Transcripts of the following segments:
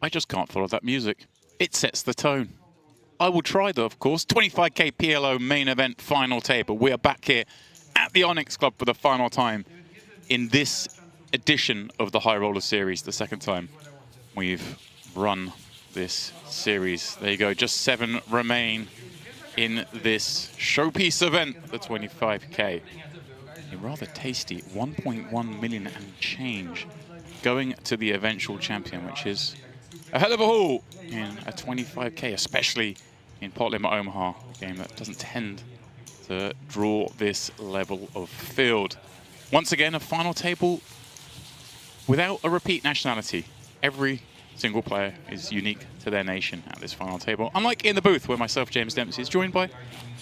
I just can't follow that music. It sets the tone. I will try though, of course. 25k PLO main event final table. We are back here at the Onyx Club for the final time in this edition of the High Roller Series, the second time we've run this series. There you go, just 7 remain in this showpiece event, the 25k. A rather tasty 1.1 million and change going to the eventual champion, which is a hell of a haul in a 25k, especially in Pot Limit Omaha, a game that doesn't tend to draw this level of field. Once again, a final table without a repeat nationality. Every single player is unique to their nation at this final table. Unlike in the booth, where myself, James Dempsey, is joined by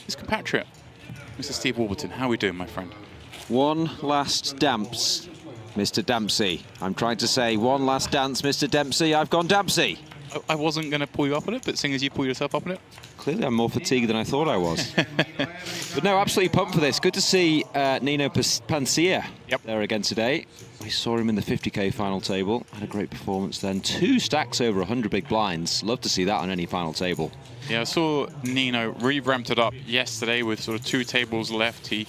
his compatriot, Mr. Steve Warburton. How are we doing, my friend? One last dance, Mr. Dempsey. I'm trying to say one last dance, Mr. Dempsey. I've gone Dempsey. I wasn't going to pull you up on it, but seeing as you pull yourself up on it. Clearly, I'm more fatigued than I thought I was. But no, absolutely pumped for this. Good to see Nino Pansia there again today. We saw him in the 50k final table. Had a great performance then. 2 stacks over 100 big blinds. Love to see that on any final table. Yeah, I saw Nino re-ramped it up yesterday with sort of 2 tables left. He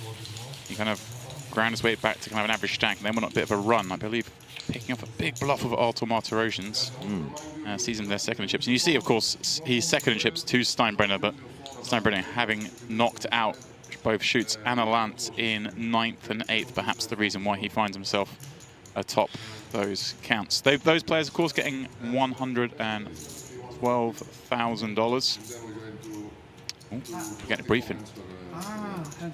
kind of ground his way back to kind of an average stack, and then went on a bit of a run, I believe, picking up a big bluff of Artur Martirosians. Sees him their second in chips. And you see, of course, he's second in chips to Steinbrenner, but Steinbrenner having knocked out both Schutz and Allant in 9th and 8th, perhaps the reason why he finds himself atop those counts. Those players, of course, getting $112,000. We're getting a briefing. Okay.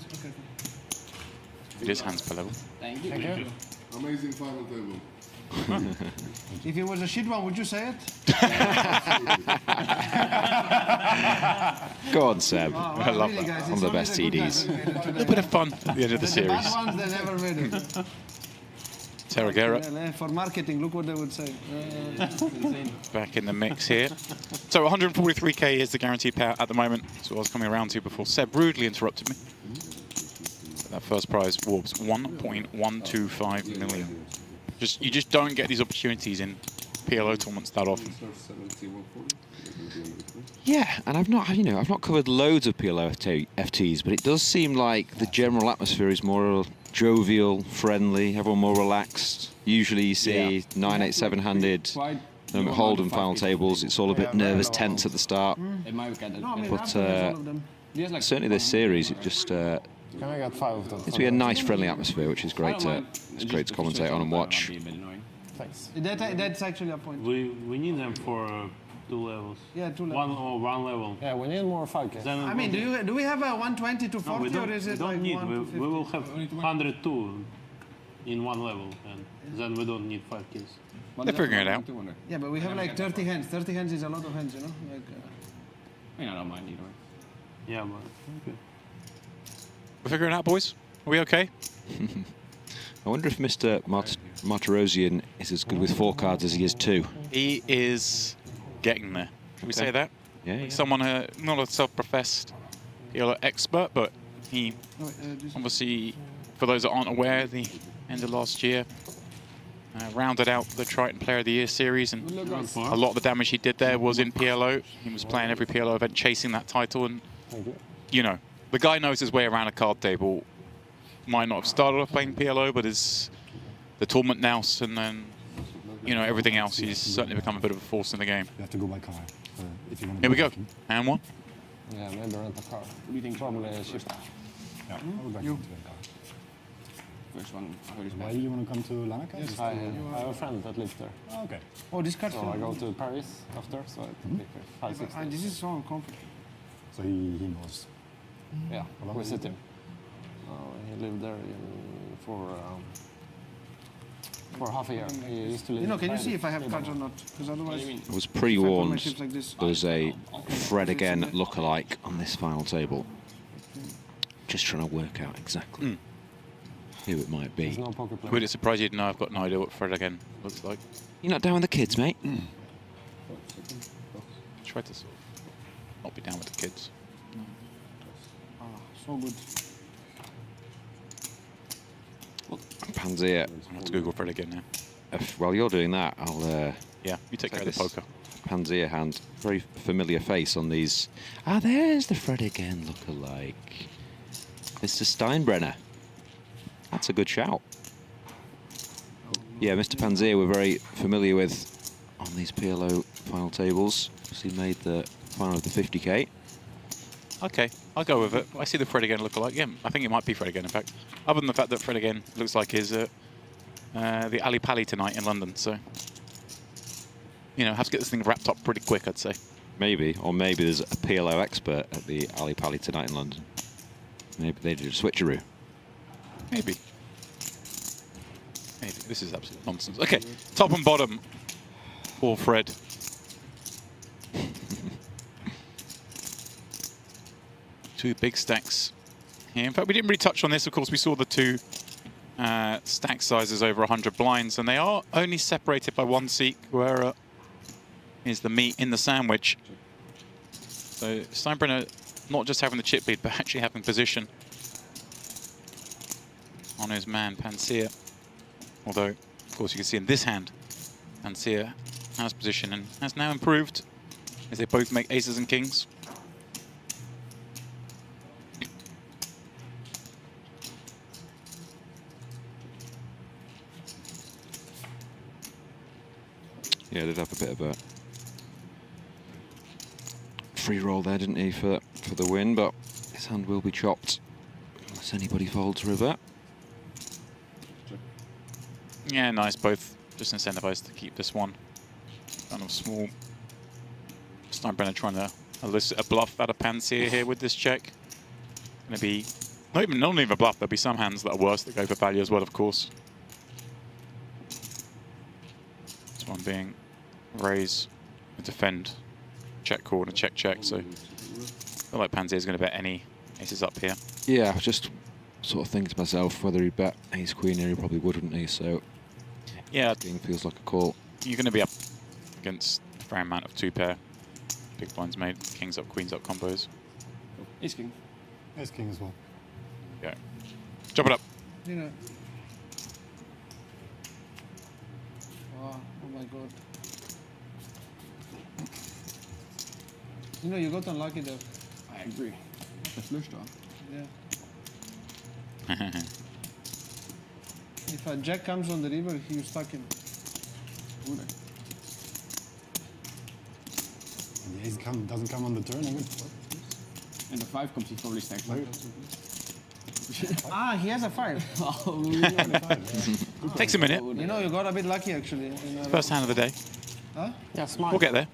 It is hands per level. Thank you. Amazing final table. If it was a shit one, would you say it? Go on, Seb. I love really, that. guys, One of the best TDs. A little bit of fun at the end of the The series. bad ones, they never made it. Terra Guerra For marketing, look what they would say. back in the mix here. So 143k is the guaranteed payout at the moment. So I was coming around to before Seb rudely interrupted me. That first prize, Warps, 1.125 million. You just don't get these opportunities in PLO tournaments that often. Yeah, and I've not covered loads of PLO FTs, but it does seem like the general atmosphere is more jovial, friendly, everyone more relaxed. Usually you see 9-8-7-handed Hold'em final tables, it's all a bit nervous, tense at the start. But certainly this series, it just seems to be a nice, friendly atmosphere, which is great to commentate on and watch. That's actually a point. We need them for 2 levels. Yeah, 2 levels. One level. Yeah, we need more focus. I mean, do we have a 120 to 40 or is it like 1 to 50? We will have 102 in 1 level, and then we don't need 5 kills. They're figuring it out. Yeah, but we have like 30 hands. 30 hands is a lot of hands, you know? Like, I don't mind either. Yeah, but okay. We're figuring it out, boys. Are we okay? I wonder if Mr. Martirosian is as good with 4 cards as he is 2. He is getting there. Can we say that? Yeah. He's someone, not a self-professed PLO expert, but he obviously, for those that aren't aware, the end of last year, rounded out the Triton Player of the Year series, and a lot of the damage he did there was in PLO. He was playing every PLO event, chasing that title, and you know, the guy knows his way around a card table. Might not have started off playing PLO, but is the tournament nous, and then everything else. He's certainly become a bit of a force in the game. You have to go by car. If you want Here we go. And 1. Yeah, maybe rent a car. What do you think? Probably a shift. Yeah, I would like to rent a car. First one. Why do you want to come to Lanaka? Yes, I have a friend that lives there. Oh, okay. oh, this card. So I go to Paris after, so I take 5-6 days. This is so uncomfortable. So he knows. Yeah, we sit him. He lived there for half a year. He used to live Can you see if I have cards or not? Because otherwise, I was pre-warned like this. there's a Fred again lookalike on this final table. Just trying to work out exactly who it might be. There's no poker player. Would it surprise you to know I've got no idea what Fred again looks like? You're not down with the kids, mate? Try to sort of not be down with the kids. So good. Pansia. I'll have to Google Fred again now. while you're doing that, I'll Yeah, you take care of this the poker. Pansia hand. Very familiar face on these. Ah, there's the Fred again look-alike. Mr. Steinbrenner. That's a good shout. Yeah, Mr. Pansia we're very familiar with on these PLO final tables. He made the final of the 50k. Okay, I'll go with it. I see the Fred again look-alike. Yeah, I think it might be Fred again, in fact. Other than the fact that Fred again looks like is the Ali Pali tonight in London, so... You know, have to get this thing wrapped up pretty quick, I'd say. Maybe, or maybe there's a PLO expert at the Ali Pali tonight in London. Maybe they did a switcheroo. Maybe. Maybe. This is absolute nonsense. Okay, top and bottom for Fred. Two big stacks here. In fact, we didn't really touch on this. Of course, we saw the two stack sizes over 100 blinds, and they are only separated by one seat. Guerra is the meat in the sandwich. So Steinbrenner not just having the chip lead, but actually having position on his man, Pansia. Although, of course, you can see in this hand, Pansia has position and has now improved as they both make aces and kings. Yeah, did have a bit of a free roll there, didn't he, for the win, but his hand will be chopped unless anybody folds river. Yeah, nice. Both just incentivized to keep this one kind of small. Steinbrenner trying to elicit a bluff out of Pansia here with this check. Going to be not even a bluff. There'll be some hands that are worse that go for value as well, of course. This one being raise and defend, check call and a check check. So I feel like Pansia is going to bet any aces up here. Yeah, I was just sort of thinking to myself whether he'd bet ace queen here. He probably wouldn't he? So yeah, king feels like a call. You're going to be up against a fair amount of two pair big blinds made, kings up, queens up combos. Ace king. Ace king as well. Go. Chop it up. You know. Wow, oh my god. You know, you got unlucky there. I agree. The flush draw. Yeah. If a jack comes on the river, you're stuck in. Would I? And the ace doesn't come on the turn. And the 5 comes, he probably stacks like Ah, he has a 5. Oh, really? Takes a minute. You know, you got a bit lucky actually. First hand of the day. Huh? Yeah, smart. We'll get there.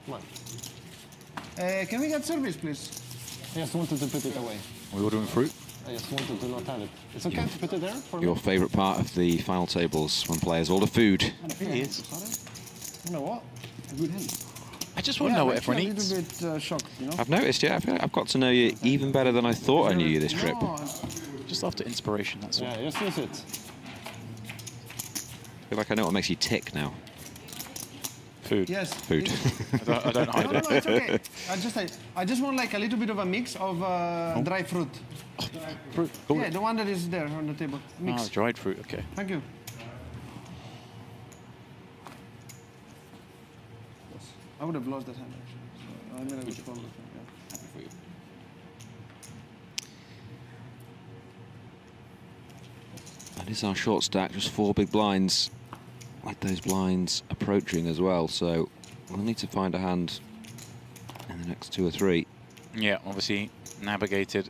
Can we get service, please? I just wanted to put it away. Are we ordering fruit? I just wanted to not have it. It's okay to put it there for Your me? favourite part of the final tables when players order food. It is. You know what? A good hand. I just want to know what I'm everyone actually eats. a little bit shocked, you know? I've noticed, yeah, I've got to know you even better than I thought I knew you this trip. No, Just after inspiration, that's all. Yeah, just use it. I feel like I know what makes you tick now. Food. yes. Food. I don't hide No, it. it's okay. I just want like a little bit of a mix of dry fruit. Fruit. Cool. Yeah, the one that is there on the table. Mix. Oh, dried fruit, okay. Thank you. I would have lost that hand actually. So I made a good call. Yeah. Happy for you. That is our short stack, just 4 big blinds, with those blinds approaching as well. So we'll need to find a hand in the next 2 or 3. Yeah, obviously navigated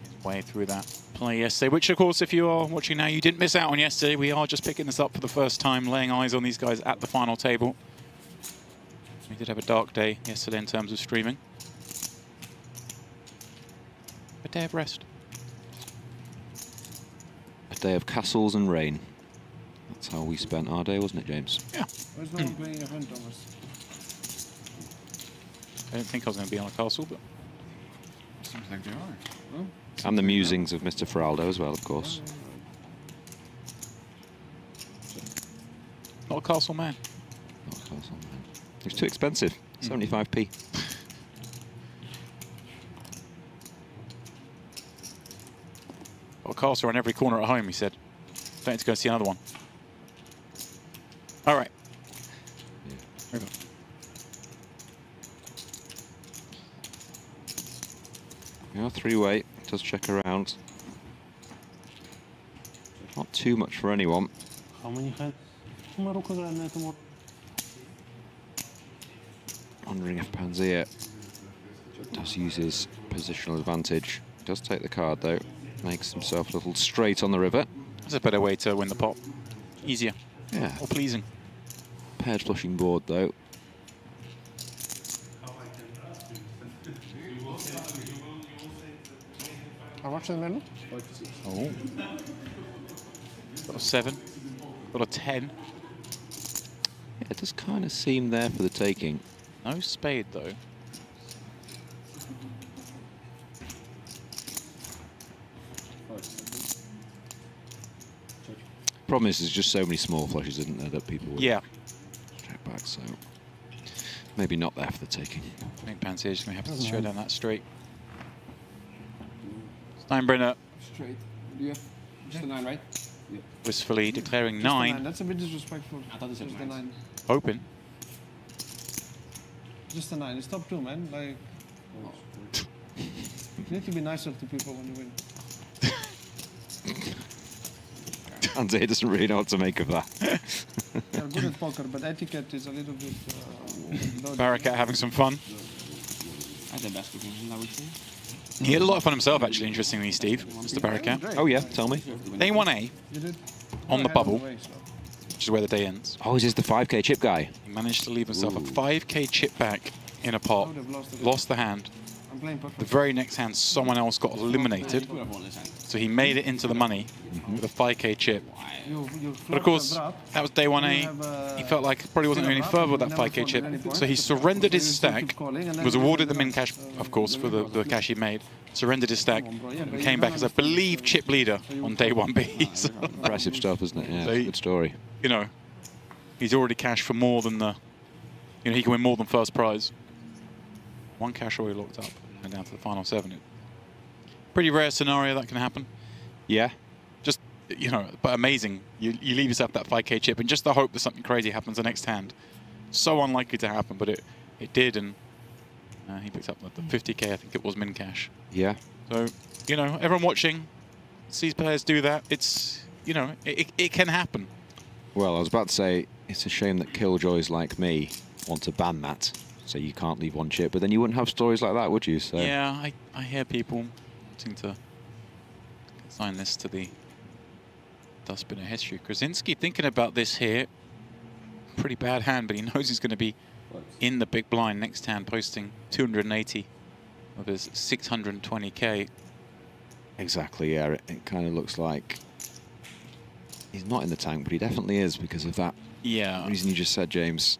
his way through that play yesterday, which of course, if you are watching now, you didn't miss out on yesterday. We are just picking this up for the first time, laying eyes on these guys at the final table. We did have a dark day yesterday in terms of streaming. A day of rest. A day of castles and rain. That's how we spent our day, wasn't it, James? Yeah. Where's no one playing a hand, Thomas? I didn't think I was going to be on a castle, but Seems like they are. And the musings of Mr. Feraldo as well, of course. not a castle man. Not a castle, man. It was too expensive. 75p. Got a castle on every corner at home, he said. Don't need to go see another one. All right. Move on. Yeah, three-way. Does check around. Not too much for anyone. How many hands? Wondering if Pansia does use his positional advantage. Does take the card though. Makes himself a little straight on the river. That's a better way to win the pot. Easier. Yeah. More pleasing. Paired flushing board though. How much in the middle? Oh. Got a 7. Got a 10. Yeah, it does kind of seem there for the taking. No spade though. Problem is, there's just so many small flushes, isn't there, that people would Yeah. check back. So maybe not there for the taking. I think Pansia is going to have to show down that straight. Steinbrenner Straight. Do you have just a 9, right? wistfully declaring Just the 9. That's a bit disrespectful. I thought it said Just the 9. 9. Open. Just the 9. It's top 2, man. Like, you need to be nicer to people when you win. Andy doesn't really know what to make of that. They're good at poker, but etiquette is a little bit. Barakat having some fun. That's the best looking hand, I would say. He had a lot of fun himself, actually, interestingly, Steve, Mr. Barakat. Oh yeah, tell me. Day 1A You did. on the Ahead bubble, of way, so. which is where the day ends. Oh, is this the 5k chip guy? He managed to leave himself a 5k chip back in a pot, I would have lost it. lost the hand. I'm playing The perfect. very next hand, someone else got eliminated, Could have won this hand. so he made it into the money with a 5k chip. You But of course, that was day 1A. He felt like he probably wasn't going any further with that 5k chip, so he surrendered his stack, was awarded the min cash, of course, for the cash he made, surrendered his stack, and came back as, I believe, chip leader on day 1B. So, Impressive stuff, isn't it? Yeah, So it's a he- good story. you know, he's already cashed for more than the, you know, he can win more than first prize. One cash already locked up and down to the final 7. Pretty rare scenario that can happen. Yeah. Just, you know, but amazing. You leave yourself that 5k chip and just the hope that something crazy happens the next hand. So unlikely to happen, but it did, and he picked up the 50k, I think it was min cash. Yeah. So, you know, everyone watching sees players do that. It's, you know, it can happen. Well, I was about to say, it's a shame that killjoys like me want to ban that, so you can't leave one chip, but then you wouldn't have stories like that, would you? So Yeah, I hear people wanting to assign this to the dustbin of history. Krzeseinski thinking about this here. Pretty bad hand, but he knows he's going to be in the big blind next hand, posting 280 of his 620k. Exactly, yeah. It kind of looks like he's not in the tank, but he definitely is because of that Yeah. reason you just said, James.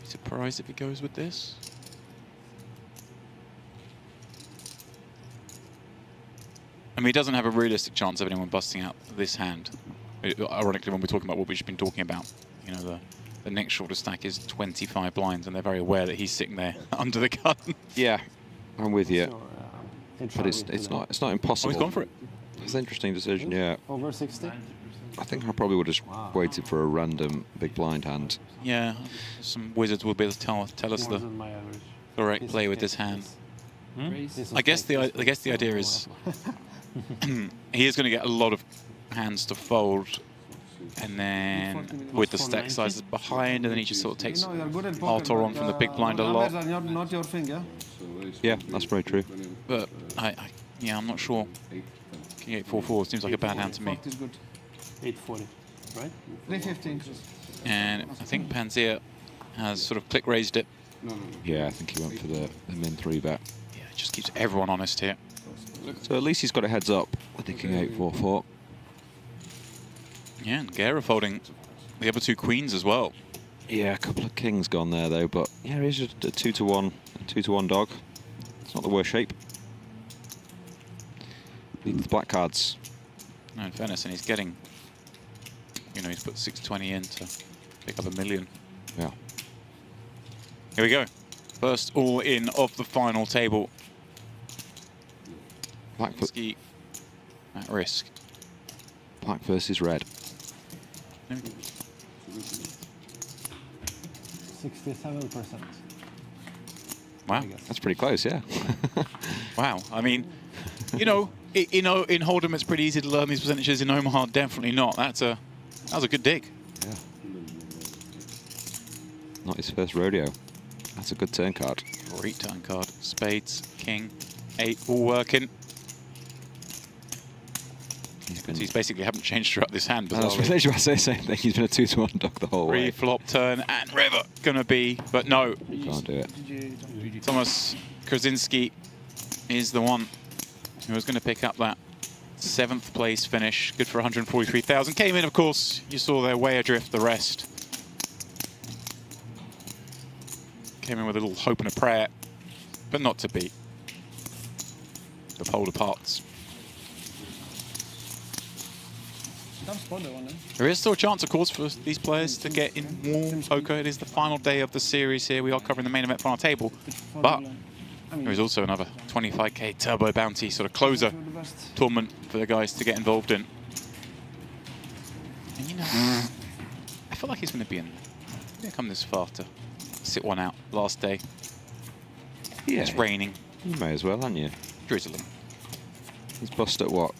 Surprised if he goes with this. I mean, he doesn't have a realistic chance of anyone busting out this hand. Ironically, when we're talking about what we've just been talking about, you know, the next shortest stack is 25 blinds, and they're very aware that he's sitting there under the gun. Yeah, I'm with you. So, But it's not impossible. Oh, he's gone for it. It's an interesting decision, yeah. Over 60? I think I probably would have just waited for a random big blind hand. Yeah, some wizards will be able to tell us more the than my average. correct play with this hand. I guess the idea is he is going to get a lot of hands to fold, and then with the stack sizes behind, and then he just sort of takes You know, you're good at poker, Alto on but, from the big blind a numbers lot. are not your thing, yeah? Yeah, that's very true. But yeah, I'm not sure. King 8-4-4 seems like a bad hand to me. 40 is good. 840, right? 315. And I think Pansia has sort of click raised it. Yeah, I think he went for the min 3 bet. Yeah, it just keeps everyone honest here. So at least he's got a heads up with the King 8-4-4. Yeah, and Guerra folding the other 2 queens as well. Yeah, a couple of kings gone there though, but yeah, he's just a 2-to-1 dog. It's not the worst shape. Leads the black cards. No, in fairness, and he's getting, you know, he's put 620 in to pick up $1 million. Yeah. Here we go. First all in of the final table. Black, Ski at risk. black versus red. 67%. Wow. That's pretty close, yeah. Wow. I mean, you know, in Hold'em it's pretty easy to learn these percentages. In Omaha, definitely not. That was a good dig. Yeah. Not his first rodeo. That's a good turn card. Great turn card. Spades, king, 8, all working. He's basically haven't changed throughout this hand. I was literally about to say the same thing. He's been a 2-to-1 dog the whole way. Flop turn and river gonna be, but no. Can't do it. Thomas Krzeseinski is the one who was going to pick up that 7th place finish. Good for 143,000. Came in, of course. You saw their way adrift. The rest came in with a little hope and a prayer, but not to be. The polar parts. Tough spot though, eh? There is still a chance, of course, for these players to get in more poker. It is the final day of the series here. We are covering the main event final table, but there is also another 25k turbo bounty sort of closer tournament for the guys to get involved in. And you know, I feel like he's going to be in. Going to come this far to sit one out last day. Yeah. It's raining, You may as well, haven't you? drizzling. He's bust at what?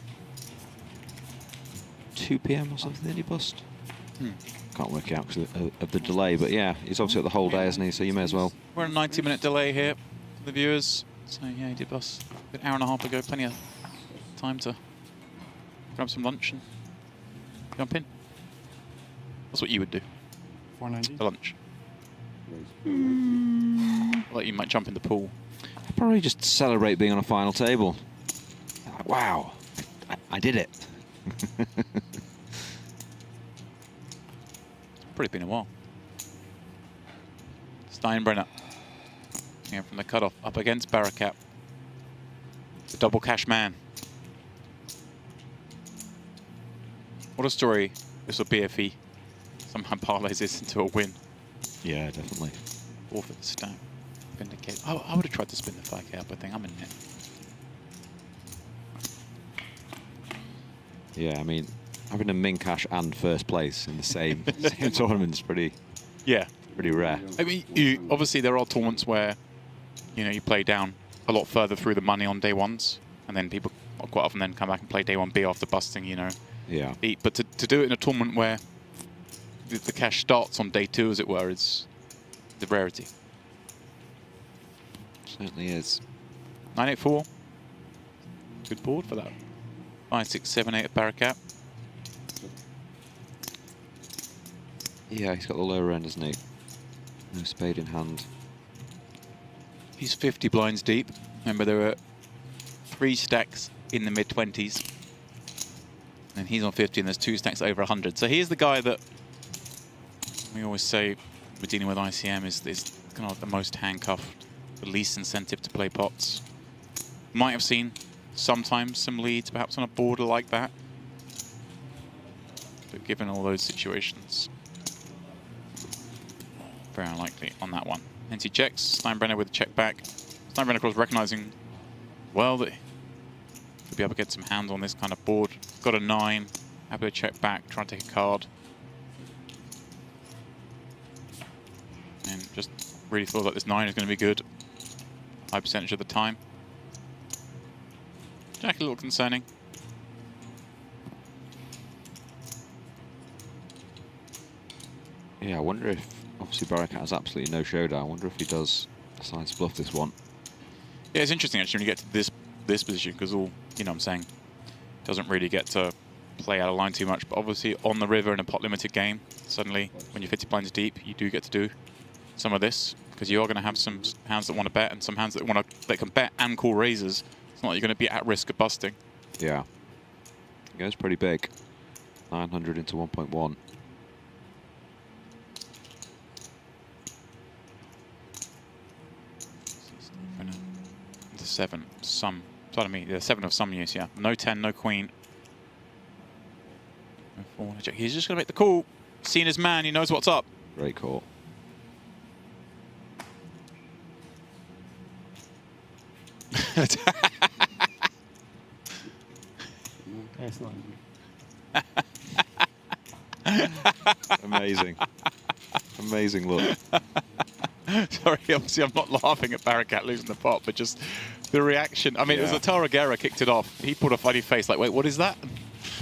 2 p.m. or something, did he bust? Can't work it out because of the delay, but yeah, he's obviously at the whole day, isn't he? So you may as well. We're on a 90-minute delay here for the viewers. So yeah, he did bust an hour and a half ago. Plenty of time to grab some lunch and jump in. That's what you would do 490. for lunch. Like you might jump in the pool. I'd probably just celebrate being on a final table. Like, wow, I did it. Probably been a while. Steinbrenner. Yeah, from the cutoff up against Barakat. The double cash man. What a story this will be if he somehow parlays this into a win. Yeah, definitely. Or for the stack. Vindicate. Oh, I would have tried to spin the 5k up, I think. I'm in it. Yeah, I mean, having a min cash and first place in the same tournament is pretty rare. I mean, obviously there are tournaments where, you know, you play down a lot further through the money on day ones, and then people quite often then come back and play day 1B after busting, you know. Yeah. But to do it in a tournament where the cash starts on day 2, as it were, is the rarity. Certainly is. 984. Good board for that. 5, 6, 7, 8 at Barakat. Yeah, he's got the lower end, hasn't he? No spade in hand. He's 50 blinds deep. Remember, there were 3 stacks in the mid-20s. And he's on 50, and there's 2 stacks over 100. So he's the guy that we always say we're dealing with ICM is kind of the most handcuffed, the least incentive to play pots. Might have seen sometimes some leads, perhaps on a border like that. But given all those situations, very unlikely on that one. Hence he checks. Steinbrenner with a check back. Steinbrenner, of course, recognizing well that he'll be able to get some hands on this kind of board. Got a 9. Happy to check back, try and take a card. And just really feels like this 9 is going to be good. High percentage of the time. Jack a little concerning. Yeah, I wonder if, obviously Barakat has absolutely no showdown. I wonder if he does decide to bluff this one. Yeah, it's interesting actually when you get to this position, because all, you know what I'm saying, doesn't really get to play out of line too much. But obviously on the river in a pot limited game, suddenly when you're 50 blinds deep, you do get to do some of this, because you are going to have some hands that want to bet and some hands that can bet and call raises. It's not like you're going to be at risk of busting. Yeah. It goes pretty big. 900 into 1.1. The 7, some. Pardon me, the 7 of some use, yeah. No 10, no queen. No 4, no check. He's just going to make the call. Seen his man, he knows what's up. Great call. It's not. Amazing. Amazing look. Sorry, obviously I'm not laughing at Barakat losing the pot, but just the reaction. I mean, it was Atara Guerra kicked it off. He pulled a funny face like, wait, what is that?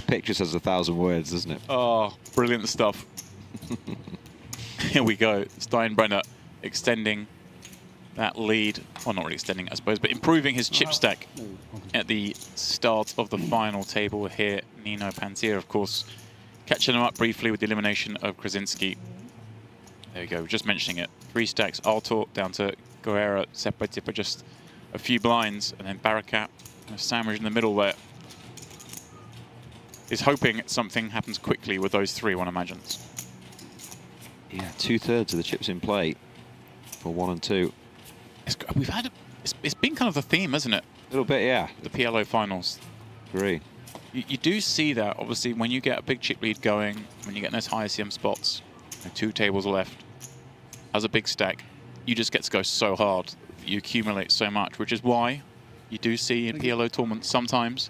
Picture says 1,000 words, doesn't it? Oh, brilliant stuff. Here we go. Steinbrenner extending that lead. Well, not really extending, I suppose, but improving his chip stack at the start of the final table here. Nino Pansia, of course, catching him up briefly with the elimination of Krzeseinski. There we go, just mentioning it. 3 stacks, Altor down to Guerra, separated by just a few blinds, and then Barakat, a sandwich in the middle there. Is hoping something happens quickly with those 3, one imagines. Yeah, 2/3 of the chips in play for 1 and 2. We've had it's been kind of the theme, isn't it? A little bit, yeah. The PLO finals. Agree. You do see that, obviously, when you get a big chip lead going, when you get in those high ICM spots, 2 tables left, as a big stack, you just get to go so hard. You accumulate so much, which is why you do see in PLO tournaments sometimes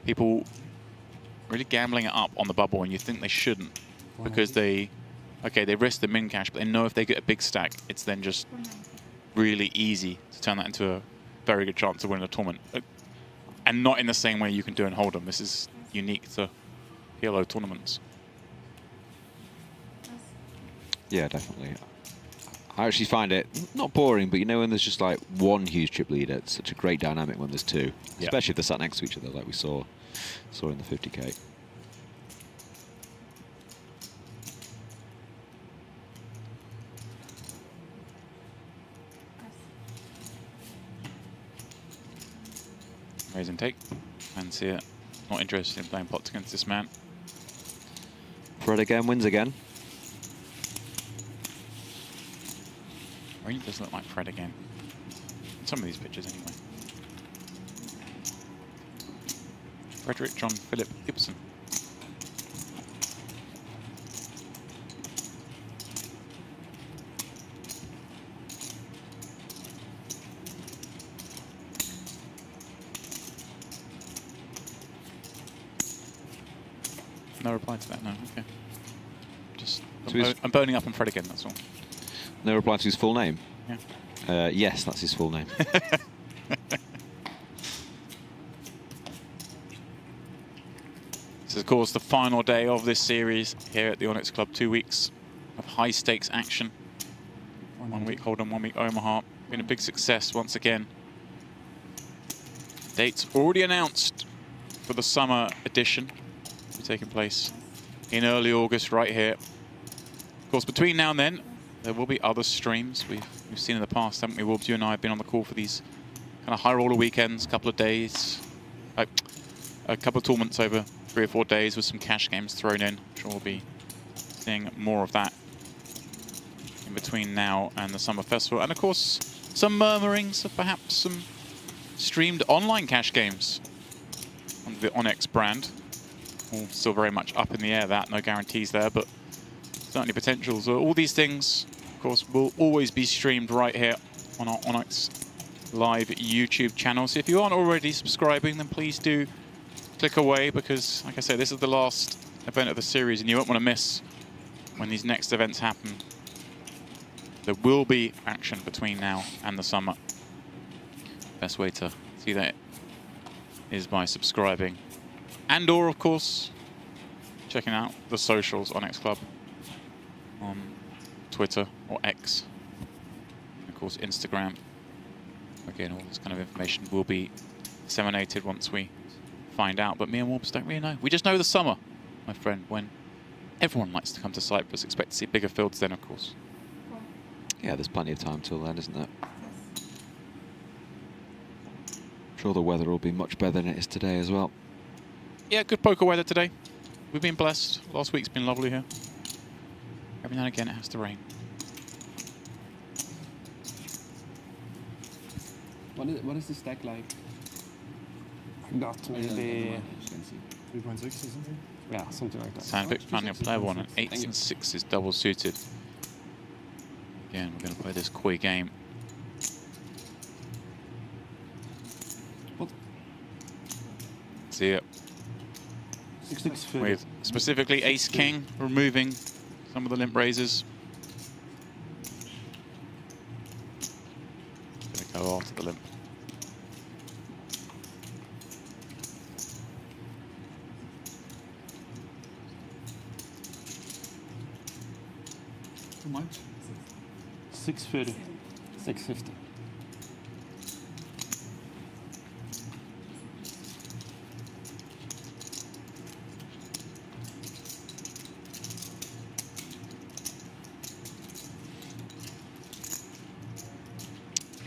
people really gambling it up on the bubble, and you think they shouldn't because they risk the min cash, but they know if they get a big stack, it's then just really easy to turn that into a very good chance of winning a tournament. And not in the same way you can do in Hold'em. This is unique to PLO tournaments. Yeah, definitely. I actually find it not boring, but you know when there's just like one huge chip lead, it's such a great dynamic when there's 2, especially if they're sat next to each other, like we saw in the 50K. Raise and take. Pansia not interested in playing pots against this man. Fred again wins again. Really does look like Fred again. Some of these pictures anyway. Frederick John Philip Gibson. No reply to that, no, okay. Just, I'm boning up on Fred again, that's all. No reply to his full name? Yeah. Yes, that's his full name. This is, of course, the final day of this series here at the Onyx Club. 2 weeks of high-stakes action. 1 week Hold'em, 1 week Omaha. Been a big success once again. Dates already announced for the summer edition. Will be taking place in early August right here. Of course, between now and then, there will be other streams. We've seen in the past, haven't we, Wolves? You and I have been on the call for these kind of high roller weekends, couple of days, a couple of tournaments over 3 or 4 days with some cash games thrown in. I'm sure we'll be seeing more of that in between now and the Summer Festival. And of course, some murmurings of perhaps some streamed online cash games under the Onyx brand. All still very much up in the air, that, no guarantees there, but certainly potentials. All these things, of course, will always be streamed right here on our Onyx Live YouTube channel. So if you aren't already subscribing, then please do click away, because, like I said, this is the last event of the series, and you won't want to miss when these next events happen. There will be action between now and the summer. Best way to see that is by subscribing. And or, of course, checking out the socials, Onyx Club, on Twitter or X. And of course, Instagram. Again, all this kind of information will be disseminated once we find out. But me and Warps don't really know. We just know the summer, my friend, when everyone likes to come to Cyprus. Expect to see bigger fields then, of course. Yeah, there's plenty of time till then, isn't there? I'm sure the weather will be much better than it is today as well. Yeah, good poker weather today. We've been blessed. Last week's been lovely here. Every now and again it has to rain. What is the stack like? I got Maybe 3.6 or something? yeah, something like that. Sandvik finding a player one, and 8s and 6s double suited. Again, we're going to play this koi game. What? See it. 630. with specifically Ace King removing some of the limp raises. Gonna go after the limp. Too much? 630. 650.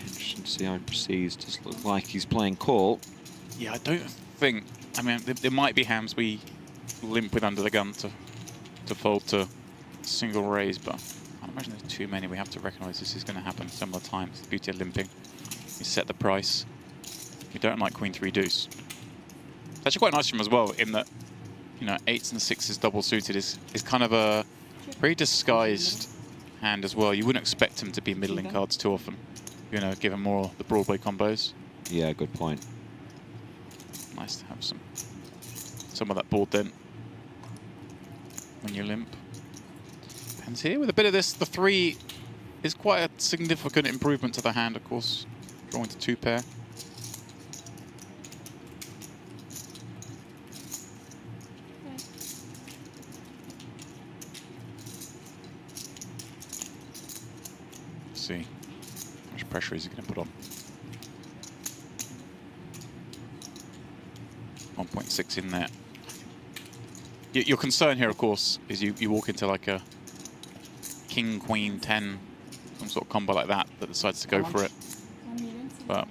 Interesting to see how he proceeds. Does look like he's playing call. Yeah, I don't think. I mean, there might be hands we limp with under the gun to fold to single raise, but I can't imagine there's too many. We have to recognise this is going to happen some of the time. It's the beauty of limping. You set the price. You don't like Queen 3 deuce. It's actually quite nice from him as well, in that, you know, 8s and 6s double suited is kind of a very disguised hand as well. You wouldn't expect him to be middling cards too often. You know, give him more the Broadway combos. Yeah, good point. Nice to have some of that board then when you limp. Pansia with a bit of this. The 3 is quite a significant improvement to the hand, of course. Drawing to 2 pair. Let's see how much pressure is he going to put on. 1.6 in there. Your concern here, of course, is you walk into like a King, Queen, 10, some sort of combo like that decides to go for it. But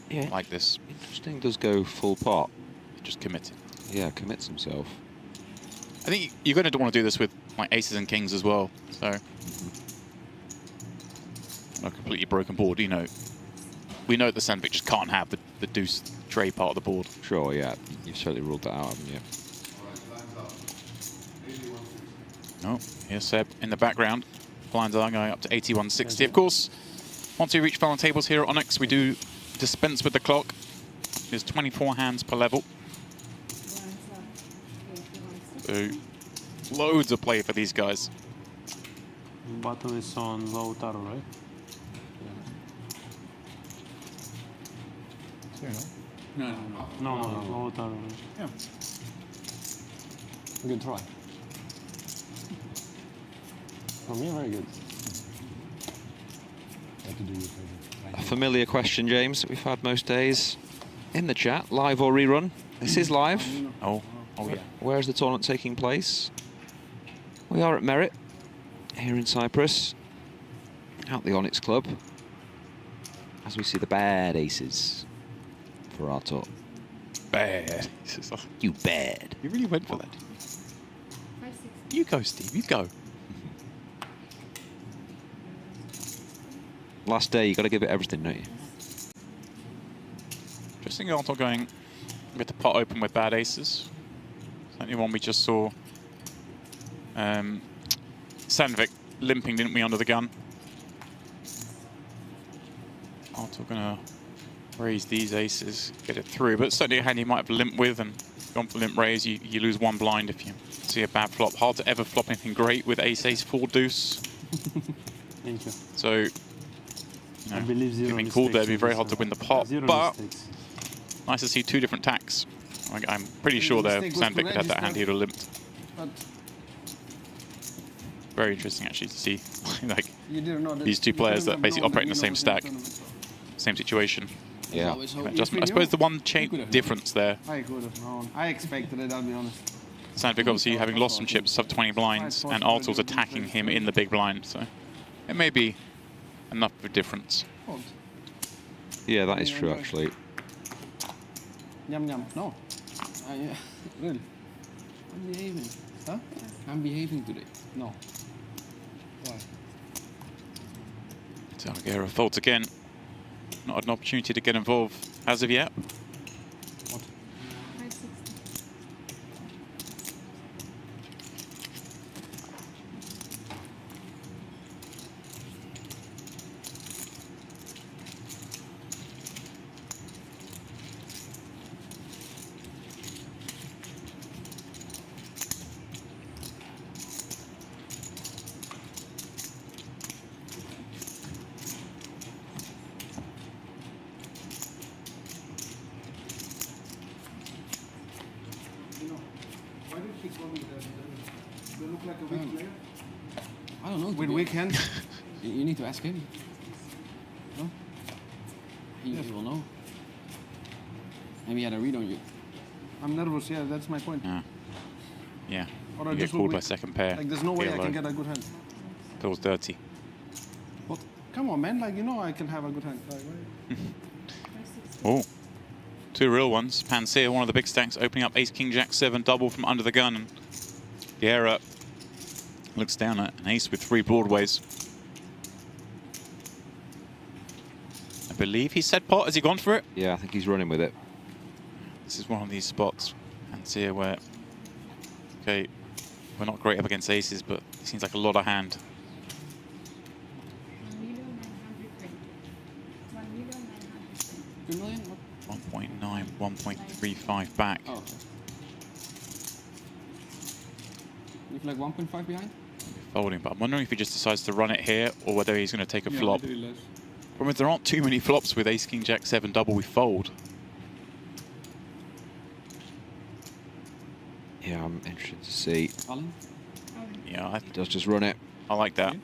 Yeah, like this, interesting. Does go full pot. just committed. Yeah, commits himself. I think you're going to want to do this with like aces and kings as well. So a completely broken board. You know, we know the Sandvik just can't have the deuce tray part of the board. Sure, yeah. You've certainly ruled that out, haven't you? Oh, here's Seb in the background. Blinds are going up to 81.60. Of course, once we reach final tables here at Onyx, we do dispense with the clock. There's 24 hands per level. So, loads of play for these guys. Button is on low taro, right? Fair enough. No, low taro. Right? Yeah. Good try. For me, very good. Have to do your favorite. A familiar question, James, that we've had most days in the chat. Live or rerun? This is live. Oh yeah. Where is the tournament taking place? We are at Merit, here in Cyprus, at the Onyx Club, as we see the bad aces for our tour. Bad. You bad. You really went for that. You go, Steve. You go. Last day, you got to give it everything, don't you? Interesting also going with the pot open with bad aces. Certainly one we just saw. Sandvik limping, didn't we, under the gun? Arthur gonna raise these aces, get it through, but certainly a hand you might have limped with and gone for limp raise. You lose one blind if you see a bad flop. Hard to ever flop anything great with ace, 4 deuce. Thank you. So, you I know, believe zero getting called there would be mistakes very in hard this to win the one. pot, Zero but mistakes. nice to see 2 different tacks. I'm pretty sure there mistake was to Sandvik could have that hand, he'd have limped. But Very interesting actually to see like you didn't know that these 2 you players couldn't that basically have known operate in the that same we stack, know it was in the tournament, same situation. Yeah. Adjustment. I suppose the one difference there, so I could have known. I expected it, I'll be honest. Sandvik obviously having lost some chips, sub 20 blinds, and Artel's attacking him in the big blind, so it may be enough of a difference. Hold. Yeah, that is true, actually. Yum yum. No. Really? I'm behaving. Huh? I'm behaving today. No. Why? So Guerra folds again. Not an opportunity to get involved as of yet. What? look like a weak player. I don't know. With weak hands. You need to ask him. Huh? He will know. Maybe he had a read on you. I'm nervous, yeah, that's my point. Yeah. Or I You get just look called by weak. second pair. Like, there's no way I PLO. can get a good hand. Feels dirty. What? Come on, man, like, you know I can have a good hand. Like, Oh, two real ones. Pansia, one of the big stacks, opening up ace, king, jack, 7, double from under the gun. And Guerra looks down at an ace with 3 broadways. I believe he said pot. Has he gone for it? Yeah, I think he's running with it. This is one of these spots, Pansia, where, okay, we're not great up against aces, but it seems like a lot of hand. 2 million? 1.9, 1.35 back. Oh, okay. You feel like 1.5 behind? Folding, but I'm wondering if he just decides to run it here or whether he's going to take a flop. maybe less. Problem is there aren't too many flops with ace, king, jack, 7, double, we fold. Yeah, I'm interested to see. Alan? Yeah, He does just run it. I like that.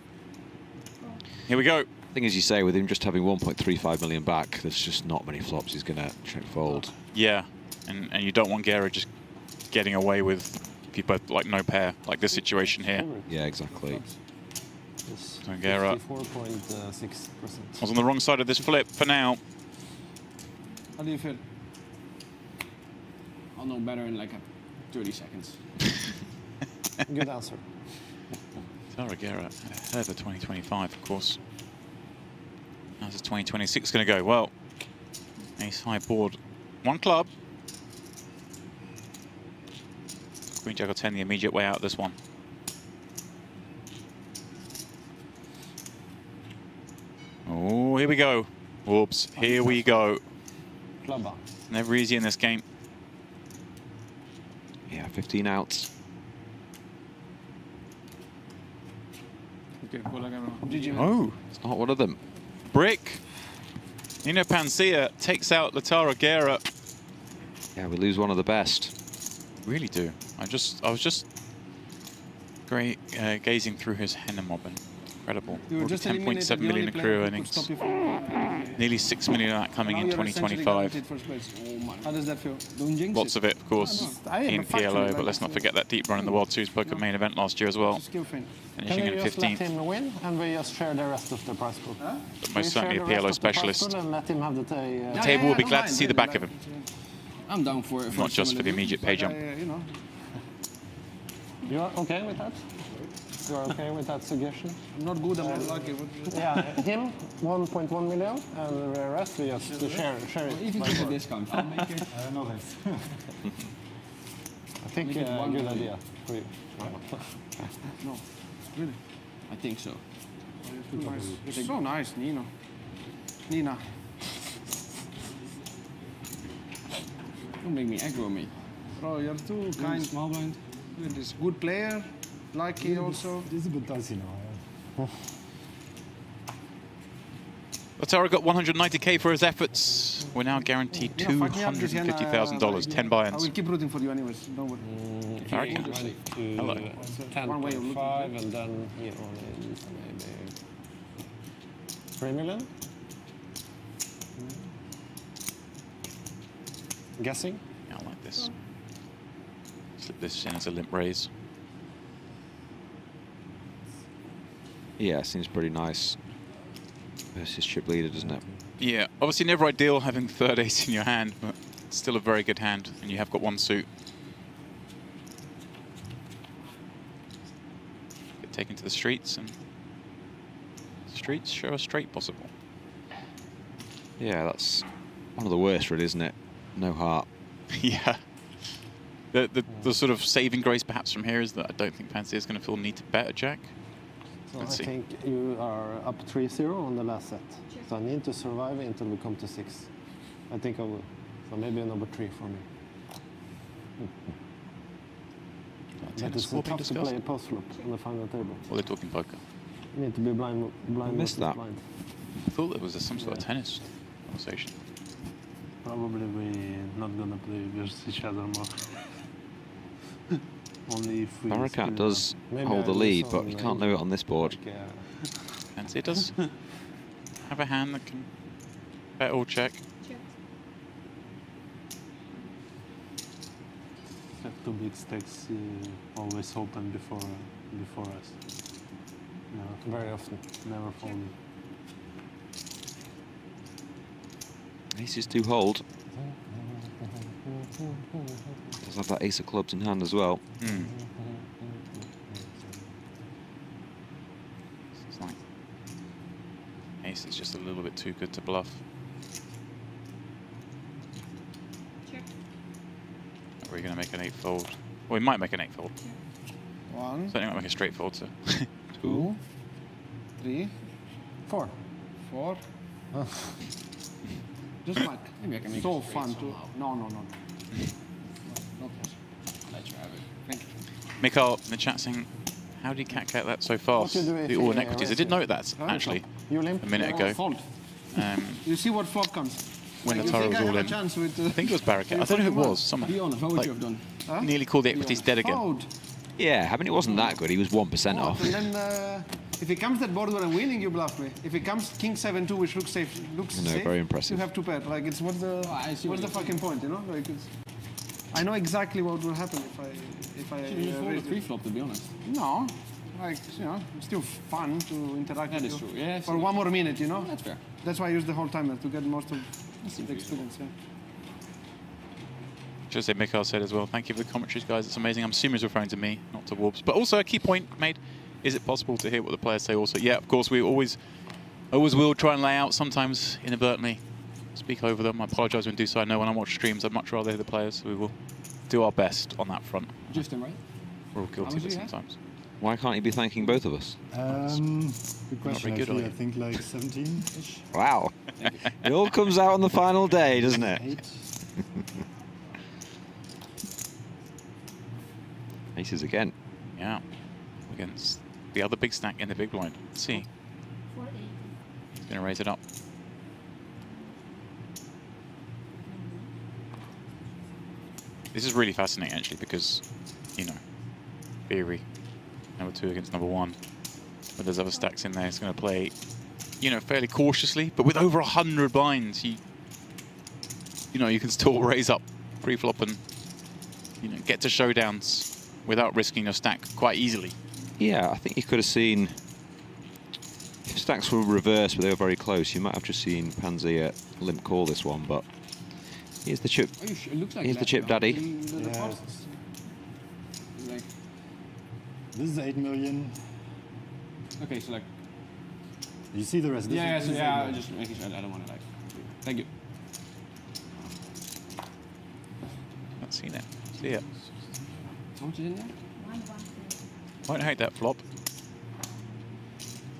Here we go. Thing as you say, with him just having 1.35 million back, there's just not many flops he's going to check fold. Yeah, and you don't want Guerra just getting away with if you both like no pair, like this situation here. Yeah, exactly. So Guerra 54.6%. was on the wrong side of this flip for now. How do you feel? I'll know better in like 30 seconds. Good answer. Tara Guerra ahead of the 2025, of course. How's this 2026 going to go? Well, ace high board, 1 club. Queen jack or 10, the immediate way out of this one. Oh, here we go. Whoops, here we go. Club box. Never easy in this game. Yeah, 15 outs. Okay, well, GG, man. Oh, It's not one of them. brick. Nino Pansia takes out Tara Guerra. Yeah, we lose one of the best. Really do. I was just gazing through his henna mobbing. Incredible. You were just eliminated 10.7 the million only accrue player who could earnings. stop you from- Nearly 6 million of that coming Now in you're essentially 2025. guaranteed first place. How does that feel? Don't jinx Lots it. of it, of course, I am in a factory, PLO, like but let's not it's, forget that deep run in the World Series Poker main event last year as well, It's a skill thing. finishing Can in we just let 15th. him win and we just share the rest of the prize pool? But most certainly a PLO specialist. And let him have the The table will be glad to see the back of him, I'm down for it. not just for the immediate pay jump. You know, You are okay with that? You are okay with that suggestion? I'm not good, I'm not lucky. Yeah, him 1.1 million and the rest we just share If you it. give a discount, I'll make it. I don't know this. I think Make it a one good million. idea for you. No, really. I think so. It's too nice. It's so nice, Nino. Nina. Don't make me aggro me. Bro, you're too kind. Small blind. Look at this. Good player. Lucky also. This is a bit dicey now. Tara got 190k for his efforts. We're now guaranteed You know, fuck me up, Christian, $250,000, 10 I buy-ins. will keep rooting for you anyways. Don't worry. Very Went good. to Hello. One way of looking 10.5 and then he only maybe 3 million? Guessing? Yeah, I like this. Slip this in as a limp raise. Yeah, seems pretty nice. Versus chip leader, doesn't it? Yeah, obviously never ideal having third ace in your hand, but it's still a very good hand, and you have got one suit. Get taken to the streets, and streets show a straight possible. Yeah, that's one of the worst, really, isn't it? No heart. Yeah. The sort of saving grace perhaps from here is that I don't think Pansia is going to feel the need to bet a jack. So Let's I see. think you are up 3-0 on the last set. So I need to survive until we come to 6. I think I will. So maybe a number 3 for me. But Tennis it's score being tough to discussed? play a post flop on the final table. Well, they're talking poker. You need to be blind. I missed that. Blind. I thought there was some sort of tennis conversation. Probably we're not gonna play versus each other more. Only if we Barakat still, does Maybe hold I the lose lead, on but you can't know it on this board. And it does have a hand that can bet or check. have two big stacks always open before us. No, Very often. never folded. Aces do hold. Does have that ace of clubs in hand as well. It's like ace is just a little bit too good to bluff. Are we going to make an 8-fold? Well, we might make an 8-fold. One, Certainly might make a straight fold. So. 2, 3, 4. 4. Just like Maybe I can make so it straight fun to. somehow. No. No pressure. Let you have it. Thank you. Mikhail in the chat saying, how do you calculate that so fast? you do if The you all get inequities. I raise did it? note that actually You limp? a minute ago. Fold. Um, You see what flop comes. when the You Taro think was I all have a in. chance with, I think it was Barakat. I don't know who it was. Someone Be honest, what would like, you have done? Huh? nearly called the equities dead again. Fold. Yeah, I mean, it wasn't that good. He was 1% off. And then if it comes that board where I'm winning, you bluff me. If it comes King 7-2, which looks safe, I know, very impressive. You have to bet. Like it's what's the I see what what's the you're fucking point, you know? Like it's. I know exactly what will happen if I. You just fold a raise it. pre-flop, to be honest. No, like you know, it's still fun to interact. That with is you true. Yeah, For one more minute, you know. That's fair. That's why I use the whole timer to get most of That's the experience. Yeah. Should say Mikhail said as well, thank you for the commentaries, guys. It's amazing. I'm assuming he's referring to me, not to Warps. But also a key point made, is it possible to hear what the players say also? Yeah, of course, we always will try and lay out, sometimes inadvertently speak over them. I apologise when I do so. I know when I watch streams, I'd much rather hear the players. So we will do our best on that front. Just him, right? We're all guilty of it much do you have? sometimes. Why can't you be thanking both of us? Good question, very good, actually. are I you? think like 17-ish. Wow. It all comes out on the final day, doesn't it? 8. Aces again. Yeah, against the other big stack in the big blind. Let's see. He's going to raise it up. This is really fascinating, actually, because, you know, theory, number 2 against number 1. But there's other stacks in there. He's going to play, you know, fairly cautiously, but with over 100 blinds, you know, you can still raise up pre-flop and, you know, get to showdowns without risking your stack quite easily. Yeah, I think you could have seen, if stacks were reversed but they were very close, you might have just seen Pansia limp call this one, but here's the chip. Are you sure? It looks like Here's the left, chip though. daddy. The Yeah. pot is like, This is 8 million. okay, so like, You see the rest. This yeah, is, so this is yeah, 8 I million. just making sure I don't want to like. Thank you. Let's see that. See it. How much is in there? Won't hate that flop.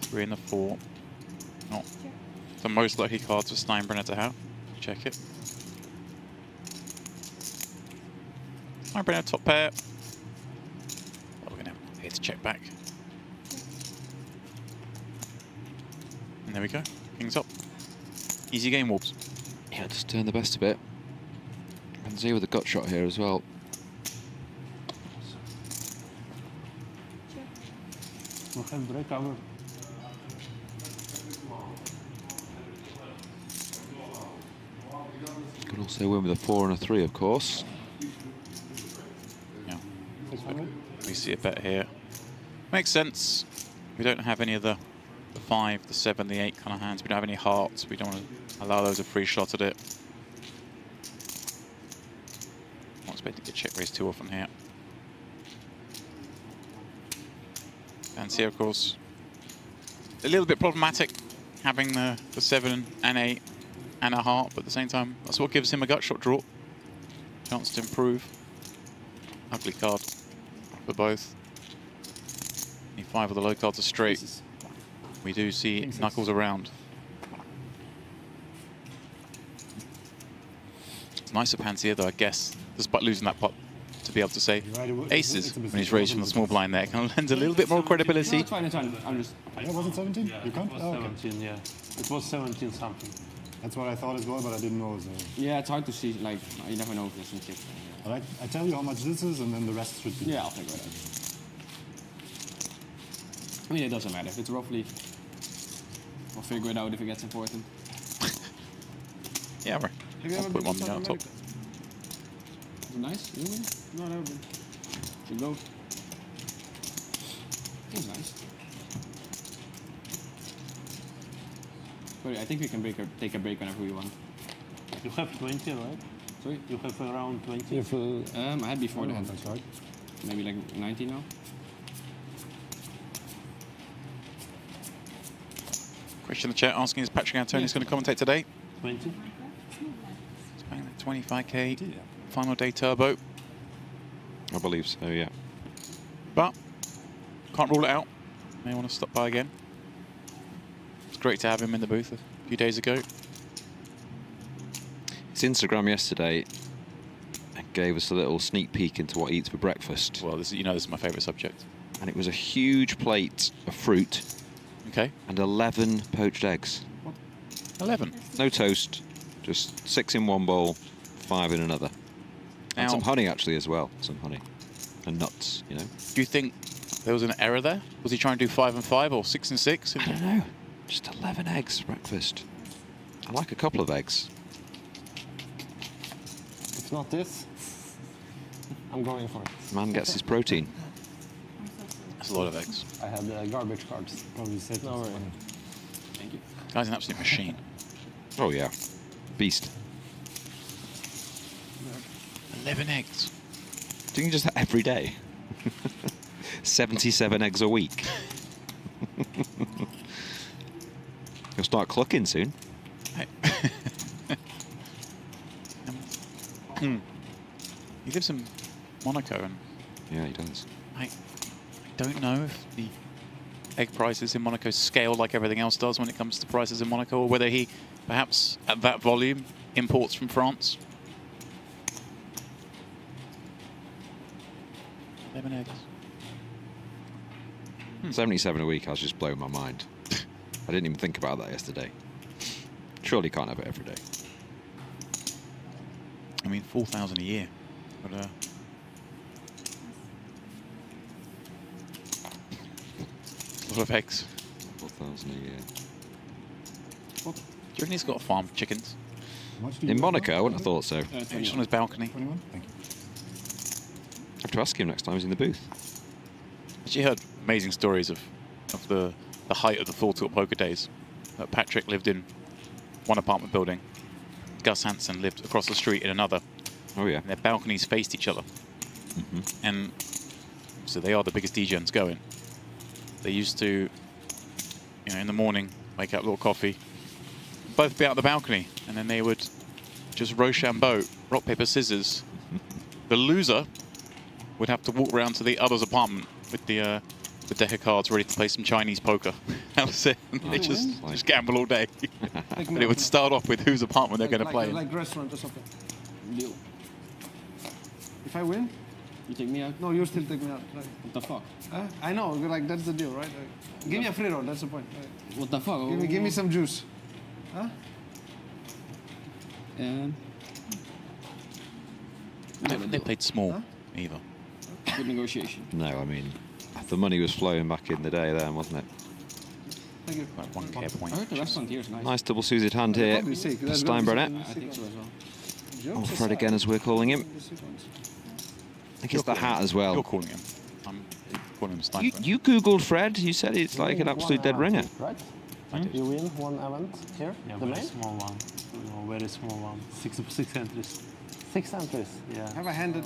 3 and the 4. Not the most lucky cards for Steinbrenner to have. Check it. Steinbrenner top pair. Oh, we're gonna here to check back. And there we go. Kings up. Easy game, Warps. Yeah, just turn the best of it. Pansia with a gut shot here as well. We have break cover. Could also win with a 4 and a 3, of course. Yeah. We see a bet here. Makes sense. We don't have any of the 5, the 7, the 8 kind of hands. We don't have any hearts. We don't want to allow those a free shot at it. Not expecting to check raise too often here. Pansia, of course, a little bit problematic having the 7 and 8 and a heart, but at the same time, that's what gives him a gut shot draw. Chance to improve. Ugly card for both. Need 5 of the low cards are straight. We do see knuckles around. It's nice of Pansia, though, I guess, despite losing that pot, to be able to say You're right, aces it's a when bit- he's raised from the small blind there. Kind of lends a little bit more No, credibility. it's fine, it's fine. I'm just. Yeah, was it 17? You can't? It was Oh, okay. 17, yeah. It was 17 something. That's what I thought as well, but I didn't know. So. Yeah, it's hard to see. Like, you never know if there's some chips. But I tell you how much this is, and then the rest should be. Yeah, I'll figure it out. I mean, it doesn't matter. If it's roughly, I'll figure it out if it gets important. Yeah, right. Have you I'll ever put been one to South on top. America? Is it nice? Really? No, never been. Should go. It's nice. Sorry, I think we can take a break whenever we want. You have 20, right? Sorry? You have around 20. If, I had before the hand. that's right. Maybe like 90 now. Question in the chat asking, is Patrick Antonis going to commentate today? 20. 25k final day turbo. I believe so, yeah. But can't rule it out. May want to stop by again. It's great to have him in the booth a few days ago. His Instagram yesterday gave us a little sneak peek into what he eats for breakfast. Well, this is, you know, this is my favourite subject. And it was a huge plate of fruit Okay. and 11 poached eggs. 11. No toast, just 6 in one bowl, 5 in another. And Now- some honey actually as well, some honey. And nuts, you know. Do you think there was an error there? Was he trying to do 5 and 5 or 6 and 6? I don't know. Just 11 eggs for breakfast. I like a couple of eggs. If not this, I'm going for it. Man gets his protein. That's a lot of eggs. I had garbage cards. Probably safe. No worry. Thank you. Guy's an absolute machine. Oh yeah, beast. 11 eggs. Do you just that every day? 77 eggs a week. You'll start clucking soon. He lives in Monaco, and Yeah, he does. I don't know if the egg prices in Monaco scale like everything else does when it comes to prices in Monaco, or whether he perhaps at that volume imports from France. 11 eggs. 77 a week, I was just blowing my mind. I didn't even think about that yesterday. Surely can't have it every day. I mean, 4,000 a year. But, a lot of eggs. 4,000 a year. Do you reckon he's got a farm of chickens? How much do you In get Monaco, I now? wouldn't have thought so. Maybe just on his balcony. 21? Thank you. I have to ask him next time he's in the booth. Actually heard amazing stories of the height of the full tilt poker days. Patrick lived in one apartment building. Gus Hansen lived across the street in another. Oh yeah. And their balconies faced each other. And so they are the biggest degens going. They used to, you know, in the morning, wake up, little coffee, both be out the balcony, and then they would just Rochambeau, rock, paper, scissors. The loser would have to walk around to the other's apartment with the deck of cards ready to play some Chinese poker. That was it. And they just gamble all day. Like And it would start off with whose apartment they're going to play in. Like restaurant or something. Deal. If I win, You take me out? no, you still take me out. Like, What the fuck? I know, like that's the deal, right? Like, give me a free roll. That's the point. Like, What the fuck? give me some juice. I don't think they played small either. Good negotiation. No, I mean, the money was flowing back in the day then, wasn't it? Thank you. Like 1k a point. I heard the restaurant here is nice. Nice double-suited hand here. Probably sick. That's Steinbrenner. I think so as well. Or Fred again, as we're calling him. I think it's the hat as You're well. calling him. I'm calling him You, Steinbrenner. you Googled Fred. You said it's like an absolute dead ringer. Right? I did. You win one event here, Yeah, the very main. small one. No, very small one. Six entries. 6 entries. Yeah. Have a hand that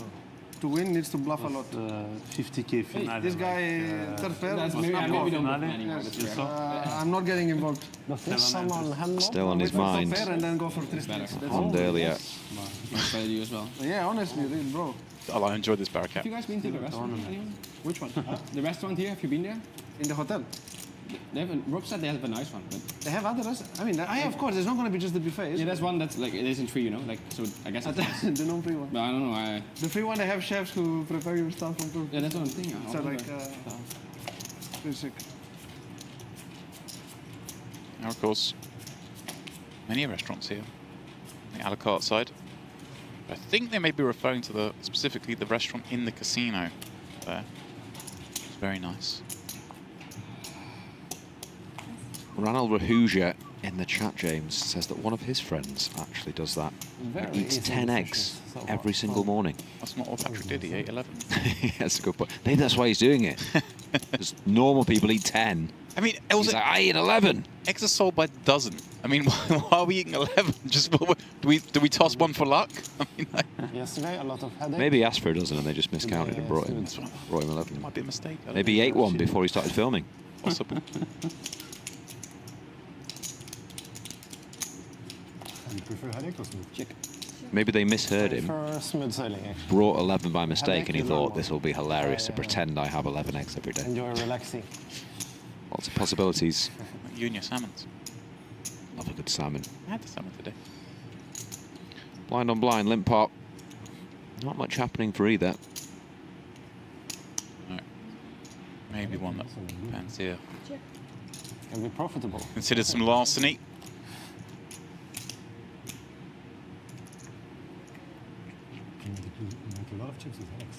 to win needs to bluff a lot. 50k finale. This guy, third pair, That's was maybe, not maybe don't involved. go anymore. Yes. That's correct. I'm not getting involved. Does this someone hand Still on his Wait for top mind. pair and then go for three better. straights. That's On all. earlier. Nice play to you as well. Yeah, honestly, really, bro. Oh, I enjoyed this Have Barracat. you guys been to the restaurant? Anyone? Which one? The restaurant here, have you been there? In the hotel. They have Rob said they have a nice one. But They have other restaurants. I mean, of course, there's not going to be just the buffet. yeah, there's one that's like, it isn't free, you know? Like, so I guess it's nice. The non-free one. But I don't know. The free one, they have chefs who prepare your stuff from proof. Yeah, that's what I'm thinking. So like, pretty sick. Now, of course, many restaurants here. The a la carte side. I think they may be referring to specifically the restaurant in the casino there. It's very nice. Ranald Rahuja in the chat, James, says that one of his friends actually does that. Very He eats easy 10 decisions eggs so far. every single morning. That's not what Patrick did. He ate 11. That's a good point. Maybe that's why he's doing it. Because normal people eat 10. I mean, He's like, I eat 11. eggs are sold by the dozen. I mean, why are we eating 11? Just do we toss one for luck? I mean, like, Yesterday, a lot of headache. Maybe he asked for a dozen and they just miscounted and brought him 11. it might be a mistake. I don't Maybe he know. ate one before he started filming. Possible. You prefer headache or smooth? Chicken. Maybe they misheard him, For smooth sailing, actually. brought 11 by mistake, and he Headache, thought you this will be hilarious to pretend I have 11 eggs every day. Enjoy relaxing. Lots of possibilities. Like you and your salmons. Love a good salmon. I had the salmon today. Blind on blind, limp pop. Not much happening for either. No. Maybe one that Pansia Can be profitable. considered some larceny. Can you make a lot of chips with eggs?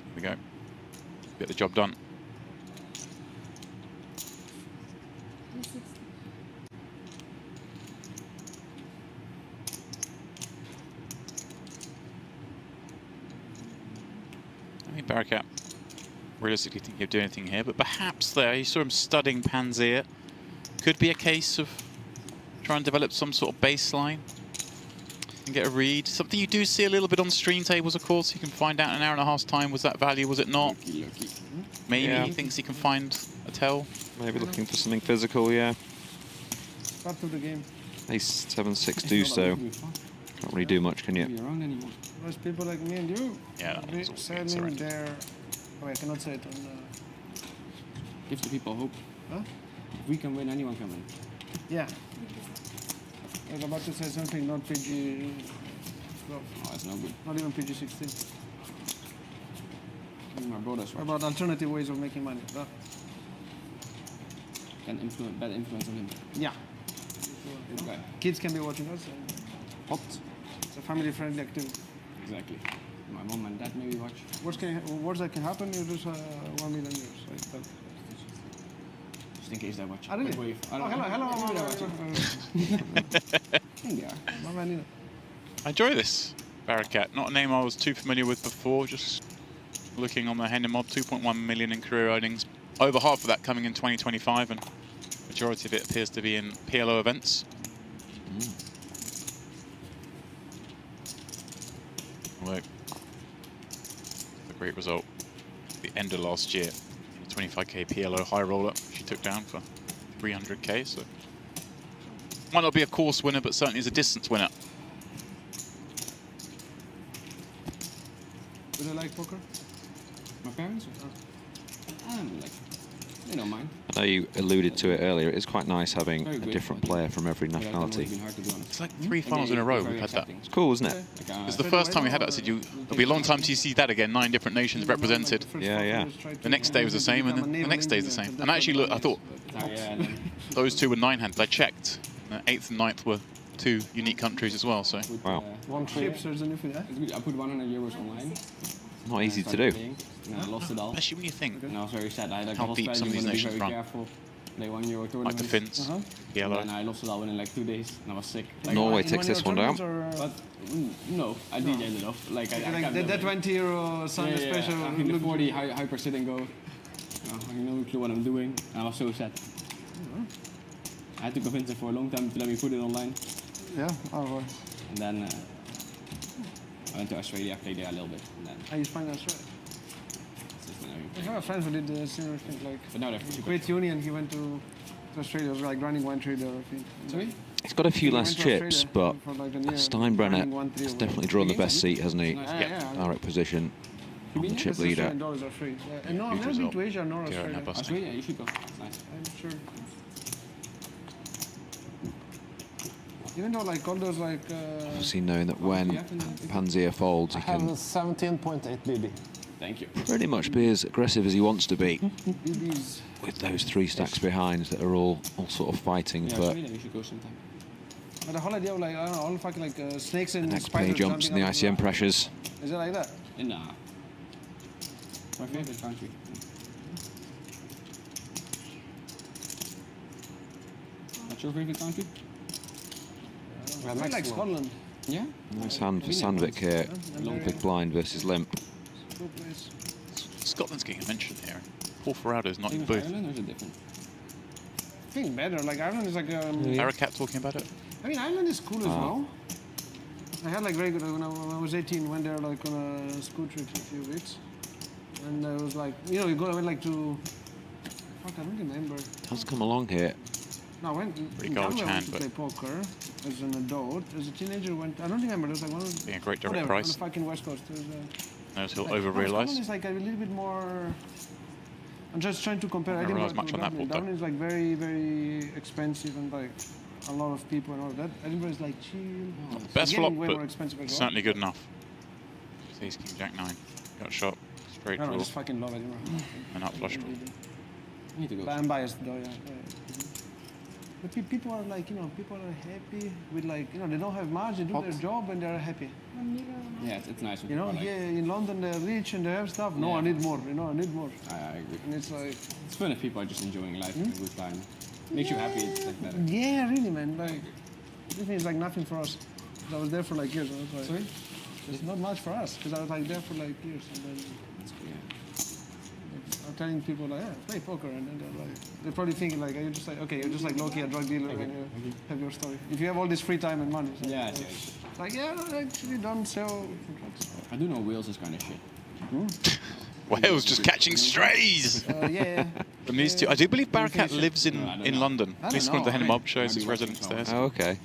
There we go. Get the job done. I mean, Barakat realistically think he'll do anything here, but perhaps there, you saw him studying Pansia. Could be a case of trying to develop some sort of baseline and get a read. Something you do see a little bit on stream tables, of course. You can find out in an hour and a half's time, was that value, was it not? Maybe Yeah. he thinks he can find a tell. Maybe looking for something physical, yeah. Part of the game. Ace 7-6 do so. Can't really do much, can you? Around anymore. There's people like me and you. Yeah, that They was all selling surrender. their. Oh, I cannot say it on the. Gives the people hope. Huh? If we can win, anyone can win. Yeah. I was about to say something not PG. No, Oh, it's no good. not even PG-16. Even my brothers What watch. about alternative ways of making money? Bad influence on him. Yeah. Good guy. Kids can be watching us. And Hot. it's a family-friendly activity. Exactly. My mom and dad maybe watch. Worst that can happen, you lose 1 million euros. Right? Just in case they watch. Ah, really? Wave. Oh, hello. Maybe they watch. I think they are. Mama Nina. I enjoy this Barakat. Not a name I was too familiar with before. Just looking on the Henry mod, 2.1 million in career earnings. Over half of that coming in 2025, and majority of it appears to be in PLO events. Although, a great result at the end of last year. The 25k PLO high roller she took down for 300k. So might not be a course winner, but certainly is a distance winner. Do they like poker? My parents? I don't like. They don't mind. I know you alluded to it earlier. It's quite nice having Very a good, different I think. player from every But I don't know, it's nationality. been hard to be honest. It's like 3 finals in a row we've had that. It's cool, isn't it? It's the first time we had that. I said, it'll be a long time till you see that again. 9 different nations represented. Yeah. The next day was the same, and then the next day is the same. And actually, look, I thought those two were 9-handed. I checked. 8th and 9th were 2 unique countries as well. So Wow. One tree. Chips, there's a new thing, eh? It's good. I put 100 euros online. Not easy to Started do. playing, and I lost it all. especially when you think, And I was very sad. I had like How the whole deep some of strategy, these wanna be nations very run. careful. Play 1 euro like tournament. the Finns, And PLO. then I lost it all in like 2 days, and I was sick. Like, Norway In takes one this euro one down. tournaments or, But no, I did end it off. Like I like kept that going. 20 euro Sunday special. I think the look- 40 hyper sit and go. I have no clue what I'm doing, and I was so sad. I had to convince him for a long time to let me put it online, Yeah, oh, and then I went to Australia, played there a little bit, and then I used find Australia. it's just another I thing. have a friend who did the similar thing. Like, But now they're he super. quit uni and he went to Australia. It was like running one trader, I think. Sorry? He's got a few He less went to chips, Australia but for like a year, running Steinbrenner 1-3 has or definitely drawn the Against best him? seat, hasn't he? Yeah. Direct position on the been chip That's leader. $10 are free. Yeah. And no, I've Huge never been result. to Asia nor Guerra Australia. now busting. Australia, you should go. It's nice. I'm sure. Even though like all those like Obviously knowing that when Pansia folds, I he have a can 17.8 BB. Thank you. pretty much be as aggressive as he wants to be BBs. with those 3 stacks behind that are all sort of fighting Yeah, for Australia, we should go sometime. But the whole idea of like, I don't know, all the fucking like snakes and Next play spiders jumps and jumping the up ICM and pressures. Is it like that? Nah. My favorite country. What's your favorite country? I feel like Scotland. Yeah. Nice hand for Sandvik here. Big blind versus limp. Cool place. Scotland's getting mentioned here. Paul Ferrado's not in Even the booth. Ireland, or is it different? I think better. Like Ireland is like. Barakat talking about it. I mean, Ireland is cool as well. I had like very good when I was 18. Went there like on a school trip for a few weeks, and I was like, you know, I went like to. Fuck, I don't remember. Has come along here. No, I went. Pretty In garbage Canada, I went hand, to but- play poker as an adult. As a teenager, went. I don't remember. There was like one. Being a great direct Whatever, price. on the fucking West Coast. There was, Knows he'll like, over Scotland realise. is like a little bit more. I'm just trying to compare. I don't Edinburgh realise much to on that Dublin. book, though. Dublin is like very, very expensive and like a lot of people and all that. Edinburgh is like chill. It's Best getting flop, way but more expensive as well. certainly good enough. Sees King Jack 9. Got shot. Straight I don't know, I draw. just fucking love Edinburgh. And up flush draw. I need to go. But I'm biased though, yeah. But people are like, you know, people are happy with like, you know, they don't have much, they do their job and they're happy. Yeah, it's nice. when You know, people are here like, in London they're rich and they have stuff. No, I Yeah. need more, you know, I need more. I agree. And it's like, It's fun if people are just enjoying life and a good time. Makes you happy. It's like better. yeah, really, man. Like, Disney is like nothing for us. 'Cause I was there for like years. And I was like, Sorry? it's not much for us because I was like there for like years. And then I'm telling people like, yeah, play poker, and then they're probably thinking like, you're just like, okay, you're just like low-key a drug dealer and you have your story. If you have all this free time and money, so Yeah, like, yeah, I actually don't sell drugs. I do know Wales is kind of shit. Wales just catching strays Yeah. from these two. I do believe Barakat lives No, I don't in know. London. I At least don't according to know. Henry Mob shows his Maybe residence watching there. some. So Oh, okay.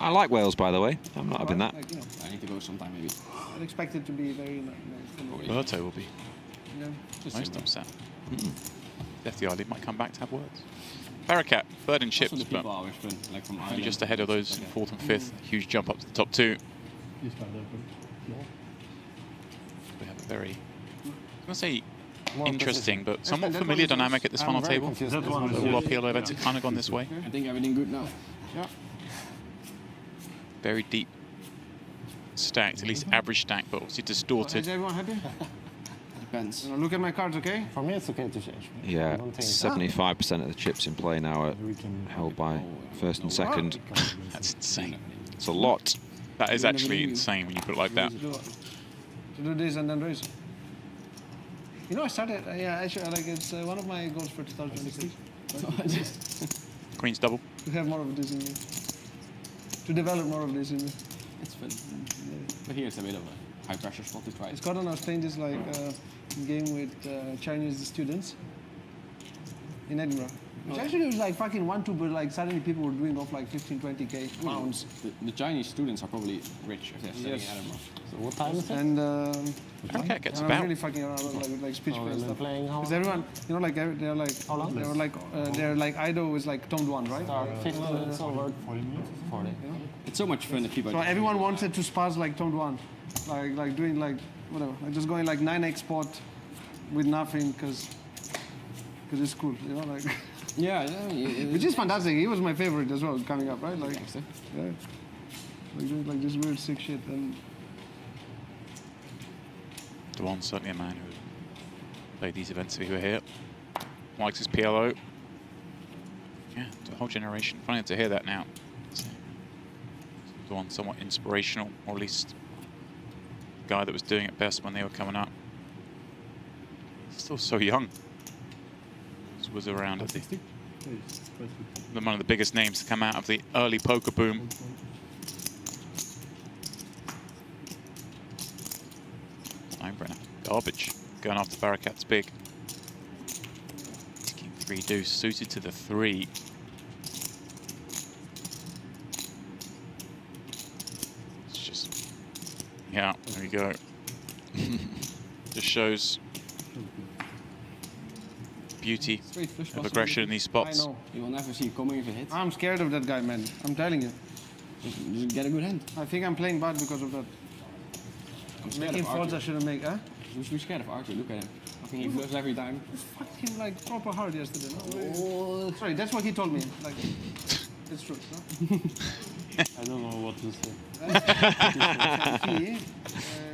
I like Wales, by the way. I'm not having that. Like, you know, I need to go sometime maybe. I'd expect it to be very nice. Berto will be Yeah. Just most simple. upset. Death Yardley might come back to have words. Barakat, third in chips, Also the but people are always fun, like from only Ireland. just ahead of those in Okay. fourth and fifth. Huge jump up to the top two. You start there, but We have a very, I was going to say More interesting, but somewhat that familiar one is- dynamic at this I'm final very table. confused. That one is- All our PLO events have kind of gone this way. I think everything good now. Yeah. Very deep stacked, at least average stack, but obviously Is distorted. everyone happy? Depends. You know, look at my cards, okay? For me, it's okay to change. I Yeah, don't think 75% of the chips in play now are we can held by first and second. That's insane. It's a lot. That is actually insane when you put it like that. To do this and then raise. You know, I started, actually, like, it's one of my goals for 2016. Queen's double. To have more of this in me. To develop more of this in me. It's fun. But here it's a bit of a high pressure spot to try. In Scotland, I was playing this, like, game with Chinese students in Edinburgh. Which actually was like fucking 1-2, but like suddenly people were doing off like 15, 20k pounds. The Chinese students are probably rich if they're studying Yes. Edinburgh. So what time is it? And Barakat gets I'm about. really fucking around with like speech Oh, and we've been stuff. playing how Because long? everyone, you know, like they're like, How long? they were like, their like idol is like Tom Dwan, right? Start 15 minutes over 40 minutes. 40. It's so much fun if people. So everyone wanted to spaz like Tom Dwan, like doing like whatever, like just going like 9x spot with nothing because it's cool, you know, like. Yeah, Which is fantastic. He was my favorite as well coming up, right? Like, Gangster. yeah, like doing like this weird sick shit and. Dewan's certainly a man who would play these events if he were here. Likes his PLO. Yeah, the whole generation. Funny to hear that now. Dewan's somewhat inspirational, or at least the guy that was doing it best when they were coming up. Still so young. This was around at the one of the biggest names to come out of the early poker boom. Steinbrenner, garbage, going after Barakat's big. King 3 deuce, suited to the 3. It's just, yeah, there we go. Just shows beauty Straight flush of aggression in these I spots. know. You will never see it coming if it hits. I'm scared of that guy, man. I'm telling you. Just get a good hand. I think I'm playing bad because of that. I'm scared Making of folds I Arthur. shouldn't make, huh? We're scared of Arthur. Look at him. I think he flushes every time. Fucked him like proper hard yesterday. No? Sorry, that's what he told me. Like, it's true. No? I don't know what to say.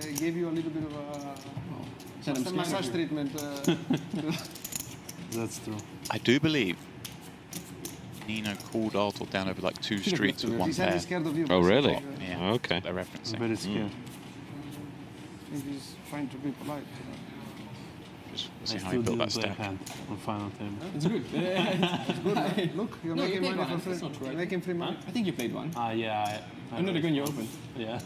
He gave you a little bit of a massage treatment. That's true. I do believe Nino called Artel down over like 2 streets with one He said pair. he's scared of you. Oh, really? Yeah, Okay. they're I'm referencing. very scared. I think he's trying to be polite. Just I see how he still built didn't that play a stack. hand on final table. It's good. It's good. Look, you're No, making you played money one. for free. That's not You're right. making free money. I think you played one. Yeah. I Another gun you opened. Yeah.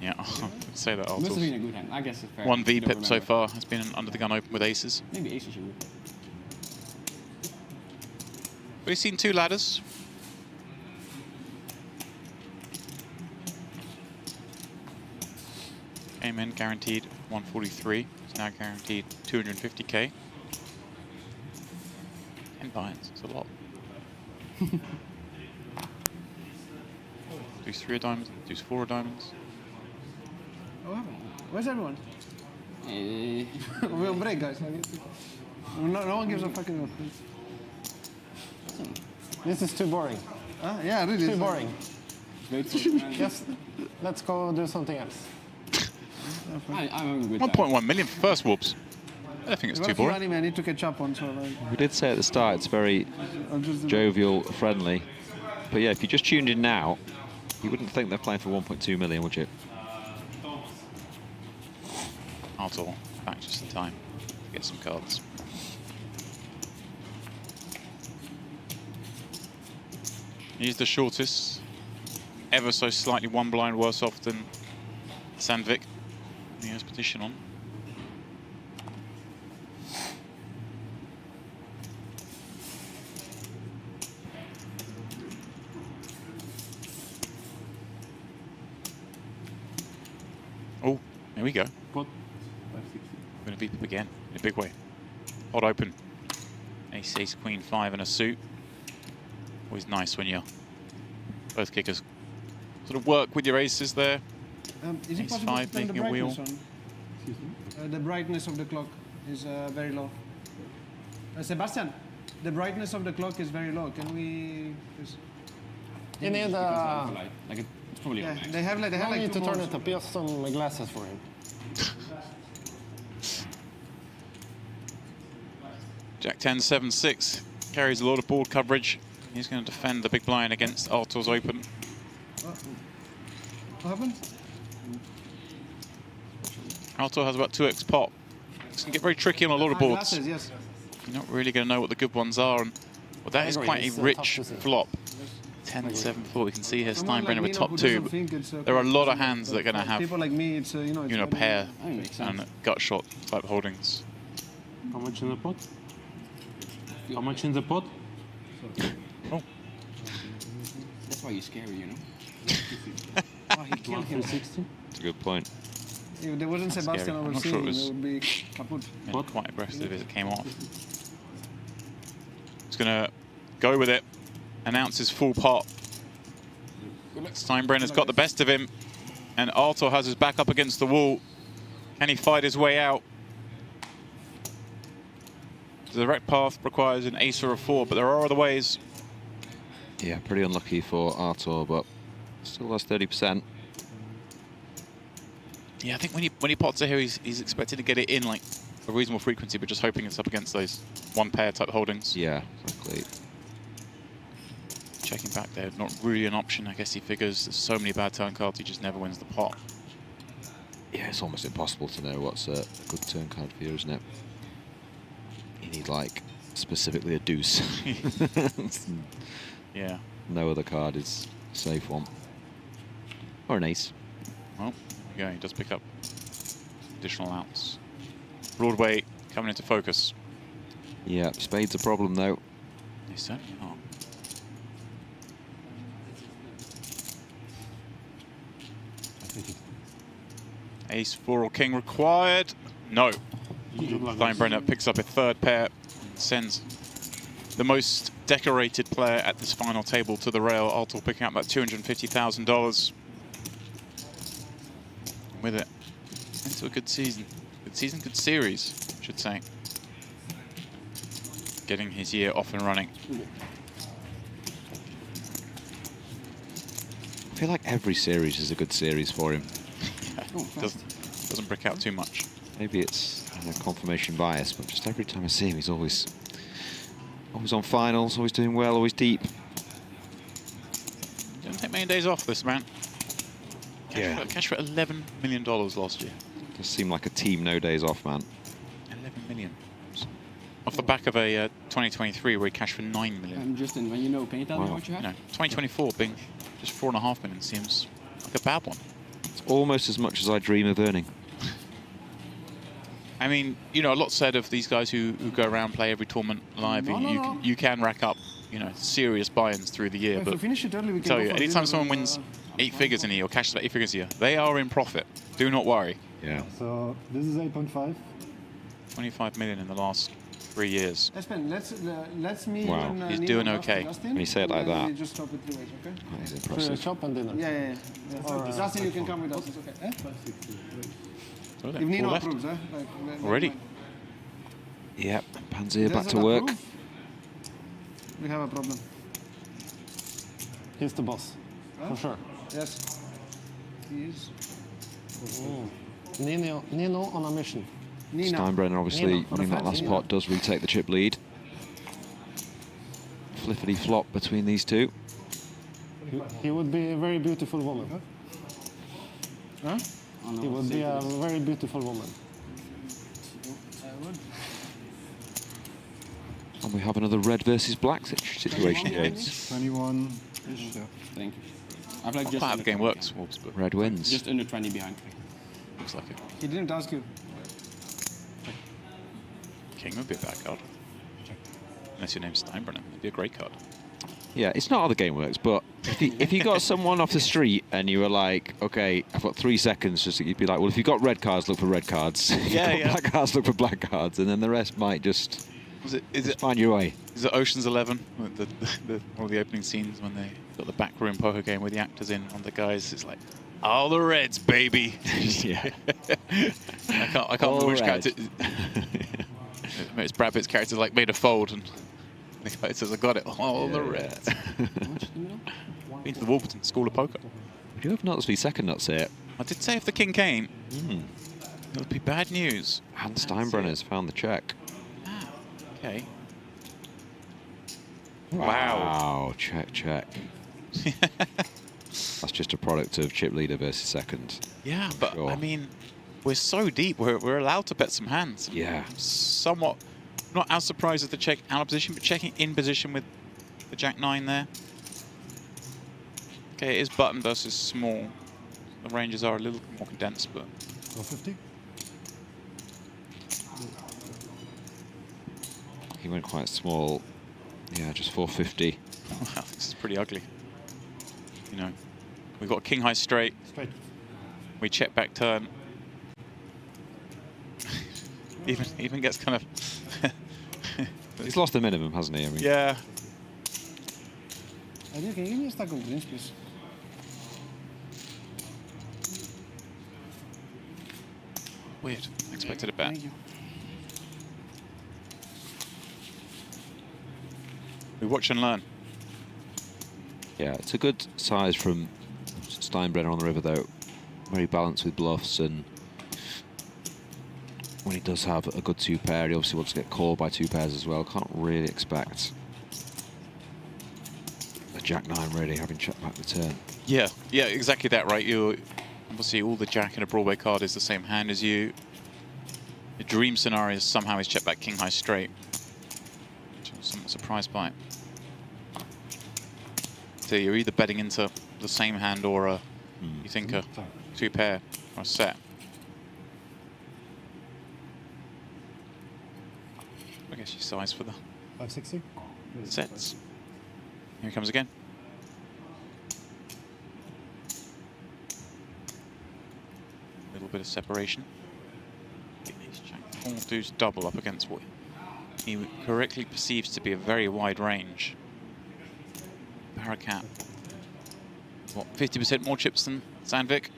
Yeah, I'd say that Must have Artel's been a good hand. I guess it's fair. 1 You V don't pip so remember. far has been under the gun open with aces. Maybe aces you would. But he's seen 2 ladders. Came in guaranteed 143. It's now guaranteed 250k. 10 buy-ins, it's a lot. Deuce 3 of diamonds, deuce 4 of diamonds. What happened? Where's everyone? Eh, We're on break, guys. No one gives a fucking. This is too boring. Yeah, really. Too boring. wait for it. Just let's go do something else. I'm having a good time. 1.1 million for first warps. I don't think it's too boring. Anime I need to catch up on, so like, We did say at the start it's very I'll just do jovial, friendly. But yeah, if you just tuned in now, you wouldn't think they're playing for 1.2 million, would you? Artel back just in time to get some cards. He's the shortest, ever so slightly 1 blind worse off than Sandvik. He has petition on. Oh, there we go. What? We're going to beat them again in a big way. Pot open. Ace, ace, queen, 5 and a suit. Always nice when you're both kickers sort of work with your aces there. Is it Ace possible 5 to turn the making a wheel. brightness on? The brightness of the clock is very low. Sebastian, the brightness of the clock is very low. Can we? Please? You need Like it's probably Yeah, on max. they have like I need to two turn modes. it up. Just some glasses for him. Jack 10, 7, 6 carries a lot of board coverage. He's going to defend the big blind against Artel's open. What happened? Artel has about 2x pot. It's going to get very tricky on a lot of boards. Glasses, yes. You're not really going to know what the good ones are. And well, that is agree, quite it's, a tough rich to see. flop. 10, 7, 4. We can see here Someone like Steinbrenner with me top who 2. doesn't But think it's, there are a lot of hands that are going to have people like me. It's it's pair That makes sense. and gut shot type holdings. How much in the pot? How much in the pot? Oh, That's why you're scary, you know? Oh, he killed him. 360? That's a good point. If there wasn't That's Sebastian scary. I'm not overseeing, sure it it was- would be kaput. been quite aggressive as it came off. He's going to go with it. Announces full pot. Steinbrenner's got the best of him. And Artel has his back up against the wall. Can he fight his way out? The direct path requires an ace or a 4, but there are other ways. Yeah, pretty unlucky for Artur, but still has 30%. Yeah, I think when he pots it here, he's expected to get it in like a reasonable frequency, but just hoping it's up against those 1 pair type holdings. Yeah, exactly. Checking back there, not really an option. I guess he figures there's so many bad turn cards, he just never wins the pot. Yeah, it's almost impossible to know what's a good turn card for you, isn't it? You need, like, specifically a deuce. Yeah. No other card is a safe one. Or an ace. Well, there you go. He does pick up additional outs. Broadway coming into focus. Yeah, spade's a problem, though. They certainly are. Ace, 4 or king required. No. Steinbrenner picks up a 3rd pair and sends the most decorated player at this final table to the rail. Artel picking up that $250,000. With it, into a good season. Good season, good series, I should say. Getting his year off and running. feel like every series is a good series for him. Doesn't break out too much. Maybe it's confirmation bias, but just every time I see him, he's always on finals, always doing well, always deep. Didn't take many days off, this man. Cash for $11 million last year. Does seem like a team no days off, man. 11 million. Off the back of a 2023 where he cashed for 9 million. Justin, when you know, can you tell me what you have? 2024 being just 4.5 million seems like a bad one. It's almost as much as I dream of earning. I mean, you know, a lot said of these guys who go around, play every tournament live. You can rack up, you know, serious buy-ins through the year. If But we finish it early, we I can tell go you, for anytime dinner someone with, wins 8 figures in a year or cashes about 8 figures a year, they are in profit. Do not worry. Yeah. So this is 8.5. 25 million in the last 3 years. Espen, let's meet Wow. when, He's Nino doing goes to okay. Justin, When you say it like and then that. we just stop at 3 ways, okay? That is So impressive. shop and dinner. Yeah. Justin, you can come with us. It's okay. Eh? So If Nino left. approves, Already? Yep. If Pansia back doesn't to work. approve, we have a problem. He's the boss, for sure. Yes. He is. Nino on a mission. Nina. Steinbrenner obviously Nino, winning that last Nino. pot does retake the chip lead. Flippity flop between these two. He would be a very beautiful woman. Huh? He would be a very beautiful woman. And we have another red versus black situation here. 21. Thank you. I've like Not just quite how the under game 20. works, Wolves, but Red wins. Just under 20 behind. looks like it. He didn't ask you. King would be a bad card. Unless your name's Steinbrenner, it'd be a great card. Yeah, it's not how the game works, but if you got someone off the street and you were like, okay, I've got 3 seconds, just you'd be like, well, if you've got red cards, look for red cards. If you've got black cards, look for black cards, and then the rest might just find your way. Is it Ocean's 11? One of the opening scenes when they got the backroom poker game with the actors in on the guys. It's like, all the reds, baby. Yeah. I can't remember which character. It's Brad Pitt's character like made a fold and the guy says, I got it. All the reds. Been to the Wolverton School of Poker. We do have Nutsby second nuts here. I did say if the king came, it would be bad news. And Steinbrenner's found the check. Okay. Wow. Check. That's just a product of chip leader versus second. Yeah, but Sure. I mean, we're so deep. We're allowed to bet some hands. Yeah. Somewhat, not as surprised as the check out of position, but checking in position with the Jack-9 there. Okay, it is button versus small. The ranges are a little more condensed, but 450. He went quite small. Yeah, just 450. wow, this is pretty ugly. You know, we've got king high straight. Straight. We check back turn. even gets kind of. He's lost the minimum, hasn't he? I mean, Yeah. Can you give me a stack of greens, please? Weird. Expected a bet. Thank you. We watch and learn. Yeah, it's a good size from Steinbrenner on the river, though. Very balanced with bluffs, and when he does have a good 2-pair, he obviously wants to get called by 2 pairs as well. Can't really expect a Jack-9 really having checked back the turn. Yeah, exactly that, right? You obviously all the Jack in a Broadway card is the same hand as you. The dream scenario is somehow he's checked back king high straight. Which I'm somewhat surprised by. So you're either betting into the same hand or a, you think a 2-pair or a set. I guess you size for the 560. sets. Here he comes again. A little bit of separation. Ace Jack 4 deuce double up against what he correctly perceives to be a very wide range. Paracat. What, 50% more chips than Sandvik?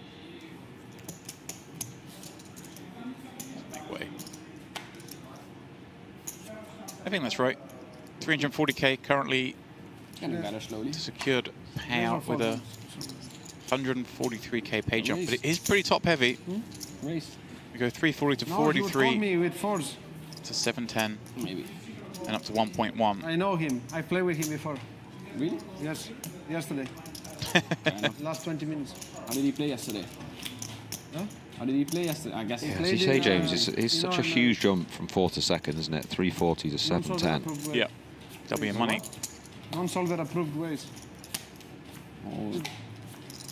Make way. I think that's right. 340k currently Getting better slowly. secured payout with a 143k pay jump, but it Raise. is pretty top heavy. Race. We go 340 to No, he would call 43 me with fours. to 710 Maybe. and up to 1.1. I know him. I played with him before. Really? Yes, yesterday. Last 20 minutes. How did he play yesterday? Huh? How did he play yesterday? I guess. As played you say, in, James, it's you such know, a huge jump from 4th to 2nd, isn't it? 340 to 710. Yeah, that'll be your money. Non-solver approved ways. Oh,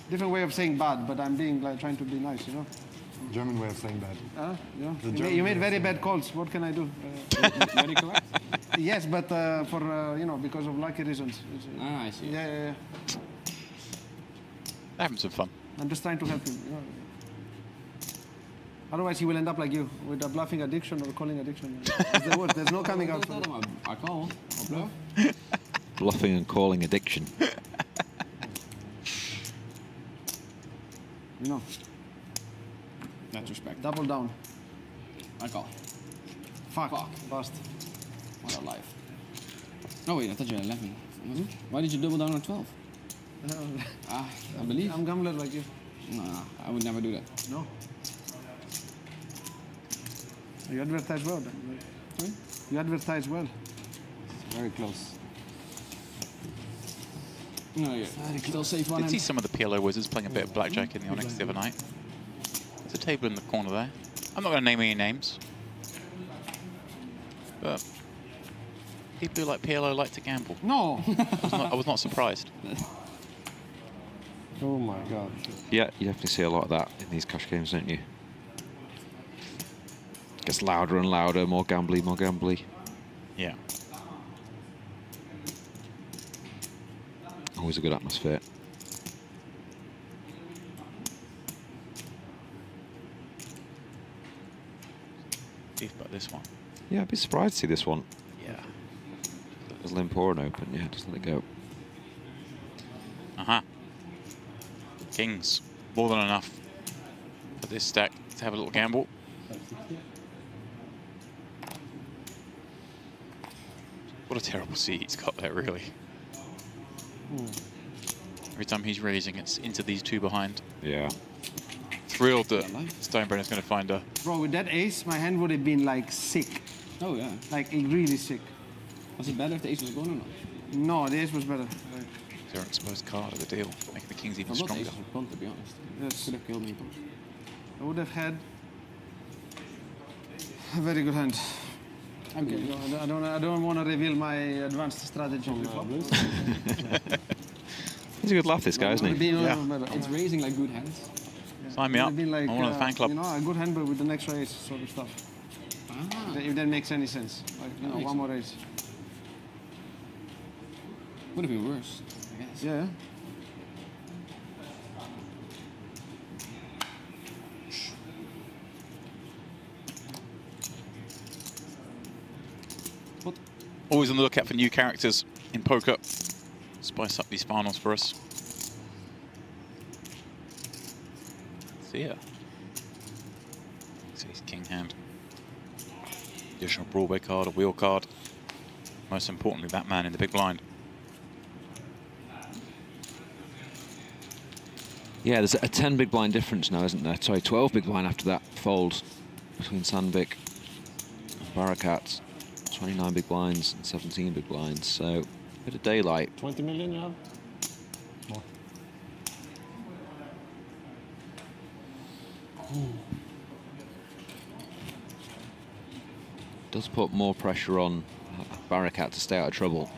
Different way of saying bad, but I'm being like trying to be nice, you know. German way of saying bad. Yeah. The You German made way of very saying bad calls. What can I do? very correct. Yes, but for you know, because of lucky reasons. Ah, I see. Yeah. Having some fun. I'm just trying to help him. You know. Otherwise, he will end up like you with a bluffing addiction or calling addiction. It's the worst. There's no coming out from it. I call. I bluff. Bluffing and calling addiction. You know, That's respect. double down. I call. Fuck. Fuck. Bust. What a life. Oh wait, I thought you had 11. Why did you double down on 12? I believe. I'm gambler like you. No, I would never do that. No. You advertise well then. Sorry? You advertise well. Very close. No, yeah. Still safe on Did see him. some of the PLO wizards playing a bit of blackjack in the Onyx the other night. There's a table in the corner there. I'm not going to name any names, but people who like PLO like to gamble. No. I was not surprised. Oh my god. Yeah, you definitely see a lot of that in these cash games, don't you? Gets louder and louder, more gambly, more gambly. Yeah. Always a good atmosphere. Beef about this one. Yeah, I'd be surprised to see this one. Yeah. As Limporan open, yeah, just let it go. Kings, more than enough for this stack to have a little gamble. What a terrible seat he's got there, really. Every time he's raising, it's into these two behind. Yeah. Thrilled that Steinbrenner's going to find a... Bro, with that ace, my hand would have been like sick. Oh yeah. Like really sick. Was it better if the ace was gone or not? No, the ace was better. Like, Zero exposed card of the deal, making the Kings even I thought the stronger. ace was gone, to be honest. yes. Could have killed me. I would have had a very good hand. I'm Okay, good. no, I don't want to reveal my advanced strategy on the flop. He's a good laugh, this guy, isn't he? It's raising like good hands. Sign me up. Been like, I want the fan club. You know, a good hand, but with an extra ace sort of stuff. Ah. If that makes any sense. Like, you know, makes one more ace. Would have been worse, I guess. Yeah. Always on the lookout for new characters in poker. Spice up these finals for us. See ya. See his king hand. Additional Broadway card, a wheel card. Most importantly, that man in the big blind. Yeah, there's a 10 big blind difference now, isn't there? Sorry, 12 big blind after that fold between Sandvik and Barakat. 29 big blinds and 17 big blinds, so a bit of daylight. 20 million you have? More. Does put more pressure on Barakat to stay out of trouble.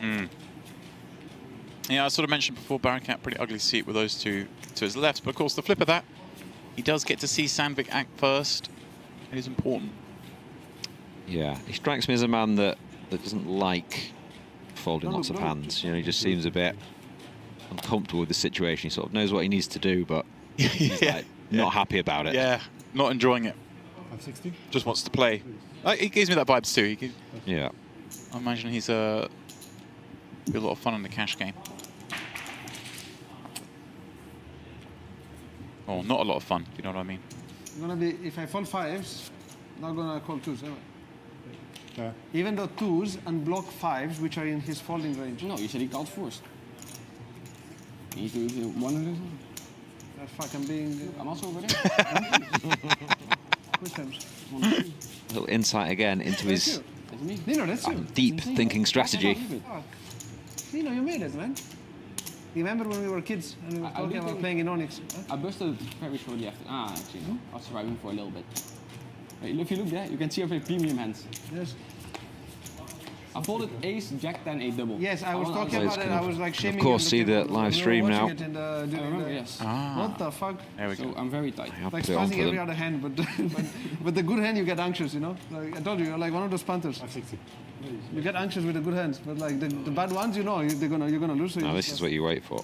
Yeah, I sort of mentioned before, Barakat, pretty ugly seat with those two to his left. But of course, the flip of that, he does get to see Sandvik act first. It is important. Yeah, he strikes me as a man that doesn't like folding lots of hands. You know, he just seems a bit uncomfortable with the situation. He sort of knows what he needs to do, but he's like not happy about it. Yeah, not enjoying it. 560? Just wants to play. He gives me that vibes too. Yeah. I imagine he's be a lot of fun in the cash game. Or not a lot of fun, if you know what I mean. Gonna be, if I fold fives, not gonna call twos, am I? Yeah. Even though twos unblock fives, which are in his folding range. No, you said he called first. He needs to do one of those. Fuck, I'm being. I'm also over there. Which times? A little insight again into his That's me. Nino, that's you. deep thinking strategy. Fuck. Nino, you made it, man. You remember when we were kids and we were I talking do about think- playing in Onyx? Huh? I busted very shortly after. Actually, no. I was surviving for a little bit. If you look there, you can see I play premium hands. Yes. I folded ace, jack 10, 8 double. Yes, I was talking Well, about it. I was like shaming. of course, you on see the table. live We were stream watching now. it in the, I during remember, the- yes. What the fuck? There we So go. I'm very tight. I'll Like put it on spazzing for every them. other hand, but the good hand you get anxious, you know. Like I told you, you're like one of those punters. 560. You get anxious with the good hands, but like the bad ones, you know, you're gonna lose. So you Now just- this is what you wait for.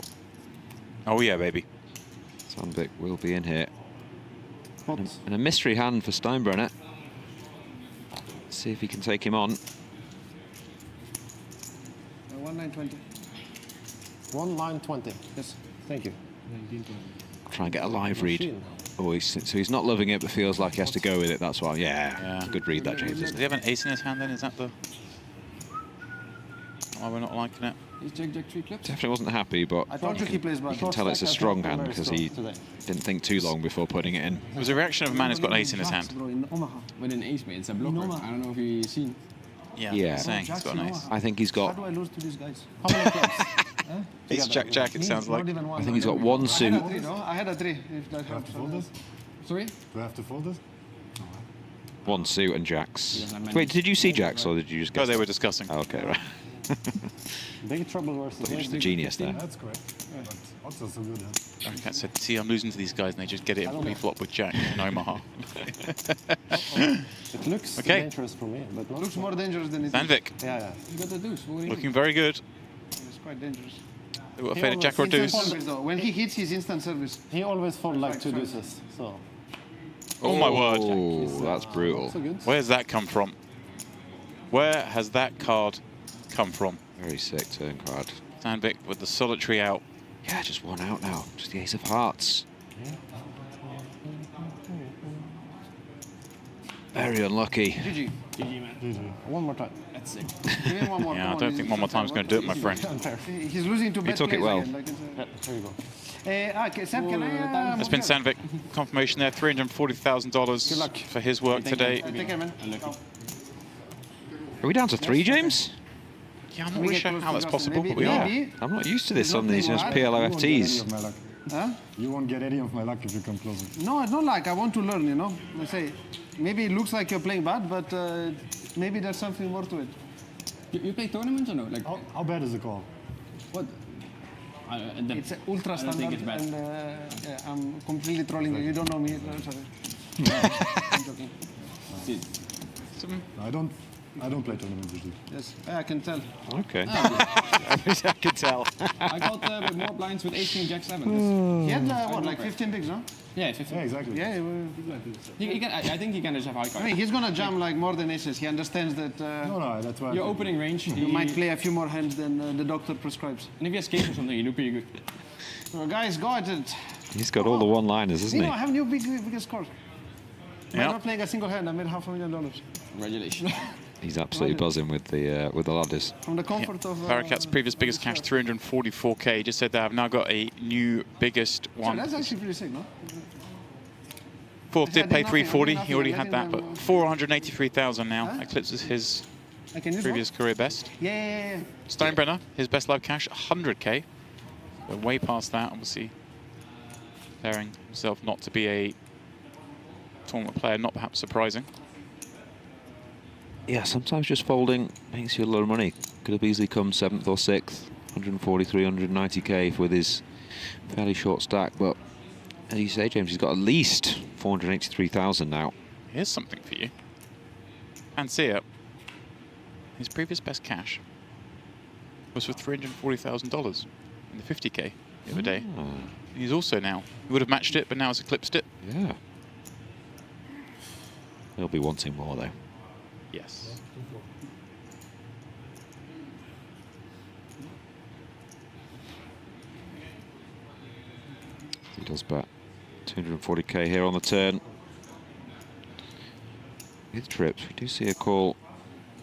Oh yeah, baby. Sandvik will be in here. What? And a mystery hand for Steinbrenner. See if he can take him on. 1920. 1920. Yes. Thank you. Try and get a live read. Machine. Oh, so he's not loving it, but feels like he has to go with it. That's why. Yeah, Yeah. it's a good read that, James. Does he have an ace in his hand then? Is that the... Why we're not liking it? Is jack, jack 3 clubs? Definitely wasn't happy, but I told you he plays you bad. can tell it's a strong hand because he Today. didn't think too long before putting it in. It was a reaction of a man who's got an ace in his hand. Bro, in Omaha. With an ace, mate. It's a blocker. No, I don't know if you've seen. Yeah, Yeah. I'm saying he's got an ace. I think he's How got. do I lose to these guys? How many clubs? Ace jack jack, it sounds like. Not even one. I think he's got one I had suit. a 3, no? I had a 3. If that Do I have helps. to fold this? Sorry? Do I have to fold this? One suit and jacks. He doesn't have many. Wait, did you see jacks or did you just Oh, guess? they were discussing. Oh, okay, right. Big trouble versus Just the me. genius there. That's correct. But also so good, huh? Cat said, see, I'm losing to these guys, and they just get it in pre-flop with jack in Omaha. It looks Okay. dangerous for me, but not Looks for- more dangerous than it is. Sandvik, Yeah, yeah. You got the deuce. What do you looking very good. It's quite dangerous. What, a faded jack or Instant deuce? service, though. When he hits, he's instant service. He always fold like Right, two right. deuces, so Oh my word. Oh, that's brutal. so good. Where's that come from? Where has that card come from? Very sick turn card. Sandvik with the solitary out. Yeah, just one out now. Just the ace of hearts. Very unlucky. GG. GG, man. GG. One more time. That's sick. Give him one more. Yeah, come I on, don't he's think one more time's going to do it, my friend. He's losing to bad took it plays well. again, like it's Yeah, here you go. okay, Seb, can I? That's been Sandvik. Confirmation there, $340,000 luck. for his work today. Take care, man. Unlucky. Are we down to 3, James? Yeah, I'm not We really get sure close how to that's Justin. possible, but we Maybe- are. maybe- I'm not used to this There's on these nothing PLO You won't get any FTs. of my luck. Huh? You won't get any of my luck if you come closer. No, it's not like I want to learn, you know. I say, maybe it looks like you're playing bad, but maybe there's something more to it. You play tournaments or no? Like, How bad is the call? what? It's ultra I don't think standard, it's bad. and yeah, I'm completely trolling you. You don't know me. Sorry. I'm joking. See, I don't play tournaments usually. Yes, I can tell. Okay. I can tell. I got with more blinds with 18 jack 7. He had what, like 15 bigs, no? Yeah, 15. Yeah, exactly. Yeah. He can, I think he can just have high I cards. mean, he's gonna jam like more than aces. He understands that No, that's why. Your opening range, you might play a few more hands than the doctor prescribes. And if he has case or something, you do pretty good. So guys, go at it. He's got all the one-liners, hasn't You he? know, I have new biggest scores. I'm Yeah. not playing a single hand. I made $500,000 Congratulations. He's absolutely buzzing with the ladders. from the comfort of. Barricat's previous biggest cash, 344K. Just said that I've now got a new biggest So one. that's actually pretty sick, no? Fourth did I pay did nothing, 340. I did He already nothing, had that, I but didn't 483,000 now. Huh? Eclipses his I can use previous career best. one? Yeah. Steinbrenner, his best live cash, 100K. So way past that, obviously. Declaring himself not to be a tournament player, not perhaps surprising. Yeah, sometimes just folding makes you a lot of money. Could have easily come 7th or 6th, 143, 190K with his fairly short stack. But as you say, James, he's got at least 483,000 now. Here's something for you. Pansia, his previous best cash was for $340,000 in the 50K the other day. Ah, He's also now, he would have matched it, but now has eclipsed it. yeah. He'll be wanting more, though. Yes. He does bet 240K here on the turn. With trips, we do see a call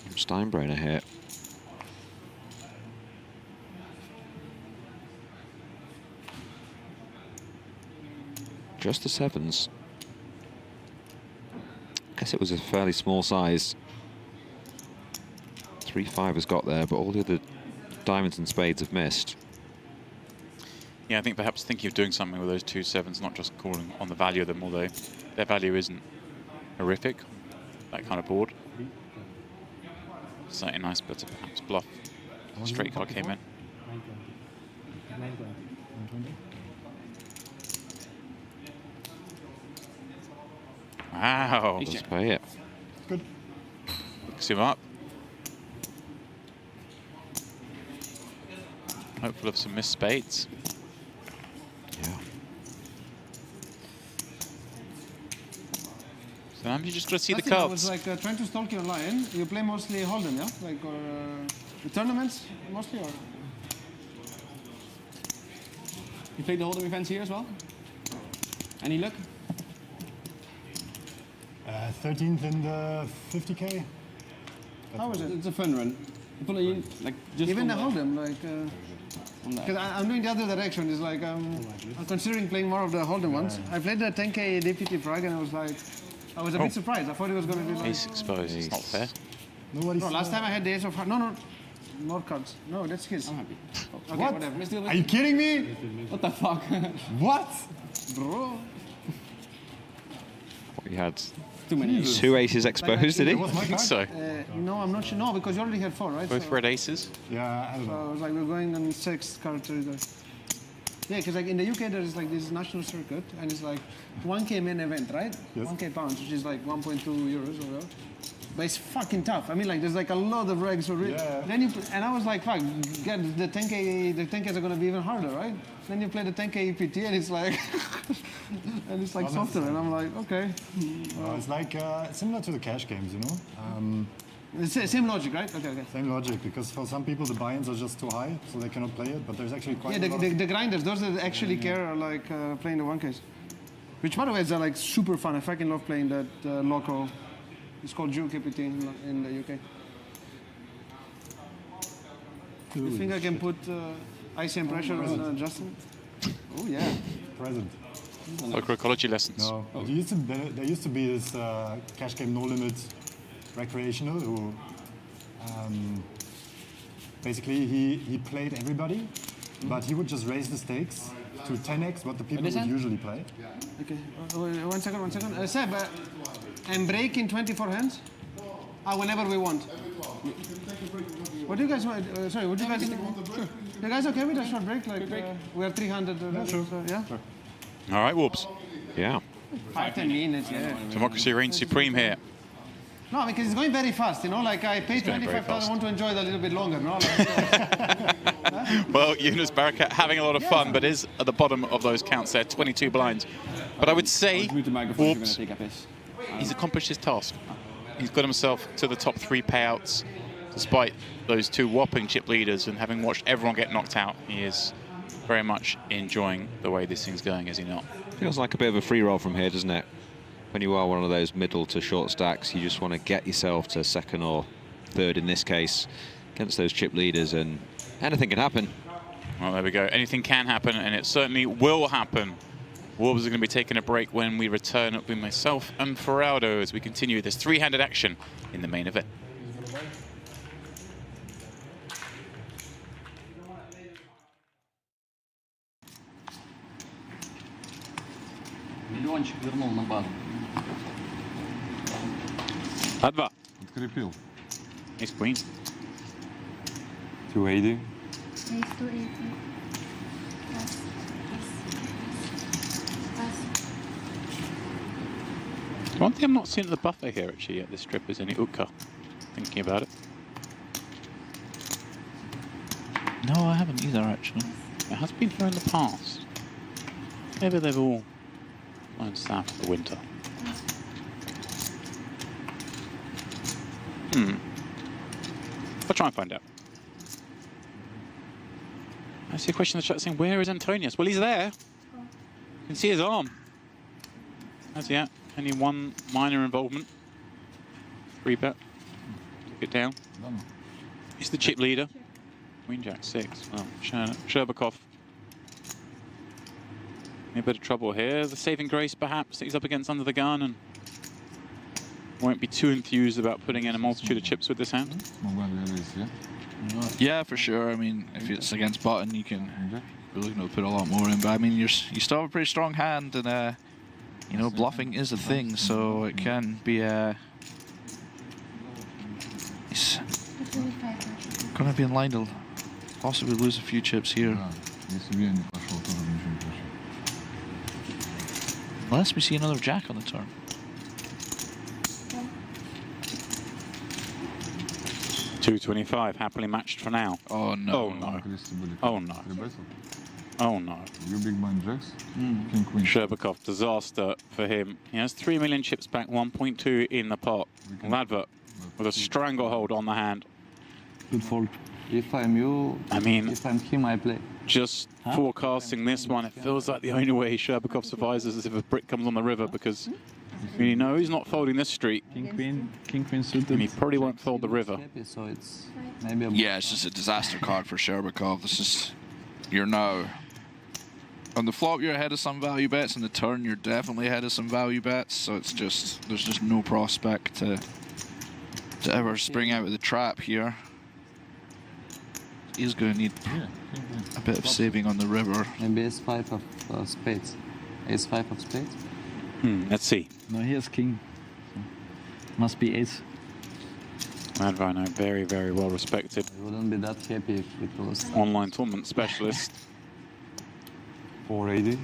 from Steinbrenner here. Just the sevens. Guess it was a fairly small size. 3-5 has got there, but all the other diamonds and spades have missed. Yeah, I think perhaps thinking of doing something with those 2 sevens, not just calling on the value of them, although their value isn't horrific, that kind of board. Slightly nice, but to perhaps bluff. Straight card came in. 120. Wow. Let's pay it. Good. Picks him up. Hopeful of some missed spades. Yeah. So now you just got to see the I think I cards. was like trying to stalk your line. You play mostly Hold'em, yeah? Like, or the tournaments mostly, or? You played the Hold'em events here as well? Any luck? 13th in the 50K. How was it? It's a fun run. You put it, like, just Even on the Hold'em, like, on that. because I'm doing the other direction. It's like I'm considering playing more of the Hold'em ones. I played the 10K DPT Prague and I was like, I was a bit surprised. I thought it was going to be like. Ace exposed. It's not fair. Nobody's No, last time I had the Ace of Hearts. No, more cards. No, that's his. I'm happy. Okay, What? whatever. Are you kidding me? What the fuck? What? Bro. We had Too many. 2 aces exposed, did It he? was my I think card. so. No, I'm not sure. No, because you already had 4, right? Both So- red aces. Yeah, I don't So I know. was like, we're going on 6 card territory. Yeah, because like in the UK there's like this national circuit and it's like 1K main event, right? Yes. 1K pounds, which is like 1.2 euros or whatever. But it's fucking tough. I mean, like there's like a lot of regs for it. Yeah. Then you and I was like, fuck, get the 10K. The 10Ks are gonna be even harder, right? Then you play the 10K EPT and it's like, and it's like softer, and I'm like, okay. It's like similar to the cash games, you know? It's the same logic, right? Okay, okay. Same logic, because for some people the buy-ins are just too high, so they cannot play it, but there's actually quite Yeah, a lot the grinders, those that actually care are like playing the 1Ks. Which, by the way, is like super fun. I fucking love playing that local. It's called Juke EPT in the UK. You think I can put ice and pressure on Justin? Oh, yeah. present. Local ecology lessons. No, there used to be this cash game No Limit recreational who basically he played everybody, but he would just raise the stakes to 10x what the people would usually play. Okay. 1 second, 1 second. Seb, and break in 24 hands? Whenever we want. What do you guys want? Sorry, what do you guys think? Sure. You guys okay with a short break? Like, we are 300 already, sure. so, yeah? Sure. All right, Warps. Yeah. 5-10 minutes, yeah. Democracy reigns supreme here. No, because it's going very fast, you know, like I paid going very 25,000, I fast. want to enjoy it a little bit longer, no? Like, Well, Yunus Barakat having a lot of fun, but is at the bottom of those counts there, 22 blinds. But I would say Mute the microphone if you're Warps, gonna take a piss. he's accomplished his task. He's got himself to the top 3 payouts, despite those 2 whopping chip leaders, and having watched everyone get knocked out, he is very much enjoying the way this thing's going, is he not? Feels like a bit of a free roll from here, doesn't it? When you are one of those middle to short stacks, you just want to get yourself to 2nd or 3rd in this case against those chip leaders, and anything can happen. Well, there we go. Anything can happen, and it certainly will happen. Wolves are going to be taking a break when we return with myself and Feraldo as we continue this 3-handed action in the main event. Миллиончик вернул на базу. А2. Открепил. Ace Queen. 280. Ace 280. Pass. One thing I'm not seeing at the buffer here actually at this strip is any Ukka. Thinking about it. No, I haven't either actually. It has been here in the past. Maybe they've all gone south for the winter. I'll try and find out. I see a question in the chat saying, where is Antonius? Well, he's there. You can see his arm. As yet, only 1 minor involvement. 3-bet. Took it down. He's the chip leader. Queen Jack 6. Well, Sherbakov. A bit of trouble here. The saving grace, perhaps, that he's up against under the gun and won't be too enthused about putting in a multitude of chips with this hand. Yeah, for sure. I mean, if it's against button, you can really put a lot more in. But I mean, you still have a pretty strong hand, and you know, bluffing is a thing, so it can be he's going to be in line to possibly lose a few chips here. Unless we see another jack on the turn. $225, happily matched for now. Oh no. Oh no. Oh no. Oh no. You big blind jacks. King queen. Sherbakov, disaster for him. He has 3 million chips back, 1.2 in the pot. Ladva with a stranglehold on the hand. Good fold. If I'm you, I mean, if I'm him, I play. Just forecasting this one, it feels like the only way Sherbakov survives is if a brick comes on the river, because you know he's not folding this street. King queen suited. And he probably won't fold the river. So it's maybe Yeah, it's just a disaster card for Sherbakov. This is, you're now on the flop, you're ahead of some value bets. On the turn, you're definitely ahead of some value bets. So it's just, there's just no prospect to ever spring out of the trap here. He's going to need a bit of saving on the river. Maybe ace-5 of spades. Ace-5 of spades. Let's see. No, he has king. So must be ace. Madvino, very, very well respected. I wouldn't be that happy if it was online tournament specialist. 480.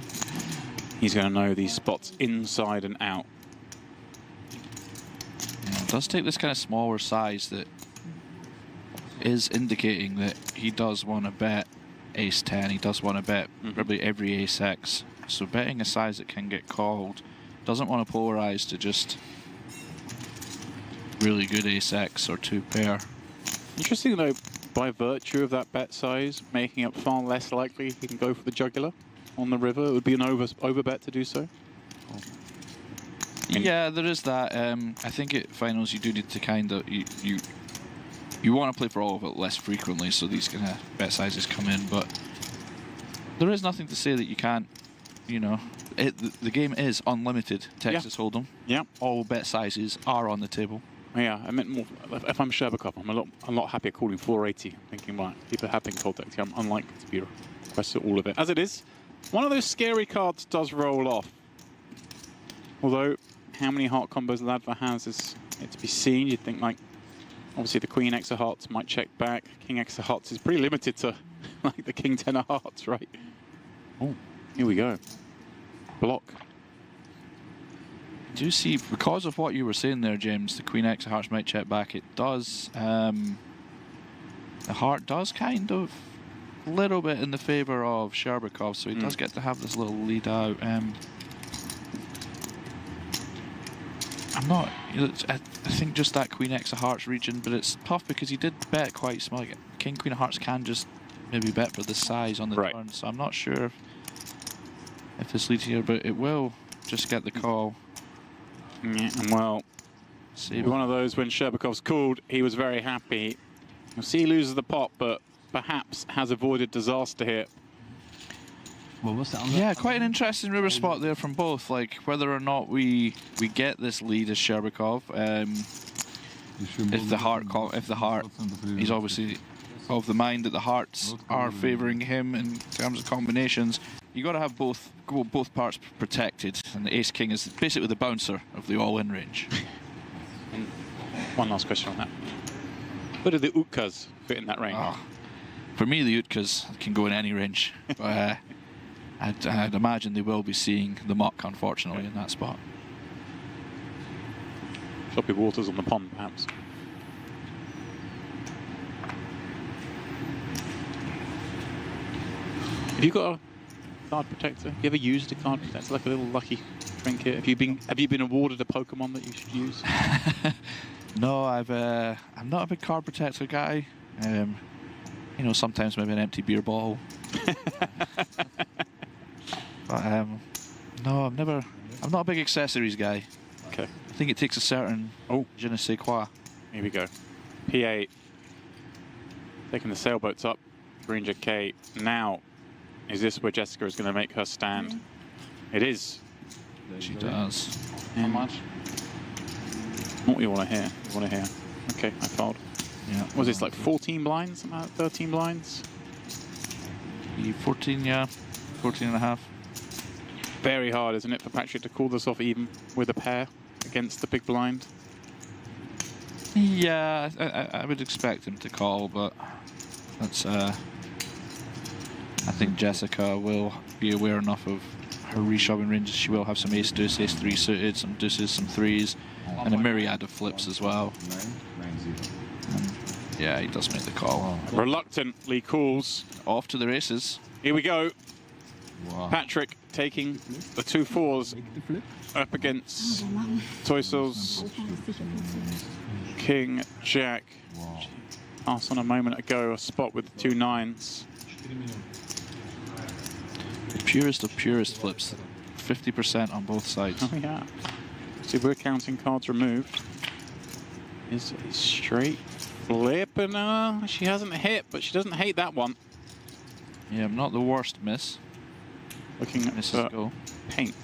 He's going to know these spots inside and out. Yeah, it does take this kind of smaller size that is indicating that he does want to bet ace-10. He does want to bet probably every ace-x. So betting a size that can get called, doesn't want to polarize to just really good ace-x or 2-pair. Interesting though, by virtue of that bet size, making it far less likely he can go for the jugular on the river. It would be an over bet to do so. Yeah, there is that. I think at finals you do need to kind of you want to play for all of it less frequently, so these kind of bet sizes come in. But there is nothing to say that you can't. You know, the game is unlimited. Texas Hold'em. Yeah. All bet sizes are on the table. Yeah, I meant more. If I'm Sherbakov, I'm a lot happier calling 480. Thinking, right, people have been called that. I'm unlikely to be requested all of it. As it is, one of those scary cards does roll off. Although, how many heart combos Ladva has is yet to be seen. You'd think, like, obviously the Queen X of Hearts might check back. King X of Hearts is pretty limited to like the King 10 of Hearts, right? Oh, here we go. Block. Do you see, because of what you were saying there, James, the Queen X of Hearts might check back. It does. The heart does kind of a little bit in the favour of Sherbakov, so he does get to have this little lead out. I'm not. I think just that Queen X of Hearts region, but it's tough because he did bet quite small. Like King Queen of Hearts can just maybe bet for the size on the turn, so I'm not sure if this leads here, but it will just get the call. Yeah, well, one of those when Sherbakov's called, he was very happy. You'll see he loses the pot, but perhaps has avoided disaster here. Yeah, quite an interesting river spot there from both. Like whether or not we get this lead as Sherbakov. If the heart, he's obviously of the mind that the hearts are favouring him in terms of combinations. You got to have both parts protected, and the Ace King is basically the bouncer of the all-in range. And one last question on that: where do the Utkas fit in that range? For me, the Utkas can go in any range. But, I'd imagine they will be seeing the muck, unfortunately, in that spot. Choppy waters on the pond, perhaps. Have you got a card protector? Have you ever used a card protector, like a little lucky trinket? Have you been awarded a Pokemon that you should use? No, I'm not a big card protector guy. You know, sometimes maybe an empty beer bottle. But no, I'm not a big accessories guy. Okay. I think it takes a certain je ne sais quoi. Here we go. P8 taking the sailboats up. Green Jack K. Now, is this where Jessica is going to make her stand? It is. She does. How much? Not what you want to hear. You want to hear. Okay, I fold. Yeah. Was this like 14 blinds? Something like 13 blinds? 14, yeah. 14 and a half. Very hard, isn't it, for Patrick to call this off even with a pair against the big blind? Yeah, I would expect him to call, but that's. I think Jessica will be aware enough of her reshoving ranges. She will have some ace deuce, ace three suited, some deuces, some threes, and a myriad of flips as well. And yeah, he does make the call. Reluctantly calls. Off to the races. Here we go. Patrick taking the 2 4s up against Toysel's King Jack. Pass on a moment ago, a spot with 2 9s. Purest of purest flips. 50% on both sides. Oh yeah. See, we're counting cards removed. Is a straight flip, and she hasn't hit, but she doesn't hate that one. Yeah, not the worst miss. Looking at Misses go. paint.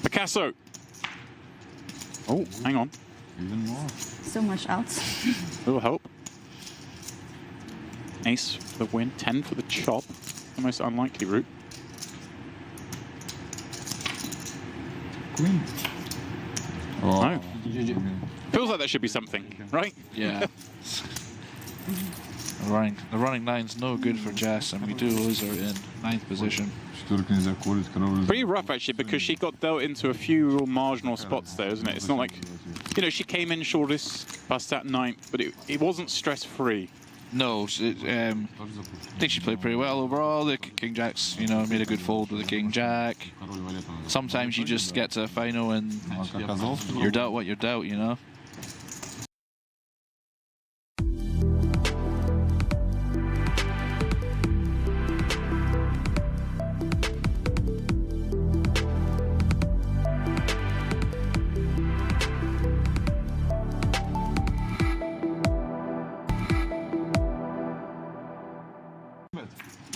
Picasso. Oh, hang on. Even more. So much outs. Little help. Ace for the win. 10 for the chop. The most unlikely route. Queen. Oh. No. Feels like that should be something, right? Yeah. The running nine's no good for Jess, and we do lose her in 9th position. Pretty rough, actually, because she got dealt into a few real marginal spots there, isn't it? It's not like, you know, she came in shortest, passed at 9th, but it wasn't stress-free. No, I think she played pretty well overall. The King Jacks, you know, made a good fold with the King Jack. Sometimes you just get to a final and you're dealt what you're dealt, you know.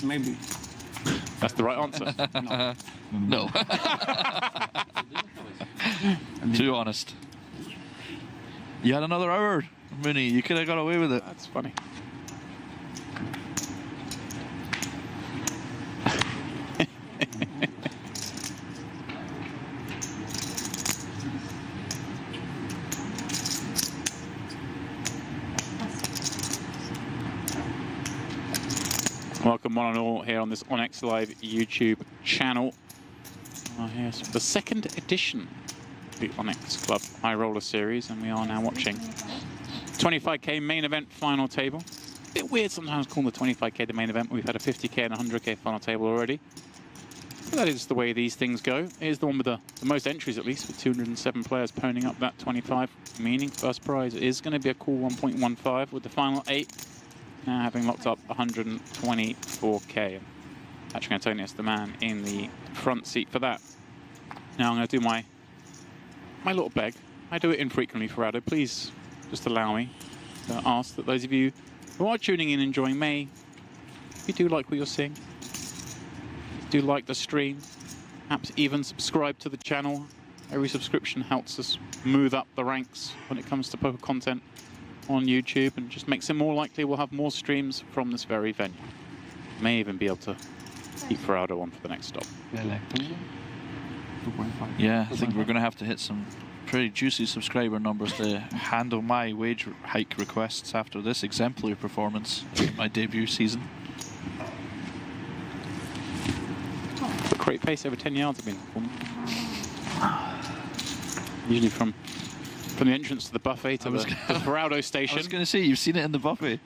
Maybe. That's the right answer. No. Too honest. You had another hour, Mooney. You could have got away with it. That's funny. Welcome one and all here on this Onyx Live YouTube channel. Here's the 2nd edition of the Onyx Club High Roller Series, and we are now watching 25k main event final table. Bit weird sometimes calling the 25k the main event. We've had a 50k and 100k final table already. But that is the way these things go. Here's the one with the most entries, at least, with 207 players ponying up that 25, meaning first prize is going to be a cool 1.15 with the final 8. Now having locked up 124k. Patrick Antonius, the man in the front seat for that. Now I'm going to do my little beg. I do it infrequently for Ado. Please just allow me to ask that those of you who are tuning in enjoying May, if you do like what you're seeing, do like the stream, perhaps even subscribe to the channel. Every subscription helps us move up the ranks when it comes to poker content on YouTube, and just makes it more likely we'll have more streams from this very venue. May even be able to keep Ferrado on for the next stop. Yeah, I think we're going to have to hit some pretty juicy subscriber numbers to handle my wage hike requests after this exemplary performance in my debut season. A great pace over 10 yards have been performed. Usually from the entrance to the buffet to the Ferrado station. I was going to say, you've seen it in the buffet.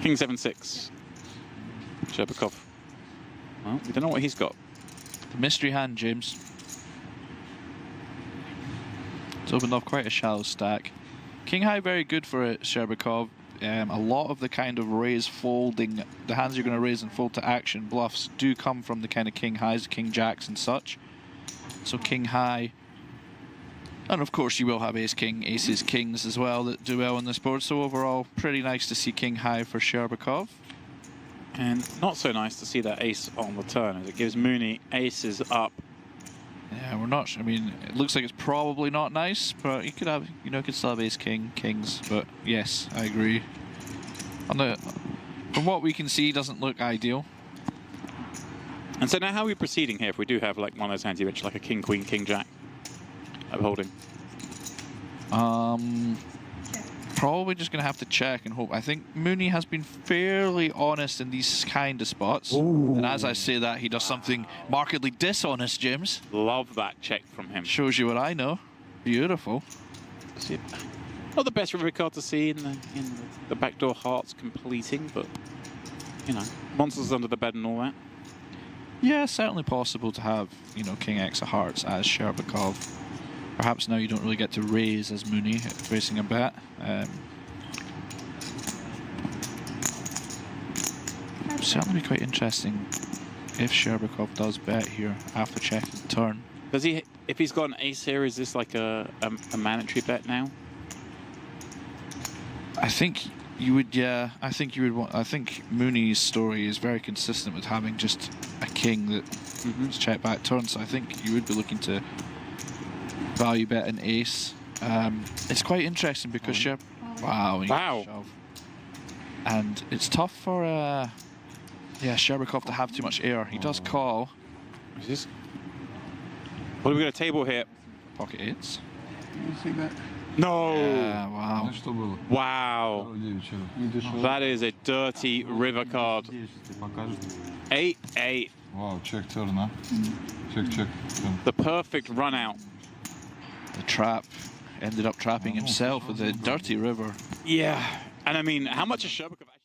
King 7-6. Sherbakov. Well, we don't know what he's got. The mystery hand, James. It's opened off quite a shallow stack. King high, very good for it, Sherbakov. A lot of the kind of raise folding, the hands you're going to raise and fold to action bluffs do come from the kind of king highs, king jacks and such. So king high, and of course you will have ace king, aces, kings as well that do well on this board. So overall, pretty nice to see king high for Sherbakov. And not so nice to see that ace on the turn, as it gives Mooney aces up. Yeah, we're not. I mean, it looks like it's probably not nice, but you could have, you know, could still have ace king, kings. But yes, I agree. From what we can see, doesn't look ideal. And so now, how are we proceeding here? If we do have like one of those hands you mentioned, like a king, queen, king, jack, upholding. Probably just going to have to check and hope. I think Mooney has been fairly honest in these kind of spots. Ooh. And as I say that, he does something markedly dishonest, James. Love that check from him. Shows you what I know. Beautiful. Not the best river card to see in the backdoor hearts completing, but, you know, monsters under the bed and all that. Yeah, certainly possible to have, you know, King X of Hearts as Sherbakov. Perhaps now you don't really get to raise as Mooney facing a bet. Certainly be quite interesting if Sherbakov does bet here after checking the turn. Does he? If he's got an ace here, is this like a mandatory bet now? I think you would. Yeah, I think you would want. I think Mooney's story is very consistent with having just a king that's checked back turn. So I think you would be looking to value bet an ace. It's quite interesting because wow. Shove. And it's tough for Sherbakov to have too much air. He does call. What are we going to table here? Pocket eights. You see that? No. Yeah, wow. Wow. That is a dirty river card. 8-8. Wow, check turn, huh? Check. The perfect run out. The trap ended up trapping himself with a dirty river. Yeah, and I mean, how much is Sherbakov actually?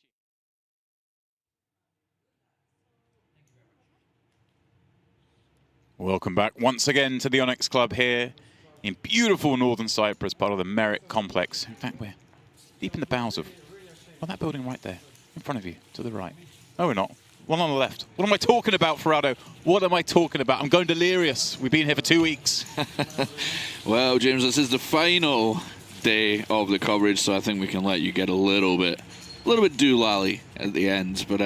Welcome back once again to the Onyx Club here in beautiful Northern Cyprus, part of the Merritt Complex. In fact, we're deep in the bowels of that building right there, in front of you, to the right. No, we're not. One on the left. What am I talking about, Ferrado? What am I talking about? I'm going delirious. We've been here for 2 weeks. Well, James, this is the final day of the coverage, so I think we can let you get a little bit doolally at the end. But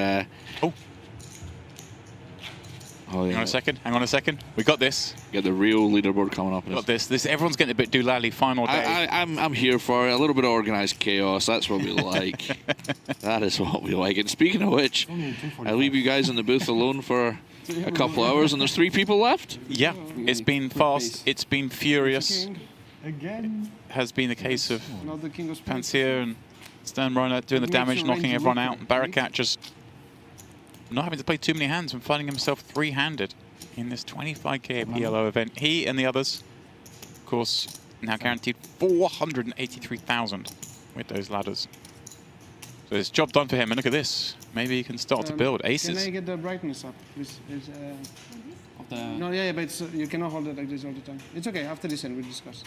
Hang on a second. We got this. Get the real leaderboard coming up. Got this. Everyone's getting a bit doolally final day. I'm here for it. A little bit of organized chaos. That's what we like. That is what we like. And speaking of which, I leave you guys in the booth alone for a couple hours, and there's 3 people left. Yeah, it's been fast. It's been furious. Again. Has been the case of Pansia and Sternbrenner doing the damage, knocking everyone out. And Barakat just not having to play too many hands and finding himself 3-handed in this 25k PLO event. He and the others, of course, now guaranteed 483,000 with those ladders. So it's job done for him. And look at this. Maybe he can start to build aces. Can I get the brightness up? No, yeah, but it's, you cannot hold it like this all the time. It's okay. After this end, we'll discuss.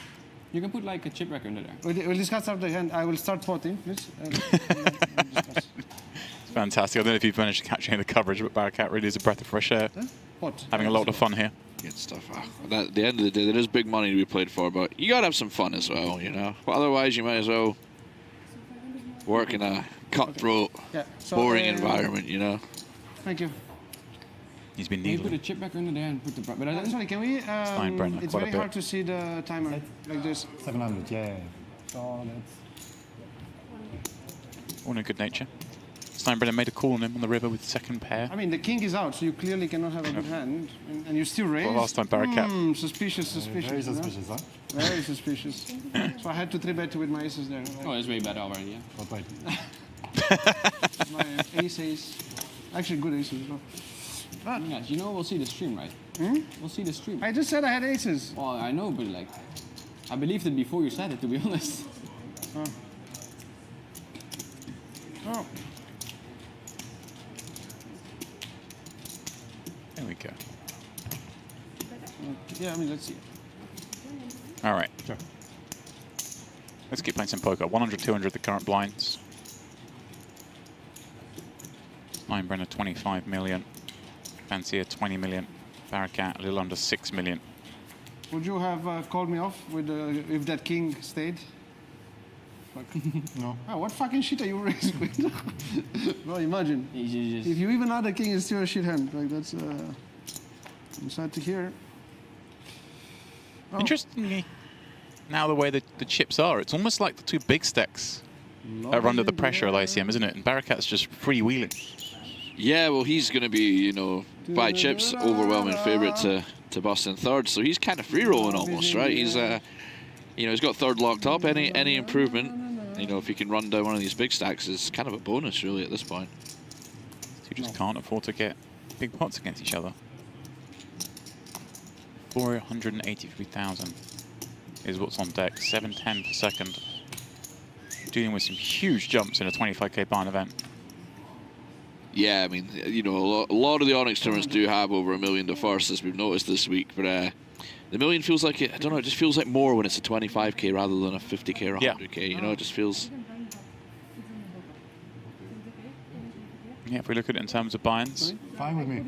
You can put like a chip rack under there. We'll discuss after the hand. I will start potting, please. We'll discuss. Fantastic. I don't know if you've managed to catch any of the coverage, but Barakat really is a breath of fresh air. Having a lot of fun here. Good stuff. At the end of the day, there is big money to be played for, but you got to have some fun as well, you know. But otherwise, you might as well work in a cutthroat, boring environment, you know. Thank you. He's been needling. Can you put a chip back under there and put the... sorry, can we... it's very hard to see the timer like this. 700, yeah. So that's... All in good nature. Steinbrenner made a call on him on the river with second pair. I mean, the king is out, so you clearly cannot have a good hand. And you still raise. Well, last time Barakat. Suspicious. Very suspicious, huh? Very suspicious. So I had to 3-bet with my aces there. Oh, it's way better already, yeah. But wait. My aces. Actually, good aces as well. But, you know we'll see the stream, right? We'll see the stream. I just said I had aces. Well, I know, but like... I believed it before you said it, to be honest. Oh. There we go. Yeah, I mean, let's see. All right. Sure. Let's keep playing some poker. 100, 200, the current blinds. Steinbrenner, 25 million. Pansia, 20 million. Barakat, a little under 6 million. Would you have called me off with if that king stayed? fuck? No. Oh, what fucking shit are you raising with? Bro, imagine. If you even had a king, it's still a shit hand. Like, that's, I'm sad to hear. Oh. Interestingly, now the way the chips are, it's almost like the two big stacks are under the pressure of ICM, isn't it? And Barakat's just freewheeling. Yeah, well, he's going to be, you know, by chips, overwhelming favourite to bust in third. So he's kind of free rolling almost, right? He's, you know, he's got third locked up. Any improvement, you know, if he can run down one of these big stacks is kind of a bonus, really, at this point. You just can't afford to get big pots against each other. 483,000 is what's on deck. 710 per second. Dealing with some huge jumps in a 25k barn event. Yeah, I mean, you know, a lot of the Onyx tournaments do have over $1 million to first, as we've noticed this week. But the $1 million feels like, I don't know, it just feels like more when it's a 25k rather than a 50k or 100k. You know, it just feels. Yeah, if we look at it in terms of buy-ins. Fine with me.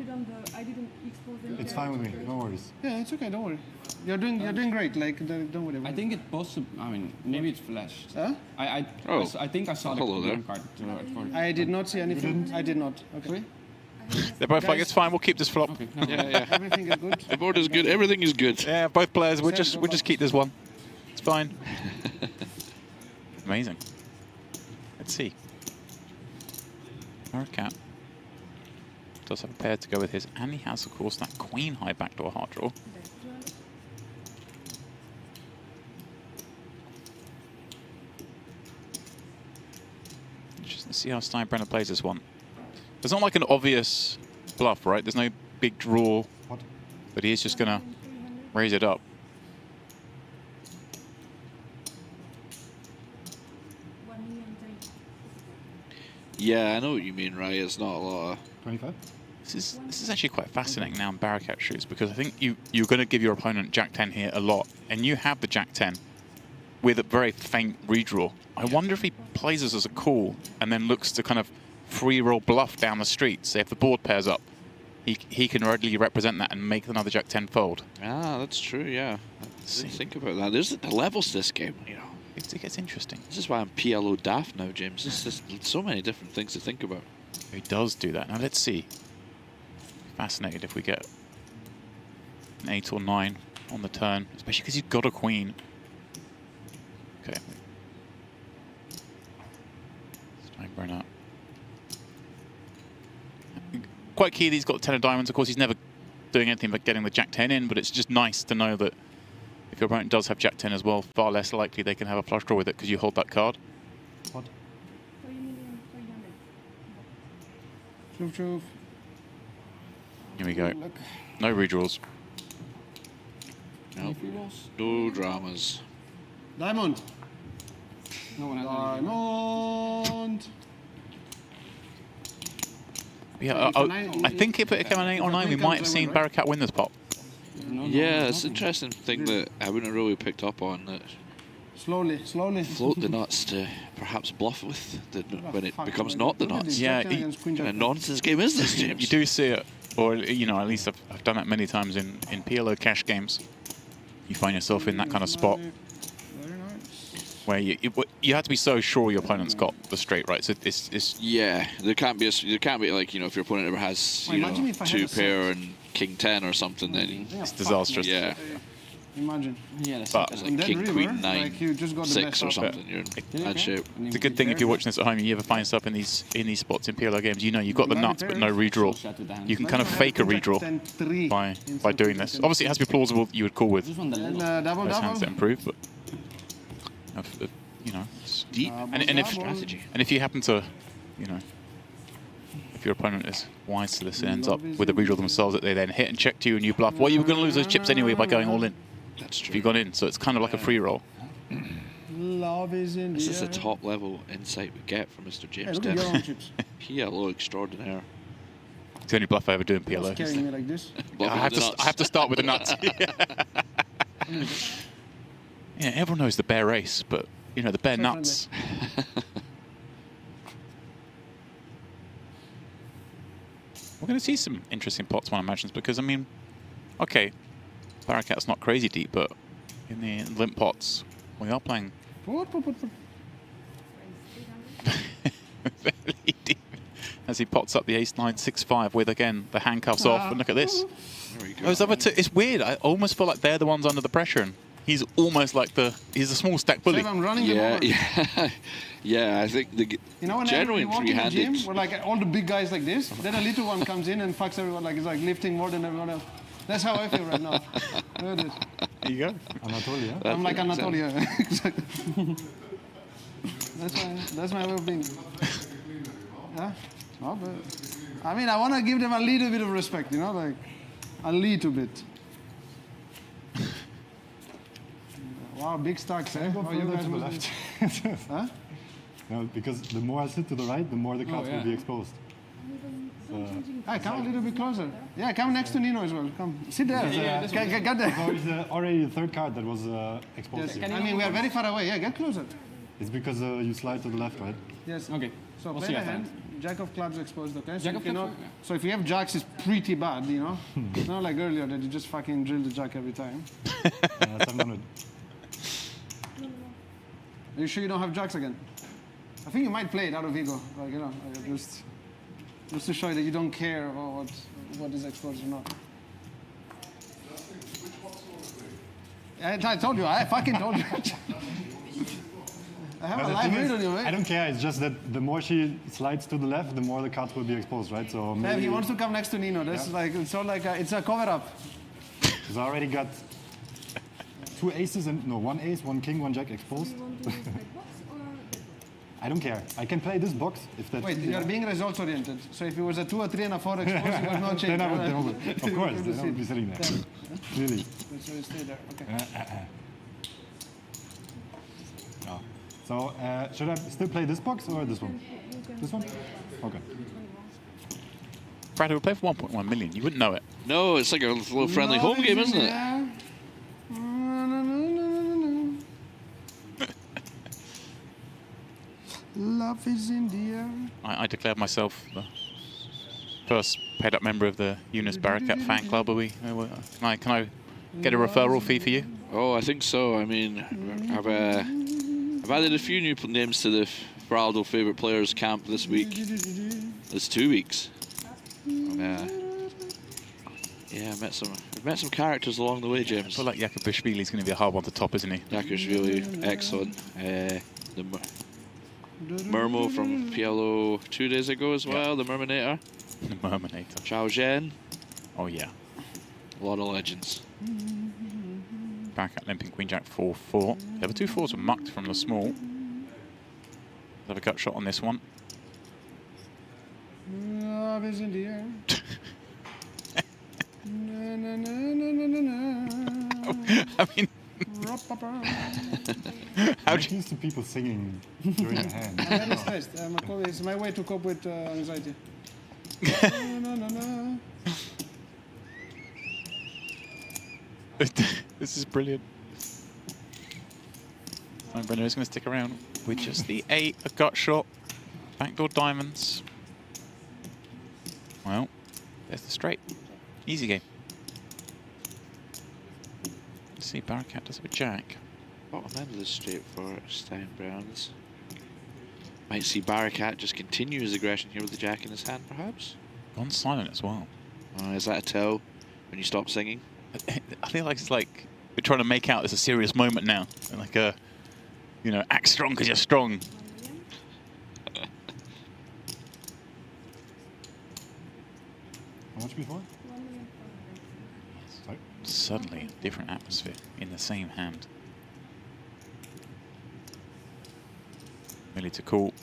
It's fine with me. No worries. Yeah, it's okay. Don't worry. You're doing great. Like, don't worry. I think it's possible. I mean, maybe it's flashed. Huh? I think I saw the green card. I did not see anything. I did not. Okay. They're both like, it's fine. We'll keep this flop. Okay, no, Yeah. Everything is good. The board is good. Everything is good. Yeah, both players. We'll just keep this one. It's fine. Amazing. Let's see. Barakat does have a pair to go with his, and he has, of course, that queen high backdoor heart draw. Just see how Steinbrenner plays this one. There's not like an obvious bluff, right? There's no big draw, but he is just gonna raise it up. Yeah, I know what you mean, right? It's not a lot of... 25? This is actually quite fascinating now in Barakat shoes, because I think you're going to give your opponent Jack 10 here a lot, and you have the Jack 10 with a very faint redraw. I wonder if he plays this as a call and then looks to kind of free roll bluff down the street. So if the board pairs up, he can readily represent that and make another Jack 10 fold. Ah, that's true, yeah. Think about that. There's the levels to this game, you know. It gets interesting. This is why I'm PLO daft now, James. There's just so many different things to think about. He does do that. Now let's see. Fascinated if we get an 8 or 9 on the turn, especially because he's got a queen. Okay. Steinbrenner. Quite key that he's got 10 of diamonds. Of course, he's never doing anything but getting the Jack 10 in, but it's just nice to know that if your opponent does have Jack 10 as well, far less likely they can have a flush draw with it because you hold that card. What? Truth. Here we go. No redraws. Nope. No dramas. Diamond. No one has Diamond. Yeah, I think if it came an 8 or 9, we might have seen Barakat win this pot. Yeah, it's an interesting thing that I wouldn't really picked up on. That Slowly. float the nuts to perhaps bluff with when it becomes not the nuts. Yeah, what kind of nonsense game is this, James? You do see it, or you know, at least I've done that many times in PLO cash games. You find yourself in that kind of spot where you have to be so sure your opponent's got the straight, right? So it's yeah, there can't be like, you know, if your opponent ever has, you know, 2 pair and king 10 or something, then it's disastrous. Yeah. Imagine. Yeah, that's But it's like king queen 9 like you just got the 6 best or of something. You're in bad shape. It's a good thing if you're watching this at home, you ever find yourself in these spots in PLO games. You know you've got the nuts but no redraw. You can kind of fake a redraw by doing this. Obviously, it has to be plausible that you would call with those hands that improve, but you know, it's deep and strategy. And if you happen to, you know, if your opponent is wise to this and ends up with a redraw themselves that they then hit and check to you and you bluff, well, you were going to lose those chips anyway by going all in. That's true. If you got in, so it's kind of like a free roll. Love is in This is the top level insight we get from Mr. James look at your own Dennis. chips. PLO extraordinaire. It's the only bluff I ever do in PLO. Carrying me like this. I have to start with the nuts. Yeah, everyone knows the bear race, but you know the bear nuts. We're going to see some interesting pots, one imagines, because I mean, okay, Barakat's not crazy deep, but in the limp pots, we are playing as he pots up the ace-9, 6-5 with, again, the handcuffs off. And look at this. Those other two, it's weird. I almost feel like they're the ones under the pressure. And he's almost like he's a small stack bully. I'm running Yeah, I think the generally in three-handed. Where like all the big guys like this, then a little one comes in and fucks everyone. Like it's like lifting more than everyone else. That's how I feel right now. Look at it. There you go. Anatolia. I'm like Anatolia. Exactly. That's my way of being. Yeah. No, but I mean, I want to give them a little bit of respect, you know, like a little bit. Wow, big stacks, eh? Go further to the left. Huh? No, because the more I sit to the right, the more the cards will be exposed. Hey, come a little bit closer. Yeah, come next to Nino as well. Come, sit there. Get there. So it's already the third card that was exposed. Yes. I mean, we are very far away. Yeah, get closer. It's because you slide to the left, right? Yes. Okay. So We'll play see the at the hand. Jack of clubs exposed, okay? So, Jack of clubs? so if you have jacks, it's pretty bad, you know? It's not like earlier that you just fucking drill the jack every time. 700. Are you sure you don't have jacks again? I think you might play it out of ego, like, you know, like just to show you that you don't care about what is exposed or not. I told you, I fucking told you. I have a live read on you, mate. I don't care. It's just that the more she slides to the left, the more the cards will be exposed, right? So maybe he wants to come next to Nino. That's like it's all like it's a cover-up. Because I already got 2 aces and no, 1 ace, 1 king, 1 jack exposed. I don't care. I can play this box if that's. Wait, you're being results oriented. So if it was a 2, a 3, and a 4 exposed, you would not change. Then I would, of course, then I would be sitting there. Clearly. So you stay there. Okay. No. So should I still play this box or this one? This one? Okay. Brad, we play for 1.1 million. You wouldn't know it. No, it's like a little friendly home game, isn't it? Love is in the air. I declared myself the first paid-up member of the Eunice Barakat fan club. Are we? Can I get a referral fee for you? Oh, I think so. I mean, I've added a few new names to the Feraldo favourite players camp this week. It's 2 weeks. And, yeah, I've met some characters along the way, James. I feel like Yakubishvili's going to be a hard one to top, isn't he? Yakubishvili, excellent. The Mermo from PLO 2 days ago as well, the Merminator. The Merminator. Chao Zhen. Oh, yeah. A lot of legends. Back at limping Queen Jack 4-4. The other 2 4s were mucked from the small. Let's have a gut shot on this one. Love is in the air. Na, na, na, na, na, na. I mean, how do you used to people singing during the hand? I'm very stressed. It's my way to cope with anxiety. No, no, no. This is brilliant. Brenner is going to stick around with just the 8, a gut shot, backdoor diamonds. Well, there's the straight. Easy game. Let's see, Barakat does it with jack. Bottom end of the straight for Stein Browns. Might see Barakat just continue his aggression here with the jack in his hand, perhaps? Gone silent as well. Is that a tell when you stop singing? I feel like it's like we're trying to make out it's a serious moment now. Like a, you know, act strong because you're strong. How much before? Sorry? Suddenly, a different atmosphere in the same hand. Millie to call.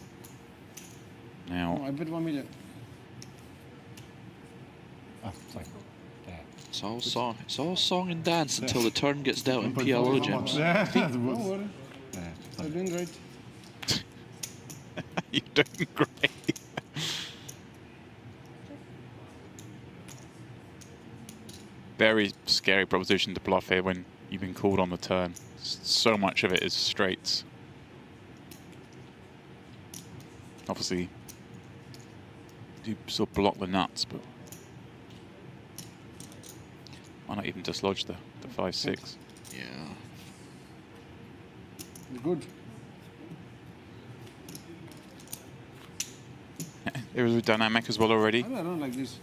Now. Oh, I bid 1 million. Ah, sorry. It's all song and dance until the turn gets dealt in PLO, James. Don't worry. You're doing great. You're doing great. Very scary proposition to bluff here when you've been called on the turn. So much of it is straights. Obviously, do sort of block the nuts, but why not even dislodge the 5-6? Yeah. Good. aerodynamic as well already. I don't like this.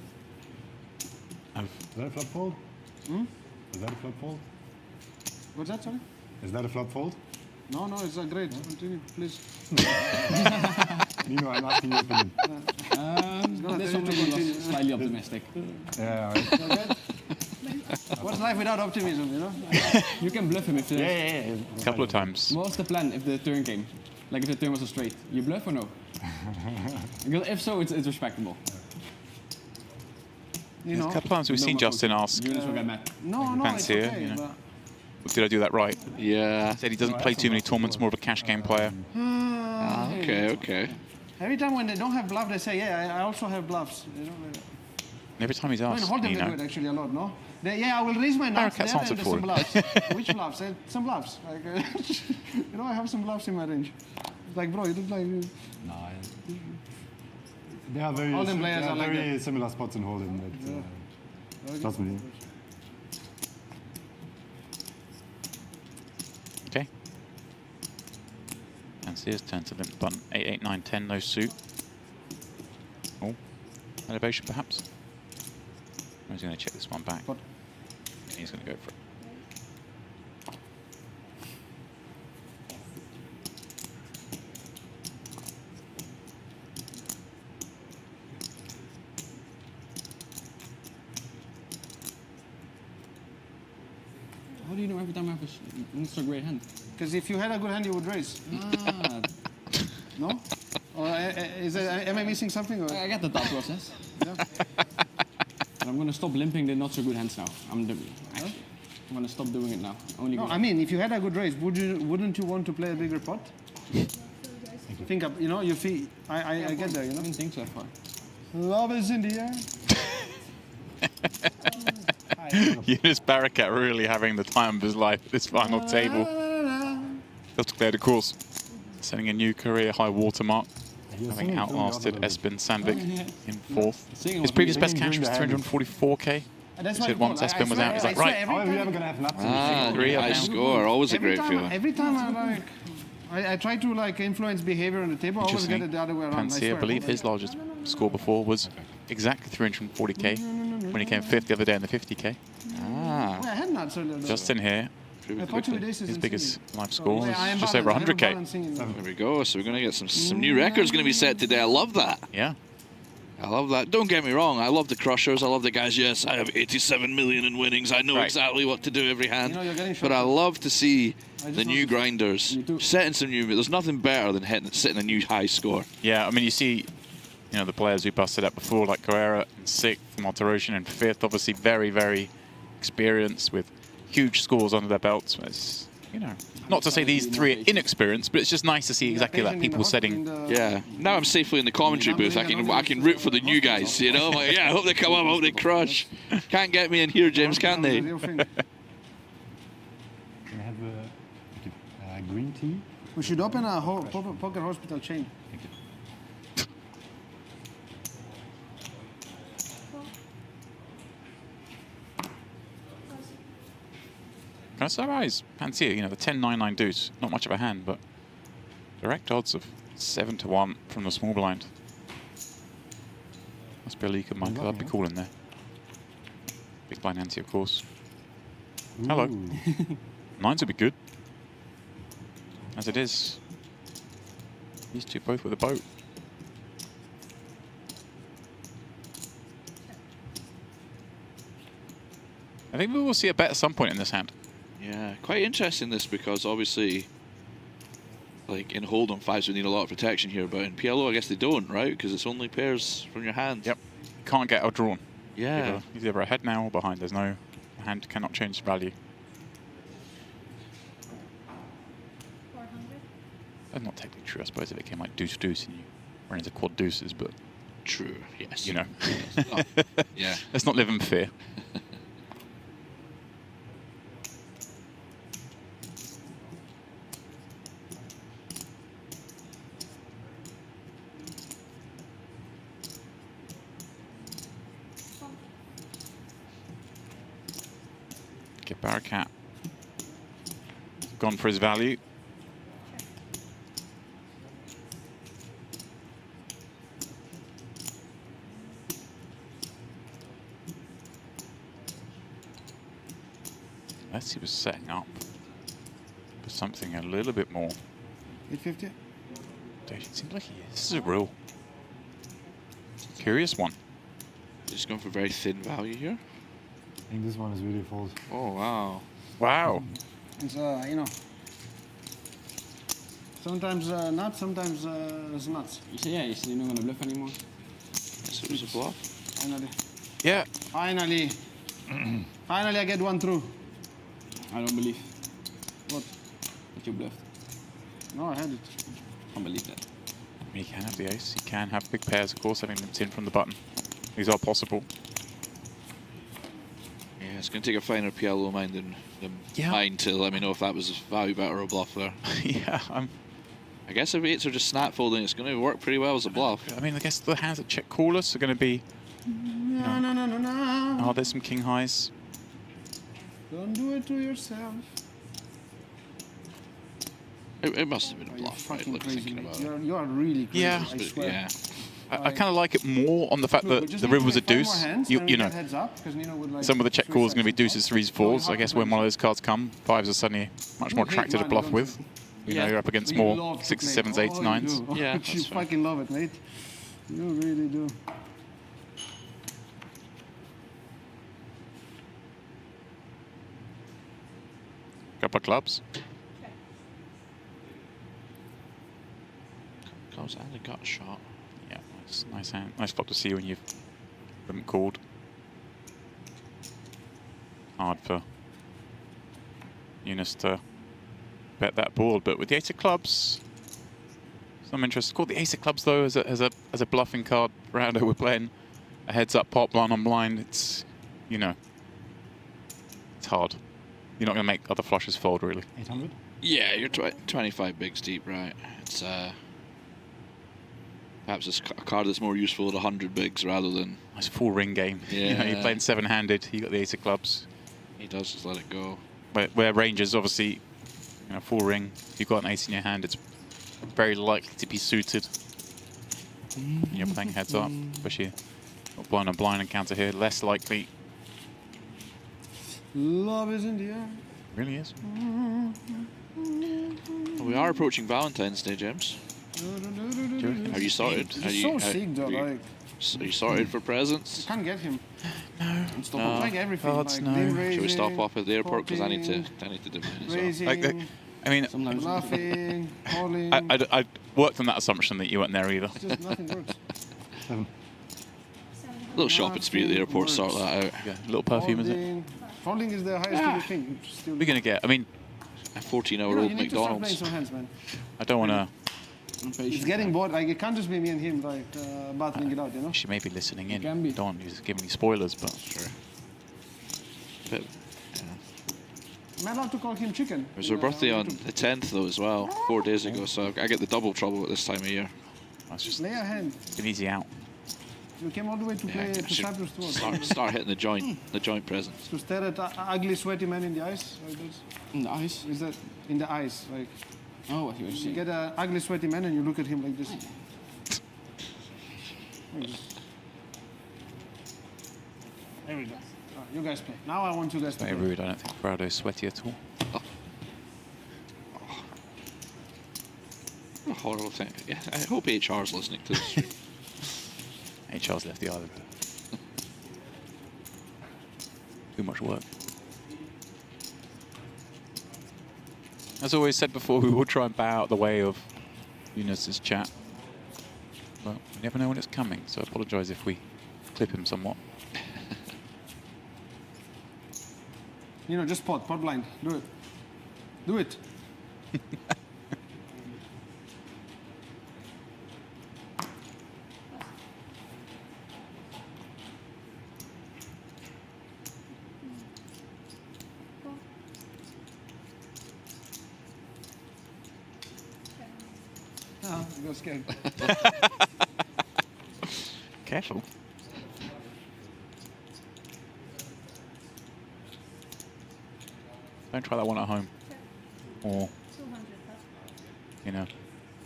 Is that a flop fold? Is that a flop fold? What's that, sorry? Is that a flop fold? No, it's great. Continue, please. Nino, I'm asking your opinion. This one was slightly optimistic. Yeah, right. What's life without optimism, you know? You can bluff him if the... A couple of times. What was the plan if the turn came? Like if the turn was a straight? You bluff or no? Because if so, it's respectable. You know? A couple of times we've seen Justin ask Eunice will get mad. No, it's Pansia, okay, you know. but... Did I do that right? Yeah. He said he doesn't play too many tournaments, more of a cash game player. Okay. Every time when they don't have bluff, they say, yeah, I also have bluffs. You know, Every time he's I mean, asked, hold them, you they do know. it actually a lot, no? I will raise my nuts Barricat's there answered and for some him. bluffs. Which bluffs? Some bluffs. Like, you know, I have some bluffs in my range. It's like, bro, you look like... No, they are very, Hold'em players are like very that. similar spots in Hold'em. Trust me. Okay. Pansia's turn to limp button. 8, 8, 9, 10, no suit. Oh, elevation perhaps. He's going to check this one back. What? He's going to go for it. How do you know every time I have a not so great hand? Because if you had a good hand, you would raise. Ah, No? Or am I missing something? Or? I get the thought process. But I'm going to stop limping the not so good hands now. I'm going to stop doing it now. Only No, good. I mean, if you had a good raise, wouldn't you want to play a bigger pot? Think up, you know, you feel, I get there, you I know? didn't think so far. Love is in the air. Eunice Barricat really having the time of his life at this final table. Still to clear the course. Setting a new career high watermark. Having outlasted Espen Sandvik in fourth. His previous best cash was 344k. That's He why said once Espen was out, he's like, right, How are we ever going to have nuts? High score, always a great feeling. Every time I try to like influence behavior on the table, I always get it the other way around. Pansia, I believe his largest score before was exactly 340k when he came fifth the other day in the 50k. Ah. I had nuts earlier. Justin here, I thought two days is his biggest live I score am was just balanced, over I have a 100k. balancing in There we go. So we're going to get some new records going to be set today. I love that. Yeah. I love that. Don't get me wrong. I love the crushers. I love the guys. Yes, I have 87 million in winnings. I know exactly what to do every hand. You know, you're getting But I love to see I just the new noticed. grinders setting some new. There's nothing better than setting a new high score. Yeah, I mean, you see, you know, the players who busted up before, like Guerra in sixth, Monterosian in fifth, obviously very, very experienced with huge scores under their belts. It's, you know, not to say these three are inexperienced, but it's just nice to see exactly that, people setting. Yeah. Now I'm safely in the commentary booth. I can root for the new guys. You know, like, yeah. I hope they come up. I hope they crush. Can't get me in here, James, can they? Can I have a green tea? We should open a poker hospital chain. Can I surprise Pansia? You know, the 10-9-9 deuce, not much of a hand, but direct odds of 7-1 from the small blind. Must be a leak of Michael. I'd be cool in there. Big blind ante, of course. Hello. Nines would be good. As it is. These two both with a boat. I think we will see a bet at some point in this hand. Yeah, quite interesting this because obviously, like in Hold'em, fives would need a lot of protection here, but in PLO, I guess they don't, right? Because it's only pairs from your hand. Yep. Can't get outdrawn. Yeah. He's either ahead now or behind. There's no hand cannot change value. 400. That's not technically true, I suppose, if it came like deuce-deuce and you ran into quad deuces, but True. Yes. you know. Oh, yeah. Let's not live in fear. Get Barricat. Gone for his value. Unless he was setting up for something a little bit more. 850. It seems like this is a real curious one. Just going for very thin value here. I think this one is really fold. Oh, wow. Wow. It's, you know, sometimes nuts, sometimes it's nuts. You say, yeah, you say you're not going to bluff anymore. So it was a bluff. Finally. Yeah. Finally. Finally, I get one through. I don't believe What? that you bluffed. No, I had it. Can't believe that. He can have the ace. He can have big pairs, of course, having limped in from the button. These are possible. Yeah, it's going to take a finer PLO mind than Yeah. mine to let me know if that was value bet or a bluff there. Yeah, I guess if eights are just snap folding, it's going to work pretty well as a bluff. I mean, I guess the hands that check callers are going to be... No. Oh, there's some king highs. Don't do it to yourself. It must have been a You're bluff, right? fucking Like crazy, thinking mate. about it. You are really crazy, Yeah. I swear. Yeah. I kind of like it more on the fact Look, we that just the need to river was a make 5 more deuce. hands, You then we know, get heads up, 'cause Nino would, like, some of the check 3 calls are going to be seconds deuces, up. threes, fours. I guess when one of those cards come, fives are suddenly much more You hate attractive to mine, bluff don't with. you? You know, you're up against You more love to sixes, play. sevens, eights, Oh, you nines. do. Yeah, you that's fair. fucking love it, mate. You really do. Couple of clubs. Comes and a gut shot. Yeah, nice hand. Nice flop to see when you've been called. Hard for Eunice to bet that board, but with the ace of clubs, some interest. Called the ace of clubs though as a bluffing card. Rounder, we're playing a heads up pot blind on blind. It's, you know, it's hard. You're not going to make other flushes fold really. 800? Yeah, you're 25 bigs deep, right? It's perhaps it's a card that's more useful at 100 bigs rather than... Nice full ring game. Yeah. You know, you're playing seven-handed. You got the ace of clubs. He does just let it go. Where ranges obviously, you know, full ring. If you've got an ace in your hand, it's very likely to be suited. When you're playing heads up, especially got blind on blind encounter here. Less likely. Love is in the air. Really is. Well, we are approaching Valentine's Day, James. Are you sorted? He's Are you, so sick though, like... Are you sorted for presents? Can't get him. No. No. Like everything, Cards, like no. dim Should we raising, stop off at the airport because I need to potting, do mine as well. raising, I mean, bluffing, calling. I worked on that assumption that you weren't there either. It's just nothing works. A little shopping spree at the airport, sort that out. Yeah, a little perfume, is it? Folding. Folding is the highest you think. Still, We're going to get, I mean, A 14-hour-old you need to start playing McDonald's. some hands, man. I don't want to... It's getting bored. Like, it can't just be me and him, like, battling it out, you know? She may be listening in. can be. Don't want you to give any spoilers, but... Sure. But, Am I allowed to call him chicken? it was her birthday on the 10th, though, as well, 4 days ago, so I get the double trouble at this time of year. That's just Lay a hand. an easy out. You came all the way to play I to should Cyprus to start hitting the joint presents. to stare at ugly, sweaty man in the eyes. Like this. In the eyes? Is that in the eyes? Like, Oh, what you were you saying. get an ugly, sweaty man and you look at him like this. There we go. You guys play. Now I want you guys to Very play. rude. I don't think Prado's sweaty at all. A horrible thing. Yeah, I hope HR's listening to this. HR's left the island. Too much work. As always said before, we will try and bow out the way of Eunice's chat. But we never know when it's coming, so I apologise if we clip him somewhat. You know, just pot blind. Do it. Do it. Oh, I got scared. Careful. Don't try that one at home. Or, you know,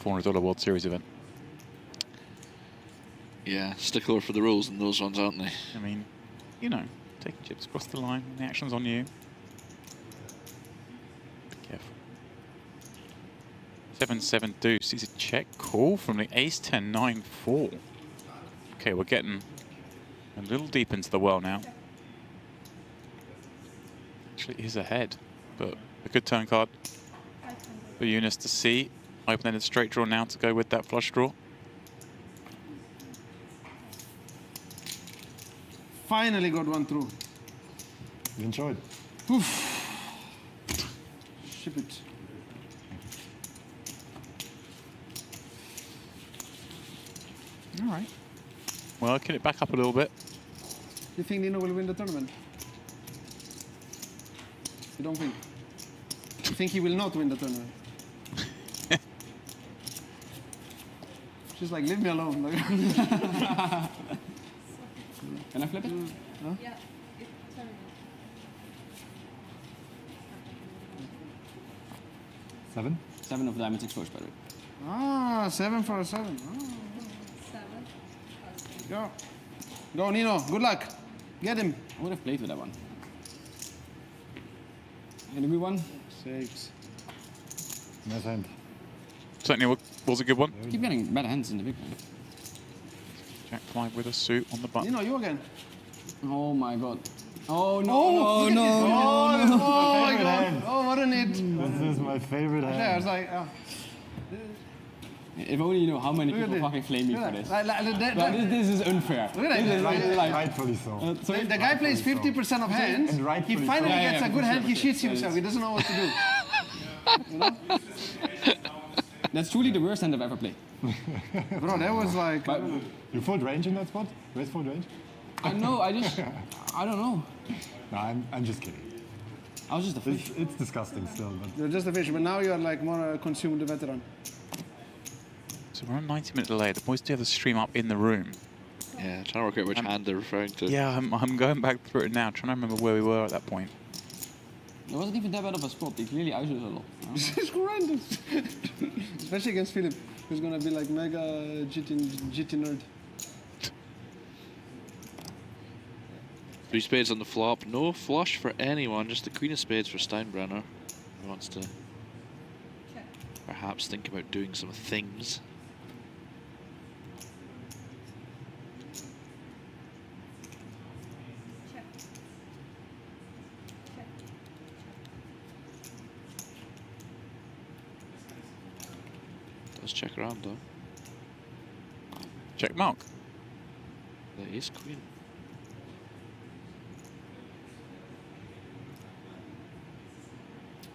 $400 World Series event. Yeah, stickler for the rules in those ones, aren't they? I mean, you know, taking chips across the line, the action's on you. 7-7 deuce. Is a check call from the ace 10 9-4. Okay, we're getting a little deep into the well now. Actually, he's ahead, but a good turn card for Eunice to see. Open-ended straight draw now to go with that flush draw. Finally got one through. You enjoyed. Oof. Ship it. All right. Working it back up a little bit. You think Nino will win the tournament? You don't think? You think he will not win the tournament? She's like, leave me alone. Like Can I flip it? Huh? Yeah, it's terrible. 7? 7 of diamonds exposed, by the way. Ah, 7 for a 7. Ah. 7. Go. Go, Nino. Good luck. Get him. I would have played with that one. Any good one? 6. Nice hand. Certainly was a good one. Keep getting better hands in the big one. Jack 5 with a suit on the button. Nino, you again. Oh my god. Oh no, Oh, no, no, no, no. Oh my Favorite god. hand. Oh, what a need. This is my favorite hand. Yeah, I was like, If only you know how many Look at people this. fucking flame me Look for at this. that. Like, this is unfair. Look at that. This is like, Rightfully so. sorry? The guy plays 50% of hands. And He rightfully finally so. Yeah, gets yeah, a good for hand. sure, He for sure. shits himself. He doesn't know what to do. You know? That's truly the worst hand I've ever played. Bro, that was like. But You full range in that spot? Raise full range? I know, I don't know. No, I'm just kidding. I was just a fish. It's disgusting still, but You're just a fish, but now you're like more consumed veteran. So we're on 90-minute delay. The boys do have the stream up in the room. Yeah, trying to work out which hand they're referring to. Yeah, I'm going back through it now, trying to remember where we were at that point. It wasn't even that bad of a spot. They clearly isolated a lot. It's horrendous. Especially against Philip, who's gonna be like mega GT nerd. 3 spades on the flop. No flush for anyone, just the queen of spades for Steinbrenner, who wants to perhaps think about doing some things. Check. Check. Does check around though. Check mark. The ace queen.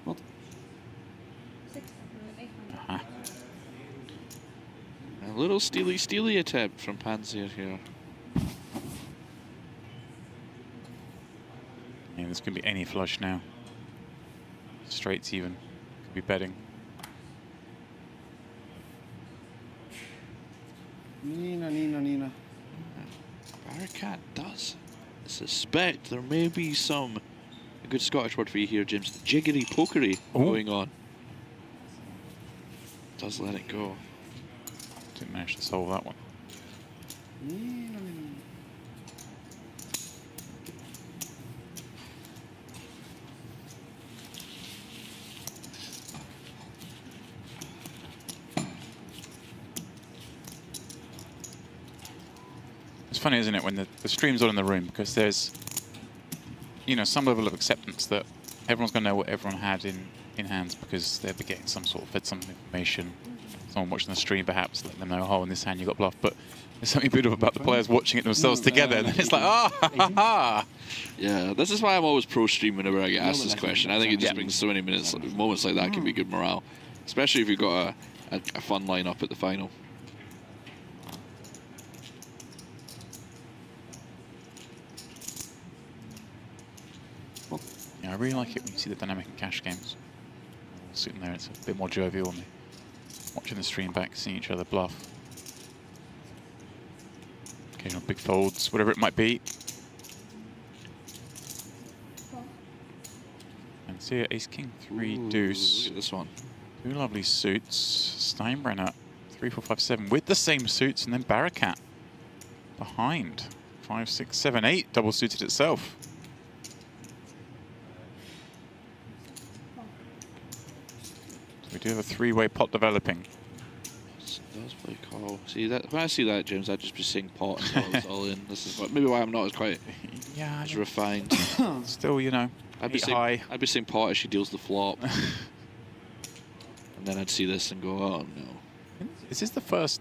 What? 6. 800. Uh-huh. A little steely attempt from Pansia here. Yeah, this could be any flush now. Straights even. Could be betting. Nina. Barakat does suspect there may be some, a good Scottish word for you here, James, jiggery pokery going on. Does let it go. Didn't manage to solve that one. It's funny, isn't it, when the stream's on in the room, because there's, you know, some level of acceptance that everyone's going to know what everyone had in hands because they'll be getting some sort of fed some information. Someone watching the stream perhaps let them know, oh, in this hand you got bluff. But there's something beautiful about the players watching it themselves together, and then it's like, ah, ha, ha, ha. Yeah, this is why I'm always pro-stream whenever I get asked this question. I think it just brings so many moments like that can be good morale, especially if you've got a fun lineup at the final. Yeah, I really like it when you see the dynamic in cash games. Sitting there, it's a bit more jovial, and watching the stream back, seeing each other bluff. Occasional big folds, whatever it might be. And see ace king 3 deuce. Look at this one. 2 lovely suits. Steinbrenner 3 4 5 7 with the same suits, and then Barakat behind 5 6 7 8 double suited itself. We do have a three-way pot developing. Does play call. See that when I see that, James, I'd just be saying pot until it's all in. This is maybe why I'm not as quite as refined. Still, you know, I'd be saying pot as she deals the flop, and then I'd see this and go, oh no. Is this the first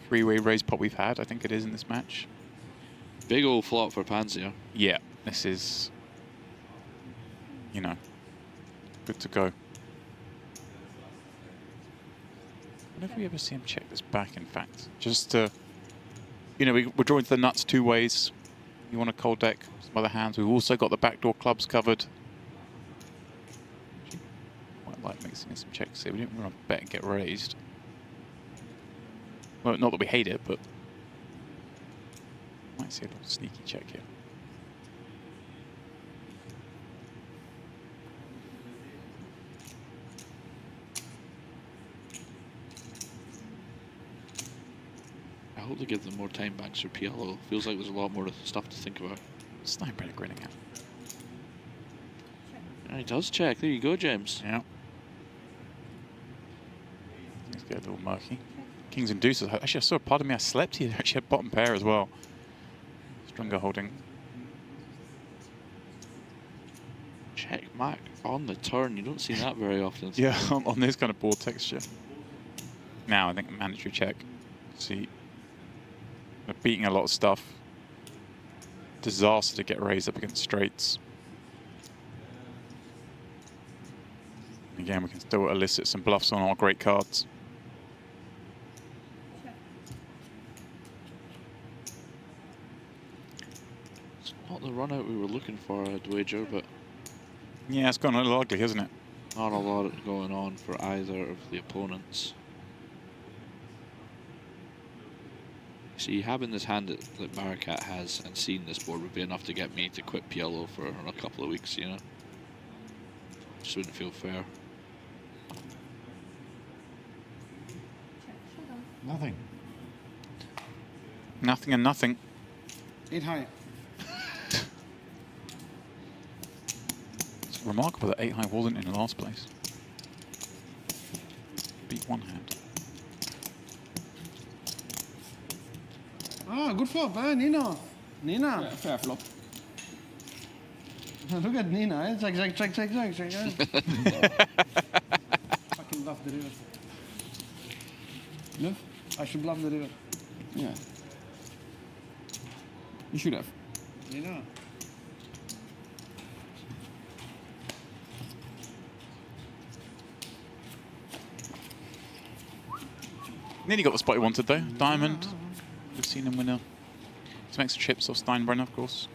three-way raise pot we've had? I think it is in this match. Big old flop for Pansia. Yeah, this is, you know, good to go. When have we ever seen him check this back, in fact? Just to, you know, we're drawing to the nuts two ways. You want a cold deck, some other hands. We've also got the backdoor clubs covered. Quite like mixing in some checks here. We didn't want to bet and get raised. Well, not that we hate it, but might see a little sneaky check here. I hope they give them more time banks for PLO. Feels like there's a lot more stuff to think about. Steinbrenner grinning at. Yeah, he does check. There you go, James. Yeah. Things get a little murky. Kings and deuces. Actually, I saw part of me. I slept here. Actually had bottom pair as well. Stringer holding. Check Mac on the turn. You don't see that very often. Yeah, on this kind of board texture. Now I think mandatory check. See, they're beating a lot of stuff. Disaster to get raised up against straights. Again, we can still elicit some bluffs on our great cards. It's not the run out we were looking for, I'd wager, but yeah, it's gone a little ugly, hasn't it? Not a lot going on for either of the opponents. See, having this hand that Barakat has and seeing this board would be enough to get me to quit PLO for a couple of weeks, you know? Just wouldn't feel fair. Nothing. Nothing and nothing. 8 high. It's remarkable that 8 high wasn't in last place. Beat one hand. Ah, good flop, Nina. Nina. Yeah, fair flop. Look at Nina. It's like check. Fucking bluff the river. Bluff? I should bluff the river. Yeah. You should have. Nina. Nearly got the spot he wanted though. Diamond. We've seen him win some extra chips off Steinbrenner, of course.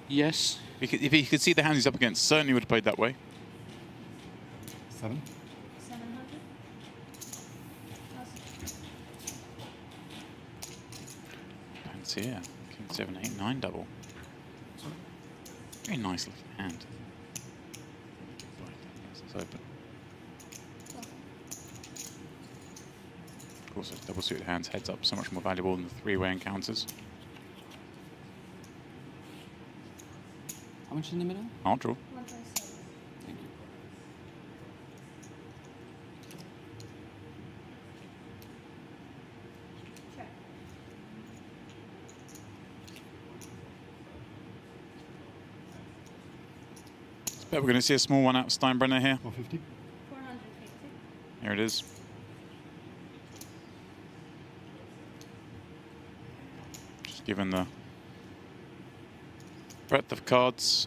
Yes. If he could see the hands he's up against, certainly would have played that way. 7. 700. Pansia. King 7, 8, 9 double. Very nice looking hand. It's open. Of course, those double suited hands heads up so much more valuable than the three-way encounters. How much is in the middle? I'll draw. 137. Thank you. Check. I bet we're going to see a small one out of Steinbrenner here. 450. 450. Here it is. Just given the breadth of cards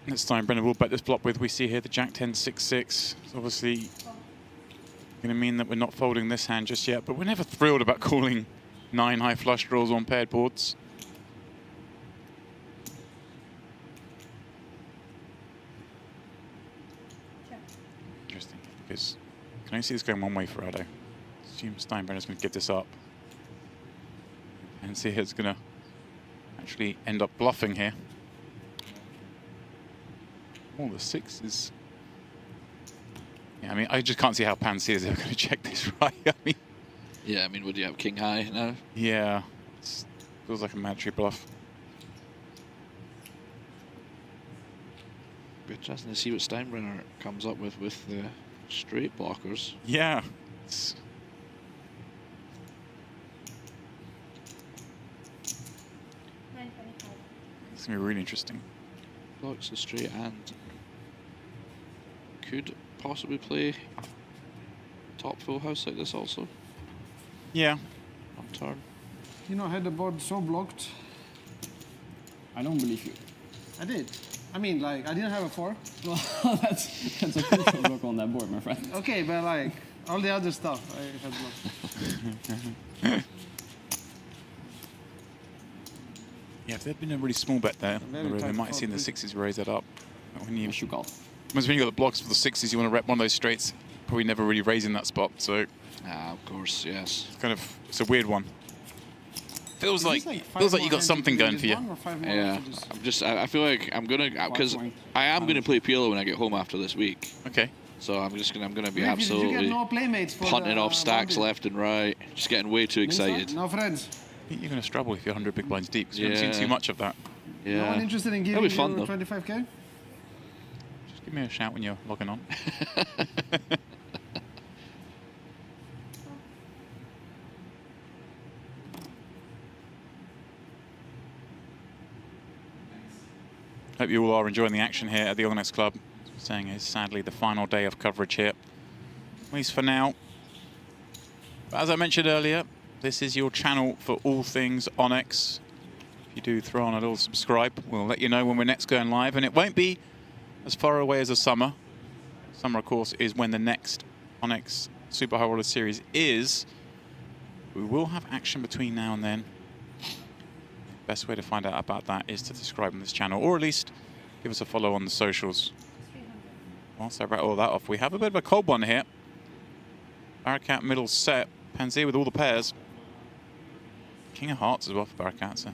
that Steinbrenner will bet this flop with, we see here the Jack 10, 6, 6. It's obviously going to mean that we're not folding this hand just yet, but we're never thrilled about calling 9 high flush draws on paired boards. Check. Interesting, because I can only see this going one way for Rado. Assume Steinbrenner's going to give this up. And see here it's going to actually end up bluffing here. Oh, the 6 is... Yeah, I mean, I just can't see how Pansia is ever going to check this right. I mean... Yeah, I mean, would you have king high now? Yeah, feels like a mandatory bluff. Be interesting to see what Steinbrenner comes up with the Straight blockers. Yeah. It's going to be really interesting. Blocks the straight and could possibly play top full house like this also. Yeah. On turn. You know, I had the board so blocked. I don't believe you. I did. I mean, like, I didn't have a 4. Well, that's a crucial block on that board, my friend. Okay, but like, all the other stuff I had blocked. Yeah, if there'd been a really small bet there, Very they tight might have seen the fold. 6s raise that up. But when you call. When you got the blocks for the 6s, you want to rep one of those straights. Probably never really raising that spot, so. Of course, yes. It's a weird one. Feels like you got something going for you. Yeah, I feel like I'm gonna, because I am gonna play PLO when I get home after this week. Okay. So I'm gonna be Did you absolutely get no playmates for punting the off stacks boundary? left and right, just getting way too excited. No friends. I think you're going to struggle if you're 100 big blinds deep, because you haven't seen too much of that. Yeah. No one interested in That'll giving be fun, you though. 25k? Just give me a shout when you're logging on. Hope you all are enjoying the action here at the Onyx Club. Saying it's sadly the final day of coverage here, at least for now. But as I mentioned earlier, this is your channel for all things Onyx. If you do throw on a little subscribe, we'll let you know when we're next going live, and it won't be as far away as the summer. Summer, of course, is when the next Onyx Super High Roller Series is. We will have action between now and then. Best way to find out about that is to subscribe on this channel, or at least give us a follow on the socials. Whilst I rattle all that off, we have a bit of a cold one here. Barakat middle set. Pansia with all the pairs. King of Hearts as well for Barakat. So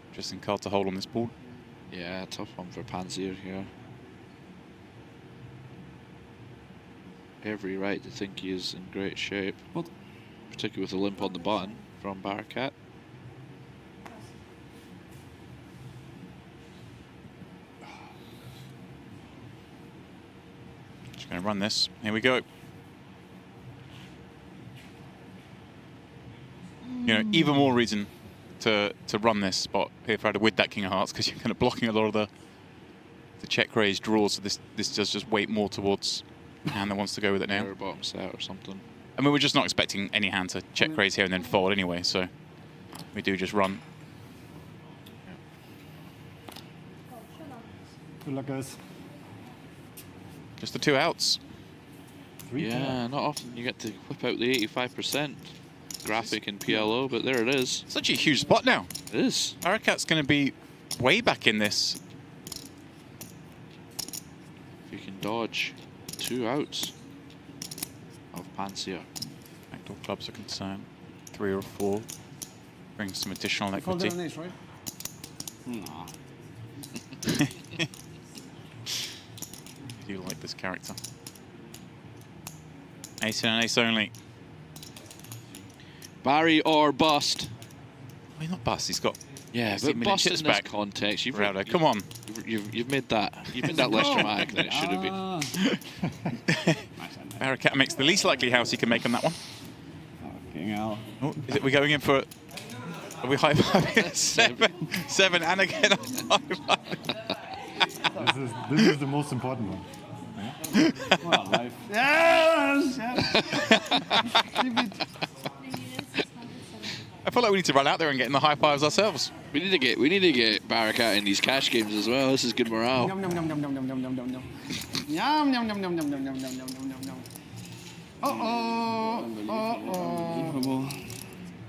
interesting card to hold on this board. Yeah, tough one for Pansia here. Every right to think he is in great shape. What? Particularly with a limp on the button from Barakat. Just going to run this. Here we go. You know, even more reason to run this spot here with that King of Hearts, because you're kind of blocking a lot of the check raise draws. So this does just weight more towards the hand that wants to go with it now. Or bottom set or something. I mean, we're just not expecting any hand to check raise here and then fold anyway, so we do just run. Good luck, guys. Just the 2 outs. Yeah, not often you get to whip out the 85% graphic in PLO, but there it is. Such a huge spot now. It is. Barakat's going to be way back in this. If you can dodge 2 outs of Pansia. Backdoor clubs are concerned. 3 or 4. Brings some additional Called equity. it an ace, right? Nah. I do like this character. Ace and an ace only. Barry or bust. Well, he's not bust. He's got. Yeah, 60 but million bust in chips this back. context. Rowdo, come on. You've made that. You've made that less dramatic than it should have been. Barakat makes the least likely house he can make on that one. Fucking hell. Oh, we're going in for. Are we high five? 7 and again. This is the most important one. Well, life. Yes! I feel like we need to run out there and get in the high fives ourselves. We need to get Barakat in these cash games as well. This is good morale. Yum, yum, yum, yum, yum, yum, yum, yum, yum, yum. Yum, yum, yum, yum, yum, yum, yum, yum, yum, yum, yum, yum. Uh-oh. Unbelievable.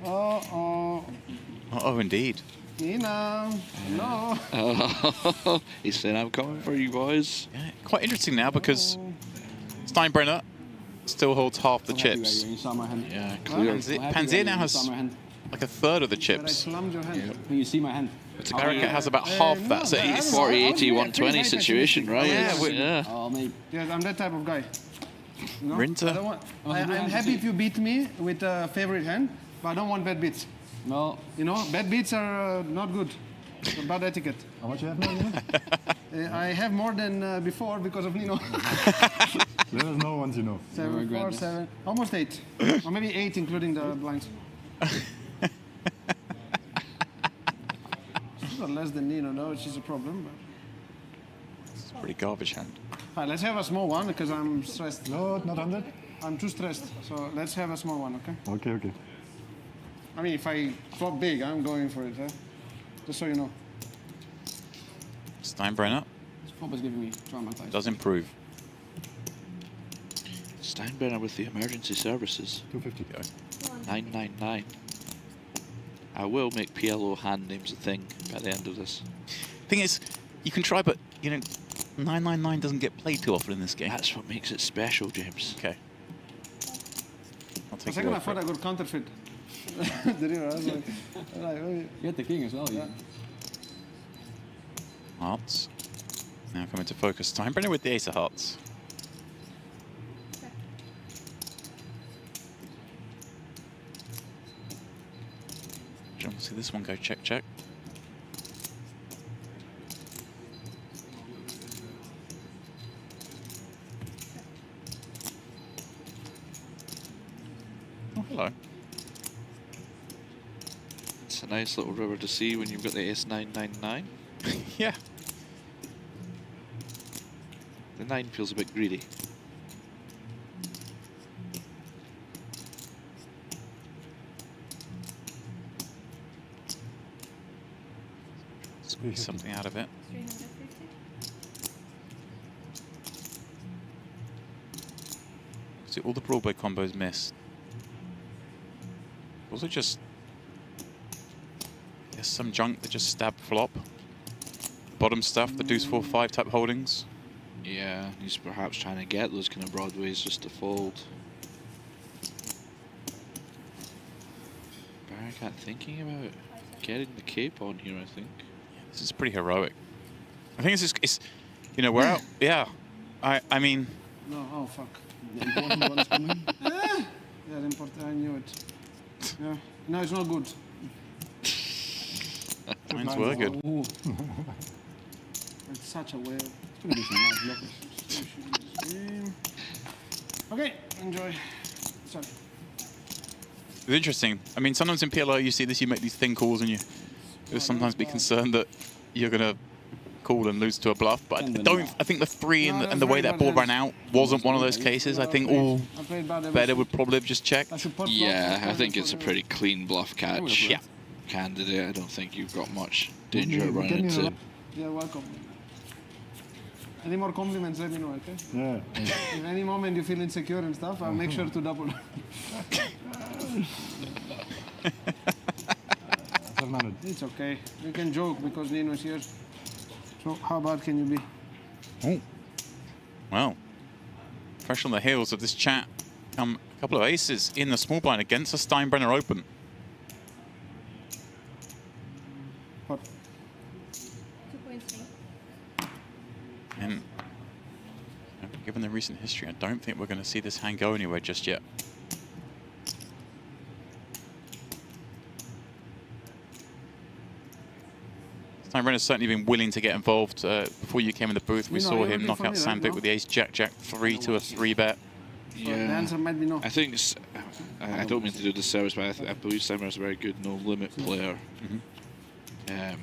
Uh-oh. Oh, indeed. Nina. No. He said, I'm coming for you boys. Yeah, quite interesting now because Steinbrenner still holds half the So happy chips. when you saw my hand. Yeah, clear. Pansia now has saw my hand. like a third of the But I chips. slammed your hand. When you see my hand. Barakat has about half that, so no, it's 40, 80, I'm 120 pretty situation, right? Yeah, It's- we- yeah. Oh, mate. Yeah, I'm that type of guy. You know? Rinta. I don't want, I'm happy if you beat me with a favorite hand, but I don't want bad beats. Well, You know, bad beats are not good. It's bad etiquette. How much you have now? I have more than before because of Nino. Let us know once you know. 7, 4, 7, almost 8. Or maybe 8 including the blinds. She's got less than Nino though, which is a problem. But... It's a pretty garbage hand. Alright, let's have a small one because I'm stressed. No, not 100. I'm too stressed. So let's have a small one, okay? Okay, okay. I mean, if I flop big, I'm going for it, huh? Just so you know. Steinbrenner This flop is giving me traumatized. does improve. Steinbrenner with the emergency services. 250. 999. I will make PLO hand names a thing by the end of this. Thing is, you can try, but you know, 999 doesn't get played too often in this game. That's what makes it special, James. Okay. I'll For a take second, your I word for thought I it. got counterfeit. The river, I was like, You had the king as well, yeah. Hearts. Now coming to focus. Steinbrenner with the ace of hearts. Do you want to see this one go check, check? Oh, hello. It's a nice little river to see when you've got the S999. Yeah. The 9 feels a bit greedy. Squeeze something out of it. 350. See, all the Broadway combos missed. Also just... There's some junk that just stab flop. Bottom stuff, the deuce 4-5 type holdings. Yeah, he's perhaps trying to get those kind of broadways just to fold. Barakat thinking about getting the cape on here, I think. This is pretty heroic. I think it's you know, we're out. Yeah. I mean... No, oh fuck. The important one is coming. Yeah, the important, I knew it. Yeah, no, it's not good. Mines were good. Ooh. It's such a whale. It's gonna be some nice blockers. Okay, enjoy. Sorry. It's interesting. I mean, sometimes in PLO you see this, you make these thin calls and you'll sometimes be concerned that you're going to call and lose to a bluff. But I think the 3 and the way that board ran out wasn't one of those cases. I think all better would probably have just checked. Yeah, I think it's a pretty clean bluff catch. Yeah. Candidate, I don't think you've got much danger running into. Yeah, welcome. Any more compliments, let me know, okay? Yeah. If any moment you feel insecure and stuff, I'll make sure to double. 700. It's okay. You can joke because Nino is here. So how bad can you be? Oh. Well, fresh on the heels of this chat, a couple of aces in the small blind against a Steinbrenner Open. What? 2.3. And given the recent history, I don't think we're going to see this hand go anywhere just yet. Steinbrenner's certainly been willing to get involved. Before you came in the booth, we saw him knock out Sandvik with the ace jack 3 to a 3-bet. The answer might be no. I think I don't mean to do the service, but I believe Steinbrenner's a very good no-limit player. Oh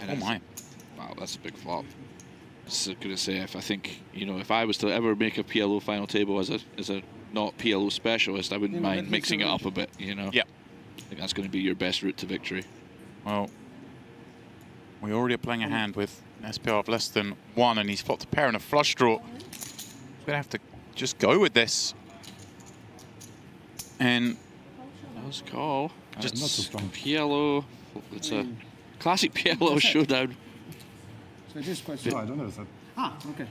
And my. Wow, that's a big flop. Just gonna say, if I was to ever make a PLO final table as a not PLO specialist, I wouldn't mind mixing it up a bit. You know. Yeah. I think that's going to be your best route to victory. Well, we already are playing a hand with an SPR of less than 1, and he's flopped a pair and a flush draw. We're gonna have to just go with this. And Let's call. Just not so strong. PLO. It's a classic PLO showdown. So it is quite No, I don't know that. Ah, okay.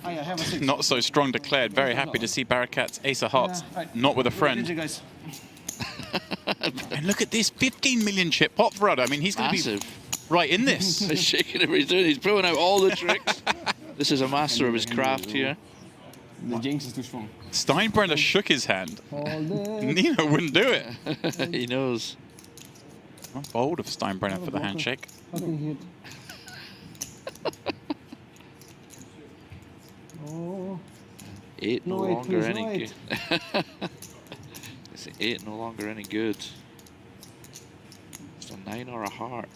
I have a 6. not so strong declared. Very happy to see Barakat's ace of hearts, not with a friend. Guys. And look at this 15 million chip pop rud. I mean, he's going to be right in this. He's shaking everything he's doing. He's pulling out all the tricks. This is a master of his craft here. The jinx is too strong. Steinbrenner shook his hand. Nino wouldn't do it. He knows. Well, bold of Steinbrenner for the handshake. Fucking hit. Oh. 8 no No, eight, longer please, any no, good. eight. It's 8 no longer any good. It's a 9 or a heart.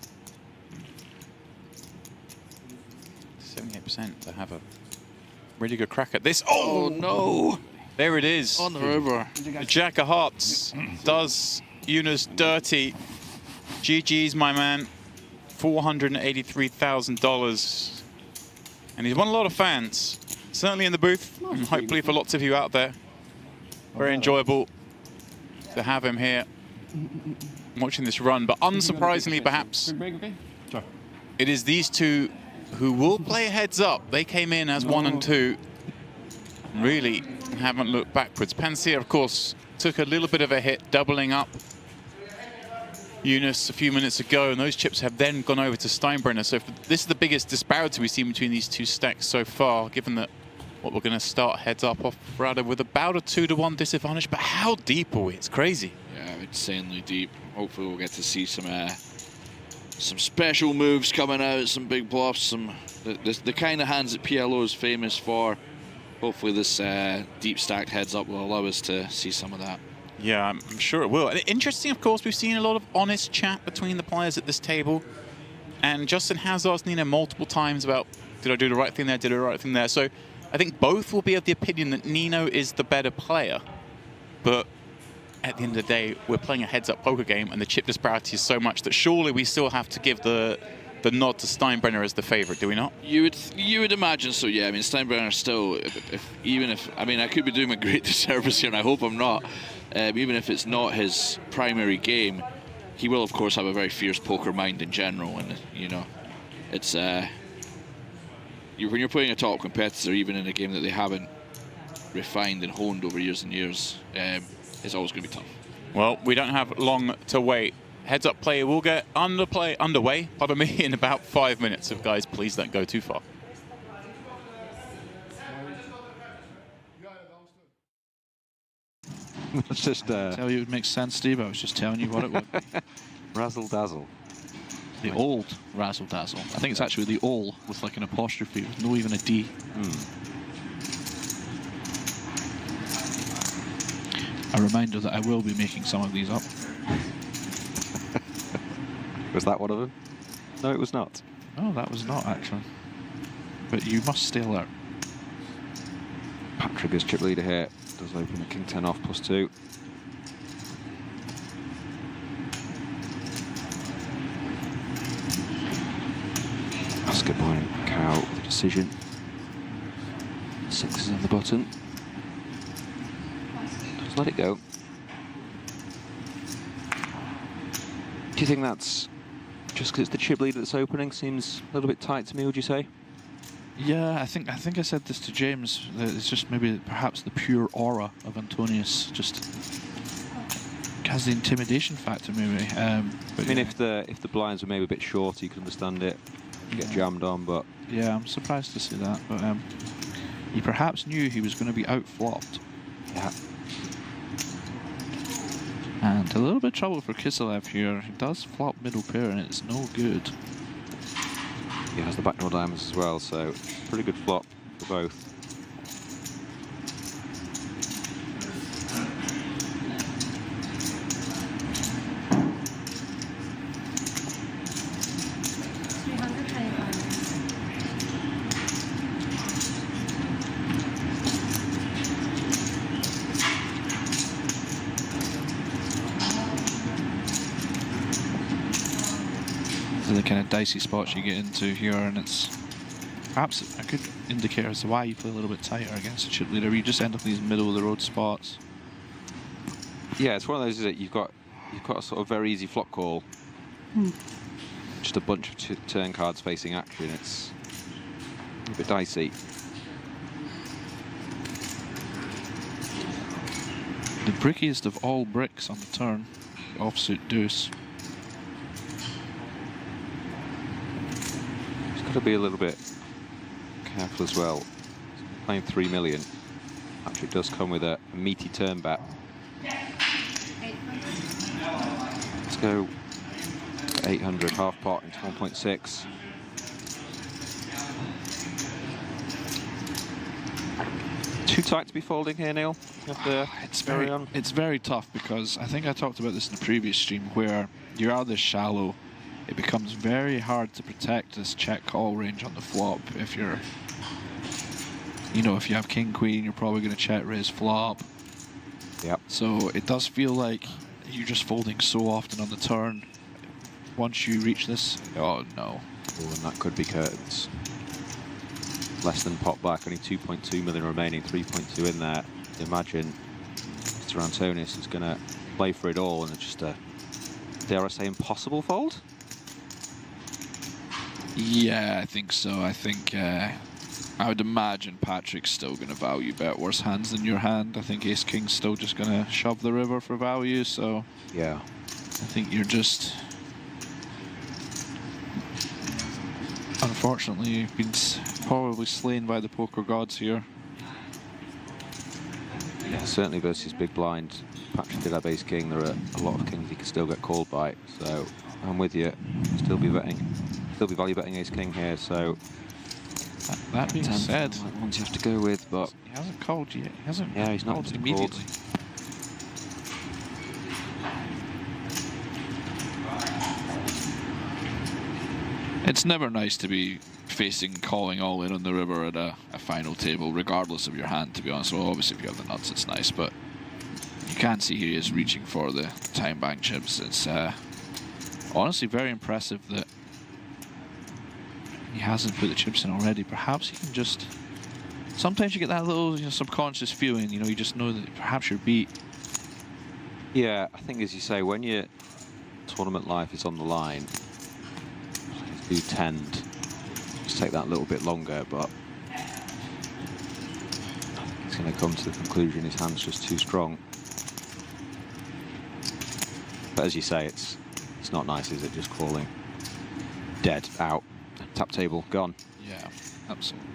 78% to have a really good crack at this. Oh no! There it is. On the river. The Jack of Hearts does Eunice dirty. GG's, my man. $483,000. And he's won a lot of fans. Certainly in the booth, and hopefully for lots of you out there. Very enjoyable to have him here watching this run. But unsurprisingly, perhaps, it is these two who will play heads up. They came in as 1 and 2. Really haven't looked backwards. Pansia, of course, took a little bit of a hit, doubling up Eunice a few minutes ago, and those chips have then gone over to Steinbrenner. So this is the biggest disparity we've seen between these two stacks so far, given that what we're going to start heads up off Brada with about a 2-to-1 disadvantage. But how deep are we? It's crazy. Yeah, insanely deep. Hopefully we'll get to see some special moves coming out, some big bluffs, the kind of hands that PLO is famous for. Hopefully this deep stacked heads up will allow us to see some of that. Yeah, I'm sure it will. And interesting, of course, we've seen a lot of honest chat between the players at this table. And Justin has asked Nino multiple times about, did I do the right thing there, did I do the right thing there? So I think both will be of the opinion that Nino is the better player. But at the end of the day, we're playing a heads-up poker game, and the chip disparity is so much that surely we still have to give the nod to Steinbrenner as the favorite, do we not? You would imagine so, yeah. I mean, Steinbrenner still, even if I mean, I could be doing a great disservice here, and I hope I'm not. Even if it's not his primary game, he will, of course, have a very fierce poker mind in general, and you know, it's when you're playing a top competitor, even in a game that they haven't refined and honed over years and years, it's always going to be tough. Well, we don't have long to wait. Heads up play will get underway, pardon me, in about 5 minutes. So guys, please don't go too far. It's just tell you it would make sense, Steve. I was just telling you what it would be. Razzle dazzle. The old razzle dazzle. I think it's actually the ol with like an apostrophe, with no even a D. A reminder that I will be making some of these up. Was that one of them? No, it was not. No, that was not actually. But you must stay alert. Pat Trigger's chip leader here. Does open the king 10 off +2. Oscar Boy Cow with a decision. 6 is on the button. Just let it go. Do you think that's just because it's the chip leader that's opening? Seems a little bit tight to me, would you say? Yeah, I think I said this to James. That it's just maybe perhaps the pure aura of Antonius just has the intimidation factor, maybe. But I mean, yeah. if the blinds were maybe a bit shorter, you could understand it. You get jammed on, but yeah, I'm surprised to see that. But he perhaps knew he was going to be out-flopped. Yeah. And a little bit of trouble for Kiselev here. He does flop middle pair, and it's no good. He has the backdoor diamonds as well, so pretty good flop for both. The kind of dicey spots you get into here, and it's perhaps a good indicator as to why you play a little bit tighter against a chip leader. You just end up in these middle of the road spots. Yeah, it's one of those that you've got a sort of very easy flop call. Just a bunch of turn cards facing action. It's a bit dicey. The brickiest of all bricks on the turn, offsuit deuce. To be a little bit careful as well. Playing 3 million. Actually, it does come with a meaty turn bet. Let's go 800 half pot into 1.6. Too tight to be folding here, Neil? It's very tough because I think I talked about this in the previous stream where you are this shallow. It becomes very hard to protect this check call range on the flop if you're, you know, if you have king queen, you're probably going to check raise flop. Yep. So it does feel like you're just folding so often on the turn. Once you reach this, oh no. Oh, and that could be curtains. Less than pot back, only 2.2 million remaining, 3.2 in there. Imagine Mr. Antonis is going to play for it all and it's just a, dare I say, impossible fold? Yeah, I think so. I think I would imagine Patrick's still going to value bet worse hands than your hand. I think Ace King's still just going to shove the river for value. So yeah, I think you're just, unfortunately, you've been probably slain by the poker gods here. Yeah, certainly versus big blind. Patrick did have Ace King. There are a lot of kings he could still get called by. So I'm with you. Still be value betting Ace King here. So that being said, like ones you have to go with, but he hasn't called yet. He hasn't. Yeah, he's not called immediately. It's never nice to be facing calling all in on the river at a final table, regardless of your hand, to be honest. Well, obviously, if you have the nuts, it's nice, but you can see he is reaching for the time bank chips. It's honestly very impressive that he hasn't put the chips in already. Perhaps he can just... Sometimes you get that little subconscious feeling, you just know that perhaps you're beat. Yeah, I think as you say, when your tournament life is on the line, you do tend to take that a little bit longer, but he's going to come to the conclusion his hand's just too strong. But as you say, it's not nice, is it? Just calling dead out. Tap table, gone. Yeah, absolutely.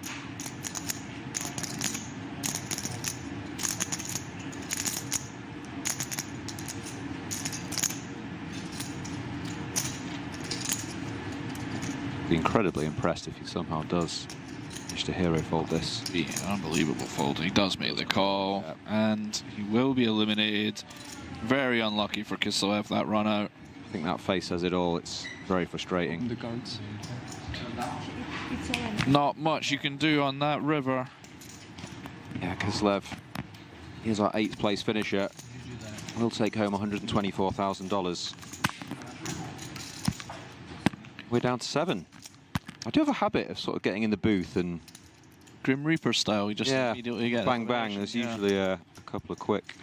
Be incredibly impressed if he somehow does manage to hero fold this. Be an unbelievable fold. He does make the call, and he will be eliminated. Very unlucky for Kiselev, that run out. I think that face says it all. It's very frustrating. The cards. Not much you can do on that river. Yeah, Kiselev, he's our 8th place finisher. We'll take home $124,000. We're down to 7. I do have a habit of sort of getting in the booth and... Grim Reaper style, you just immediately get... Bang, bang, there's usually a couple of quick...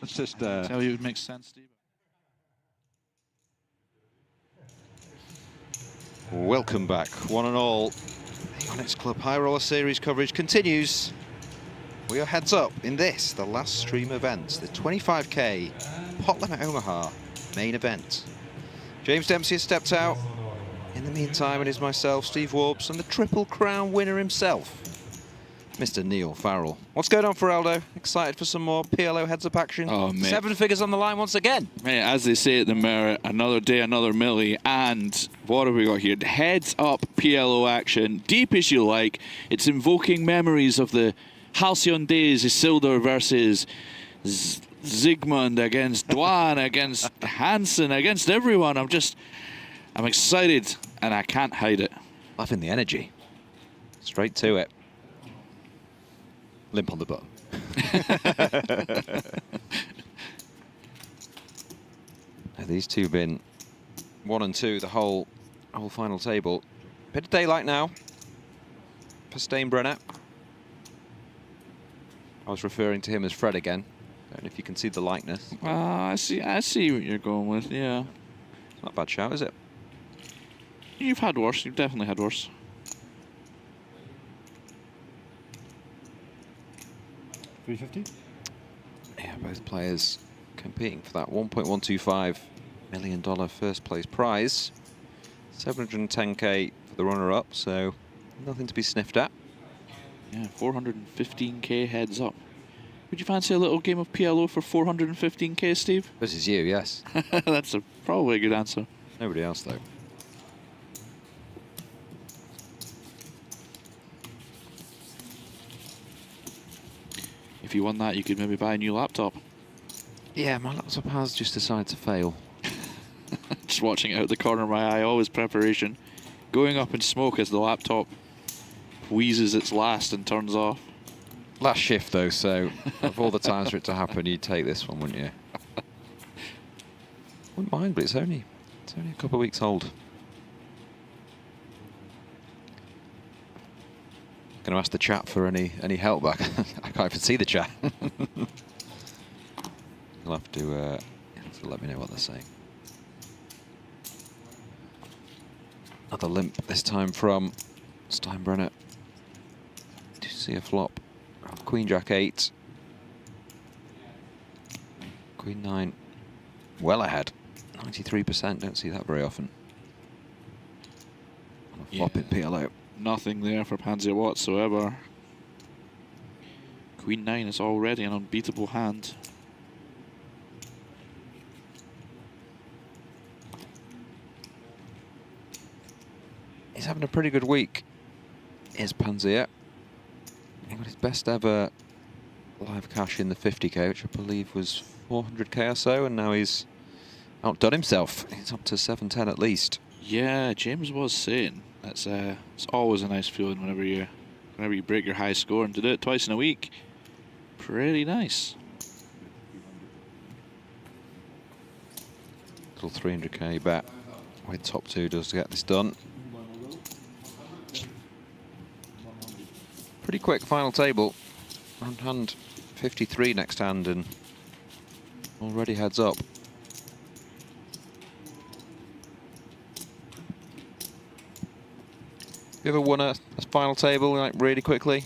Just tell you it makes sense, Steve. Welcome back, one and all. The Onyx Club High Roller Series coverage continues. We are heads up in this, the last stream event, the 25k Pot Limit Omaha main event. James Dempsey has stepped out. In the meantime, it is myself, Steve Warbs, and the Triple Crown winner himself, Mr. Neil Farrell. What's going on, Feraldo? Excited for some more PLO heads-up action? Oh, mate. 7 figures on the line once again. Mate, as they say at the Merit, another day, another millie. And what have we got here? Heads-up PLO action, deep as you like. It's invoking memories of the halcyon days, Isildur versus Zygmunt against Dwan, against Hansen, against everyone. I'm excited, and I can't hide it. Loving the energy. Straight to it. Limp on the button. These two been 1 and 2 the whole final table. Bit of daylight now for Steinbrenner. I was referring to him as Fred again And if you can see the likeness, I see what you're going with. Yeah, it's not a bad shout, is it? You've had worse. You've definitely had worse. 350. Yeah, both players competing for that $1.125 million first place prize. 710k for the runner-up, so nothing to be sniffed at. Yeah, 415k heads up. Would you fancy a little game of PLO for 415k, Steve? This is you, yes. That's probably a good answer. Nobody else, though. If you won that, you could maybe buy a new laptop. Yeah, my laptop has just decided to fail. Just watching it out the corner of my eye, always preparation. Going up in smoke as the laptop wheezes its last and turns off. Last shift, though, so of all the times for it to happen, you'd take this one, wouldn't you? Wouldn't mind, but it's only a couple of weeks old. Going to ask the chat for any help back. I can't even see the chat. You'll have to let me know what they're saying. Another limp, this time from Steinbrenner. Do you see a flop? Queen Jack 8. Queen 9. Well ahead. 93%. Don't see that very often. On a flop in PLO. Nothing there for Pansia whatsoever. Queen 9 is already an unbeatable hand. He's having a pretty good week, is Pansia. He got his best ever live cash in the 50k, which I believe was 400k or so, and now he's outdone himself. He's up to 710 at least. Yeah, James was saying that's it's always a nice feeling whenever you break your high score, and to do it twice in a week, pretty nice. Little 300k bet. Where top two does to get this done. Pretty quick final table. On hand 53 next hand and already heads up. You ever won a final table like really quickly?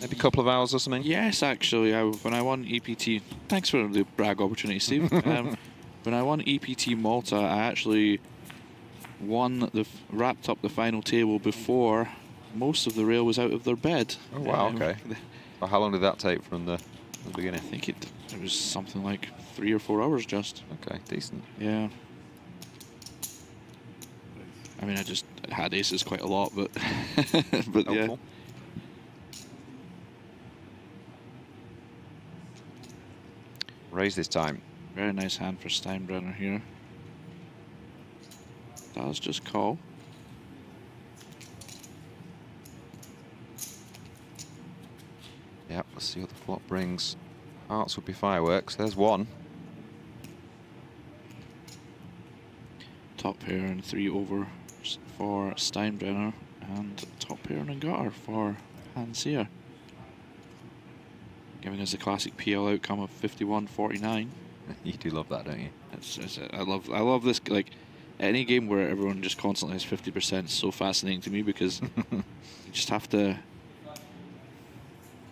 Maybe a couple of hours or something? Yes, actually, when I won EPT, thanks for the brag opportunity, Steve. When I won EPT Malta, I actually wrapped up the final table before most of the rail was out of their bed. Oh wow, okay. Well, how long did that take from the beginning? I think it was something like 3 or 4 hours just. Okay, decent. Yeah. I mean, I just had aces quite a lot, but but yeah. Helpful. Raise this time. Very nice hand for Steinbrenner here. Does just call. Yep, let's see what the flop brings. Hearts would be fireworks. There's one. Top pair and 3 over for Steinbrenner, and top pair and a gutter for Pansia, giving us a classic PL outcome of 51-49. You do love that, don't you? I love this. Like any game where everyone just constantly has 50% is so fascinating to me, because you just have to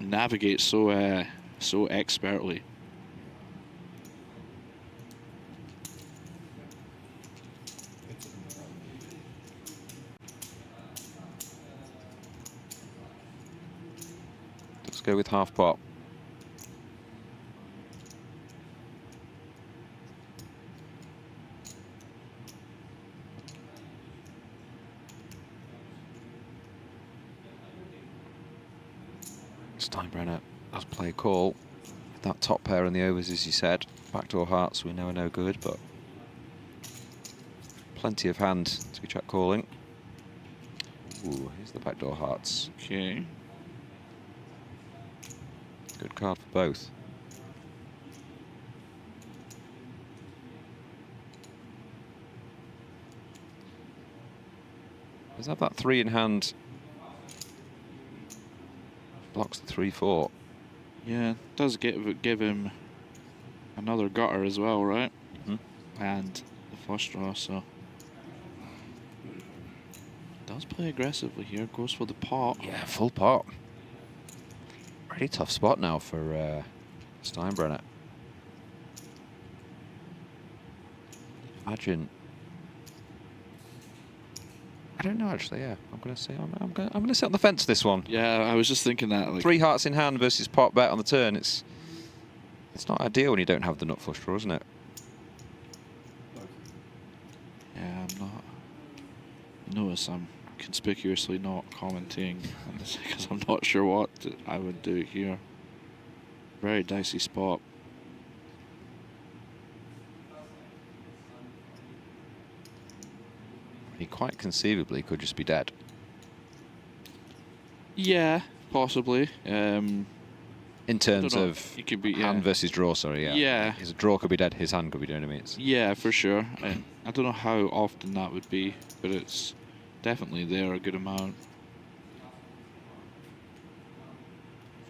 navigate so expertly. Let's go with half pot. Steinbrenner does play a call. That top pair and the overs, as you said, backdoor hearts we know are no good, but plenty of hand to be check calling. Ooh, here's the backdoor hearts. Okay. Good card for both. Does have that 3 in hand. Blocks the 3-4. Yeah, does give him another gutter as well, right? Mm-hmm. And the flush draw, so does play aggressively here. Goes for the pot. Yeah, full pot. Pretty tough spot now for Steinbrenner. Imagine. I don't know actually. Yeah, I'm gonna say I'm gonna sit on the fence this one. Yeah, I was just thinking that. Like, 3 hearts in hand versus pot bet on the turn. It's not ideal when you don't have the nut flush draw, isn't it? yeah, I'm not. Notice I'm conspicuously not commenting on this because I'm not sure what I would do here. Very dicey spot. He quite conceivably could just be dead. Yeah, possibly. In terms know. of It could be, hand yeah. versus draw, sorry, yeah. Yeah. His draw could be dead, his hand could be dead, I mean. It's Yeah, for sure. I don't know how often that would be, but it's definitely there a good amount.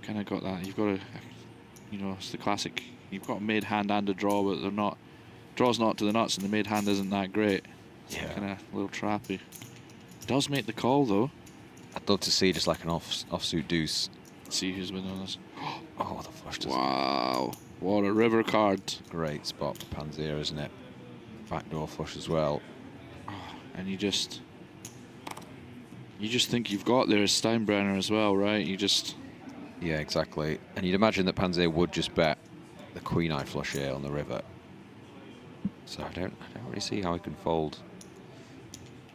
Kind of got that. You've got it's the classic. You've got a made hand and a draw, but they're not. Draw's not to the nuts, and the made hand isn't that great. Yeah. Kind of a little trappy. Does make the call though. I'd love to see just like an offsuit deuce. See who's winning this. Oh, the flush does. Wow, what a river card. Great spot for Pansia, isn't it? Backdoor flush as well. And you just think you've got there as Steinbrenner as well, right? Yeah, exactly. And you'd imagine that Pansia would just bet the queen eye flush here on the river. So I don't really see how he can fold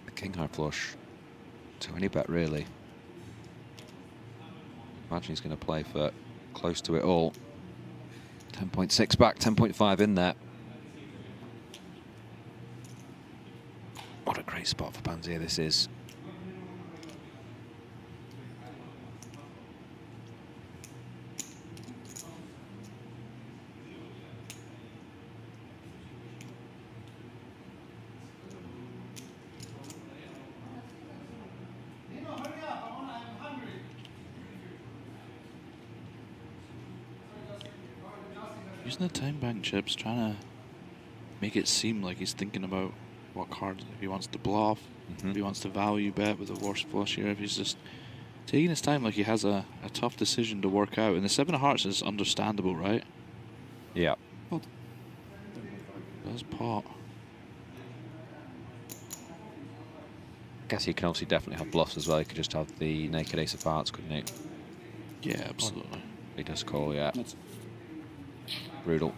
the king high flush to any bet really. Imagine he's going to play for close to it all. 10.6 back, 10.5 in there. What a great spot for Pansia this is. Using the time bank chips, trying to make it seem like he's thinking about what card, if he wants to bluff, if he wants to value bet with the worst flush here, if he's just taking his time like he has a tough decision to work out. And the 7 of hearts is understandable, right? Yeah. Does pot. I guess he can obviously definitely have bluffs as well. He could just have the naked ace of hearts, couldn't he? Yeah, absolutely. He does call, yeah. That's Brutal.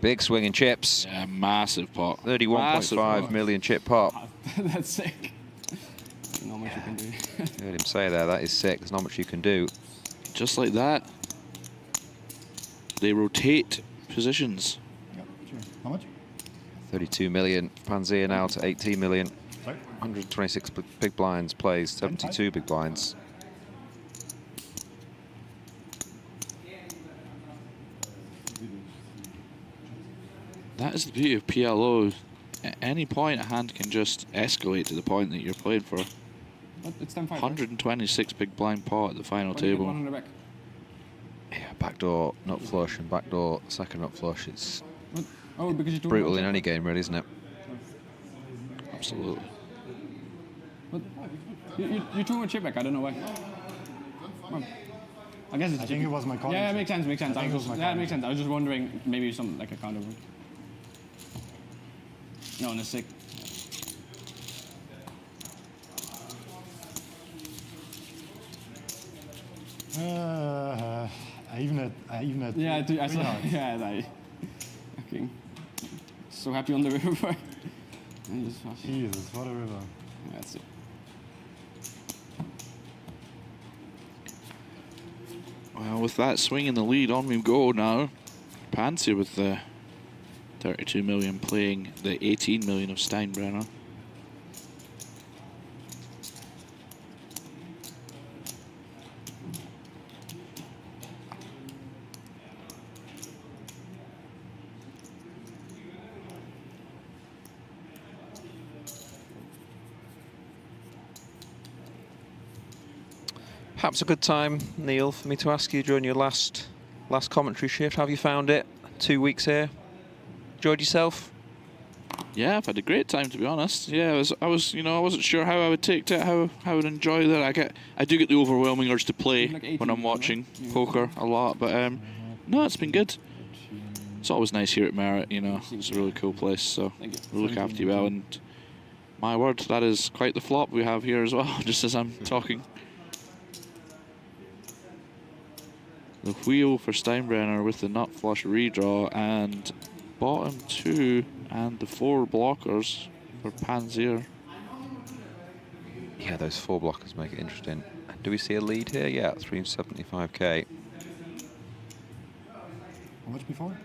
Big swing in chips. Yeah, massive pot. 31.5 million chip pot. that's sick. Not much you can do. You heard him say there, that is sick. There's not much you can do. Just like that, they rotate positions. Yeah, sure. How much? 32 million. Pansia now to 18 million. Sorry? 126 big blinds plays, 72 big blinds. That is the beauty of PLO. At any point, a hand can just escalate to the point that you're playing for. But it's 10-5. 126 big blind pot at the final table. 100 back. Yeah, backdoor nut flush and backdoor second nut flush. It's What? Oh, because you do brutal in any game, really, isn't it? Absolutely. But you threw a chip back. I don't know why. Well, I guess it's. I think it was my calling. Yeah, it chip. makes sense. Makes sense. I think it was my Yeah, it calling makes chip. sense. I was just wondering, maybe some like a counter. No, on a sick. I even had Yeah, I three saw. hearts. Yeah, like. Okay. So happy on the river. And just Jesus, what a river. Yeah, that's it. Well, with that swing in the lead, on we go now. Pansia with the 32 million playing the 18 million of Steinbrenner. Perhaps a good time, Neil, for me to ask you during your last last commentary shift. How have you found it? 2 weeks here. Enjoyed yourself? Yeah, I've had a great time, to be honest. Yeah, I wasn't sure how I would take to it, how I would enjoy that. I do get the overwhelming urge to play when I'm watching poker a lot, but no, it's been good. It's always nice here at Merit, you know. It's a really cool place, so we'll look after you well. And my word, that is quite the flop we have here as well, just as I'm talking. The wheel for Steinbrenner with the nut flush redraw, and bottom 2 and the 4 blockers for Pansia. Yeah, those 4 blockers make it interesting. Do we see a lead here? Yeah, 375k. How much before?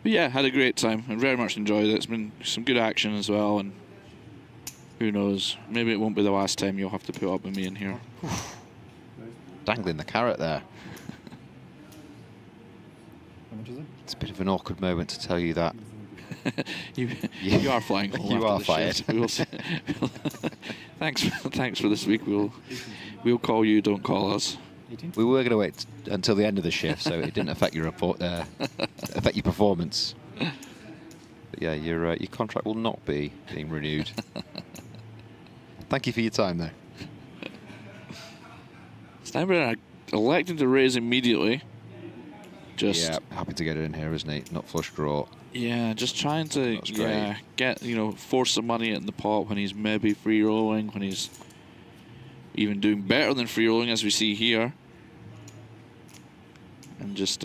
But yeah, had a great time and very much enjoyed it. It's been some good action as well, and who knows, maybe it won't be the last time you'll have to put up with me in here. Dangling the carrot there. How much is it? It's a bit of an awkward moment to tell you that. you are flying home. You are fired. Thanks for this week. We'll call you. Don't call us. We were going to wait until the end of the shift, so it didn't affect your report. Affect your performance. But yeah, your contract will not be being renewed. Thank you for your time, though. Steinbrenner electing to raise immediately. Yeah, happy to get it in here, isn't he? Not flush draw. Yeah, just trying to get force some money in the pot when he's maybe free rolling, when he's even doing better than free rolling, as we see here. And just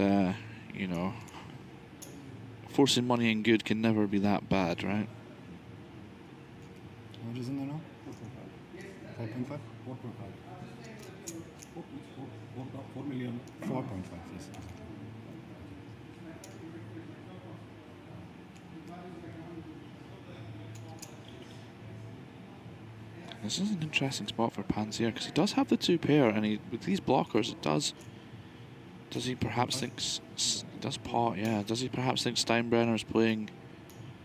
forcing money in good can never be that bad, right? How much is in there now? 4.5? 4 million. 4.5, yes. This is an interesting spot for Pansia because he does have the 2 pair, and with these blockers, it does. Does he perhaps think? Does pot? Yeah. Does he perhaps think Steinbrenner is playing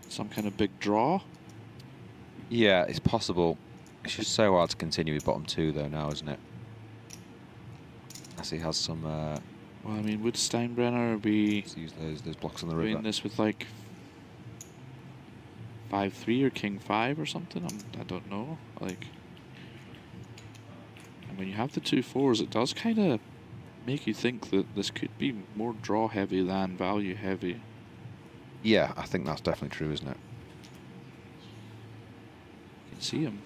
some kind of big draw? Yeah, it's possible. It's just so hard to continue with bottom 2 though now, isn't it? As he has some. Well, I mean, would Steinbrenner be use those blocks on the river? Doing this with like 5-3 or King 5 or something? I don't know. Like, and when you have the 2 4s, it does kind of make you think that this could be more draw heavy than value heavy. Yeah, I think that's definitely true, isn't it? You can see him.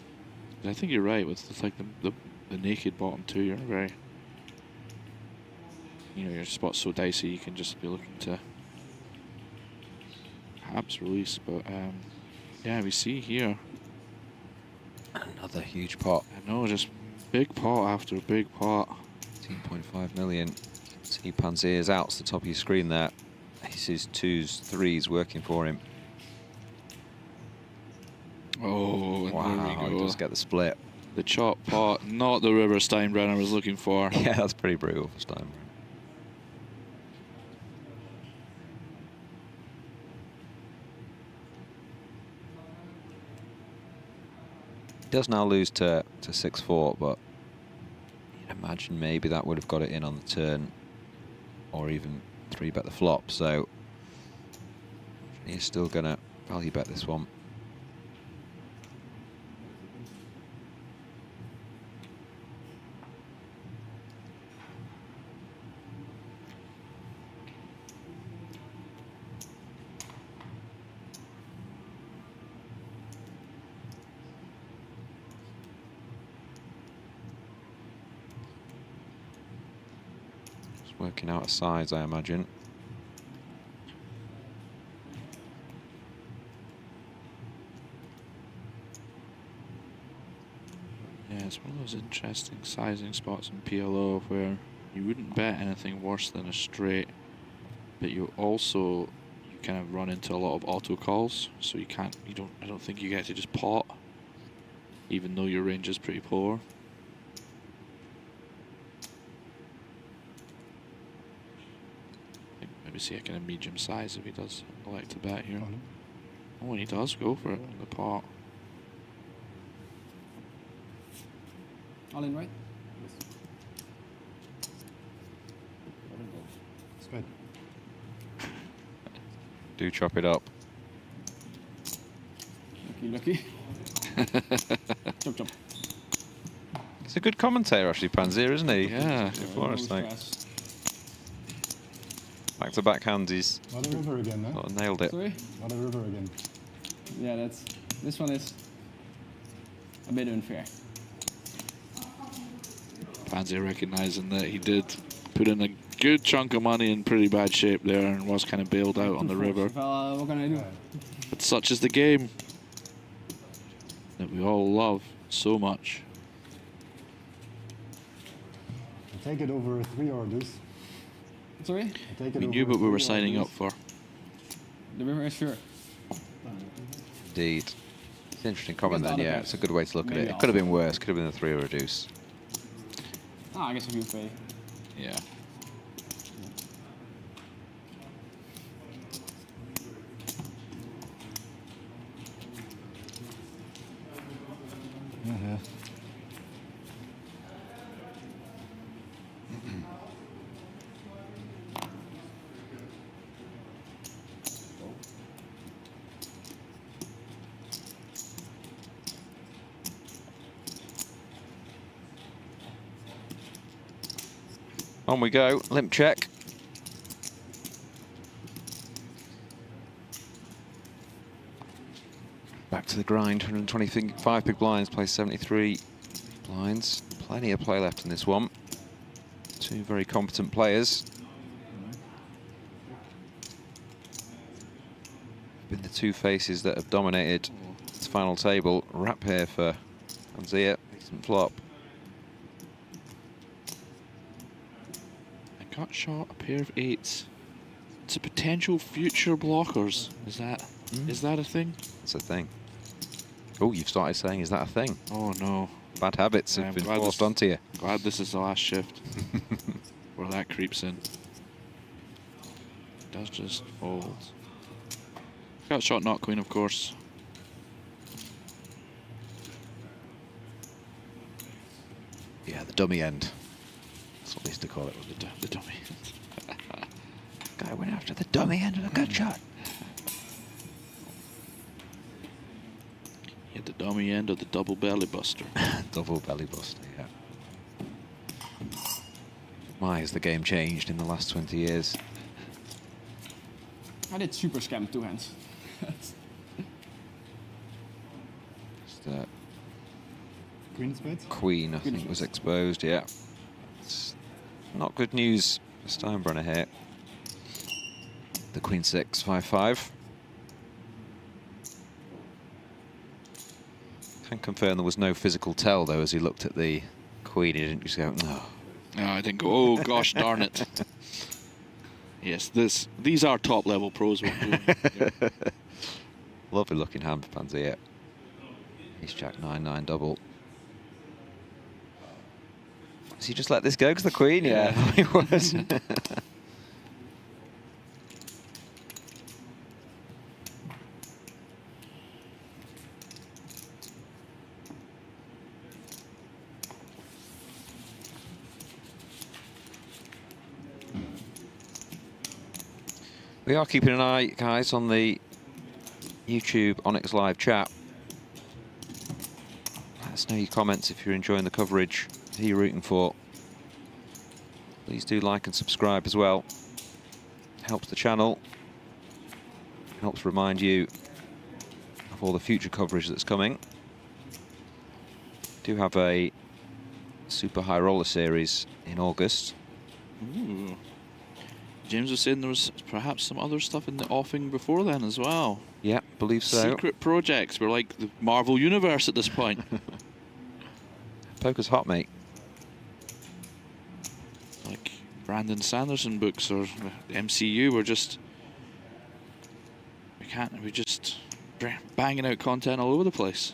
And I think you're right with like the naked bottom 2. You're very, your spot's so dicey. You can just be looking to perhaps release, but yeah, we see here another huge pot. I know, just big pot after big pot. 18.5 million. See Pansia's out to the top of your screen there. Aces, 2s, 3s working for him. Oh, and wow, there we he go. does get the split. The chop pot, not the river Steinbrenner was looking for. Yeah, that's pretty brutal for Steinbrenner. Does now lose to 6-4, but you'd imagine maybe that would have got it in on the turn, or even 3-bet the flop. So he's still gonna value bet this one. Working out a size, I imagine. Yeah, it's one of those interesting sizing spots in PLO where you wouldn't bet anything worse than a straight, but you kind of run into a lot of auto calls, so I don't think you get to just pot, even though your range is pretty poor. Maybe see a kind of medium size if he does elect to bet here. Oh, and he does go for it in the pot. All in, right? Straight. Do chop it up. Lucky. Chop, chop. He's a good commentator, actually, Pansia, isn't he? Yeah. Before No us, like, stress. back-to-back hands, he's What a river again, sort huh? of nailed it. Sorry? What a river again. Yeah, this one is a bit unfair. Pansia recognising that he did put in a good chunk of money in pretty bad shape there and was kind of bailed out on the river. Well, what can I do? But such is the game that we all love so much. I take it over 3 or deuce. Sorry? I take it We over knew what we were 3 or signing deuce. up for. The river is sure. Indeed. It's an interesting comment Against then, the other yeah. guys. It's a good way to look at Maybe it. It could have been worse. Could have been a 3 or a deuce. Ah, I guess if you pay. Yeah. Yeah. On we go. Limp check. Back to the grind. 125 big blinds. Play 73 blinds. Plenty of play left in this one. Two very competent players. Been the two faces that have dominated this final table. Wrap here for Pansia. Decent flop. I got shot a pair of 8s. It's a potential future blockers. Is that a thing? That's a thing. Oh, you've started saying, is that a thing? Oh no. Bad habits Yeah, have I'm been glad forced this- onto you. Glad this is the last shift where that creeps in. Does just fold. Got shot not queen, of course. Yeah, the dummy end. That's what they used to call it. The dummy. Guy went after the dummy end of a good shot. Hit the dummy end of the double belly buster. Double belly buster, yeah. My, has the game changed in the last 20 years? I did super scam 2 hands. Just, Queen spades? Queen, I think, was exposed, yeah. It's not good news for Steinbrenner here. The Queen 6, 5-5. Can confirm there was no physical tell, though, as he looked at the Queen. He didn't just go, no. No, I didn't go, oh gosh darn it. Yes, these are top level pros. We're doing. Yeah. Lovely looking hand for Pansia. Ace Jack 9-9 double. Does he just let this go because the Queen? Yeah, he was. We are keeping an eye, guys, on the YouTube Onyx Live chat. Let us know your comments if you're enjoying the coverage, who you're rooting for. Please do like and subscribe as well. Helps the channel. Helps remind you of all the future coverage that's coming. Do have a Super High Roller Series in August. Ooh. James was saying there was perhaps some other stuff in the offing before then as well. Yeah, believe so. Secret projects. We're like the Marvel Universe at this point. Poker's hot, mate. Like Brandon Sanderson books or the MCU. We're just... We're just banging out content all over the place.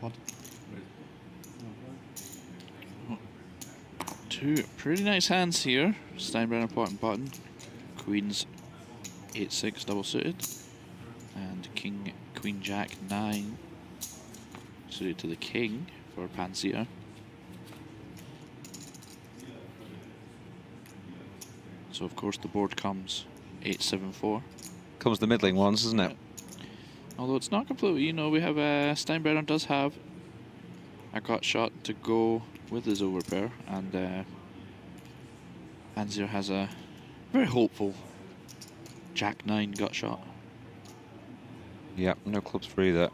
pot. Two pretty nice hands here. Steinbrenner pot and button. Queens 8-6 double suited. And King, Queen, Jack 9 suited to the King for Pansia. So of course the board comes 8-7-4. Comes the middling ones, isn't it? Although it's not completely, you know, we have Steinbrenner does have a gut shot to go with his overpair, and Pansia has a very hopeful Jack 9 gut shot. Yeah, no clubs free there.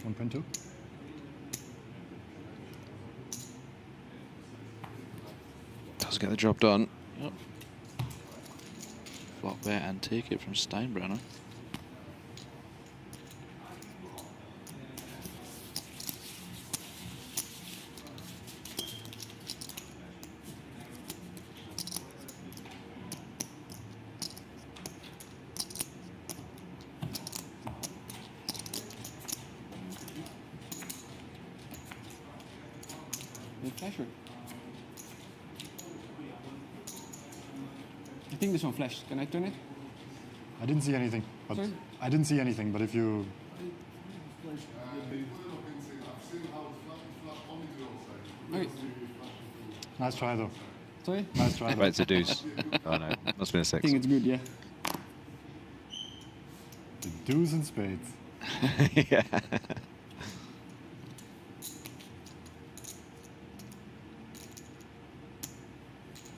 1.2. Does get the job done. Yep. Flop bet and take it from Steinbrenner. The flasher. I think this one flashed. Can I turn it? I didn't see anything. But Sorry? I didn't see anything. But if you Okay. nice try though. Sorry? Nice try. Right, Though. it's a deuce. Oh no, must have been a I 6. think it's good, yeah. The deuce and spades. Yeah.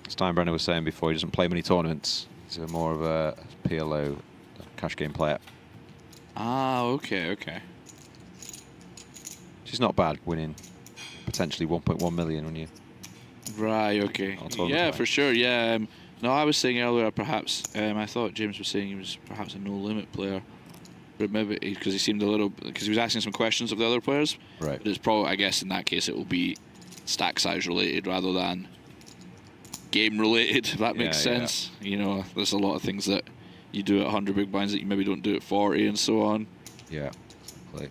Steinbrenner was saying before he doesn't play many tournaments. He's more of a PLO cash game player. Ah, okay, okay. Which is not bad, winning potentially 1.1 million when you. Right, okay. I'll tell him Yeah, about it. for sure, yeah. No, I was saying earlier, perhaps, I thought James was saying he was perhaps a no-limit player. But maybe, because he seemed a little, because he was asking some questions of the other players. Right. But it's probably, I guess in that case, it will be stack size related rather than game related, if that makes Yeah, sense. You know, there's a lot of things that you do at 100 big blinds that you maybe don't do at 40 and so on. Yeah. Exactly.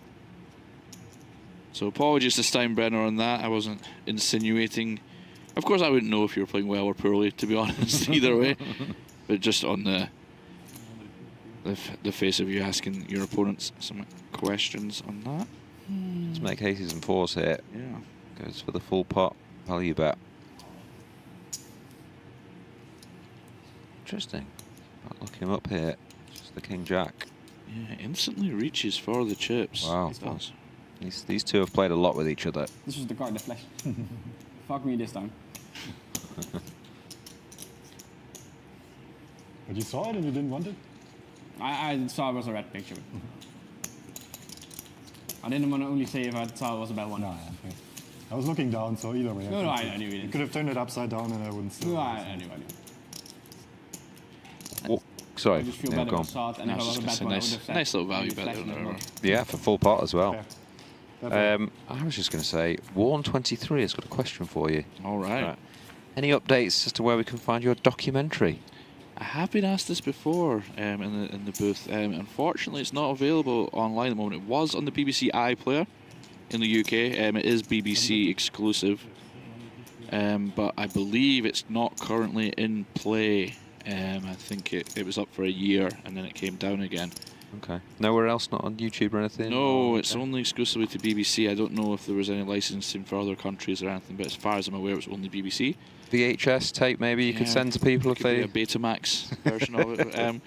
So apologies to Steinbrenner on that. I wasn't insinuating. Of course, I wouldn't know if you were playing well or poorly, to be honest, either way. But just on the face of you asking your opponents some questions on that. Let's make aces and fours here. Yeah. Goes for the full pot value bet. Interesting. Might look him up here. Just the King Jack. Yeah, instantly reaches for the chips. Wow. It does. These two have played a lot with each other. This was the card that flashed. Fuck me this time. But you saw it and you didn't want it. I saw it was a red picture. I didn't want to only say if I saw it was a bad one. No, yeah. I was looking down, so either way. No, think I knew you You didn't. could have turned it upside down and I wouldn't still. No, I knew. Oh, sorry. I just feel Yeah, bad if go I on. saw it, and No, if I I was was a just bad gonna one, say I would have said. nice little value maybe bet flash there, them, whatever. but- Yeah, for full pot as well. Yeah. I was just going to say, Warren23 has got a question for you. All right. Right. Any updates as to where we can find your documentary? I have been asked this before in the booth. Unfortunately, it's not available online at the moment. It was on the BBC iPlayer in the UK. It is BBC exclusive, but I believe it's not currently in play. I think it was up for a year and then it came down again. Okay. Nowhere else, not on YouTube or anything? No, it's only exclusively to BBC. I don't know if there was any licensing for other countries or anything, but as far as I'm aware, it was only BBC. VHS tape maybe you could Yeah, send to people if Could be they... a Betamax version of it.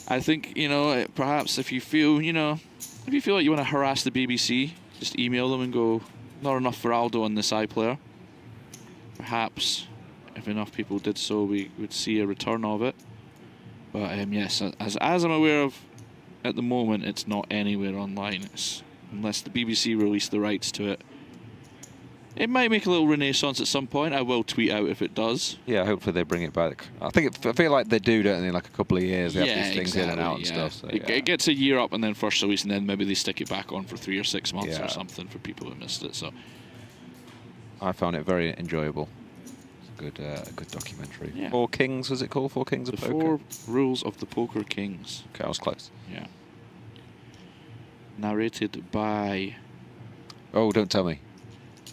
I think, you know, perhaps if you feel, like you want to harass the BBC, just email them and go, not enough for Aldo on this iPlayer. Perhaps if enough people did so, we would see a return of it. But yes, as I'm aware of, at the moment, it's not anywhere online. Unless the BBC release the rights to it. It might make a little renaissance at some point. I will tweet out if it does. Yeah, hopefully they bring it back. I feel like they do, don't they, in like a couple of years. They have these things in and out and stuff. So, It gets a year up and then first release, and then maybe they stick it back on for 3 or 6 months Yeah. or something for people who missed it. So I found it very enjoyable. It's a good documentary. Yeah. 4 Kings, was it called? 4 Kings the of Poker? 4 rules of the Poker Kings. Okay, I was close. Yeah. narrated by... Oh, don't tell me.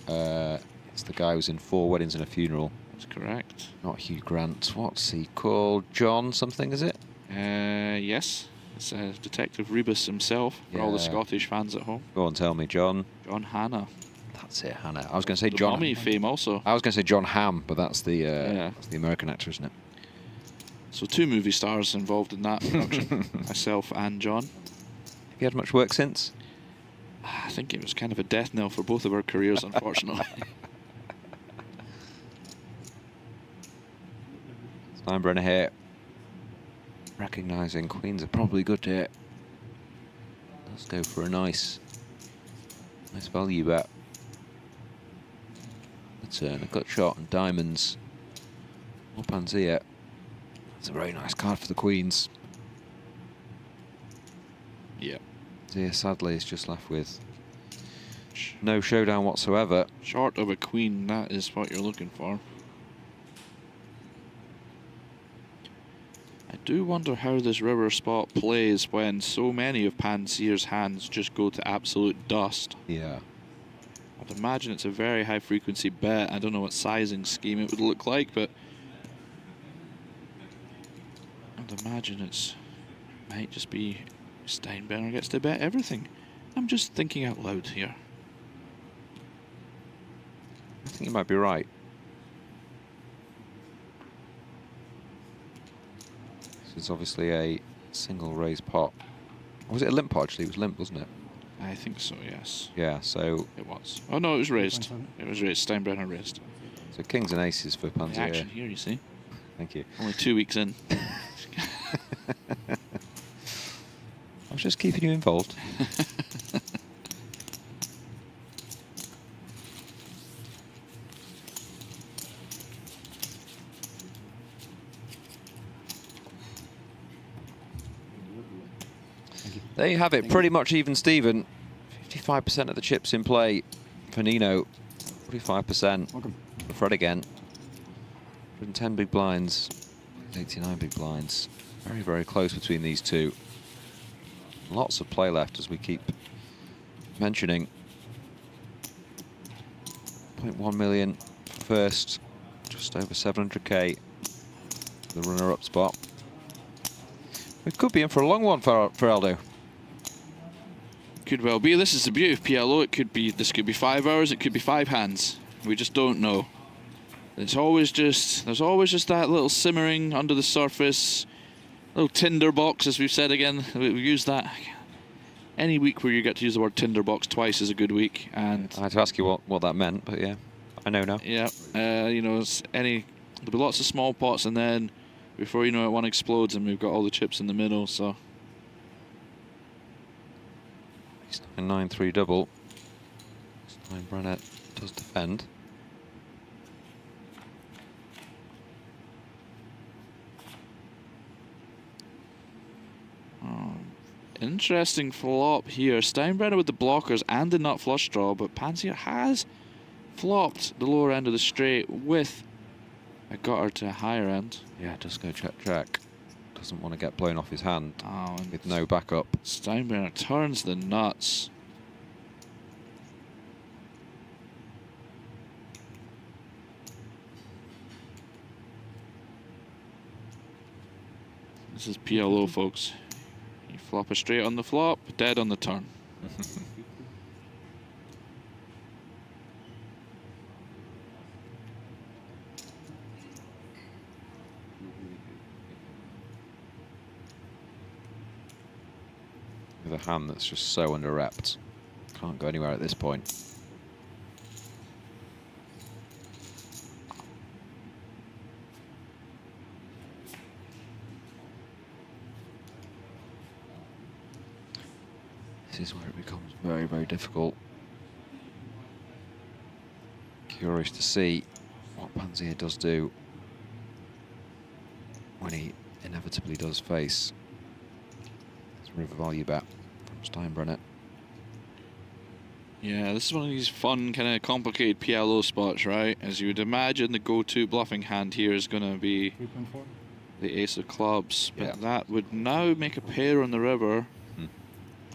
It's the guy who's in 4 Weddings and a Funeral. That's correct. Not Hugh Grant. What's he called? John something, is it? Yes. It's Detective Rebus himself, for all the Yeah. Scottish fans at home. Go on, tell me, John. John Hannah. That's it, Hannah. I was going to say The John. Mummy fame also. I was going to say John Hamm, but that's the Yeah. that's the American actor, isn't it? So 2 movie stars involved in that production. Myself and John. Have you had much work since? I think it was kind of a death knell for both of our careers, unfortunately. Steinbrenner here. Recognising queens are probably good here. Let's go for a nice value bet. The turn, a gut shot and diamonds. Or Pansia. It's a very nice card for the queens. Yeah. Zia sadly is just left with no showdown whatsoever. Short of a queen, that is what you're looking for. I do wonder how this river spot plays when so many of Pansia's hands just go to absolute dust. Yeah. I'd imagine it's a very high frequency bet. I don't know what sizing scheme it would look like, but I'd imagine it's might just be Steinbrenner gets to bet everything. I'm just thinking out loud here. I think you might be right. This is obviously a single raise pot. Or was it a limp pot actually? It was limp, wasn't it? I think so, yes. Yeah, so... It was. Oh no, it was raised. It was raised. Steinbrenner raised. So kings and aces for The Pansia. action here, you see. Thank you. Only 2 weeks in. I was just keeping you involved. There you have it, pretty much even Steven. 55% of the chips in play for Nino. 45%. Welcome. For Fred again. 110 big blinds. 89 big blinds. Very, very close between these two. Lots of play left as we keep mentioning. 0.1 million first. Just over 700k. The runner-up spot. We could be in for a long one for Aldo. Could well be. This is the beauty of PLO. This could be 5 hours. It could be 5 hands. We just don't know. There's always just that little simmering under the surface, little tinderbox, as we've said again. We've used that. Any week where you get to use the word tinderbox twice is a good week. And I had to ask you what that meant, but yeah, I know now. Yeah, you know, there'll be lots of small pots, and then before you know it, one explodes, and we've got all the chips in the middle. So. 9-3 double. Steinbrenner does defend. Interesting flop here. Steinbrenner with the blockers and the nut flush draw, but Pansia has flopped the lower end of the straight with a gutter to a higher end. Yeah, just go check. Doesn't want to get blown off his hand and with no backup. Steinbrenner turns the nuts. This is PLO, folks. You flop a straight on the flop, dead on the turn. With a hand that's just so under-repped. Can't go anywhere at this point. This is where it becomes very, very difficult. Curious to see what Pansia does do when he inevitably does face this river value bet from Steinbrenner. Yeah, this is one of these fun, kind of complicated PLO spots, right? As you would imagine, the go-to bluffing hand here is going to be the ace of clubs. But that would now make a pair on the river.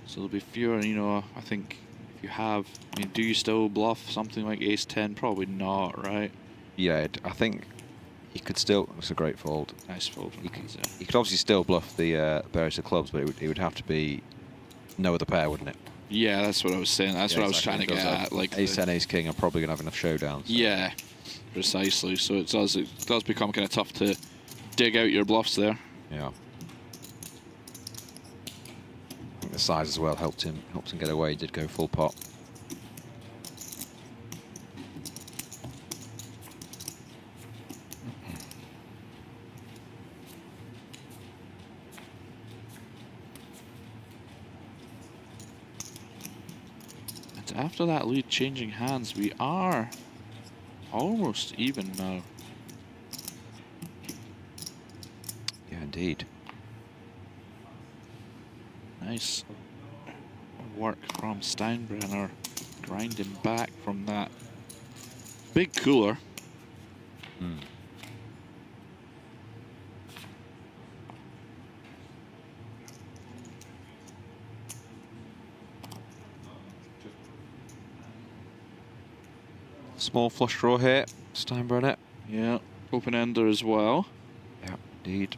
So there'll be fewer, you know, I think if you have, I mean, do you still bluff something like ace-10? Probably not, right? Yeah, I think he could still. It's a great fold. Nice fold from Pansia. He could obviously still bluff the Bears of clubs, but it would have to be no other pair, wouldn't it? Yeah, that's what I was saying. That's Yeah, what exactly. I was trying to get at. Like ace-10, ace-king are probably going to have enough showdowns. So. Yeah, precisely. So it does become kind of tough to dig out your bluffs there. Yeah. I think the size as well helped him get away. He did go full pot. And after that lead changing hands, we are almost even now. Yeah, indeed. Nice work from Steinbrenner, grinding back from that big cooler. Small flush draw here, Steinbrenner. Yeah, open ender as well. Yeah, indeed.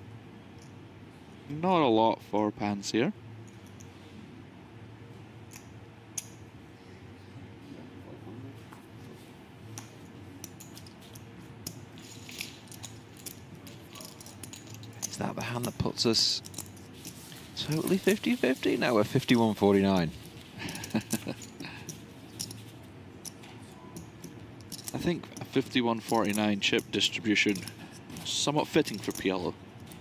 Not a lot for Pansia. Is that the hand that puts us totally 50-50? No, we're 51-49. I think a 51-49 chip distribution somewhat fitting for PLO.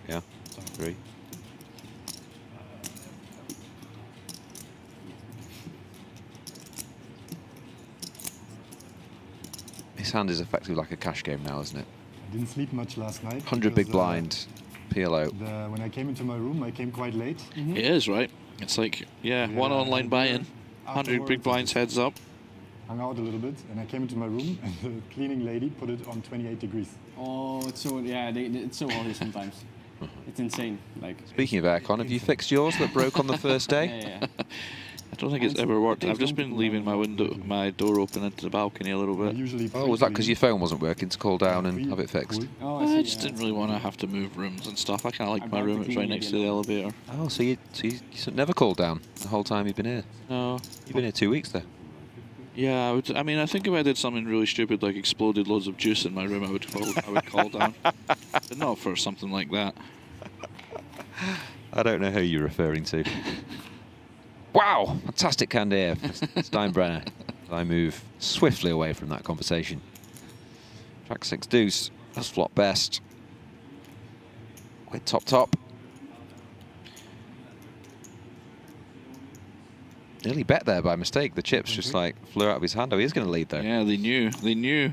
Yeah, I agree. His hand is effectively like a cash game now, isn't it? I didn't sleep much last night. 100 big blind, PLO. When I came into my room, I came quite late. It is, right? It's like, yeah, one online buy-in, 100 big blinds heads up. Hung out a little bit, and I came into my room, and the cleaning lady put it on 28 degrees. Oh, it's so, yeah, it's so early sometimes. It's insane. Like. Speaking of aircon, have you fixed yours that broke on the first day? Yeah. I don't think it's ever worked. I've just been leaving my door open into the balcony a little bit. Oh, was that because your phone wasn't working to cool down and have it fixed? Oh, I just didn't really want to have to move rooms and stuff. I kind of like my room. It's right next to the elevator. Oh, so you never cooled down the whole time you've been here? No. You've been here 2 weeks there. Yeah, I mean, I think if I did something really stupid, like exploded loads of juice in my room, I would call down. But not for something like that. I don't know who you're referring to. Wow, fantastic hand here, Steinbrenner. I move swiftly away from that conversation. Track 6 deuce, that's flop best. With top. Nearly bet there by mistake. The chips just like flew out of his hand. Oh, he is going to lead though. Yeah, they knew. They knew.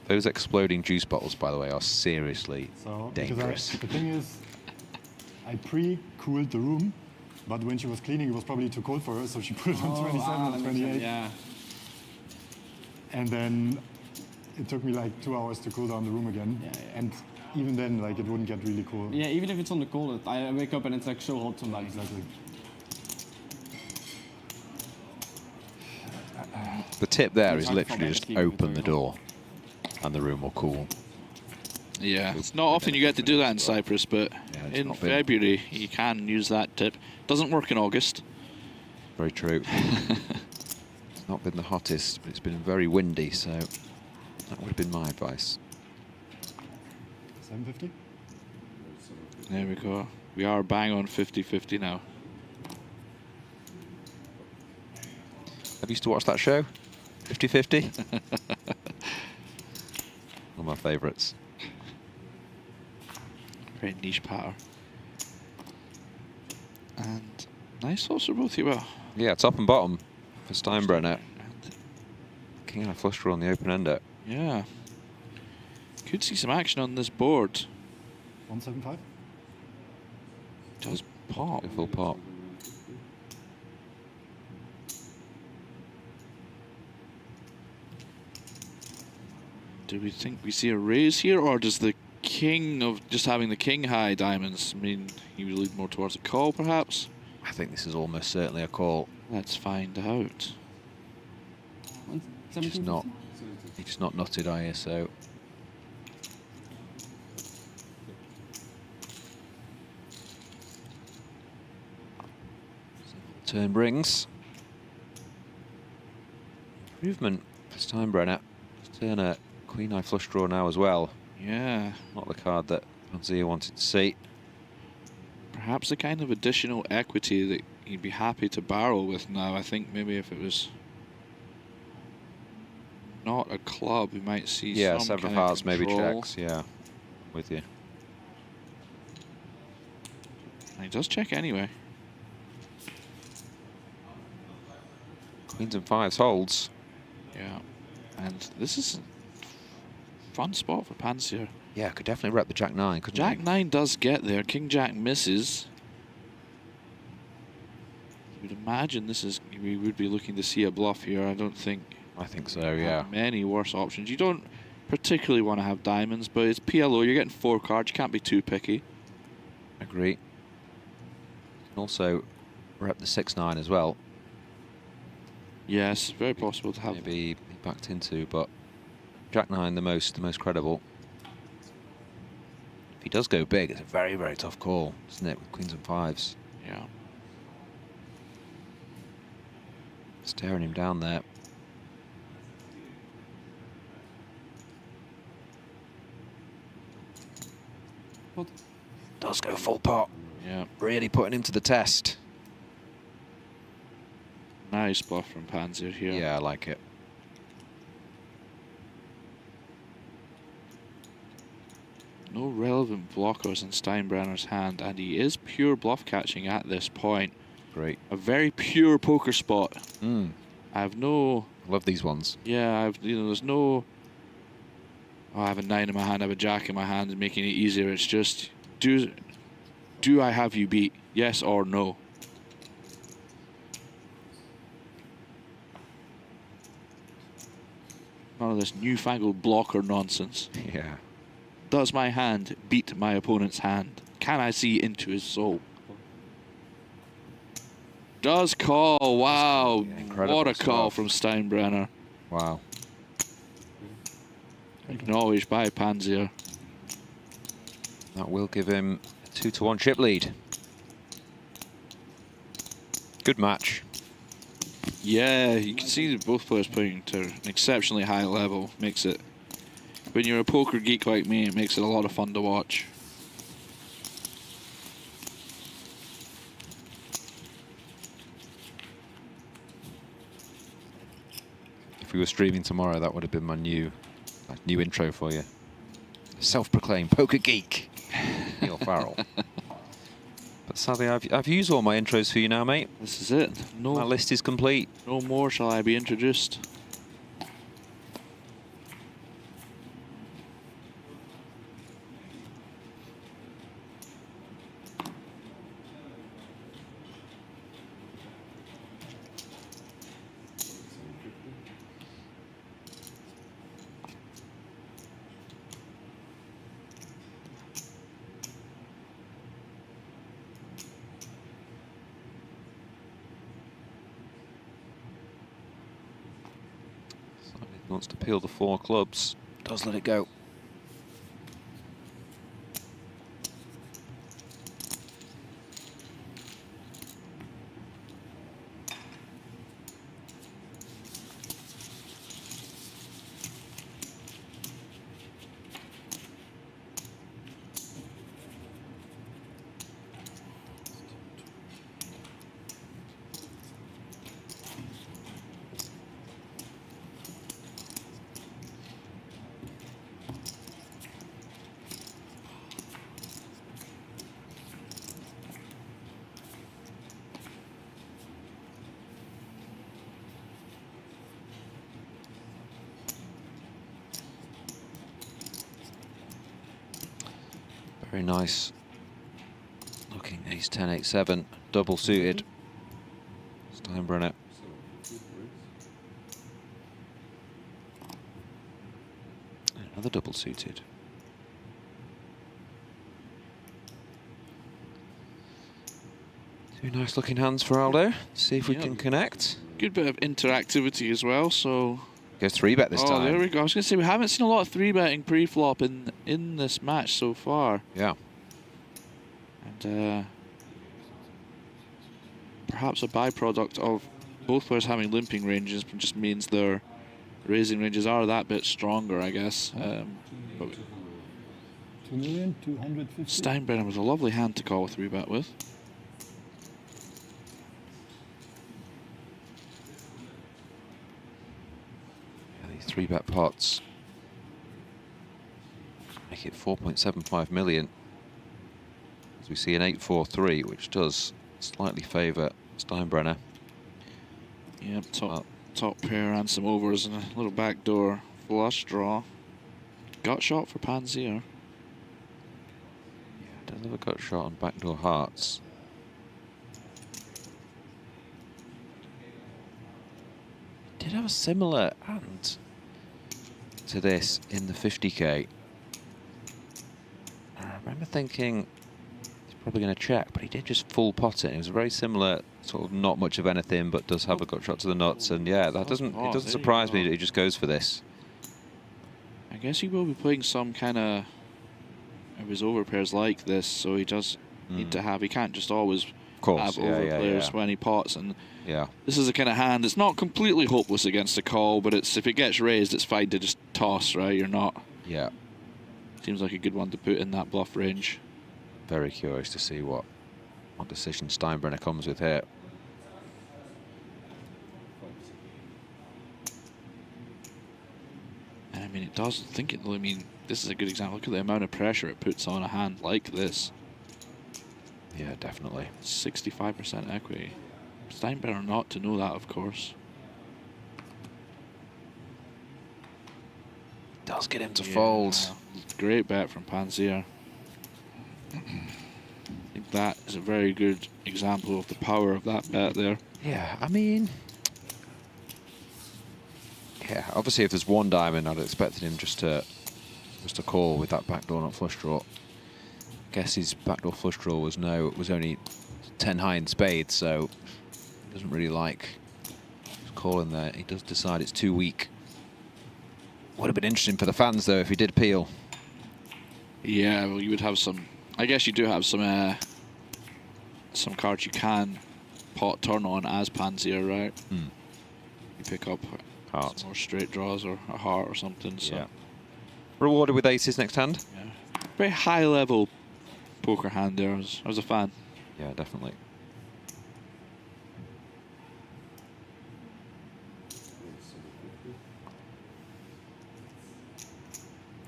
Those exploding juice bottles, by the way, are seriously dangerous. Because the thing is, I pre-cooled the room, but when she was cleaning, it was probably too cold for her, so she put it on 27 and 28. Yeah. And then it took me like 2 hours to cool down the room again. Yeah. And even then, like, it wouldn't get really cool. Yeah, even if it's on the cold, I wake up and it's like so hot sometimes. Exactly. The tip there is literally just open the door and the room will cool. Yeah, it's not often you get to do that in Cyprus, but in February you can use that tip. Doesn't work in August. Very true. It's not been the hottest, but it's been very windy, so that would have been my advice. 750? There we go. We are bang on 50-50 now. Have you used to watch that show? 50-50? One of my favourites. Very niche pattern. And nice thoughts for both of you. Well, yeah, top and bottom for Steinbrenner. King and a flush draw on the open ender. Yeah. Could see some action on this board. 175? Does pop. A full pop. Do we think we see a raise here, or does the king of just having the king high diamonds mean he would lead more towards a call, perhaps? I think this is almost certainly a call. Let's find out. Just not. He's not nutted ISO. Turn brings improvement for Steinbrenner. Turn a queen eye flush draw now as well. Yeah. Not the card that Pansia wanted to see. Perhaps the kind of additional equity that he'd be happy to barrel with now. I think maybe if it was not a club, we might see Yeah, some seven of kind of hearts, maybe control. checks. Yeah, with you. And he does check anyway. Queens and fives holds. Yeah. And this is a fun spot for Pansia. Yeah, could definitely rep the Jack 9, couldn't Jack he? 9 does get there. King Jack misses. You would imagine this is, we would be looking to see a bluff here. I don't think. I think so, yeah. Many worse options. You don't particularly want to have diamonds, but it's PLO. You're getting 4 cards. You can't be too picky. Agree. You can also rep the 6-9 as well. Yes, very possible to have. Maybe be backed into, but Jack 9 the most credible. If he does go big, it's a very, very tough call, isn't it, with queens and fives? Yeah. Staring him down there. What? Does go full pot. Yeah. Really putting him to the test. Nice bluff from Pansia here. Yeah, I like it. No relevant blockers in Steinbrenner's hand, and he is pure bluff catching at this point. Great. A very pure poker spot. Mm. I have no. Love these ones. Yeah, there's no. Oh, I have a 9 in my hand, I have a jack in my hand, and making it easier. It's just, do I have you beat? Yes or no? None of this newfangled blocker nonsense. Yeah. Does my hand beat my opponent's hand? Can I see into his soul? Does call. Wow. Incredible What a call stuff. from Steinbrenner. Wow. Acknowledged by Pansia. That will give him a 2-1 chip lead. Good match. Yeah, you can see that both players playing to an exceptionally high level. Makes it, when you're a poker geek like me, it makes it a lot of fun to watch. If we were streaming tomorrow, that would have been my new intro for you. Self-proclaimed poker geek, Neil Farrell. But sadly, I've used all my intros for you now, mate. This is it. No, my list is complete. No more shall I be introduced. Wants to peel the 4 clubs. Does let it go. Very nice looking ace 10, 8, 7, double suited. Steinbrenner. Another double suited. Two nice looking hands for Aldo. See if we can connect. Good bit of interactivity as well, so... Goes 3-bet this time. Oh, there we go. I was going to say, we haven't seen a lot of 3-betting pre-flop in this match so far. Yeah. And perhaps a byproduct of both players having limping ranges just means their raising ranges are that bit stronger, I guess. But 2,250,000. Steinbrenner was a lovely hand to call a 3-bet with. Yeah, these 3-bet pots make it 4.75 million. As we see an 8-4-3, which does slightly favour Steinbrenner. Yep, top pair and some overs and a little backdoor flush draw. Gut shot for Pansia. Yeah, does have a gut shot on backdoor hearts. Did have a similar hand to this in the 50k. I remember thinking he's probably going to check, but he did just full pot it. It was a very similar, sort of not much of anything, but does have a gut shot to the nuts. And yeah, that doesn't surprise me that he just goes for this. I guess he will be playing some kind of his overpairs like this, so he does need to have. He can't just always have overpairs when he pots. And this is a kind of hand that's not completely hopeless against a call, but it's if it gets raised, it's fine to just toss, right? You're not. Yeah. Seems like a good one to put in that bluff range. Very curious to see what decision Steinbrenner comes with here. And I mean, it does think it. I mean, this is a good example. Look at the amount of pressure it puts on a hand like this. Yeah, definitely. 65% equity. Steinbrenner not to know that, of course. Does get him to fold. Great bet from Pansia. I think that is a very good example of the power of that bet there. Yeah, I mean, yeah, obviously if there's one diamond, I'd expected him just to call with that backdoor not flush draw. Guess his backdoor flush draw was only 10 high in spades, so he doesn't really like calling there. He does decide it's too weak. Would have been interesting for the fans though if he did peel. Yeah, well, you would have some. I guess you do have some cards you can pot turn on as Pansia, right? You pick up hearts, more straight draws or a heart or something. So. Yeah. Rewarded with aces next hand. Yeah. Very high level poker hand there. I was a fan. Yeah, definitely.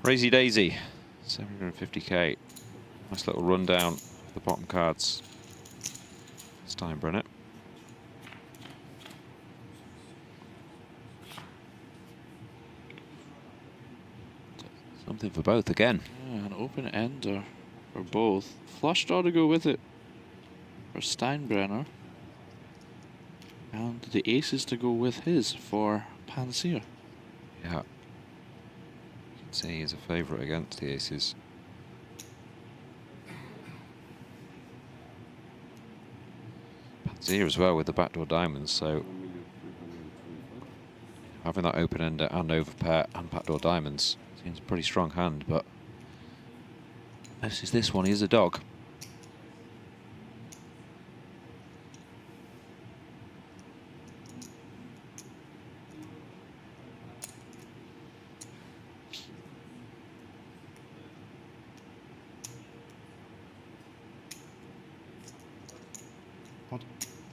Crazy Daisy, 750k. Nice little rundown of the bottom cards. Steinbrenner. Something for both again. Yeah, an open ender for both. Flush draw to go with it for Steinbrenner. And the aces to go with his for Pansia. Yeah. See, he's a favourite against the aces. Pansia as well with the backdoor diamonds, so having that open ender and overpair and backdoor diamonds seems a pretty strong hand, but this one, he's a dog.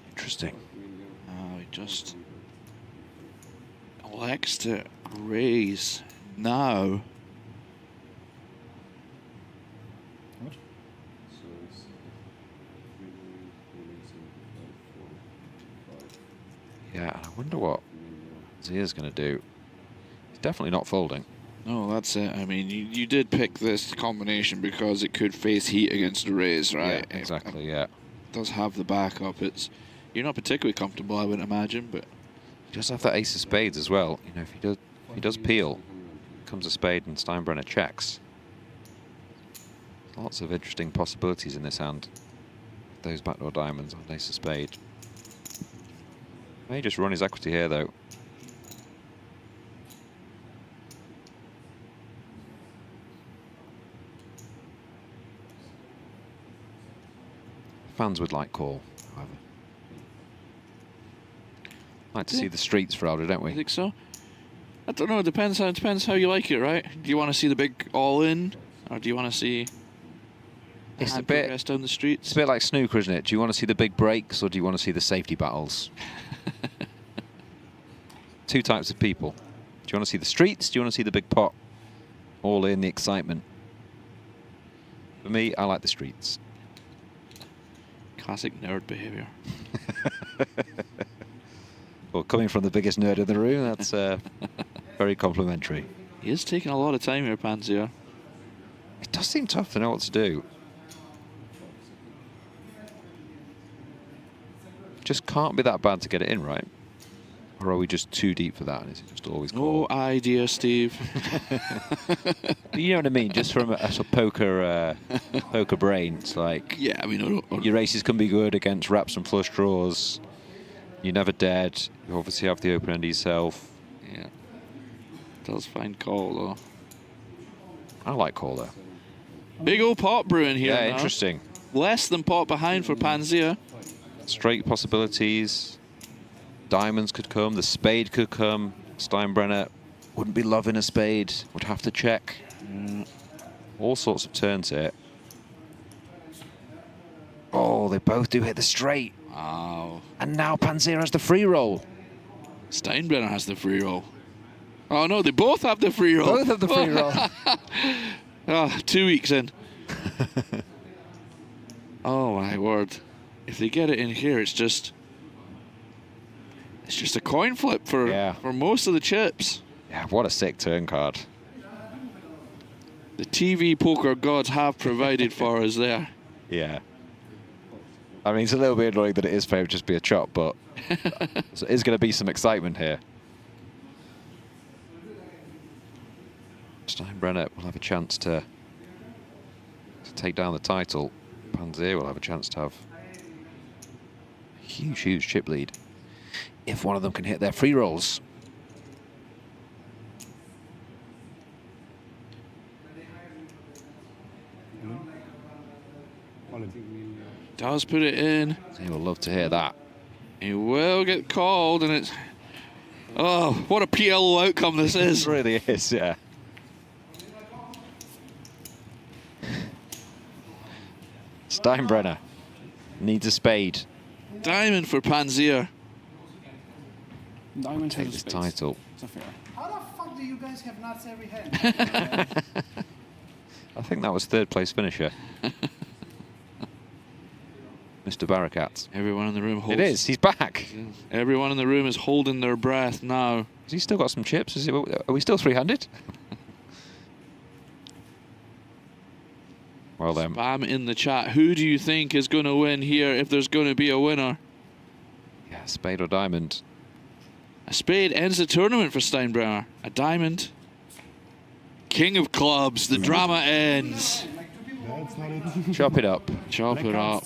Interesting. Oh, he just elects to raise now. What? Yeah, and I wonder what Zia's going to do. He's definitely not folding. No, that's it. I mean, you did pick this combination because it could face heat against a raise, right? Yeah, exactly, yeah. It does have the backup. You're not particularly comfortable, I would imagine, but He does have that ace of spades as well. You know, if he does peel, comes a spade and Steinbrenner checks. Lots of interesting possibilities in this hand. Those backdoor diamonds on ace of spade. May just run his equity here though. Fans would like call, however. Like to see the streets for Aldo, don't we? I think so. I don't know. It depends how you like it, right? Do you want to see the big all-in, or do you want to see? It's a bit progress down the streets. It's a bit like snooker, isn't it? Do you want to see the big breaks, or do you want to see the safety battles? Two types of people. Do you want to see the streets? Do you want to see the big pot? All in, the excitement. For me, I like the streets. Classic nerd behavior. Well, coming from the biggest nerd in the room, that's very complimentary. He is taking a lot of time here, Pansia. It does seem tough to know what to do. Just can't be that bad to get it in, right? Or are we just too deep for that and it's just always call? No idea, Steve. You know what I mean? Just from a sort of poker brain, it's like... Yeah, I mean... Your aces can be good against wraps and flush draws. You're never dead. You obviously have the open end yourself. Yeah. Does find call, though. I like call, though. Big old pot brewing here Yeah, now. interesting. Less than pot behind for Pansia. Straight possibilities. Diamonds could come. The spade could come. Steinbrenner wouldn't be loving a spade. Would have to check. All sorts of turns here. Oh, they both do hit the straight. Wow. And now Pansia has the free roll. Steinbrenner has the free roll. Oh, no, they both have the free roll. Both have the free roll. 2 weeks in. Oh, my word. If they get it in here, it's just a coin flip for most of the chips. Yeah, what a sick turn card. The TV poker gods have provided for us there. Yeah. I mean, it's a little bit annoying that it is fair to just be a chop, but there is going to be some excitement here. Steinbrenner will have a chance to take down the title. Pansia will have a chance to have a huge, huge chip lead if one of them can hit their free rolls. Does put it in. He will love to hear that. He will get called, and it's... Oh, what a PLO outcome this is. It really is, yeah. Steinbrenner needs a spade. Diamond for Pansia. Diamond Take this title. How the fuck do you guys have nuts every hand? I think that was third place finisher. Mr. Barakat. Everyone in the room holds... It is, he's back. Everyone in the room is holding their breath now. Has he still got some chips? Are we still three-handed? Well then. Spam in the chat. Who do you think is going to win here if there's going to be a winner? Yeah, spade or diamond. A spade ends the tournament for Steinbrenner. A diamond. King of clubs. The drama ends. That's not it. Chop it up. Chop it up.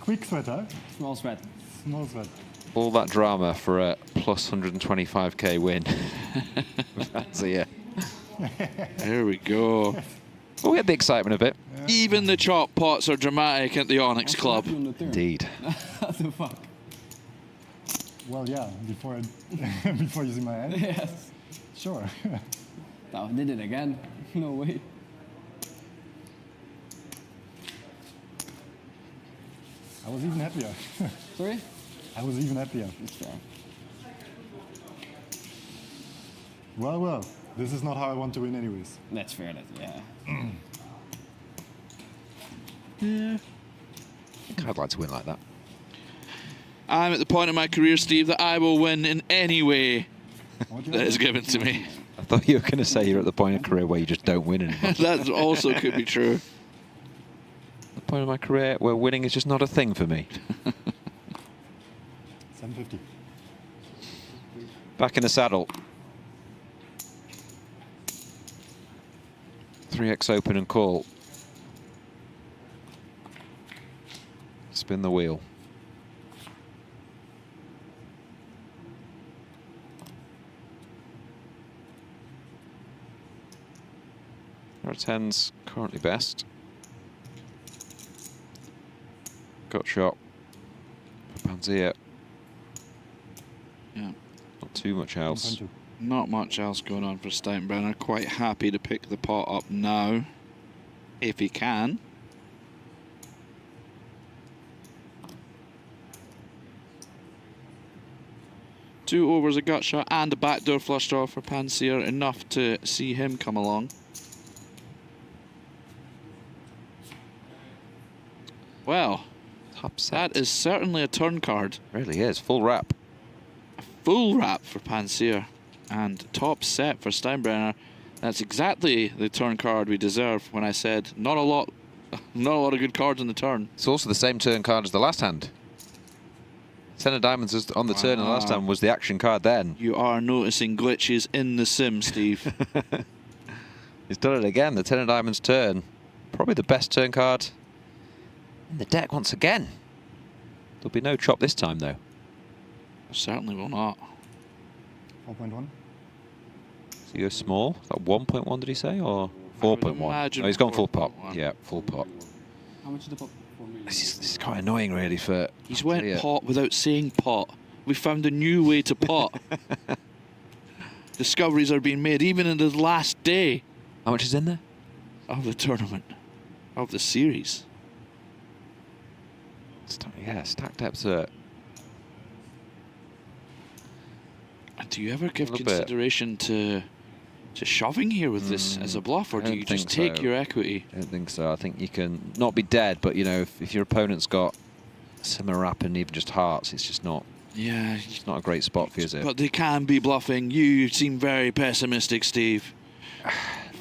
Quick sweat, huh? Small sweat. Small sweat. All that drama for a plus 125k win. Pansia. There we go. Oh, we had the excitement of it. Yeah. Even the chop pots are dramatic at the Onyx Club. Indeed. What the fuck? Well, yeah, before before using my hand. Yes. Sure. Oh, did it again? No way. I was even happier. Sorry? I was even happier. It's fair. Well, well, this is not how I want to win anyways. That's fair, yeah. Yeah. I think I'd like to win like that. I'm at the point in my career, Steve, that I will win in any way that is given to me. I thought you were going to say you're at the point of career where you just don't win anymore. That also could be true. The point of my career where winning is just not a thing for me. 750. Back in the saddle. 3x open and call. Spin the wheel. Our 10's currently best. Gut shot for Pansia. Yeah. Not too much else. Not much else going on for Steinbrenner. Quite happy to pick the pot up now, if he can. Two overs, a gut shot, and a backdoor flush draw for Pansia. Enough to see him come along. Well, top set. That is certainly a turn card. Really is. Full wrap. A full wrap for Pansia. And top set for Steinbrenner. That's exactly the turn card we deserve when I said not a lot of good cards in the turn. It's also the same turn card as the last hand. 10 of diamonds is on the turn, and the last time was the action card then. You are noticing glitches in the sim, Steve. He's done it again, the 10 of diamonds turn. Probably the best turn card in the deck once again. There'll be no chop this time, though. Certainly will not. 4.1. So you go small? Is that 1.1, did he say, or 4.1? Oh, he's gone full pot. Yeah, full pot. How much is the pot? This is quite annoying, really, for... He's went pot without saying pot. We found a new way to pot. Discoveries are being made, even in the last day. How much is in there? Of the tournament. Of the series. Yeah, stack depths are... Do you ever give consideration to shoving here with this as a bluff, or do you just take your equity? I don't think so. I think you can not be dead, but you know, if your opponent's got similar wrap and even just hearts, it's just not. Yeah, it's not a great spot for you, is it? But they can be bluffing. You seem very pessimistic, Steve.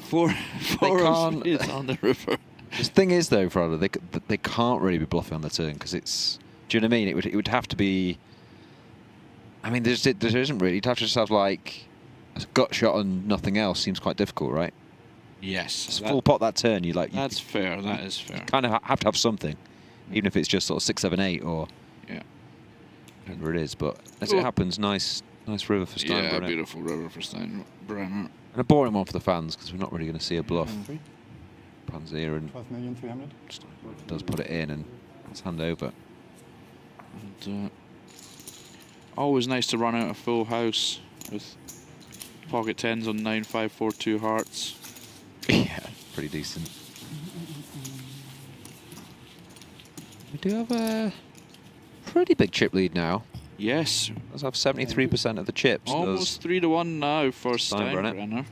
Four of spades on the river. The thing is, though, Frado, they can't really be bluffing on the turn because it's. Do you know what I mean? It would have to be. I mean, there isn't really. You'd have to just have like a gut shot and nothing else. Seems quite difficult, right? Yes. It's full pot that turn. You like. That's fair. That is fair. You kind of have to have something, even if it's just sort of 6, 7, 8 or. Yeah. Whatever it is, but as it happens, nice river for Steinbrenner. Yeah, beautiful river for Steinbrenner. And a boring one for the fans because we're not really going to see a bluff. Pansia and 12,300,000. Does put it in and it's hand over. And, always nice to run out a full house with pocket 10s on 9, 5, 4, 2 hearts. Yeah, pretty decent. We do have a pretty big chip lead now. Yes. Let's have 73% of the chips. Almost 3-1 now for Steinbrenner.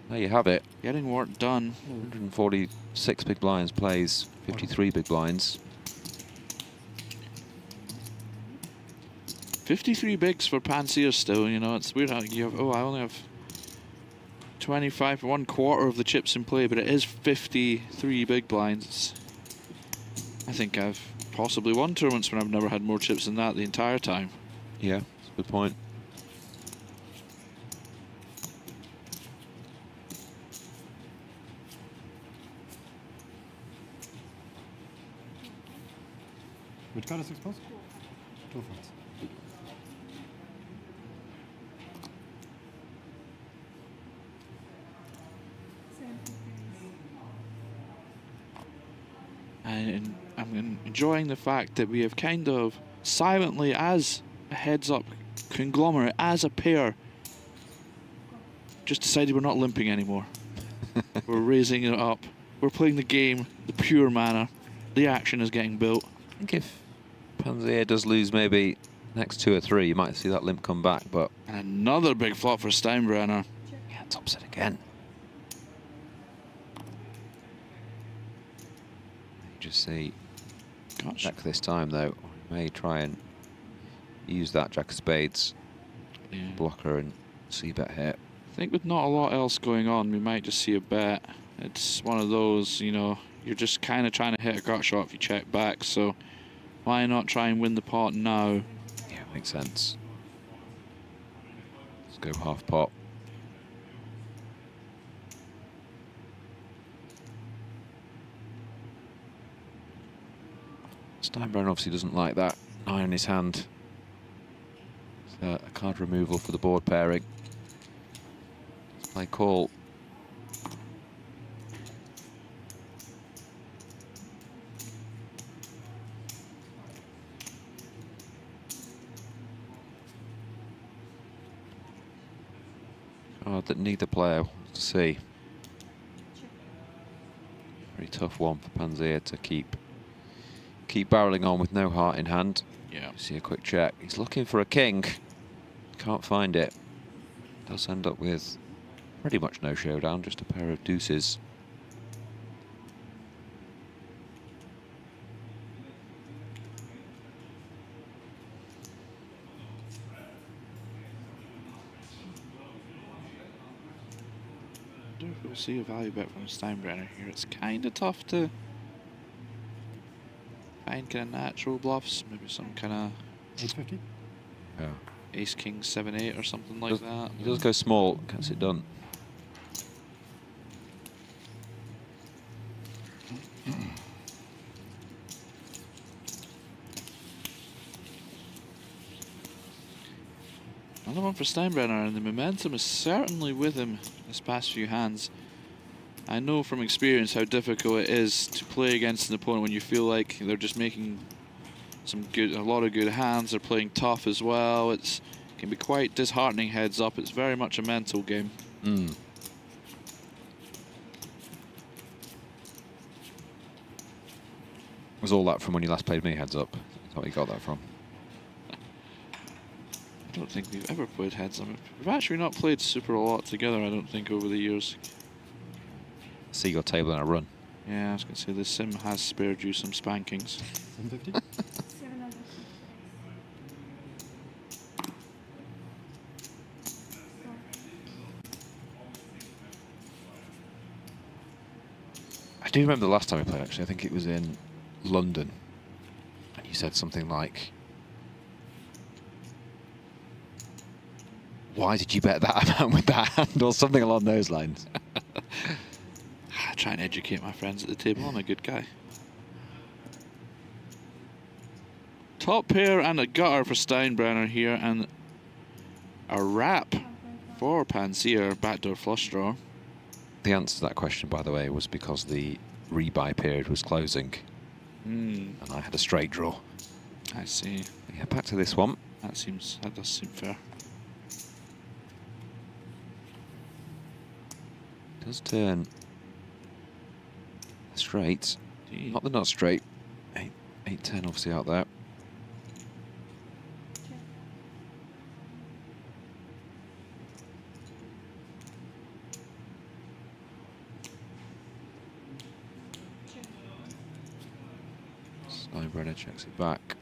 There you have it. Getting work done. 146 big blinds plays 53 big blinds. 53 bigs for Pansia still, you know, it's weird how you have, I only have 25, 1/4 of the chips in play, but it is 53 big blinds. I think I've possibly won tournaments when I've never had more chips than that the entire time. Yeah, that's a good point. Which card is exposed? 2 fours. And I'm enjoying the fact that we have kind of silently, as a heads-up conglomerate, as a pair, just decided we're not limping anymore. We're raising it up. We're playing the game the pure manner. The action is getting built. I think if Pansia does lose maybe next 2 or 3, you might see that limp come back, but... And another big flop for Steinbrenner. Yeah, top set again. Just see jack this time, though. May try and use that jack of spades blocker and see bet here. I think with not a lot else going on, we might just see a bet. It's one of those, you know, you're just kind of trying to hit a gut shot if you check back, so why not try and win the pot now? Yeah, makes sense. Let's go half pot. Steinbrenner obviously doesn't like that 9 in his hand. So a card removal for the board pairing. Play call. Card that neither player wants to see. Very tough one for Pansia to keep barreling on with no heart in hand. Yeah. See a quick check. He's looking for a king. Can't find it. Does end up with pretty much no showdown, just a pair of deuces. I wonder if we'll see a value bet from Steinbrenner here. It's kind of tough to find kind of natural bluffs, maybe some kind of 850. Yeah. Ace King 7-8 or something like that. He does go small, gets it done. Another one for Steinbrenner, and the momentum is certainly with him this past few hands. I know from experience how difficult it is to play against an opponent when you feel like they're just making a lot of good hands. They're playing tough as well. It can be quite disheartening heads up. It's very much a mental game. Was all that from when you last played me heads up? That's what you got that from. I don't think we've ever played heads up. We've actually not played super a lot together, I don't think, over the years. See your table in a run. Yeah, I was going to say the sim has spared you some spankings. 750. 700. I do remember the last time we played, actually. I think it was in London. And you said something like, why did you bet that amount with that hand? Or something along those lines. I try and educate my friends at the table. I'm a good guy. Top pair and a gutter for Steinbrenner here, and a wrap for Pansia, backdoor flush draw. The answer to that question, by the way, was because the rebuy period was closing. And I had a straight draw. I see. Yeah, back to this one. That does seem fair. Does turn straight. Indeed. Not the not straight. 8-10 obviously out there. Steinbrenner checks it back.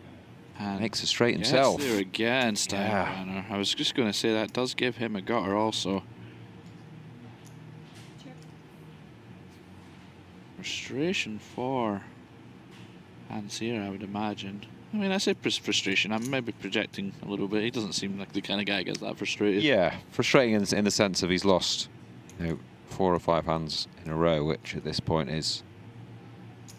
And makes it straight himself. Yes, there again, Steinbrenner. I was just going to say that does give him a gutter also. Frustration for Pansia, I would imagine. I mean, I say frustration. I'm maybe projecting a little bit. He doesn't seem like the kind of guy who gets that frustrated. Yeah, frustrating in the sense of he's lost, 4 or 5 hands in a row, which at this point is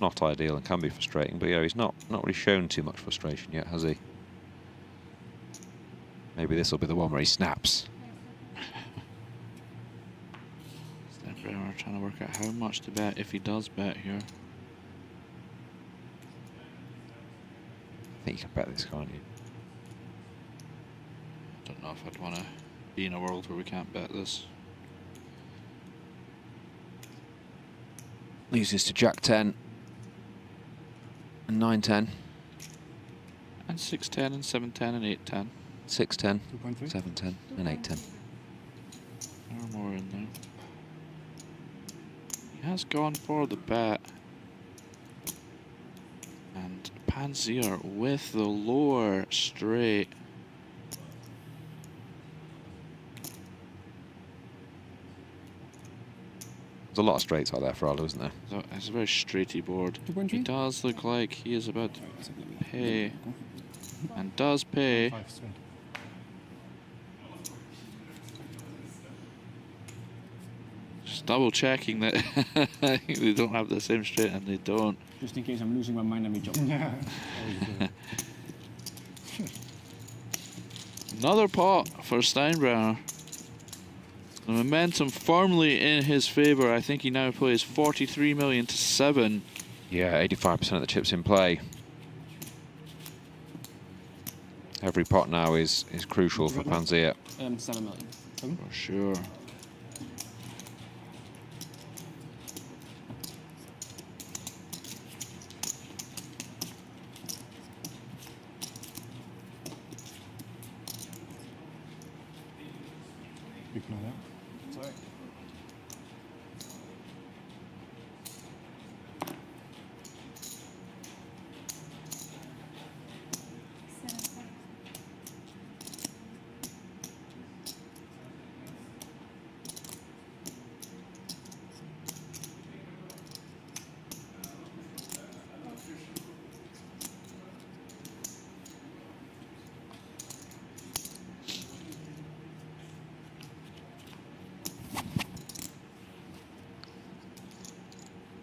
not ideal and can be frustrating. But he's not really shown too much frustration yet, has he? Maybe this will be the one where he snaps. Steinbrenner trying to work out how much to bet if he does bet here. I think you can bet this, can't you? Don't know if I'd want to be in a world where we can't bet this. Loses to Jack 10 and 9-10. And 6-10 and 7-10 and 8-10. 6-10, 2.3. 7-10 and 8-10. There are more in there. He has gone for the bet. And Pansia with the lower straight. There's a lot of straights out there for Arlo, isn't there? So it's a very straighty board. 2.3. He does look like he is about to pay. And does pay. 5 straight. Just double checking that they don't have the same straight, and they don't. just in case I'm losing my mind and we jump. Yeah. Another pot for Steinbrenner. The momentum firmly in his favour. I think he now plays 43 million to 7. Yeah, 85% of the chips in play. Every pot now is crucial for Pansia. 7 million. For sure. Big man, yeah. Sorry.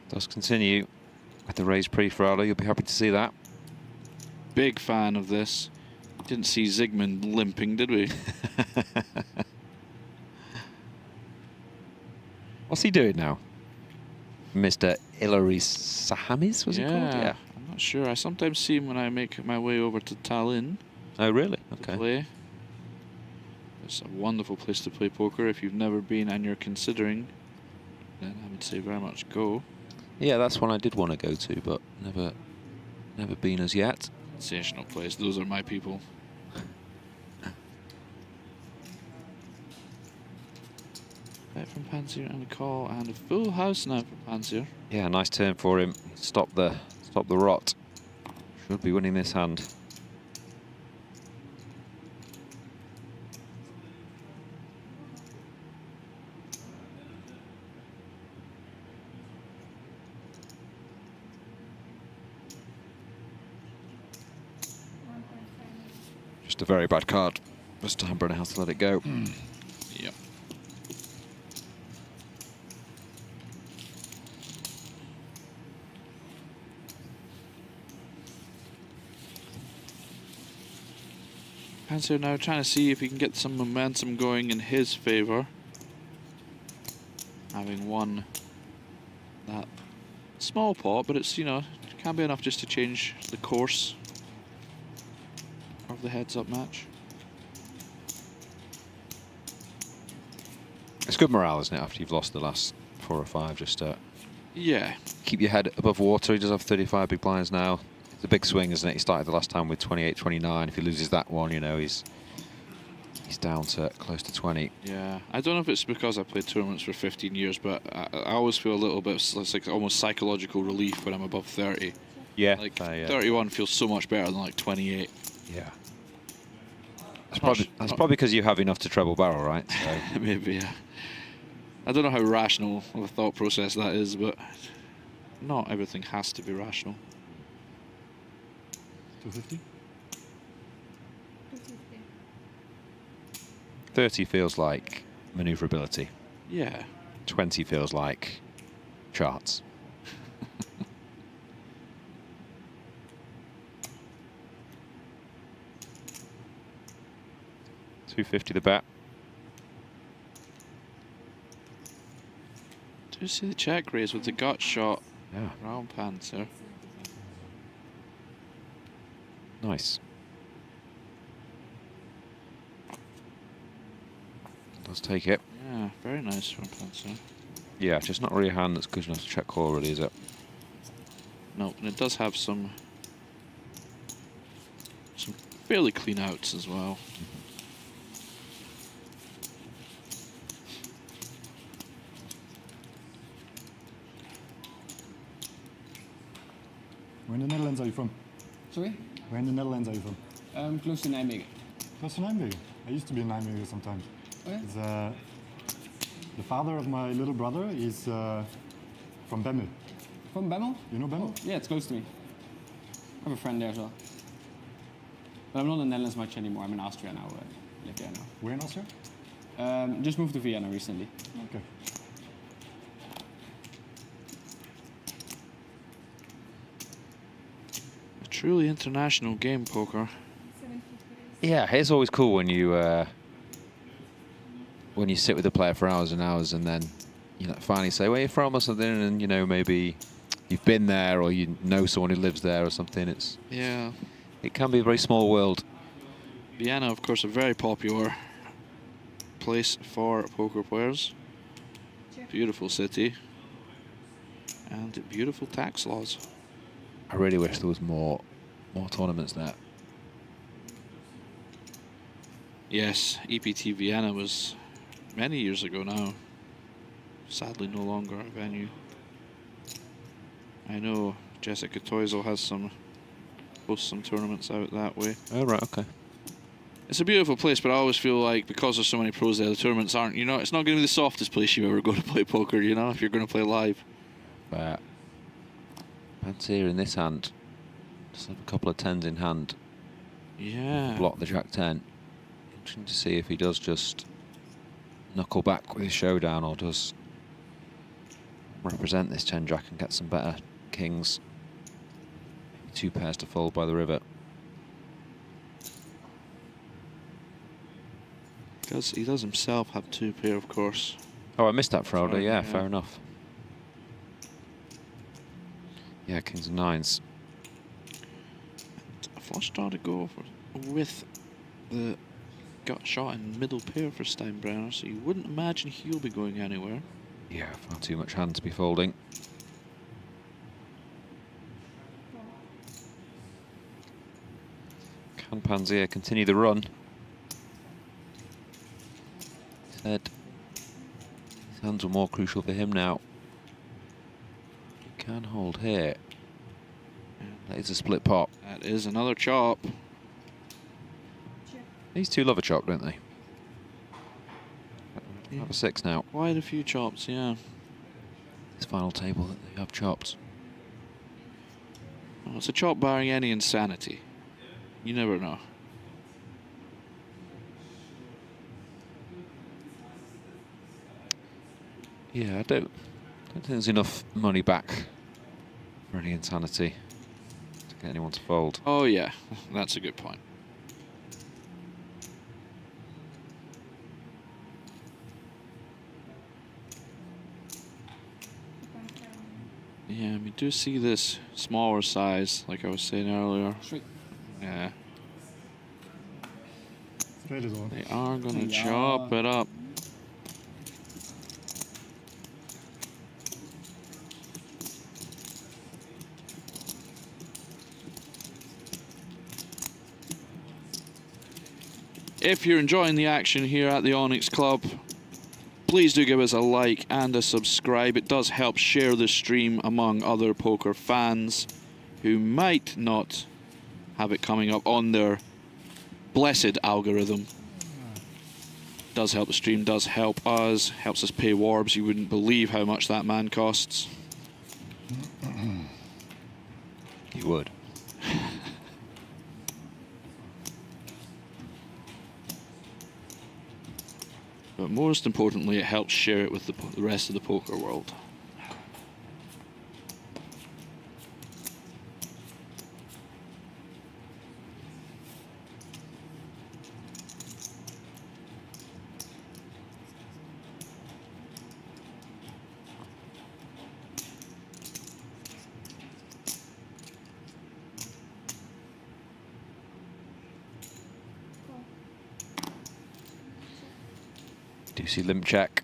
Does continue with the raised pre-Ferrari. You'll be happy to see that. Big fan of this. Didn't see Zygmunt limping, did we? What's he doing now? Mr. Ilari Sahamis, was it called? Yeah. I'm not sure. I sometimes see him when I make my way over to Tallinn. Oh, really? To Okay. play. It's a wonderful place to play poker. If you've never been and you're considering, then I would say very much go. Yeah, that's one I did want to go to, but never been as yet. Sensational place. Those are my people. Bet from Pansia and a call and a full house now for Pansia. Yeah, nice turn for him. Stop the rot. Should be winning this hand. Just a very bad card. This time Brenner has to let it go. Yep. Pansia now trying to see if he can get some momentum going in his favour. Having won that small pot, but it's, you know, it can be enough just to change the course of the heads-up match. It's good morale, isn't it, after you've lost the last 4 or 5, just Yeah. keep your head above water. He does have 35 big blinds now. It's a big swing, isn't it? He started the last time with 28, 29. If he loses that one, you know, he's down to close to 20. Yeah, I don't know if it's because I played tournaments for 15 years, but I always feel a little bit, it's like almost psychological relief when I'm above 30. Yeah. Like, yeah. 31 feels so much better than like 28. Yeah. That's probably because you have enough to treble barrel, right? So. Maybe, yeah. I don't know how rational of a thought process that is, but not everything has to be rational. 250? 30 feels like maneuverability. Yeah. 20 feels like charts. $250 the bet. Do you see the check raise with the gut shot? Yeah. Round Panzer. Nice. Does take it. Yeah, very nice from Panzer. Yeah, just not really a hand that's good enough to check call, really, is it? No, and it does have some fairly clean outs as well. Where in the Netherlands are you from? Sorry? Where in the Netherlands are you from? Close to Nijmegen. Close to Nijmegen. I used to be in Nijmegen sometimes. Oh, yeah? It's, the father of my little brother is from Bemmel. From Bemmel? You know Bemmel? Yeah, it's close to me. I have a friend there as well. But I'm not in the Netherlands much anymore. I'm in Austria now. Live there now. Where in Austria? Just moved to Vienna recently. Okay. Truly international game, poker. Yeah, it's always cool when you sit with a player for hours and hours, and then finally say, "Where are you from?" or something, and maybe you've been there or you know someone who lives there or something. It can be a very small world. Vienna, of course, a very popular place for poker players. Beautiful city. And beautiful tax laws. I really wish there was more tournaments there. Yes, EPT Vienna was many years ago now. Sadly, no longer a venue. I know Jessica Toisel hosts some tournaments out that way. Oh, right, okay. It's a beautiful place, but I always feel like because there's so many pros there, the tournaments aren't, it's not going to be the softest place you ever go to play poker, if you're going to play live. But Pansia in this hand, just have a couple of 10s in hand. Yeah. Block the Jack 10. Interesting to see if he does just knuckle back with his showdown or does represent this 10 Jack and get some better kings. 2 pairs to fold by the river. Because he does himself have 2 pair, of course. Oh, I missed that, Frode. Sorry, yeah, fair enough. Yeah, kings and 9s. A flush draw to go with the gut shot in middle pair for Steinbrenner, so you wouldn't imagine he'll be going anywhere. Yeah, far too much hand to be folding. Can Pansia continue the run? He said his hands were more crucial for him now. He can hold here. That is a split pot. That is another chop. These two love a chop, don't they? Have a 6 now. Quite a few chops, yeah. This final table that they have chopped. Well, it's a chop barring any insanity. You never know. Yeah, I don't think there's enough money back for any insanity to get anyone to fold. Oh yeah, that's a good point. Yeah, we do see this smaller size, like I was saying earlier. Yeah. Straight is all. They are going to chop it up. If you're enjoying the action here at the Onyx Club, please do give us a like and a subscribe. It does help share the stream among other poker fans who might not have it coming up on their blessed algorithm. Does help the stream, does help us, helps us pay warbs. You wouldn't believe how much that man costs. You would. But most importantly, it helps share it with the rest of the poker world. Do you see limp check?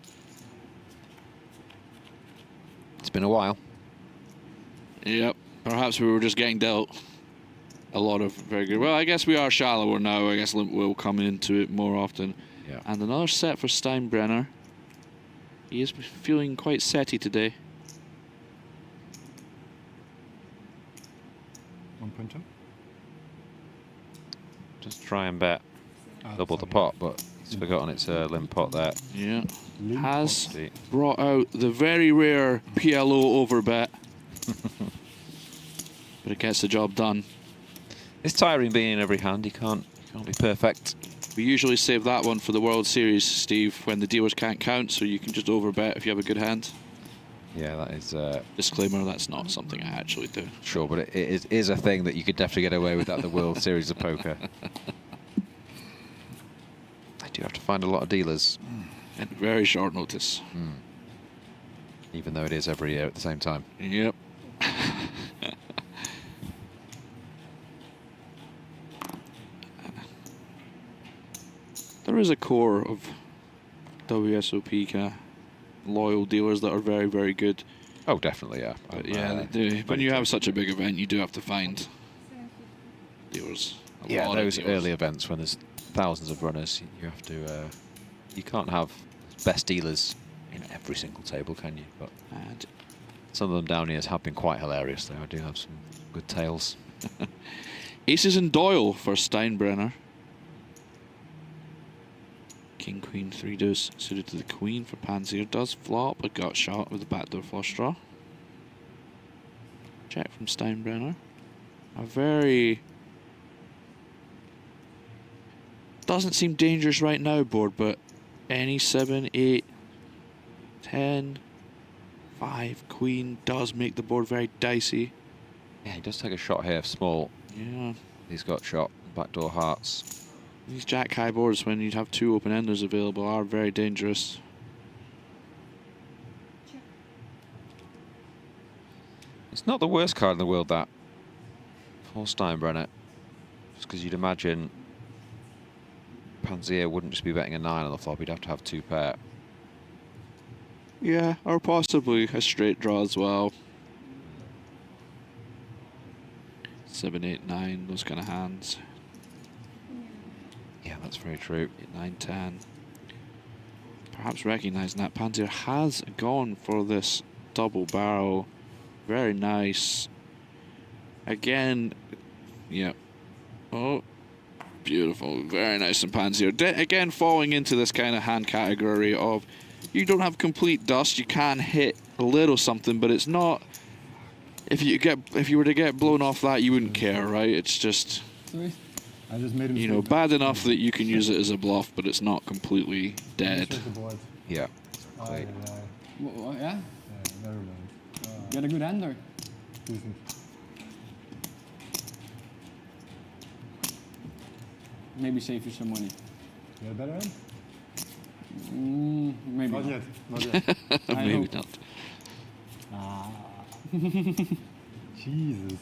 It's been a while. Yep, perhaps we were just getting dealt a lot of very good. Well, I guess we are shallower now. I guess limp will come into it more often. Yeah. And another set for Steinbrenner. He is feeling quite setty today. 1.2. Just try and bet double the pot, but he's forgotten it's a limp pot there. Yeah. Has brought out the very rare PLO overbet. But it gets the job done. It's tiring being in every hand. You can't be perfect. We usually save that one for the World Series, Steve, when the dealers can't count, so you can just overbet if you have a good hand. Yeah, that is... Disclaimer, that's not something I actually do. Sure, but it is a thing that you could definitely get away with at the World Series of Poker. I do have to find a lot of dealers. At very short notice. Even though it is every year at the same time. Yep. There is a core of WSOP kind of loyal dealers that are very, very good. Oh, definitely, yeah. But yeah, when you have such a big event, you do have to find dealers. Yeah, those early events when there's thousands of runners, you have to. You can't have best dealers in every single table, can you? But some of them down here have been quite hilarious, though. I do have some good tales. Aces and Doyle for Steinbrenner. King, Queen, 3 deuce suited to the Queen for Pansia. Does flop a gut shot with a backdoor flush draw. Check from Steinbrenner. A very... Doesn't seem dangerous right now, board, but any 7, 8, 10, 5, Queen does make the board very dicey. Yeah, he does take a shot here, small. Yeah. He's got shot, backdoor hearts. These jack high boards, when you'd have 2 open-enders available, are very dangerous. It's not the worst card in the world, that, for Steinbrenner. Just because you'd imagine Pansia wouldn't just be betting a 9 on the flop, he'd have to have 2 pair. Yeah, or possibly a straight draw as well. 7, 8, 9, those kind of hands. Yeah, that's very true. 8, 9, 10. Perhaps recognizing that Pansia has gone for this double barrel. Very nice. Again, yeah. Oh, beautiful. Very nice in Pansia. Again, falling into this kind of hand category of you don't have complete dust. You can hit a little something, but it's not. If you were to get blown off that, you wouldn't care, right? It's just. Sorry? I just made a mistake. You know, bad enough that you can use it as a bluff, but it's not completely dead. Yeah. Yeah? Yeah, never mind. You got a good hand, or? Decent. Maybe save you some money. You got a better hand? Maybe Not not. yet. Not yet. Maybe hope. not. Jesus.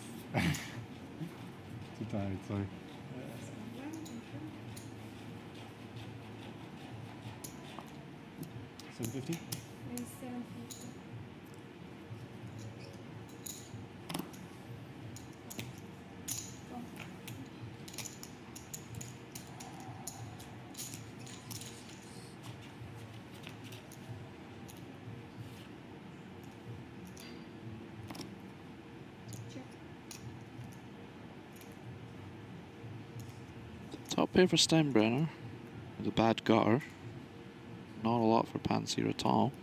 Too tired, sorry. $750? Top pair for Steinbrenner with a bad gutter. Not a lot for Pansia at all.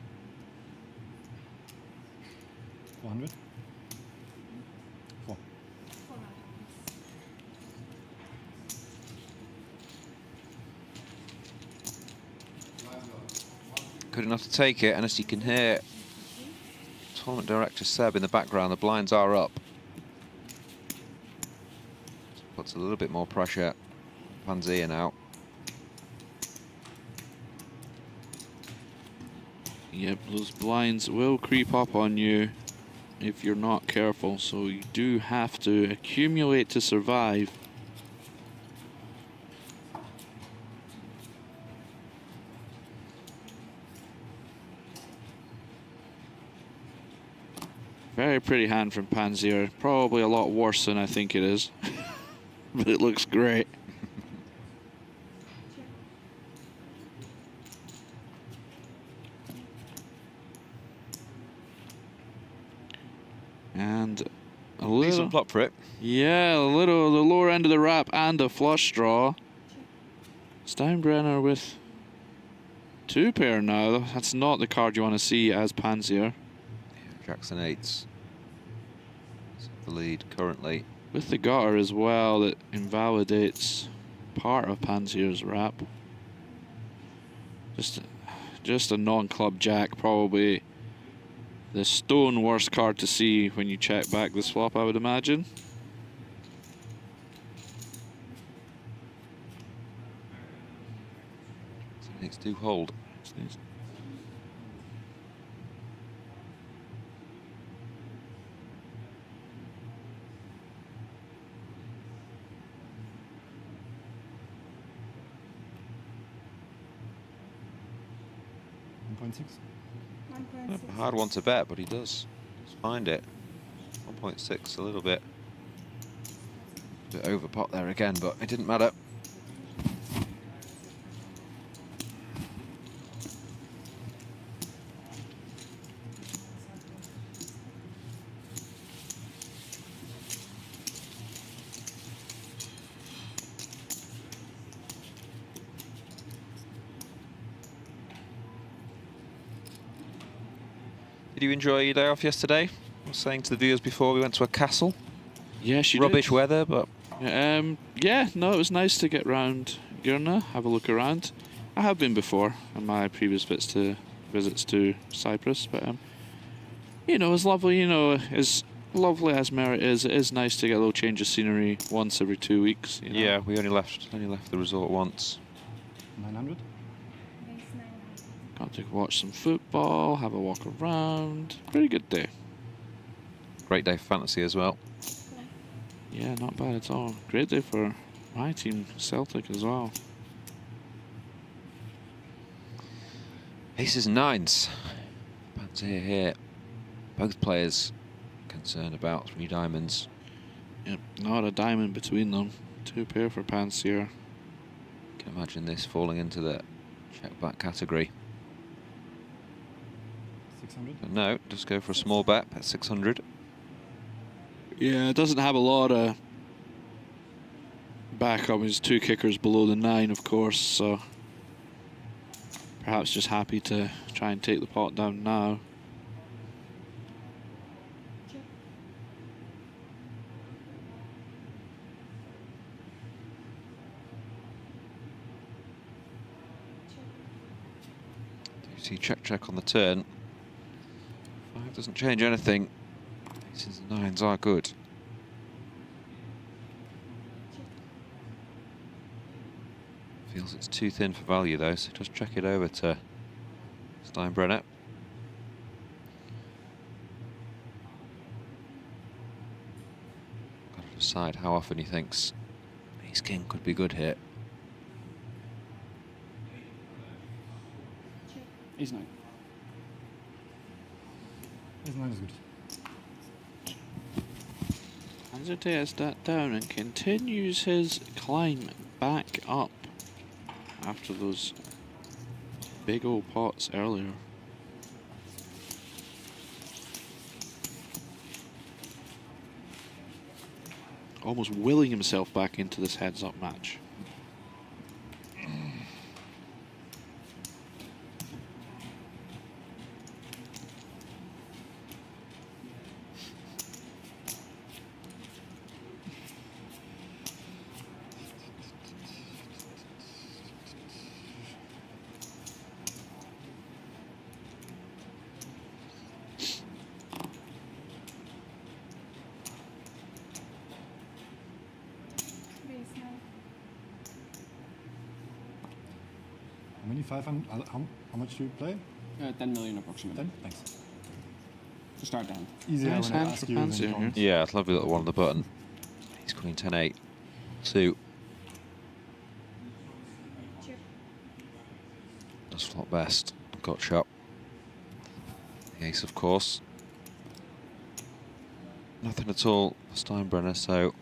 400? 4. Good enough to take it, and as you can hear, tournament director Seb in the background, the blinds are up. Puts a little bit more pressure. Pansia now. Yep, those blinds will creep up on you if you're not careful, so you do have to accumulate to survive. Very pretty hand from Pansia. Probably a lot worse than I think it is, but it looks great. And a little Decent plot for it. Yeah, the lower end of the wrap and a flush draw. Steinbrenner with 2 pair now. That's not the card you want to see as Pansia. Jacks and 8s. That's the lead currently. With the gutter as well, that invalidates part of Pansia's wrap. Just a non-club jack, probably The stone worst card to see when you check back the swap, I would imagine. Needs to hold. A hard one to bet, but he does find it. 1.6, a little bit over pot there again, but it didn't matter. Did you enjoy your day off yesterday? I was saying to the viewers before, we went to a castle. Yes, you Rubbish did. weather, but... yeah, no, it was nice to get round Guerra, have a look around. I have been before on my previous visits to Cyprus, but you know, it's lovely. You know, as lovely as Merit is, it is nice to get a little change of scenery once every 2 weeks. You know? Yeah, we only left the resort once. 900. Got to watch some football, have a walk around. Pretty good day. Great day for fantasy as well. Yeah, not bad at all. Great day for my team, Celtic, as well. Aces and nines. Pansia here. Both players concerned about 3 diamonds. Yep, not a diamond between them. 2 pair for Pansia. Can imagine this falling into the check back category. 600. But no, just go for a small bet at 600. Yeah, it doesn't have a lot of backup. There's 2 kickers below the 9, of course, so perhaps just happy to try and take the pot down now. You see check on the turn. 5 doesn't change anything. Aces and nines are good. Feels it's too thin for value though, so just check it over to Steinbrenner. Got to decide how often he thinks ace king could be good here. Ace 9. Ace 9 is good. Panzer takes that down and continues his climb back up after those big old pots earlier. Almost willing himself back into this heads-up match. How many 500? How much do you play? 10 million approximately. 10? Thanks. To start the hand. Easier Nice when I hand ask for you than Pansia count. Yeah, it's a lovely little one on the button. He's queen 10-8. 2. Does flop best. Got shot. The ace, of course. Nothing at all for Steinbrenner, so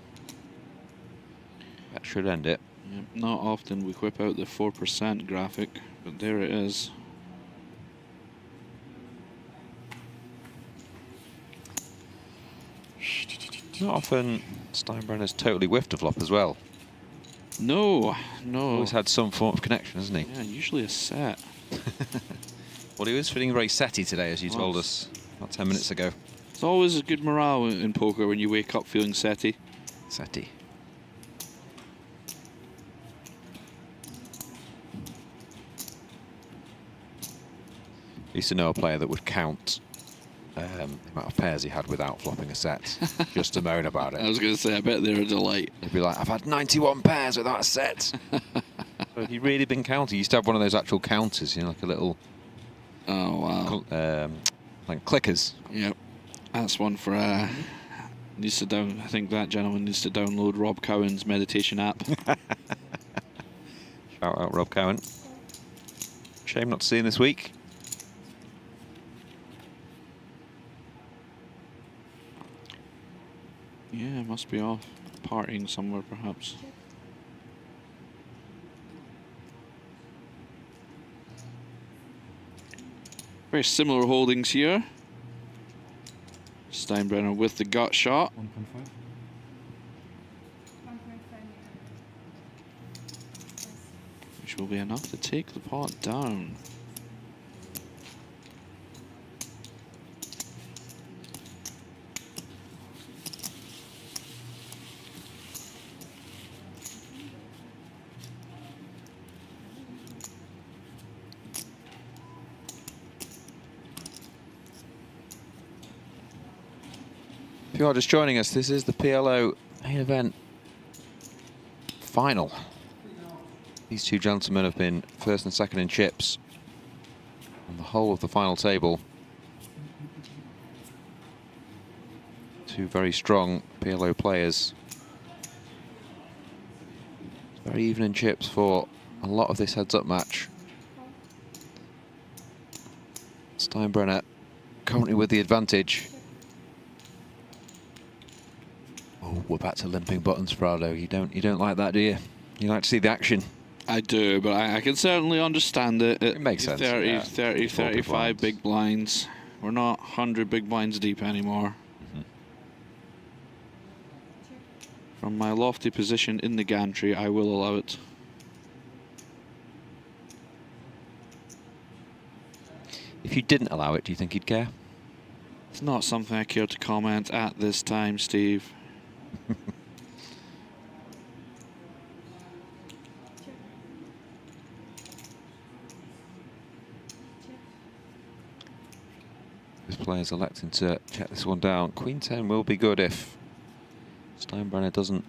that should end it. Yeah, not often we whip out the 4% graphic, but there it is. Not often Steinbrenner's totally whiffed a flop as well. No, no. Always had some form of connection, hasn't he? Yeah, usually a set. Well, he was feeling very setty today, as you told Once. us about 10 minutes ago. It's always a good morale in poker when you wake up feeling setty. Setty. Used to know a player that would count the amount of pairs he had without flopping a set, just to moan about it. I was going to say, I bet they're a delight. He'd be like, I've had 91 pairs without a set. So if you'd really been counting, he used to have one of those actual counters, you know, like a little... Oh, wow. Like clickers. Yep. That's one for... needs to down. I think that gentleman needs to download Rob Cowan's meditation app. Shout out Rob Cowan. Shame not to see him this week. Yeah, must be off partying somewhere, perhaps. Very similar holdings here. Steinbrenner with the gut shot. 1.5. 1.5 Which will be enough to take the pot down. If you are just joining us, this is the PLO main event final. These two gentlemen have been first and second in chips on the whole of the final table. Two very strong PLO players. It's very even in chips for a lot of this heads-up match. Steinbrenner currently with the advantage. Oh, we're back to limping buttons, Prado. You don't like that, do you? You like to see the action. I do, but I can certainly understand it. It makes sense. 30, Yeah. 30, 35 big blinds. We're not 100 big blinds deep anymore. From my lofty position in the gantry, I will allow it. If you didn't allow it, do you think you'd care? It's not something I care to comment at this time, Steve. This player's electing to check this one down. Queen 10 will be good if Steinbrenner doesn't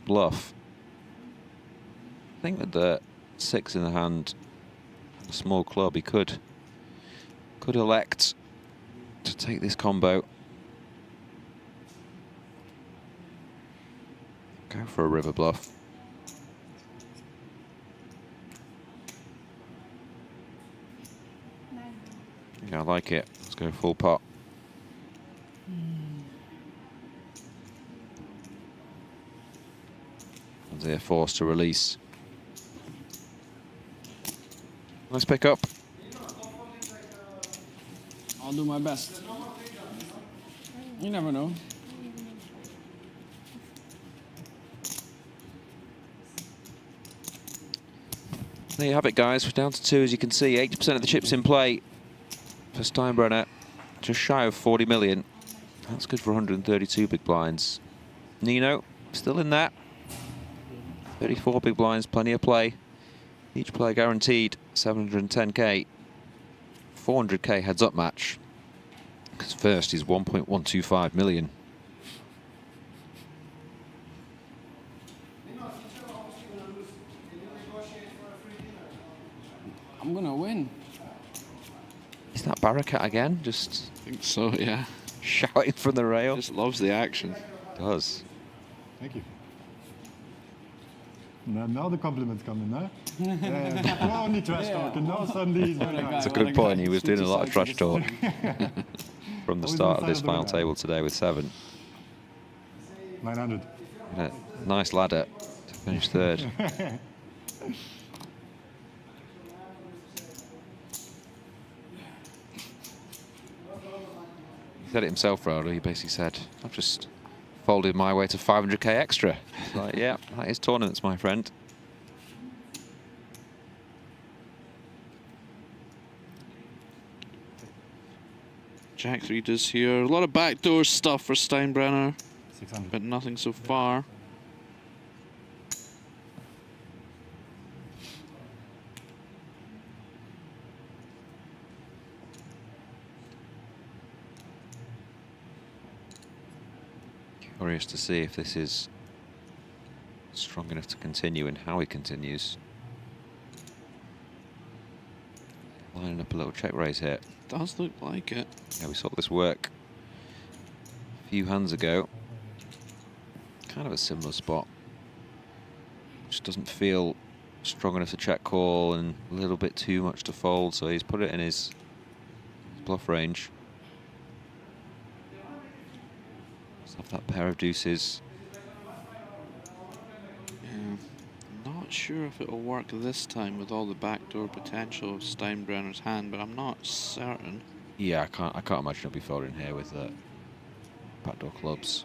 bluff. I think with the 6 in the hand, a small club, he could elect to take this combo. Go for a river bluff. Yeah, I like it. Let's go full pot. And they're forced to release. Nice pick up. I'll do my best. You never know. There you have it, guys. We're down to 2, as you can see. 80% of the chips in play for Steinbrenner. Just shy of 40 million. That's good for 132 big blinds. Nino, still in that. 34 big blinds, plenty of play. Each player guaranteed 710k. 400k heads-up match. Because first is 1.125 million. I'm gonna win. Is that Barakat again? Just I think so, yeah. shouting from the rail. Just loves the action. Does. Thank you. Now the compliments come in, huh? Yeah. We're only trash talking. Now suddenly he's very That's a nice. good point. He was doing a lot of trash talk from the Always start of inside this of the final winner. table today with 7. 900. And a nice ladder to finish third. He said it himself, Rado. He basically said, I've just folded my way to 500k extra. It's like, yeah, that is tournaments, my friend. Jack 3 does here. A lot of backdoor stuff for Steinbrenner, 600. but nothing so far. Curious to see if this is strong enough to continue and how he continues. Lining up a little check raise here. Does look like it. Yeah, we saw this work a few hands ago. Kind of a similar spot. Just doesn't feel strong enough to check call and a little bit too much to fold, so he's put it in his bluff range. Let's have that pair of deuces. Yeah, not sure if it'll work this time with all the backdoor potential of Steinbrenner's hand, but I'm not certain. Yeah, I can't imagine he'll be folding here with the backdoor clubs.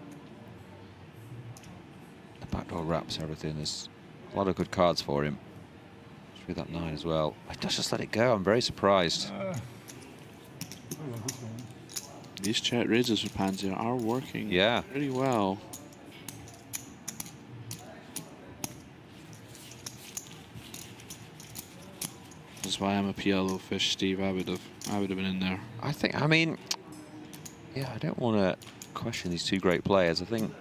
The backdoor wraps everything. There's a lot of good cards for him. With that 9 as well. I just let it go. I'm very surprised. These check raises for Pansia are working pretty well. That's why I'm a PLO fish, Steve. I would have been in there. I mean, yeah, I don't want to question these two great players. I think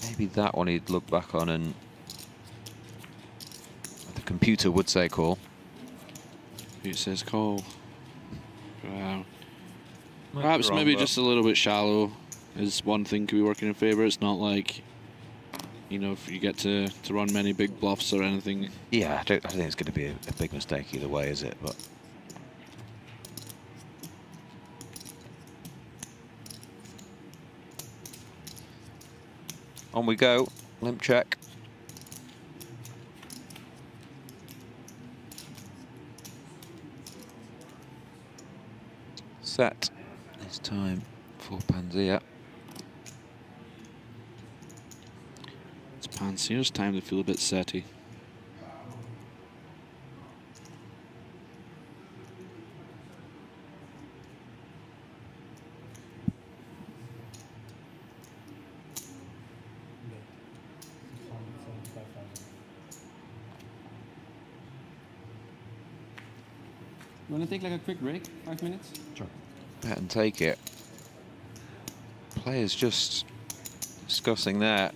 maybe that one he'd look back on and the computer would say call. It says call. Wow. Perhaps maybe just a little bit shallow is one thing could be working in favour. It's not like, you know, if you get to run many big bluffs or anything. Yeah, I think it's going to be a big mistake either way, is it? But on we go. Limp check. Set this time for Pansia. It's Pansia's time to feel a bit setty. You want to take like a quick break? 5 minutes? Sure. Bet and take it. Players just discussing that.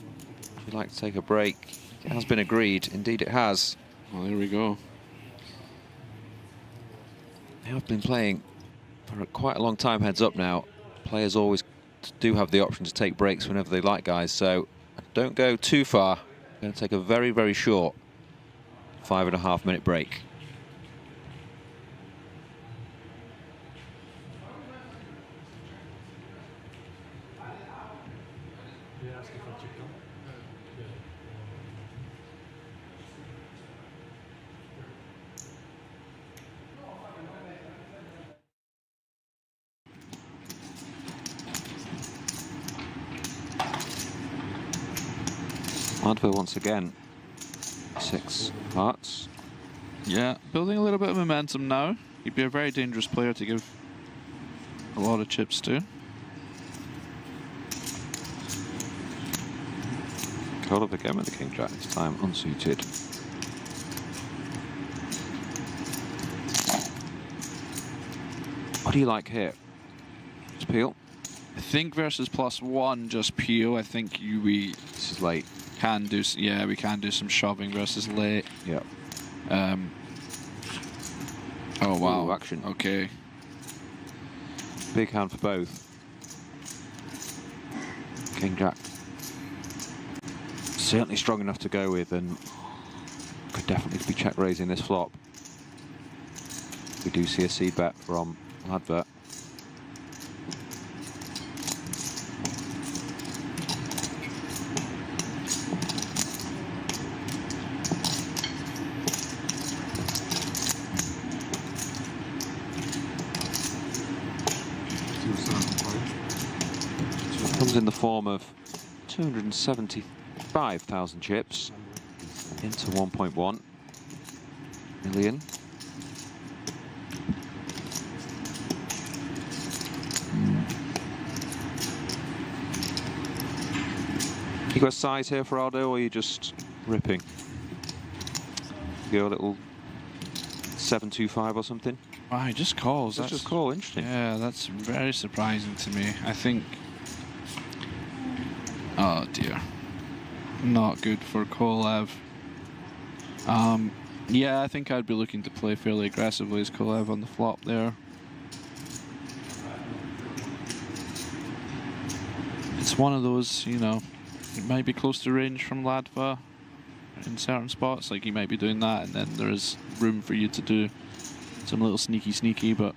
Would you like to take a break? It has been agreed. Indeed it has. Well, there we go. They have been playing for quite a long time heads up now. Players always do have the option to take breaks whenever they like, guys, so don't go too far. I'm going to take a very, very short 5.5 minute break. Adver once again, 6 hearts. Yeah, building a little bit of momentum now. He'd be a very dangerous player to give a lot of chips to. Call up again with the King Jack, this time unsuited. What do you like here? Just peel? I think versus +1, just peel. I think we This is late. can do, yeah, we can do some shoving versus late. Yep. Oh wow, Ooh, action. Okay. Big hand for both. King Jack. Certainly strong enough to go with and could definitely be check raising this flop. We do see a seed bet from Adver. Comes in the form of 275,000 chips into 1.1 million. You got a size here for Aldo, or are you just ripping? Go a little 725 or something? Ah, he just calls. That's just call, interesting. Yeah, that's very surprising to me. I think Oh dear. Not good for Kolev. Yeah, I think I'd be looking to play fairly aggressively as Kolev on the flop there. It's one of those, you know, it might be close to range from Ladva in certain spots, like you might be doing that, and then there is room for you to do some little sneaky, but...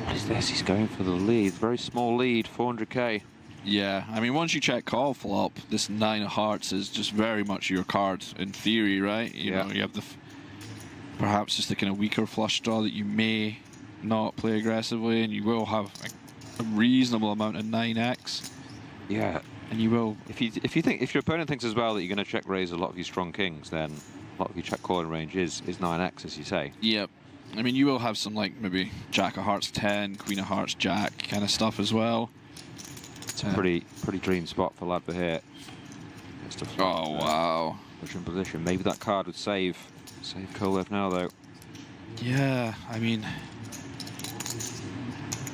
What is this? He's going for the lead. Very small lead, 400k. Yeah, I mean, once you check call flop, this 9 of hearts is just very much your card in theory, right? You know, you have the perhaps just the kind of weaker flush draw that you may not play aggressively, and you will have a reasonable amount of 9x. Yeah, and you will. If your opponent thinks as well that you're going to check raise a lot of your strong kings, then a lot of your check calling range is 9x, as you say. Yep. I mean, you will have some like maybe Jack of Hearts 10, Queen of Hearts Jack kind of stuff as well. It's a pretty dream spot for Ladva here. Oh wow! In position. Maybe that card would save Kolev now though. Yeah, I mean,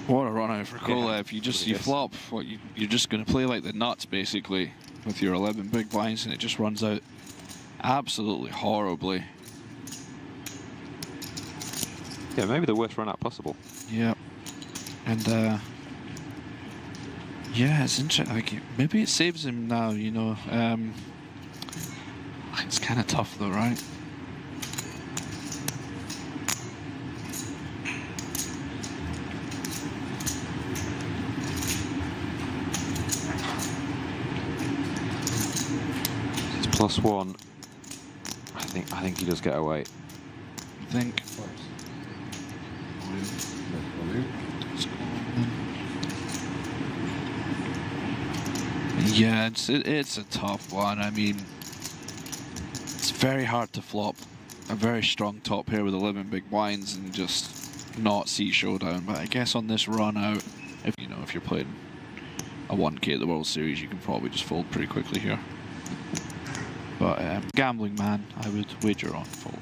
what a run out for Kolev. You flop. You're just going to play like the nuts basically with your 11 big blinds, and it just runs out absolutely horribly. Yeah, maybe the worst run out possible. Yep. And yeah, it's interesting. Like, maybe it saves him now, you know. It's kind of tough though, right? It's +1. I think he does get away. I think. Yeah, it's a tough one. I mean, it's very hard to flop a very strong top pair with 11 big blinds and just not see showdown. But I guess on this run out, if you're playing a 1K at the World Series, you can probably just fold pretty quickly here. But gambling man, I would wager on fold.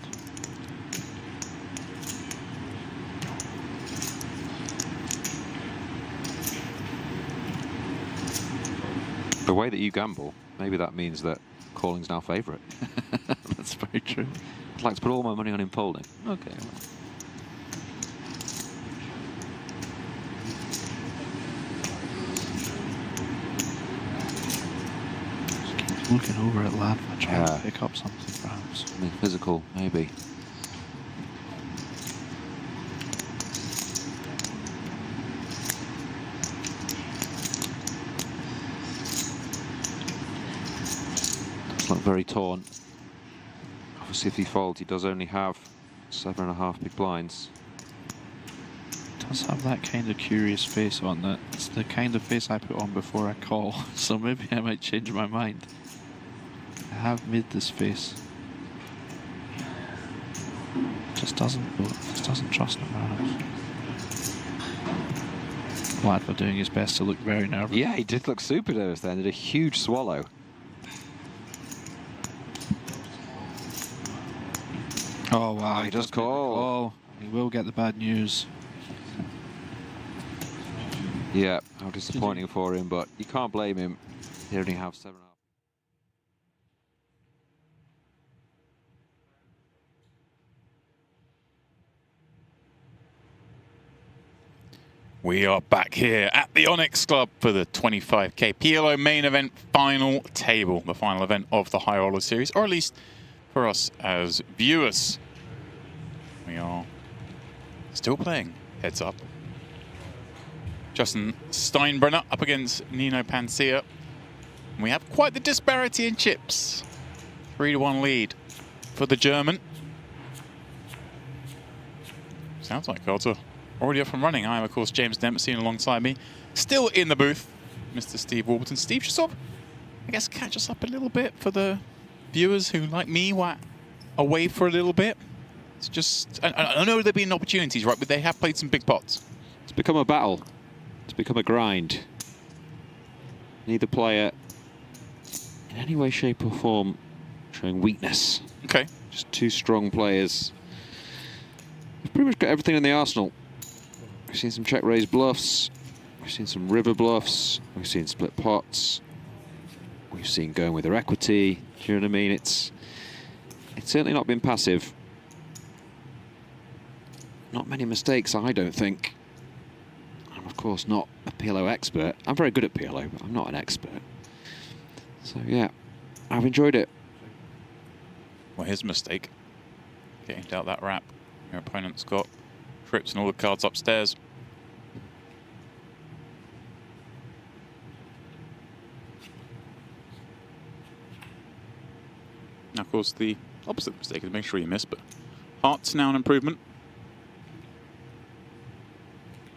The way that you gamble, maybe that means that calling's now favourite. That's very true. I'd like to put all my money on him folding. Okay. Looking over at Ladva, trying to pick up something perhaps. I mean, physical, maybe. Look very torn. Obviously, if he folds, he does only have 7.5 big blinds. Does have that kind of curious face on that. It's the kind of face I put on before I call, so maybe I might change my mind. I have made this face. Just doesn't trust him perhaps. Ladva doing his best to look very nervous. Yeah, he did look super nervous then. Did a huge swallow. Oh wow, he does call. He will get the bad news. Yeah, how disappointing for him, but you can't blame him. He only have 7.5. We are back here at the Onyx Club for the 25k PLO main event final table, the final event of the High Roller Series, or at least for us as viewers. We are still playing heads up. Justin Steinbrenner up against Nino Pansia. And we have quite the disparity in chips. 3-1 lead for the German. Sounds like cards are already up and running. I am, of course, James Dempsey, and alongside me, still in the booth, Mr. Steve Warburton. Steve, just sort of, I guess, catch us up a little bit for the viewers who, like me, were away for a little bit. It's just, I know there have been opportunities, right, but they have played some big pots. It's become a battle. It's become a grind. Neither player, in any way, shape or form, showing weakness. Okay. Just two strong players. We've pretty much got everything in the arsenal. We've seen some check raise bluffs. We've seen some river bluffs. We've seen split pots. We've seen going with their equity. Do you know what I mean? It's certainly not been passive. Not many mistakes, I don't think. I'm, of course, not a PLO expert. I'm very good at PLO, but I'm not an expert. So, yeah, I've enjoyed it. Well, his mistake. Getting out that wrap. Your opponent's got trips and all the cards upstairs. Now, of course, the opposite mistake is make sure you miss, but hearts now an improvement.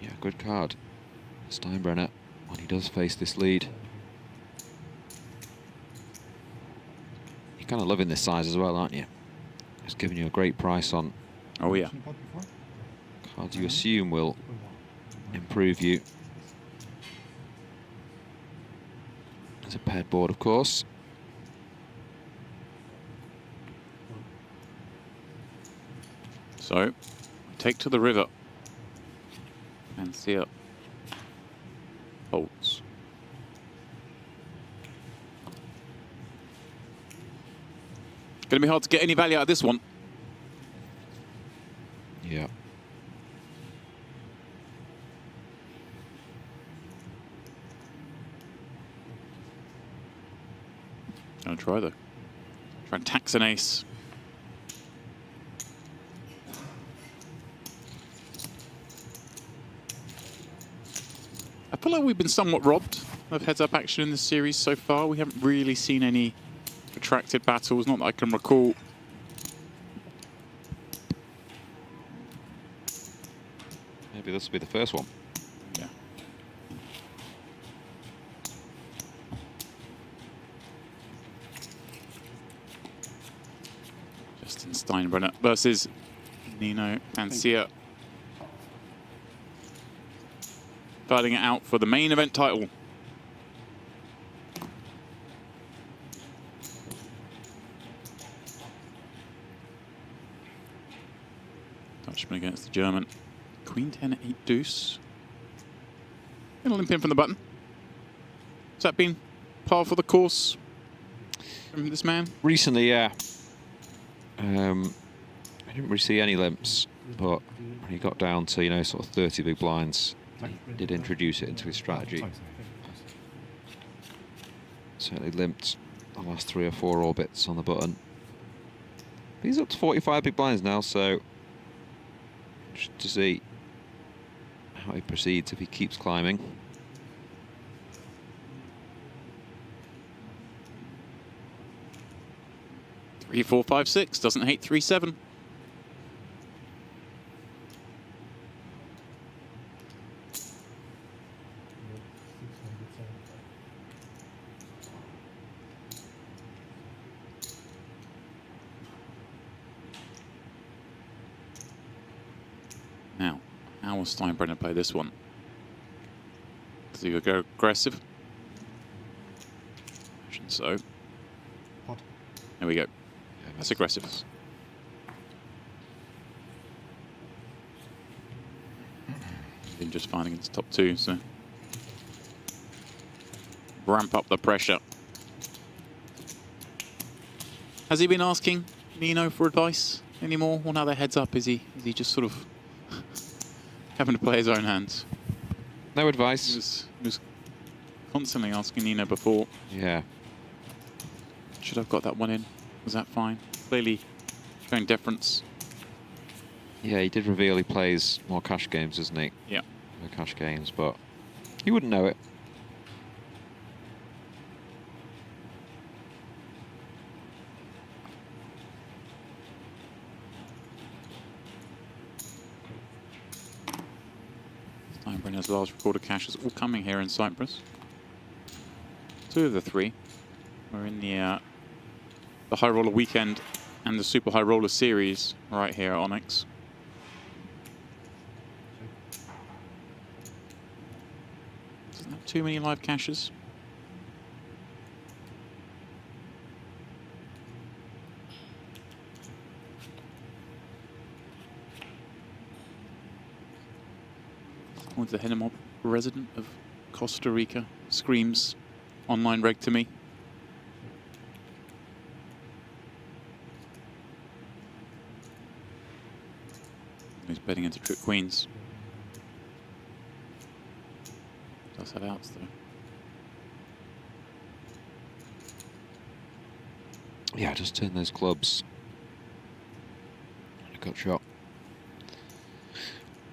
Yeah, good card. Steinbrenner, when he does face this lead. You're kind of loving this size as well, aren't you? It's giving you a great price on Oh, yeah. cards you assume will improve you. There's a paired board, of course. So, take to the river. Pansia holds. Going to be hard to get any value out of this one. Yeah. Gonna try though. Try and tax an ace. I feel like we've been somewhat robbed of heads-up action in this series so far. We haven't really seen any protracted battles, not that I can recall. Maybe this will be the first one. Yeah. Justin Steinbrenner versus Nino Pansia. Fighting it out for the main event title. Dutchman against the German. Queen 10, 8 deuce. Gonna limp in from the button. Has that been par for the course from this man? Recently, yeah. I didn't really see any limps, but when he got down to, you know, sort of 30 big blinds, he did introduce it into his strategy. Certainly limped the last 3 or 4 orbits on the button. But he's up to 45 big blinds now, so just to see how he proceeds if he keeps climbing. Three, 4, 5, 6. Doesn't hate 3, 7. Now, how will Steinbrenner play this one? Does he go aggressive? Imagine so. There we go. That's aggressive. Been just fine against top 2, so ramp up the pressure. Has he been asking Nino for advice anymore? Or now their heads up, is he just sort of having to play his own hands? No advice. He was constantly asking Nino before. Yeah. Should have got that one in. Was that fine? Clearly showing deference. Yeah, he did reveal he plays more cash games, doesn't he? Yeah. More cash games, but he wouldn't know it. Steinbrenner's large recorded caches all coming here in Cyprus. 2 of the 3 are in the High Roller Weekend and the Super High Roller Series right here at Onyx. Doesn't have too many live caches. the Henemob resident of Costa Rica screams online reg to me. He's betting into trip queens. Does have outs though. Yeah, just turn those clubs. A gut shot.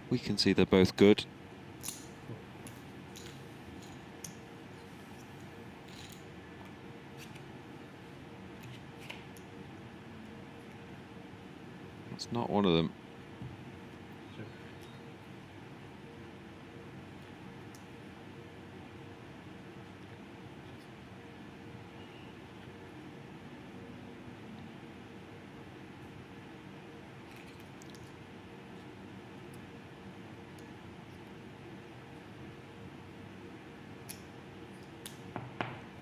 We can see they're both good. It's not one of them.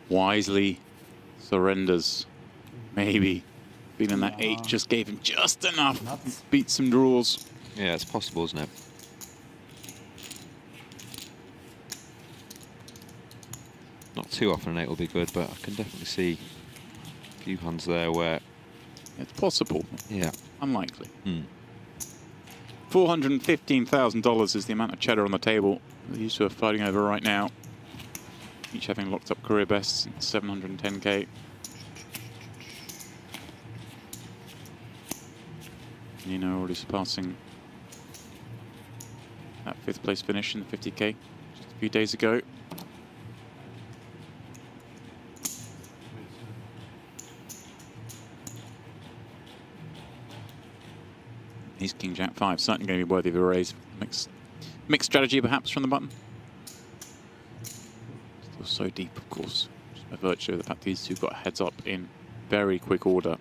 Wisely surrenders. Maybe. Feeling that 8 just gave him just enough. Beat some draws. Yeah, it's possible, isn't it? Not too often an 8 will be good, but I can definitely see a few hands there where... It's possible. Yeah. Unlikely. Hmm. $415,000 is the amount of cheddar on the table these two are fighting over right now. Each having locked up career bests, 710k. Nino already surpassing that 5th place finish in the 50k just a few days ago. He's King Jack 5, certainly going to be worthy of a raise. Mixed strategy perhaps from the button. Still so deep, of course, just by virtue of the fact these two got heads up in very quick order.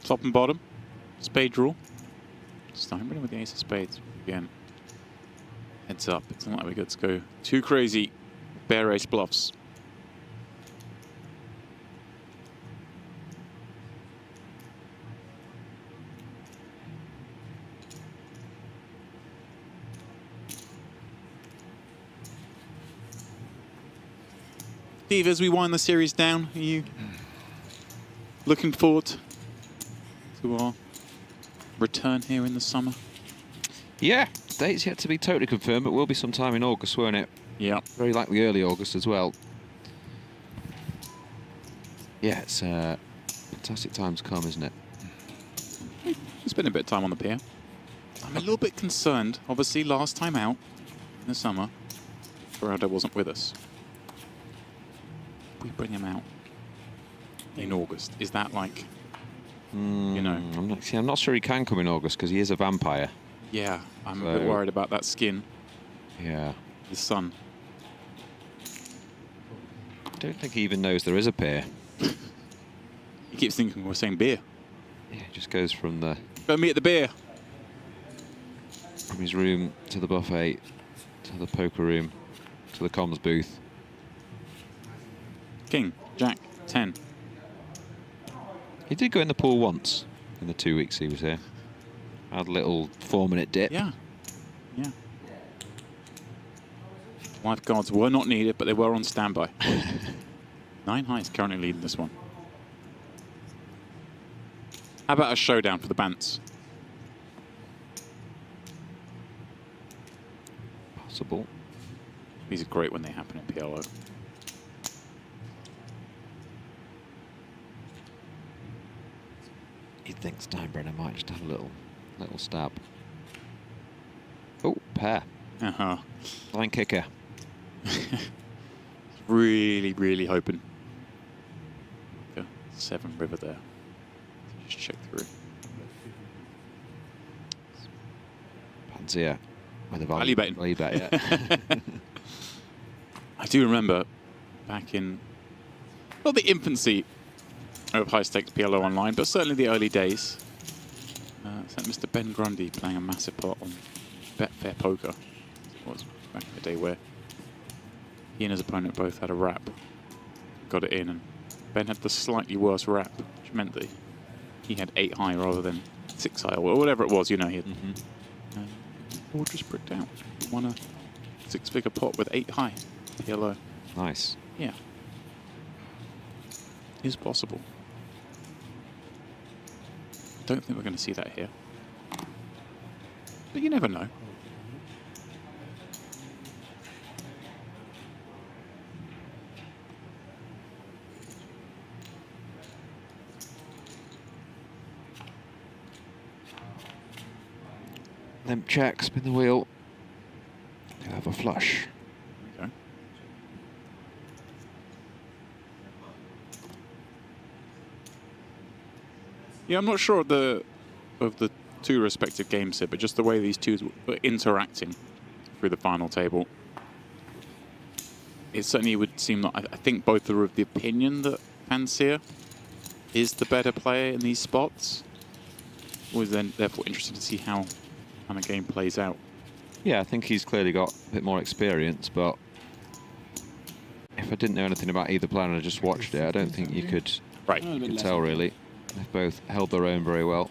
Top and bottom, spade draw. Steinbrenner with the ace of spades again. Heads up, it's not like we get to go too crazy. Bare ace bluffs. Steve, as we wind the series down, are you looking forward to our return here in the summer? Yeah, date's yet to be totally confirmed, but will be sometime in August, won't it? Yeah. Very likely early August as well. Yeah, it's a fantastic time to come, isn't it? We spent a bit of time on the pier. I'm a little bit concerned, obviously last time out in the summer, Geraldo wasn't with us. We bring him out in August. Is that like, you know? I'm not sure he can come in August because he is a vampire. Yeah, I'm a bit worried about that skin. Yeah. The sun. I don't think he even knows there is a pier. He keeps thinking we're saying beer. Yeah, it just goes from the... Go meet at the beer. From his room to the buffet, to the poker room, to the comms booth. King, Jack, 10. He did go in the pool once in the 2 weeks he was here. Had a little 4-minute dip. Yeah. Yeah. Lifeguards were not needed, but they were on standby. 9 High is currently leading this one. How about a showdown for the Bants? Possible. These are great when they happen in PLO. You'd think Steinbrenner might just have a little stab. Oh, pair. Uh-huh. Line kicker. Really, really hoping. Okay. 7 river there. Just check through. Pansia with a Value betting. Value bet, yeah. I do remember back in, not the infancy of high stakes PLO online, but certainly the early days. Mr. Ben Grundy playing a massive part on Betfair Poker. It was back in the day where he and his opponent both had a wrap, got it in, and Ben had the slightly worse wrap, which meant that he had 8 high rather than 6 high, or whatever it was, you know. He had, or just bricked out. Won a 6-figure pot with 8 high PLO. Nice. Yeah. Is possible. Don't think we're going to see that here. But you never know. Limp check, spin the wheel. You have a flush. Okay. Yeah, I'm not sure of the two respective games here, but just the way these two were interacting through the final table, it certainly would seem that I think both are of the opinion that Pansia is the better player in these spots. Was then therefore interested to see how the game plays out. Yeah, I think he's clearly got a bit more experience, but if I didn't know anything about either player and I just watched it, I don't think you could, tell really. They've both held their own very well.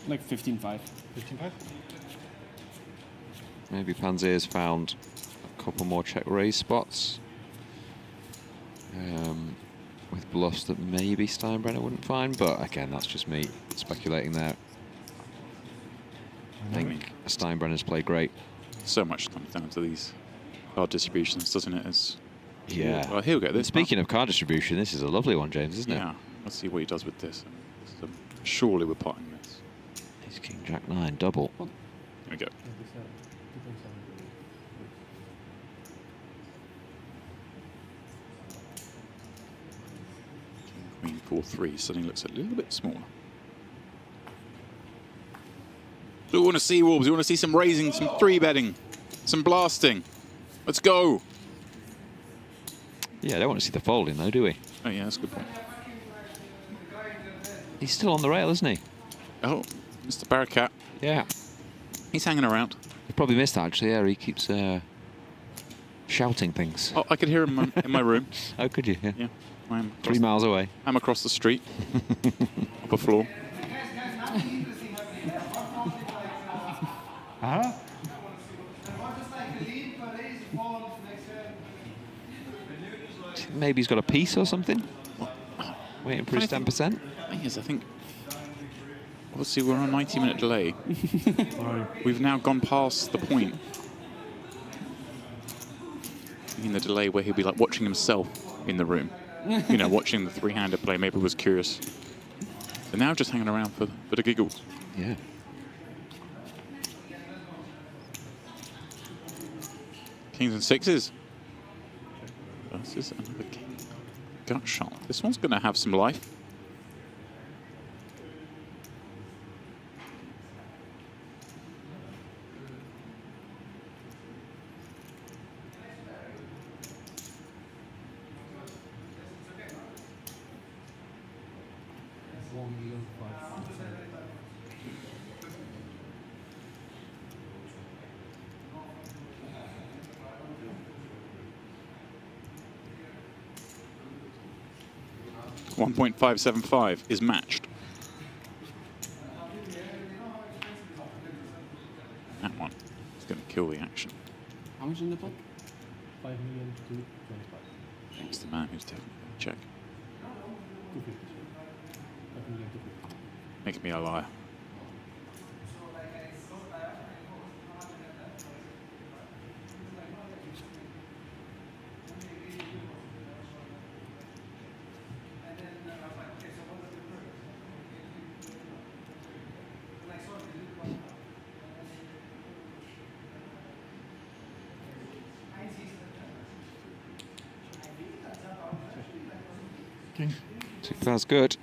Like 15-5. 15-5? Maybe Pansia's found a couple more check raise spots with bluffs that maybe Steinbrenner wouldn't find, but again, that's just me speculating there. I think Steinbrenner's played great. So much comes down to these card distributions, doesn't it? Yeah. Well, he'll get this. Speaking of card distribution, this is a lovely one, James, isn't it? Yeah. Let's see what he does with this. Surely we're potting this. It's King Jack 9 double. Here we go. King Queen 4-3 suddenly looks a little bit smaller. So we want to see Wolves. We want to see some raising, some 3-betting, some blasting. Let's go. Yeah, I don't want to see the folding though, do we? Oh yeah, that's a good point. He's still on the rail, isn't he? Oh, Mr. Barakat. Yeah. He's hanging around. You probably missed that actually. Yeah, he keeps shouting things. Oh, I could hear him in my room. Oh, could you? Yeah. Yeah. I'm 3 miles away. I'm across the street. Upper floor. Uh-huh. Maybe he's got a piece or something. Waiting for his 10%. Yes, I think. Obviously, we're on a 90-minute delay. We've now gone past the point in the delay where he'll be like watching himself in the room. You know, watching the 3-hander play. Maybe was curious. So now just hanging around for the giggles. Yeah. Kings and 6s. This is another king. Gut shot. This one's going to have some life. $1.575 is matched. That one is going to kill the action. How much in the pot? 5 million to 25. Thanks to the man who's taking the check. 250. 5 million, 250. Makes me a liar. King. That's good.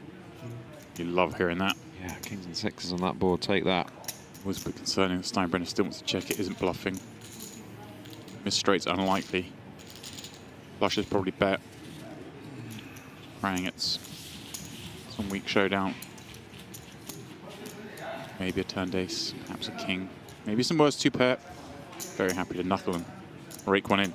You love hearing that. Yeah, kings and 6s on that board. Take that. Was a bit concerning that Steinbrenner still wants to check it, isn't bluffing. Miss straight's unlikely. Flush is probably bet. Praying it's some weak showdown. Maybe a turned ace, perhaps a king. Maybe some worse 2-pair. Very happy to knuckle and rake one in.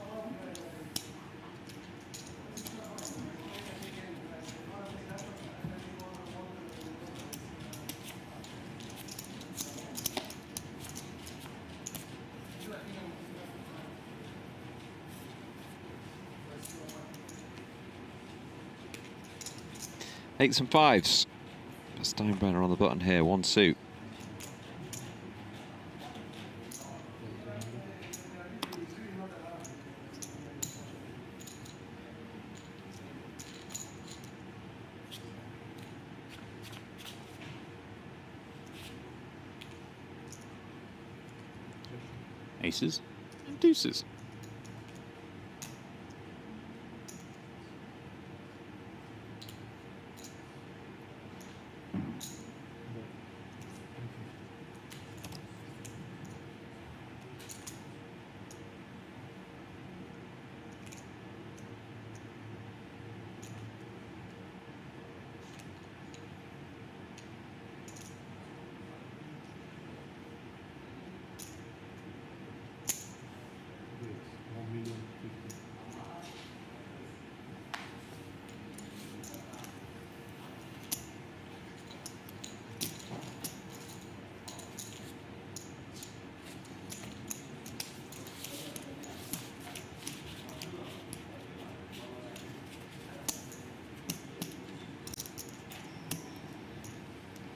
8s and 5s. Steinbrenner on the button here, 1 suit. Aces and deuces.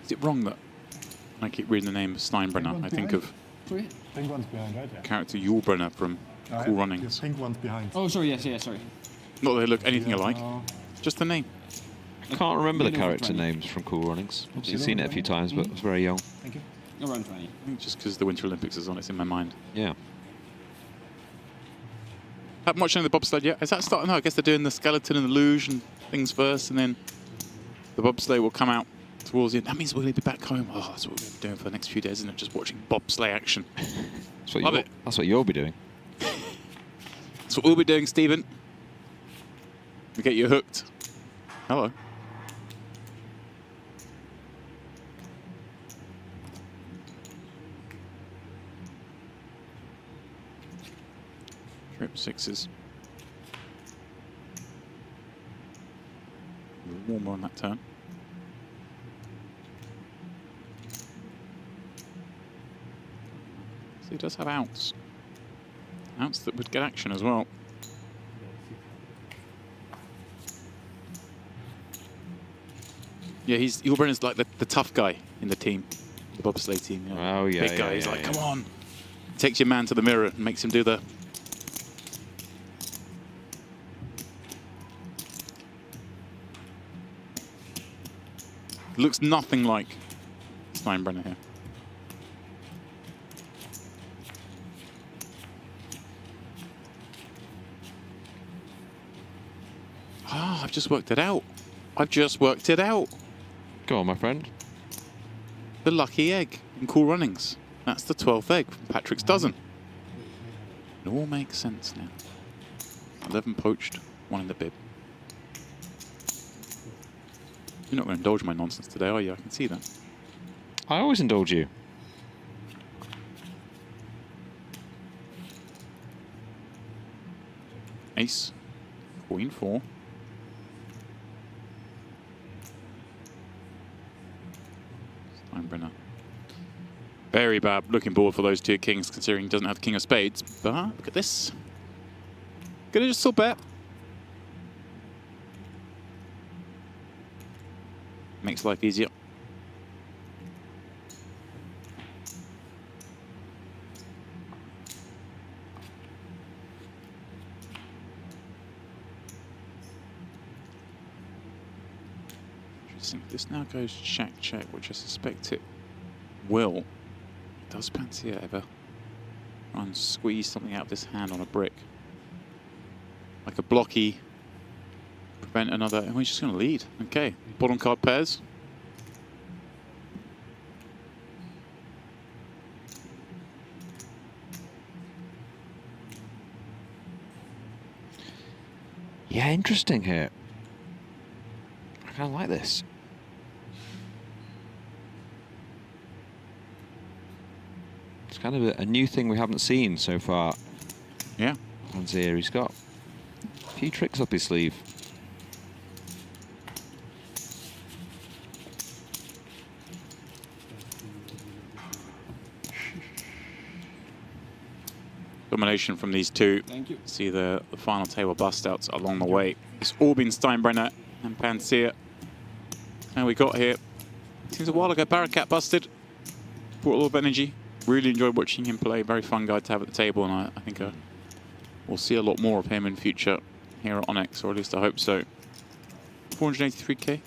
Is it wrong that when I keep reading the name of Steinbrenner, I think of Pink one's behind, right? Yeah. character Yulbrenner from Cool Runnings. Pink one's behind. Oh, sorry, yes, yeah, sorry. Not that they look anything alike, just the name. I can't remember the Middle of character 20. names from Cool Runnings. Obviously Okay. seen it a few times, but I was very young. Thank you. Around 20. I think just because the Winter Olympics is on, it's in my mind. Yeah. Haven't watched any of the bobsled yet. Is that starting? No, I guess they're doing the skeleton and the luge and things first, and then the bobsleigh will come out towards the end. That means we're going to be back home. Oh, that's what we're doing for the next few days, isn't it? Just watching bobsleigh action. Love it. That's what you'll be doing. That's what we'll be doing, Stephen. We get you hooked. Hello. Trip 6s. Warmer on that turn. So he does have outs. Outs that would get action as well. Yeah, Yulbrenner's like the tough guy in the team, the bobsleigh team. You know, Oh, yeah, big guy. yeah, He's yeah, like, yeah. come on. Takes your man to the mirror and makes him do the. Looks nothing like Steinbrenner here. Ah, I've just worked it out. I've just worked it out. Go on, my friend. The lucky egg in Cool Runnings. That's the 12th egg from Patrick's dozen. It all makes sense now. 11 poached, 1 in the bib. You're not going to indulge my nonsense today, are you? I can see that. I always indulge you. Ace, Queen 4. Steinbrenner. Very bad looking board for those 2 kings, considering he doesn't have the king of spades. But look at this. Gonna just still bet. Makes life easier. Interesting. This now goes check, check, which I suspect it will. Does Pansia ever try and squeeze something out of this hand on a brick? Like a blocky, prevent another. Oh, he's just going to lead. Okay, bottom card pairs. Yeah, interesting here. I kind of like this. It's kind of a new thing we haven't seen so far. Yeah. Pansia, he's got a few tricks up his sleeve. Domination from these 2. Thank you. See the final table bust outs along the way. It's all been Steinbrenner and Pansia. How we got here. Seems a while ago, Barakat busted. Brought a lot of energy. Really enjoyed watching him play. Very fun guy to have at the table, and I think we'll see a lot more of him in future here at Onyx, or at least I hope so. 483k.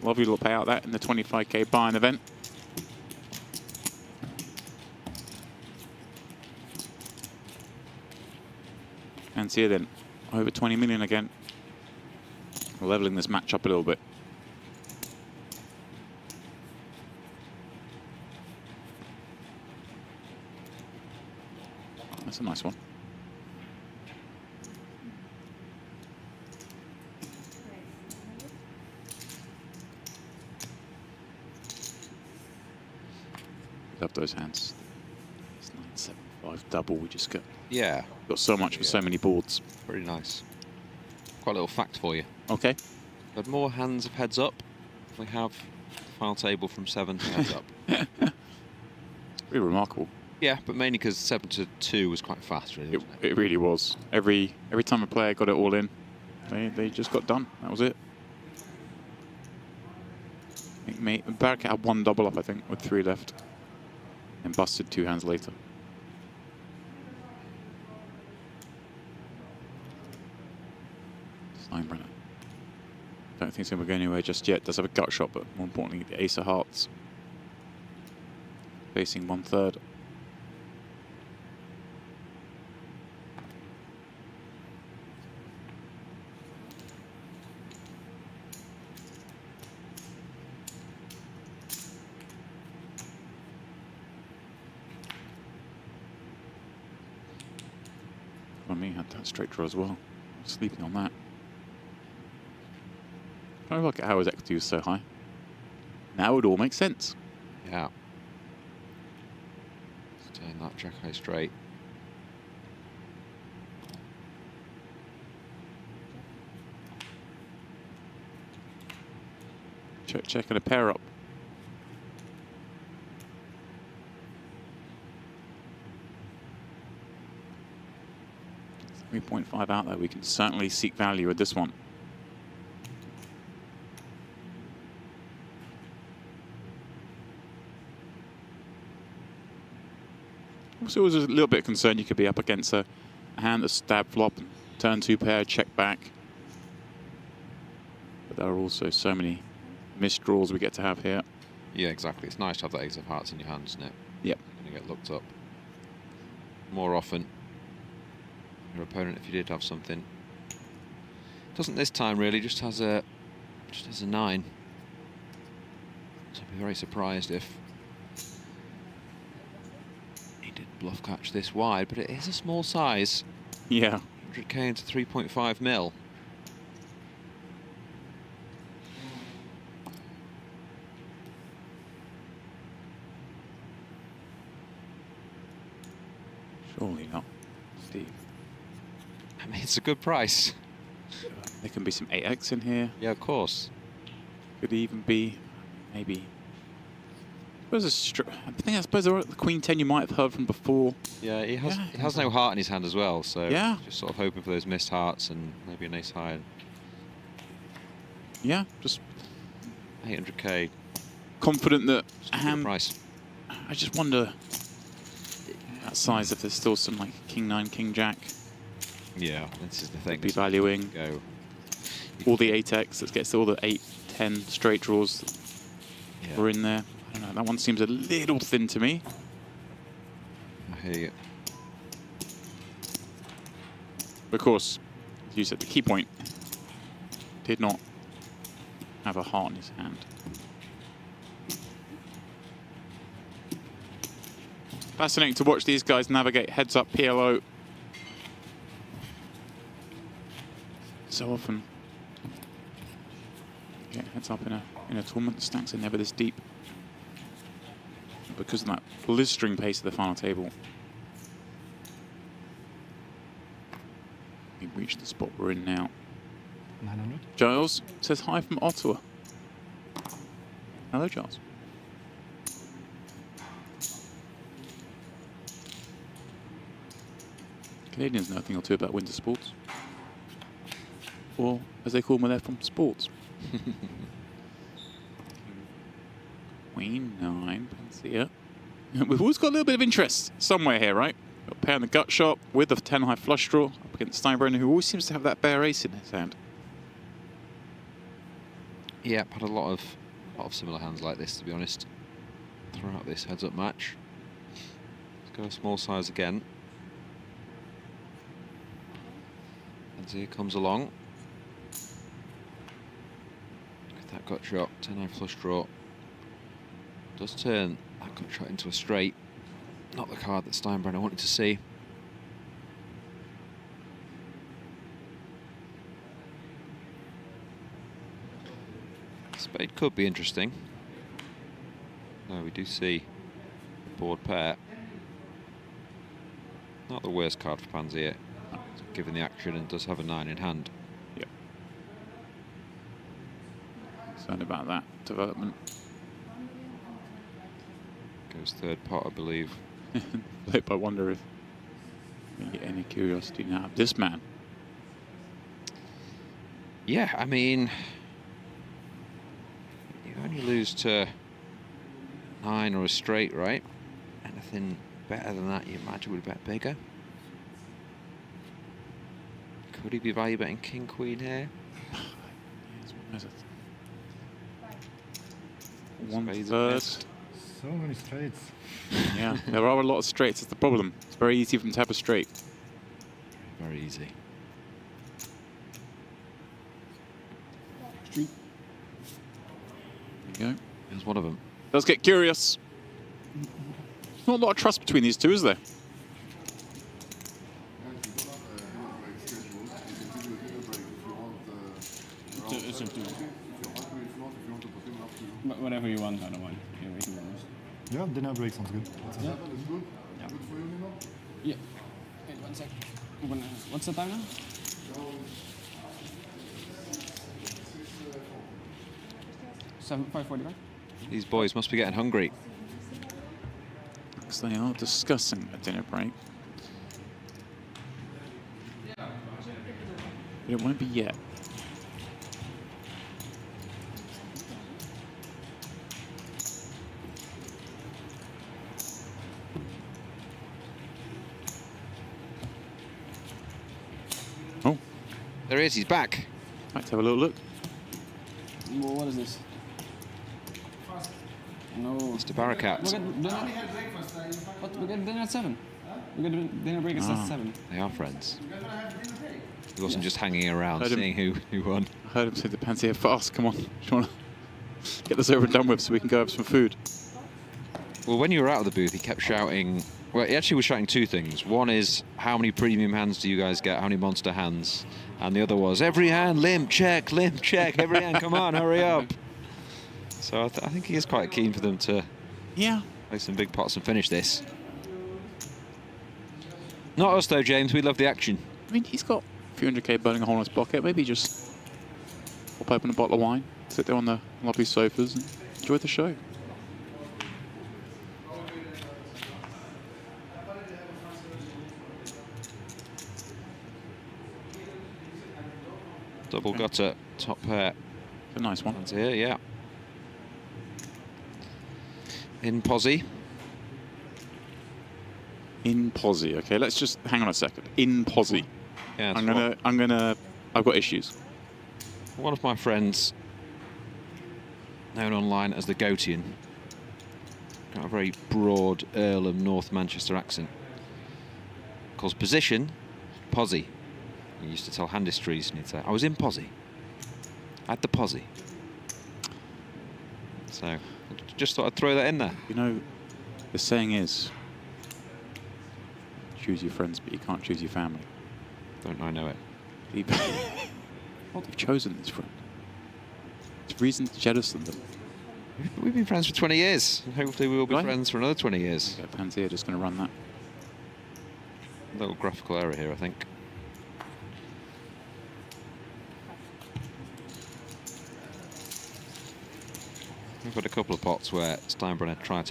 Lovely little payout that in the 25k buy-in event. Pansia then over 20 million again. Leveling this match up a little bit. That's a nice one. Love those hands. It's 975 double. We just got so much for so many boards. Very nice. Quite a little fact for you. Okay. But more hands of heads up. We have the final table from 7 to heads up. Really remarkable. Yeah, but mainly because 7 to 2 was quite fast, really. It really was. Every time a player got it all in, they just got done. That was it. I think Barakat had 1 double up, I think, with 3 left. And busted 2 hands later. Steinbrenner. Don't think it's going to go anywhere just yet. Does have a gut shot, but more importantly, the ace of hearts. Facing 1/3. Me had that straight draw as well. Sleeping on that. I don't look at how his equity was so high. Now it all makes sense. Yeah. Let's turn that jack high straight. Check and a pair up. 3.5 out there. We can certainly seek value with this one. Also, was a little bit concerned you could be up against a hand that stab flop, turn 2 pair, check back. But there are also so many missed draws we get to have here. Yeah, exactly. It's nice to have that ace of hearts in your hand, isn't it? Yep. You're going to get looked up more often. Your opponent, if you did have something, doesn't this time really. Just has a 9. So I'd be very surprised if he did bluff catch this wide, but it is a small size. Yeah. 100k into 3.5 mil. Surely not, Steve. I mean, it's a good price. There can be some 8x in here. Yeah, of course. Could even be maybe. I suppose the Queen 10 you might have heard from before. Yeah, he has no heart in his hand as well, so yeah, just sort of hoping for those missed hearts and maybe an ace high. Yeah, just 800k. Confident that price. I just wonder that size if there's still some like King 9, King Jack. Yeah, this is the thing. Be valuing all the 8x that gets all the 8, 10 straight draws were in there. I don't know, that one seems a little thin to me. I hear you. Of course, as you said, the key point did not have a heart in his hand. Fascinating to watch these guys navigate heads up PLO. So often, get heads up in a tournament. The stacks are never this deep because of that blistering pace of the final table. We've reached the spot we're in now. 900. Giles says hi from Ottawa. Hello, Giles. Canadians know a thing or two about winter sports. Or, as they call them when they're from sports. Queen 9, Pansia. We've always got a little bit of interest somewhere here, right? Got a pair in the gut shot with a 10 high flush draw up against Steinbrenner, who always seems to have that bare ace in his hand. Yeah, had a lot of similar hands like this, to be honest, throughout this heads-up match. Let's go small size again. And here comes along. With that gut shot, 10 high flush draw. Does turn that gut shot into a straight. Not the card that Steinbrenner wanted to see. Spade could be interesting. No, we do see a board pair. Not the worst card for Pansia, given the action, and does have a 9 in hand. Yep. Concerned about that development. Goes third pot, I believe. I wonder if we get any curiosity now of this man. Yeah, I mean, you only lose to 9 or a straight, right? Anything better than that, you imagine would bet bigger. Could he be value betting King Queen here? One third. So many straights. Yeah, there are a lot of straights. That's the problem. It's very easy for him to have a straight. Very easy. There you go. Here's one of them. Let's get curious. Not a lot of trust between these two, is there? It's up to you. Whatever you want, I don't mind. Yeah, we can do this. Yeah, dinner break sounds good. Yeah. Yeah. Wait, 1 sec. What's the time now? 5:45. These boys must be getting hungry. Because they are discussing a dinner break. But it won't be yet. Oh. There he is, he's back. Let's have a little look. Well, what is this? No. Mr. Barakat. We get dinner. What? We get dinner at 7. We get dinner break at 7. They are friends. He wasn't just hanging around Heard him. seeing who won. I heard him say the Pansia fast. Come on. Do you want to get this over and done with so we can go have some food? Well, when you were out of the booth, he kept shouting. Well, he actually was shouting two things. One is, how many premium hands do you guys get? How many monster hands? And the other was, every hand, limp check, every hand, come on, hurry up. So I think he is quite keen for them to play some big pots and finish this. Not us though, James. We love the action. I mean, he's got a few 100k burning a hole in his pocket. Maybe just pop open a bottle of wine, sit there on the lobby sofas and enjoy the show. Double gutter, top pair. A nice one. That's here, yeah. In posse. In posse. Okay, let's just hang on a second. In posse. Yeah, I've got issues. One of my friends, known online as the Goatian, got a very broad Earlham, North Manchester accent. Calls position posse. He used to tell hand histories and he'd say, I was in posse. I had the posse. So, just thought I'd throw that in there. You know, the saying is, choose your friends, but you can't choose your family. Don't I know it? You've chosen this friend. It's reason to jettison them. We've been friends for 20 years. Hopefully we will be friends for another 20 years. Okay, Pansia just going to run that. A little graphical error here, I think. We've had a couple of pots where Steinbrenner tried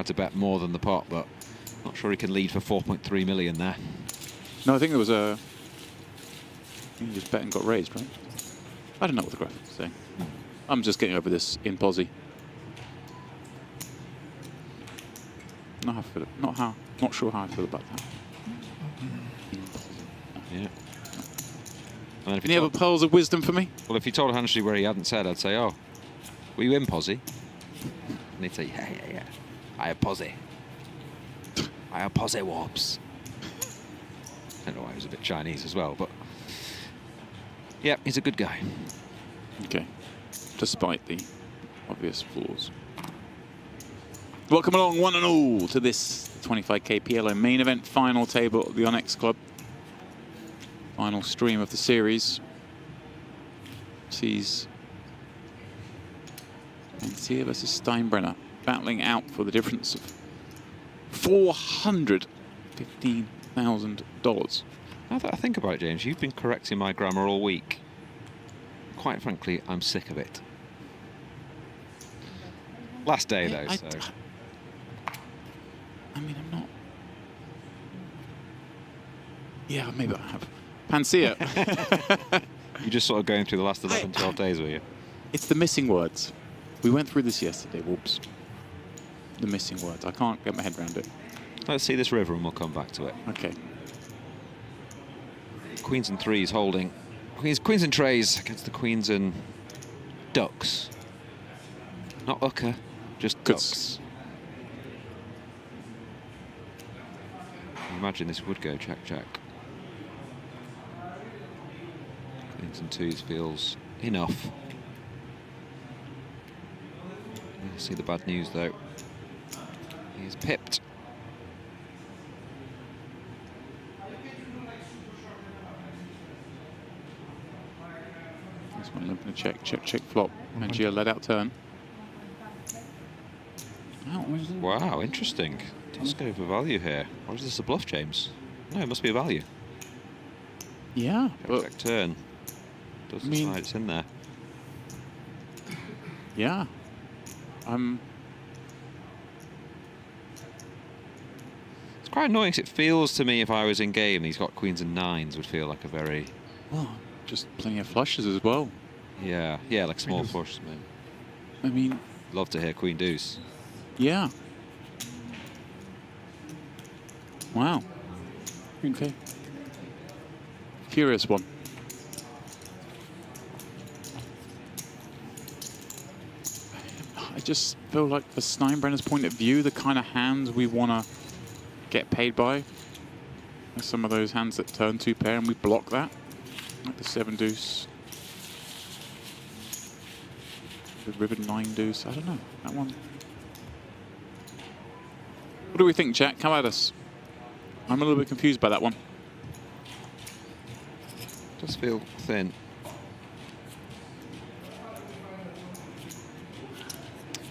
to bet more than the pot, but not sure he can lead for 4.3 million there. No, I think there was a... He just bet and got raised, right? I don't know what the graphic is saying. I'm just getting over this in posse. Not how I feel. Not sure how I feel about that. Yeah. And then if Any other pearls of wisdom for me? Well, if you told Hanshley where he hadn't said, I'd say, oh, were you in Posy? And he'd say, yeah. I have Posy. I have Posy warps. I don't know why he was a bit Chinese as well, but yeah, he's a good guy. Okay. Despite the obvious flaws. Welcome along, one and all, to this 25k PLO main event final table at the Onyx Club. Final stream of the series sees Pansia versus Steinbrenner battling out for the difference of $415,000. Now that I think about it, James, you've been correcting my grammar all week. Quite frankly, I'm sick of it. Last day, though, so... I mean, I'm not... Yeah, maybe I have. Pansia. You're just sort of going through the last 11, 12 days, were you? It's the missing words. We went through this yesterday, whoops. The missing words. I can't get my head around it. Let's see this river and we'll come back to it. Okay. Queens and threes holding. Queens and trays against the queens and ducks. Not ucker, just ducks. Imagine this would go check. Queens and twos feels enough. You'll see the bad news though. He's pipped. This one limping a check flop. Pansia let out turn. Wow, interesting. Does go for value here. Or is this a bluff, James? No, it must be a value. Yeah, but turn. Does decide it's in there. Yeah. It's quite annoying 'cause it feels to me if I was in game and he's got queens and nines would feel like a very... Well, just plenty of flushes as well. Yeah, like small flushes, man. I mean... Love to hear queen deuce. Yeah. Wow. Okay. Curious one. I just feel like for Steinbrenner's point of view, the kind of hands we want to get paid by are some of those hands that turn two pair and we block that. Like the 7 deuce. The river 9 deuce. I don't know. That one. What do we think, Jack? Come at us. I'm a little bit confused by that one. Does feel thin.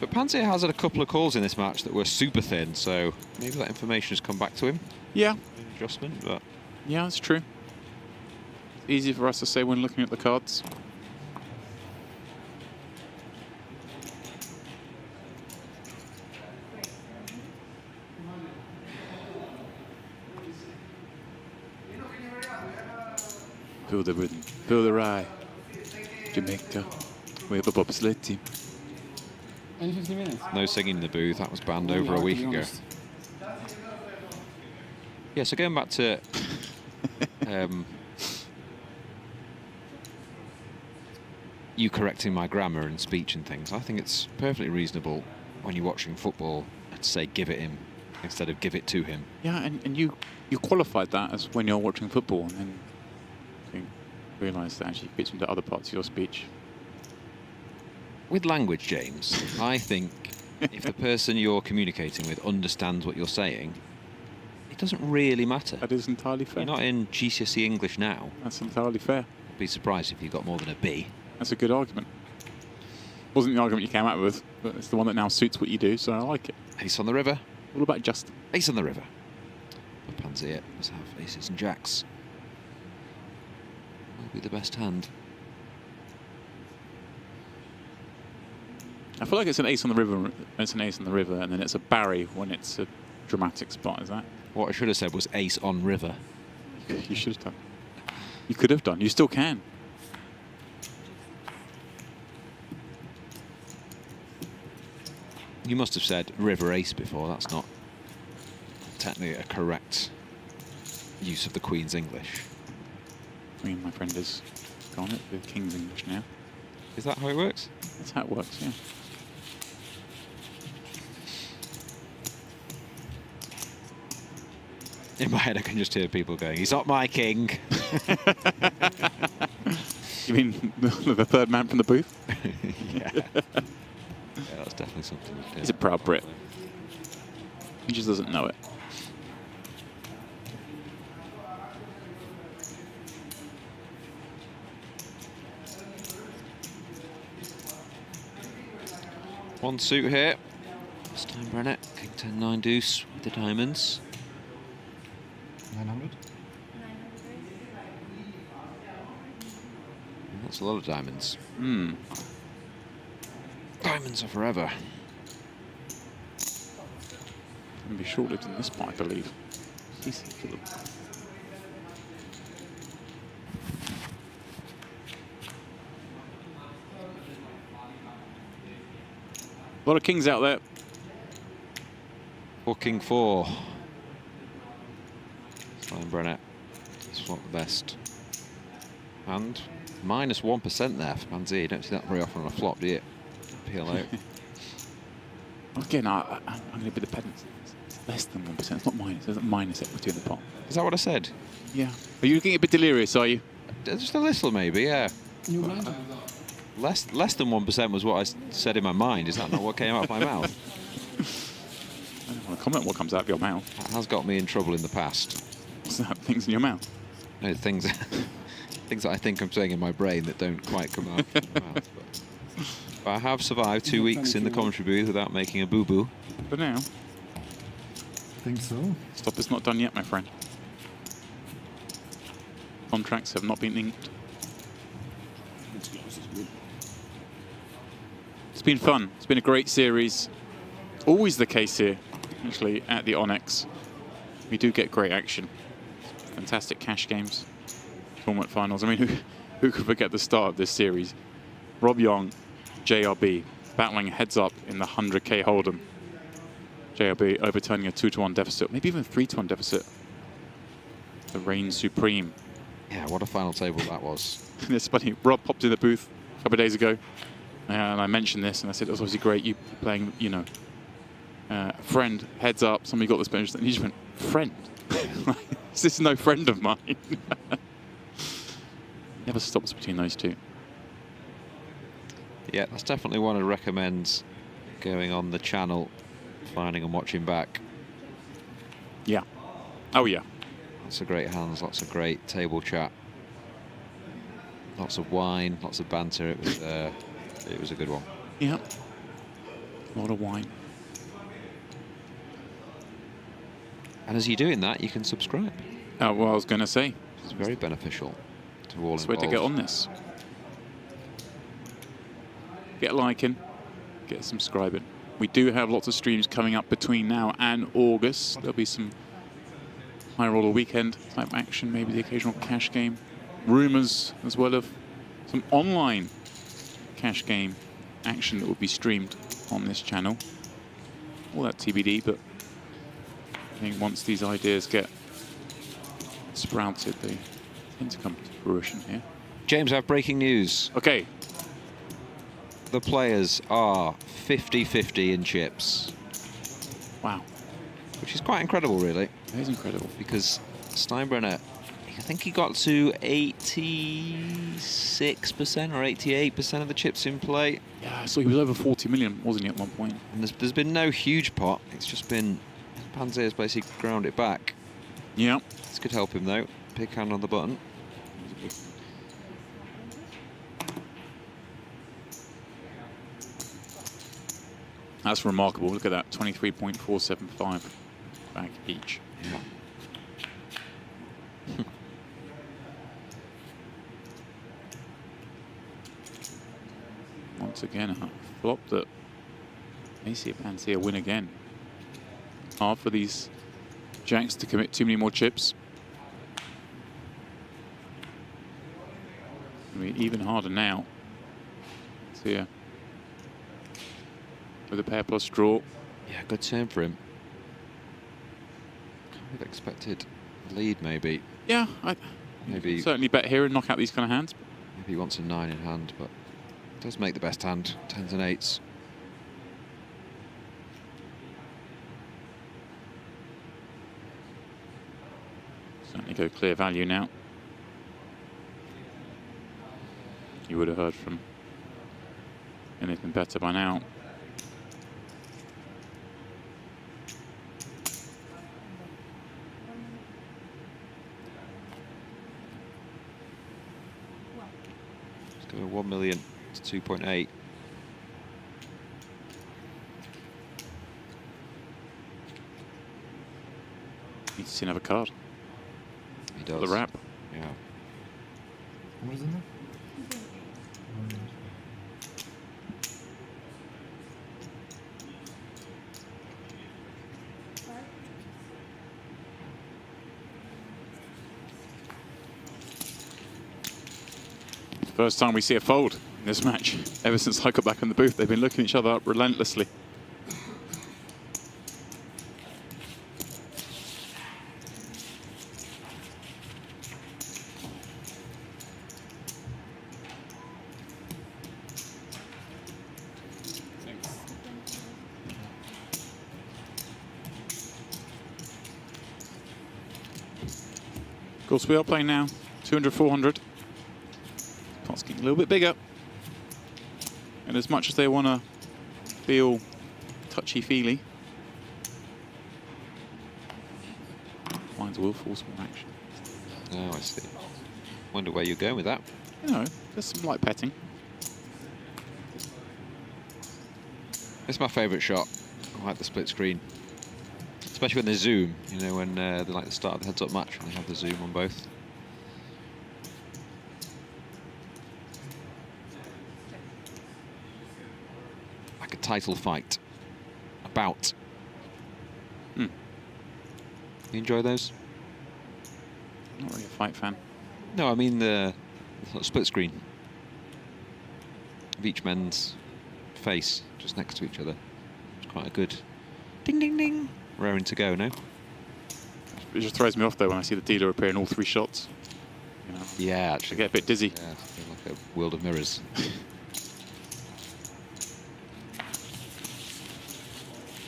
But Pansia has had a couple of calls in this match that were super thin, so maybe that information has come back to him. Yeah. Adjustment, but... Yeah, that's true. It's easy for us to say when looking at the cards. Feel the rhythm, feel the ride. Jamaica, we have a bobsled team. Only 50 minutes. No singing in the booth, that was banned over a week ago. Yeah, so going back to you correcting my grammar and speech and things, I think it's perfectly reasonable when you're watching football to say give it him instead of give it to him. Yeah, and you qualified that as when you're watching football, and then you realise that actually fits into other parts of your speech. With language, James, I think if the person you're communicating with understands what you're saying, it doesn't really matter. That is entirely fair. You're not in GCSE English now. That's entirely fair. I'd be surprised if you got more than a B. That's a good argument. Wasn't the argument you came out with, but it's the one that now suits what you do, so I like it. Ace on the river. What about Justin? Ace on the river. Pansia must have aces and jacks. Will be the best hand. I feel like it's an ace on the river. It's an ace on the river, and then it's a Barry when it's a dramatic spot. Is that? What I should have said was ace on river. You should have done. You could have done. You still can. You must have said river ace before. That's not technically a correct use of the Queen's English. I mean, my friend has gone it with King's English now. Is that how it works? That's how it works, yeah. In my head, I can just hear people going, "He's not my king." You mean the third man from the booth? Yeah. Yeah, that's definitely something. He's a proud Brit. He just doesn't know it. One suit here. Steinbrenner, King 10-9 deuce with the diamonds. 900. That's a lot of diamonds. Hmm. Diamonds are forever. Can be short-lived in this part, I believe. Decent for them. A lot of kings out there. For King 4. Steinbrenner. It's not the best. And minus 1% there for Pansia. You don't see that very often on a flop, do you? PLO. Again, I'm going to be the pedant. It's less than 1%. It's not minus. There's a minus equity in the pot. Is that what I said? Yeah. Are you getting a bit delirious, are you? Just a little, maybe, yeah. You mind? Less than 1% was what I said in my mind. Is that not what came out of my mouth? I don't want to comment what comes out of your mouth. That has got me in trouble in the past. What's that? Things in your mouth? No, things that I think I'm saying in my brain that don't quite come out of my mouth. But I have survived 2 weeks in the commentary booth without making a boo-boo. For now. Think so. Stop, it's not done yet, my friend. Contracts have not been inked. It's been fun. It's been a great series. Always the case here, actually, at the Onyx. We do get great action. Fantastic cash games. Tournament finals. I mean, who could forget the start of this series? Rob Young, JRB, battling heads up in the 100k Hold'em. JRB overturning a 2-1 deficit, maybe even 3-1 deficit. The reign supreme. Yeah, what a final table that was. It's funny, Rob popped in the booth a couple of days ago, and I mentioned this, and I said, it was obviously great, you playing, you know, friend, heads up, somebody got this bench, and he just went, friend? This is no friend of mine. Never stops between those two. Yeah, that's definitely one I'd recommend going on the channel, finding and watching back. Yeah. Oh, yeah. Lots of great hands, lots of great table chat. Lots of wine, lots of banter. It was a good one. Yeah. A lot of wine. And as you're doing that, you can subscribe. Well, I was going to say. It's very beneficial to all That's the way involved. to get on this. Get liking, get subscribing. We do have lots of streams coming up between now and August. There'll be some high roller weekend type action, maybe the occasional cash game. Rumors as well of some online cash game action that will be streamed on this channel. All that TBD, but I think once these ideas get sprouted, they tend to come to fruition here. James, I have breaking news. Okay. The players are 50-50 in chips. Wow. Which is quite incredible, really. That is incredible. Because Steinbrenner, I think he got to 86% or 88% of the chips in play. Yeah, so he was over 40 million, wasn't he, at one point? And there's been no huge pot. It's just been Pansia's basically ground it back. Yeah. This could help him, though. Big hand on the button. That's remarkable. Look at that, 23.475 back each. Yeah. Once again, a flop that may see a Pansia win again. Hard for these jacks to commit too many more chips. I mean, even harder now. Here. With a pair plus draw. Yeah, good turn for him. Would have expected a lead, maybe. Yeah, I Maybe certainly bet here and knock out these kind of hands. maybe he wants a 9 in hand, but does make the best hand. 10s and 8s. Certainly go clear value now. You would have heard from anything better by now. Let's go 1 million to 2.8. Needs to see another card. He does. The wrap. Yeah. What is in there? First time we see a fold in this match. Ever since I got back in the booth, they've been looking each other up relentlessly. Of course, we are playing now 200, 400. Pot's getting a little bit bigger. And as much as they want to feel touchy-feely, lines will force more action. Oh, I see. Wonder where you're going with that. You know, there's some light petting. It's my favourite shot. I like the split screen. Especially when they zoom, you know, when they're like the start of the heads-up match, when they have the zoom on both. Like a title fight. A bout. Hmm. You enjoy those? Not really a fight fan. No, I mean the sort of split screen of each men's face just next to each other. It's quite a good ding ding ding raring to go, no? It just throws me off though when I see the dealer appear in all three shots. You know, Yeah, I actually. get a bit dizzy. Yeah, it's like a world of mirrors.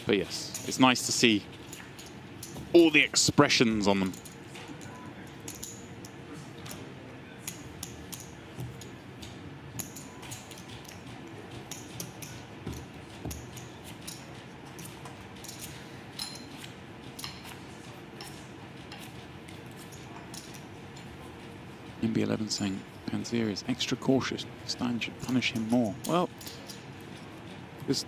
But yes, it's nice to see all the expressions on them. MB11 saying Pansia is extra cautious. Stein should punish him more. Well, this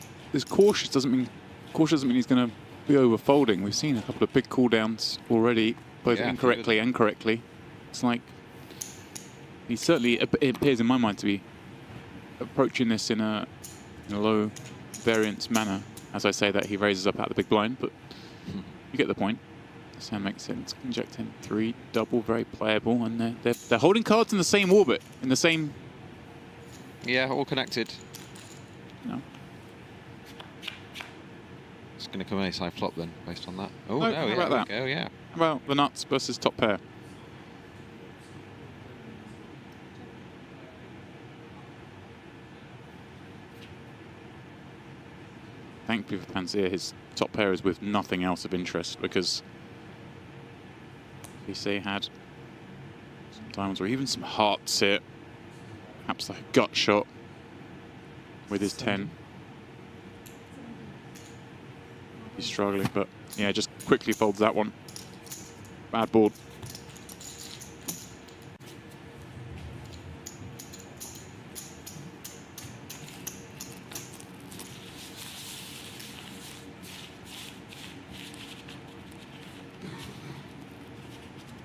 cautious doesn't mean he's going to be overfolding. We've seen a couple of big cooldowns already, both Yeah, incorrectly and correctly. It's like he certainly it appears in my mind to be approaching this in a low variance manner. As I say that, he raises up out the big blind, but you get the point. This hand makes sense. Inject in 3 double, very playable, and they're holding cards in the same orbit, in the same. Yeah, all connected. No. It's going to come ace high flop then, based on that. Oh, No, no, how yeah, about that? there we go, yeah. How about the nuts versus top pair? Thankfully for Pansia, his top pair is with nothing else of interest, because if he say had some diamonds or even some hearts here, perhaps like a gut shot with his 10. He's struggling, but yeah, just quickly folds that one. Bad board.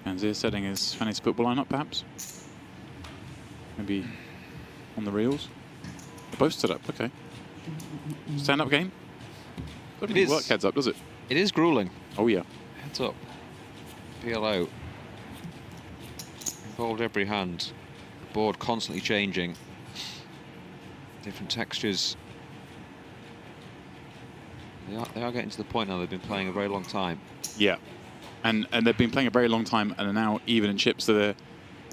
Pansia setting his fantasy football lineup, perhaps. Maybe on the reels. They're both set up, okay. Stand-up game? Doesn't really work heads up, does it? It is grueling. Oh yeah. Heads up. PLO. Involved every hand. The board constantly changing. Different textures. They are getting to the point now they've been playing a very long time. Yeah. And they've been playing a very long time and are now even in chips, so they're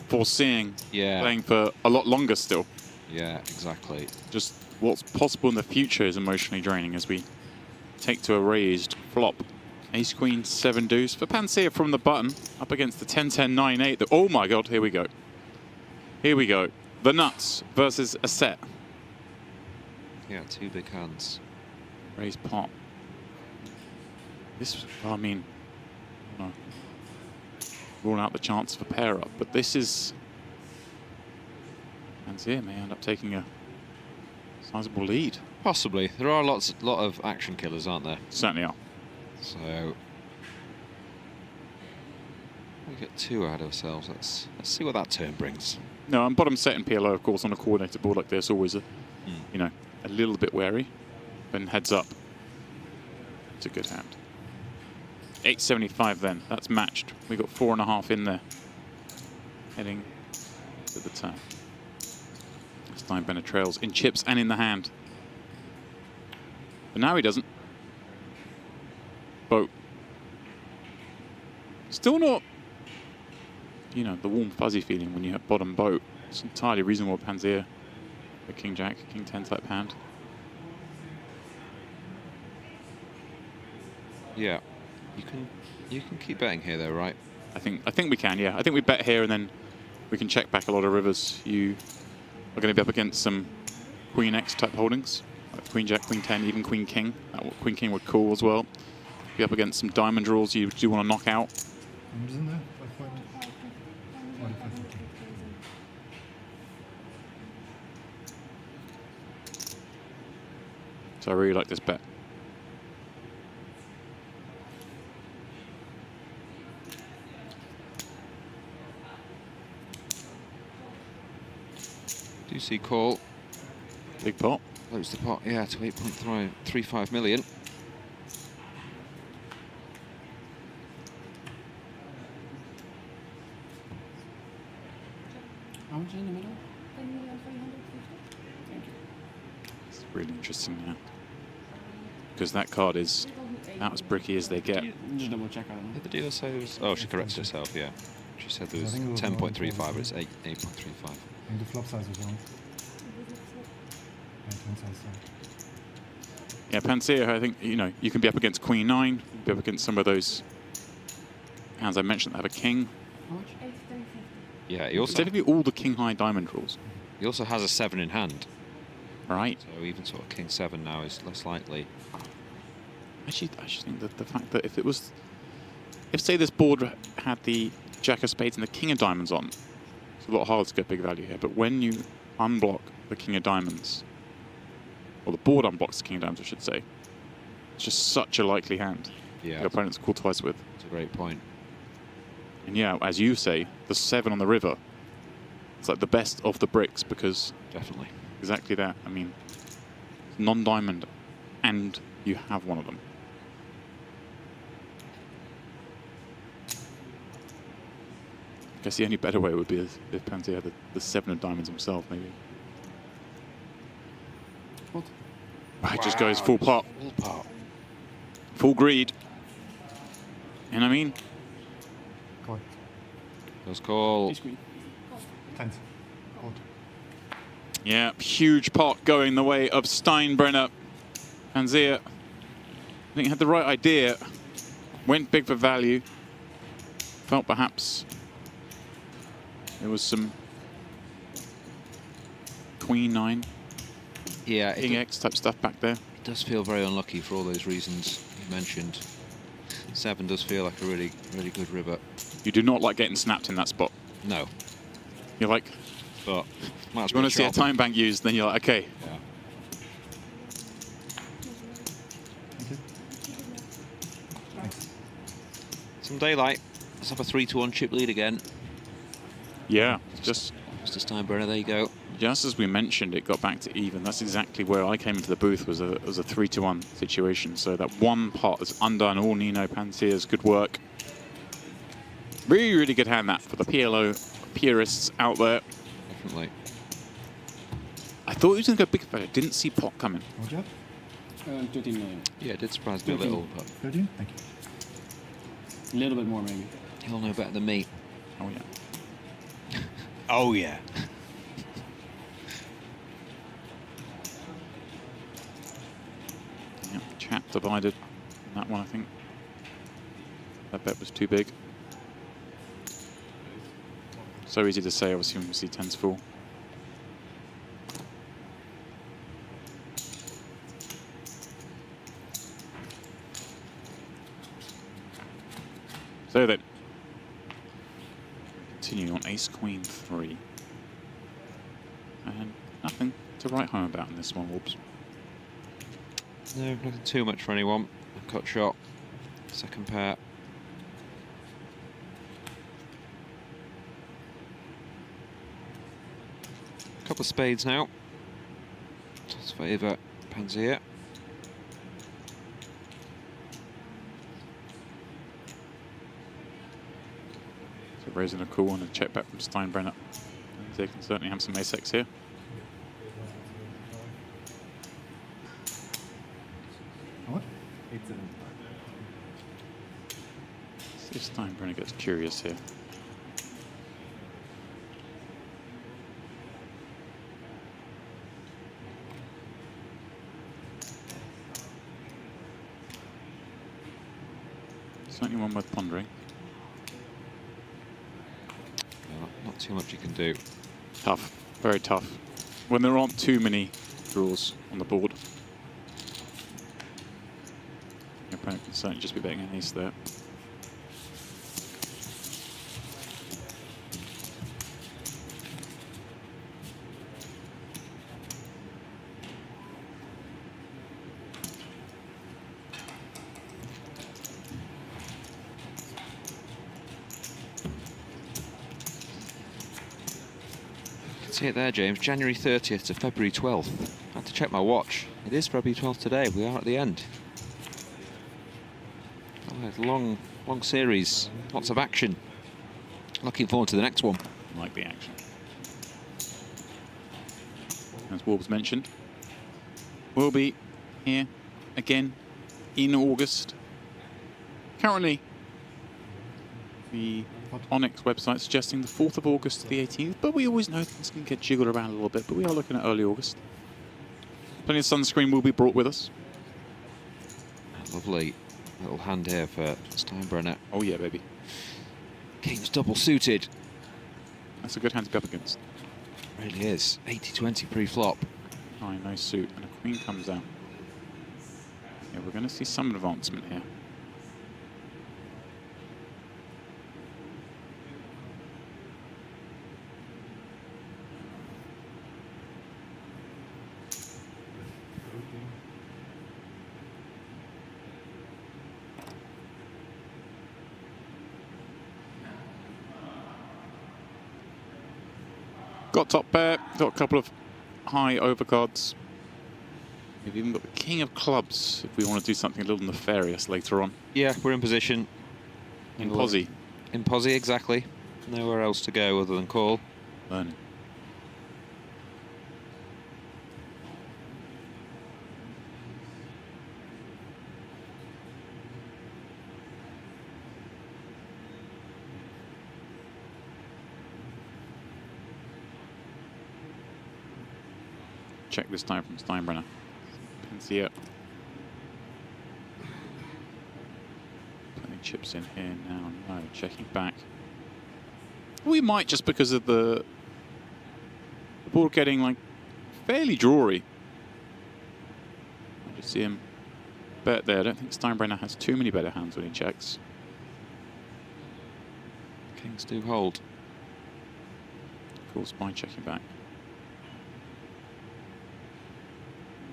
foreseeing playing for a lot longer still. Yeah, exactly. Just what's possible in the future is emotionally draining as we take to a raised flop. Ace Queen 7 deuce for Pansia from the button up against the 10-10 9-8. Oh my god, here we go. Here we go. The nuts versus a set. Yeah, 2 big hands. Raised pot. This, I mean, no. Ruling out the chance of a pair up, but this is. Pansia may end up taking a sizable lead. Possibly. There are lot of action killers, aren't there? Certainly are. So we get 2 out of ourselves. Let's see what that turn brings. No, and bottom set in PLO, of course, on a coordinated board like this, always a, you know, a little bit wary. Then heads up. It's a good hand. 875 then. That's matched. We got 4.5 in there. Heading to the turn. Steinbrenner trails in chips and in the hand. But now he doesn't. Boat. Still not, you know, the warm fuzzy feeling when you have bottom boat. It's entirely reasonable Pansia. A King Jack, King 10 type hand. Yeah. You can keep betting here though, right? I think we can, yeah. I think we bet here and then we can check back a lot of rivers. You are going to be up against some Queen X type holdings. Like Queen Jack, Queen 10, even Queen King. Queen King would call as well. Be up against some diamond draws you do want to knock out. Numbers in there? 540. So I really like this bet. Do you see call? Big pot. Close the pot, yeah, to 8.35 million. How much in the middle? 10,350,000. Thank you. It's really interesting now. Because that card is about as bricky as they get. Just double check on Did the dealer say it was... Oh, she corrected herself, yeah. She said there was 10.35, but it's 8.35. I think the flop size was wrong. Yeah, Pansia, I think, you know, you can be up against Queen 9, be up against some of those hands I mentioned that have a king. How much? 8,350. Yeah, he It's also, typically all the king high diamond draws. he also has a 7 in hand. Right. So even sort of king 7 now is less likely. Actually, I just think that the fact that if say this board had the Jack of Spades and the King of Diamonds on, it's a lot harder to get big value here. But when you unblock the King of Diamonds, or the board unblocks the King of Diamonds, I should say, it's just such a likely hand. Yeah. Your opponent's call twice with. It's a great point. And yeah, as you say, the 7 on the river, it's like the best of the bricks because Definitely. exactly that. I mean, non-diamond, and you have one of them. I guess the only better way would be if Pansia had the 7 of diamonds himself, maybe. What? Right, just goes full pot. Full pot. Full greed. And I mean, Call. Does call. Ace Queen. Tens. Hold. yeah, huge pot going the way of Steinbrenner. Pansia, I think, had the right idea. Went big for value. Felt perhaps there was some Queen 9, Yeah, King X type stuff back there. It does feel very unlucky for all those reasons you mentioned. 7 does feel like a really, really good river. You do not like getting snapped in that spot. No, You're like, but might as you well want to see a chop. time bank used, then you're like, okay. Yeah. Some daylight. Let's have a 3-1 chip lead again. Yeah, just Mr. Steinbrenner, there you go. just as we mentioned, it got back to even. That's exactly where I came into the booth, was a 3-1 situation. So that one pot is undone all Nino Pansia's good work. Really, really good hand that for the PLO purists out there. Definitely. I thought he was going to go big, but I didn't see pot coming. What do you have? 13 million. Yeah, it did surprise me a little, but 13? Thank you. A little bit more, maybe. He'll know better than me. Oh, yeah. Oh, yeah. Yep, chat divided on that one, I think. That bet was too big. So easy to say, obviously, when we see 10s fall. So then, continuing on ace queen 3. And nothing to write home about in this one, Orbs. No, nothing too much for anyone. Cut shot. Second pair. Couple of spades now. Let's favour Pansia. So raising a call and a check back from Steinbrenner. They can certainly have some ace-x here. What? See if Steinbrenner gets curious here. Certainly one worth pondering. Not too much you can do. Tough, very tough. When there aren't too many draws on the board, your opponent can certainly just be betting an ace there. See it there, James. January 30th to February 12th. I had to check my watch. It is February 12th today. We are at the end. Oh, it's a long series. Lots of action. Looking forward to the next one. I like the action. As Warbs mentioned, we'll be here again in August. Currently, the Onyx website suggesting the 4th of August to the 18th, but we always know things can get jiggled around a little bit, but we are looking at early August. Plenty of sunscreen will be brought with us. Lovely little hand here for Steinbrenner. Oh yeah, baby. King's double suited. That's a good hand to be up against. Really is. 80-20 pre-flop. Oh, nice suit, and a queen comes out. Yeah, we're going to see some advancement here. Got top pair, got a couple of high overcards. We've even got the king of clubs if we want to do something a little nefarious later on. Yeah, we're in position. In posi. In posi, exactly. Nowhere else to go other than call. Learning. Check this time from Steinbrenner. Pansia. Putting chips in here now. No, checking back. We might, just because of the board getting like fairly drawy. I just see him bet there. I don't think Steinbrenner has too many better hands when he checks. Kings do hold. Of course, by checking back.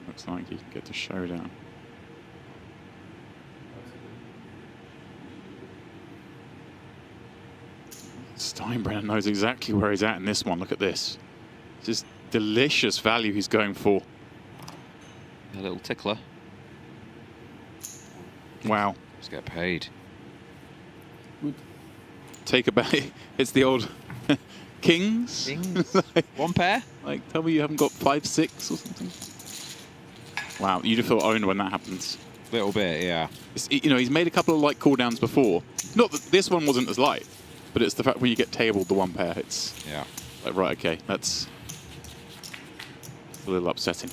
Looks like he can get to showdown. Steinbrenner knows exactly where he's at in this one. Look at this. Just delicious value he's going for. A little tickler. Wow. Let's get paid. Take a bet. It's the old kings. Kings. Like, one pair? Like, tell me you haven't got 5-6 or something. Wow, you do feel owned when that happens. Little bit, yeah. You know, he's made a couple of light cooldowns before. Not that this one wasn't as light, but it's the fact when you get tabled the one pair, it's like, right, okay, that's a little upsetting.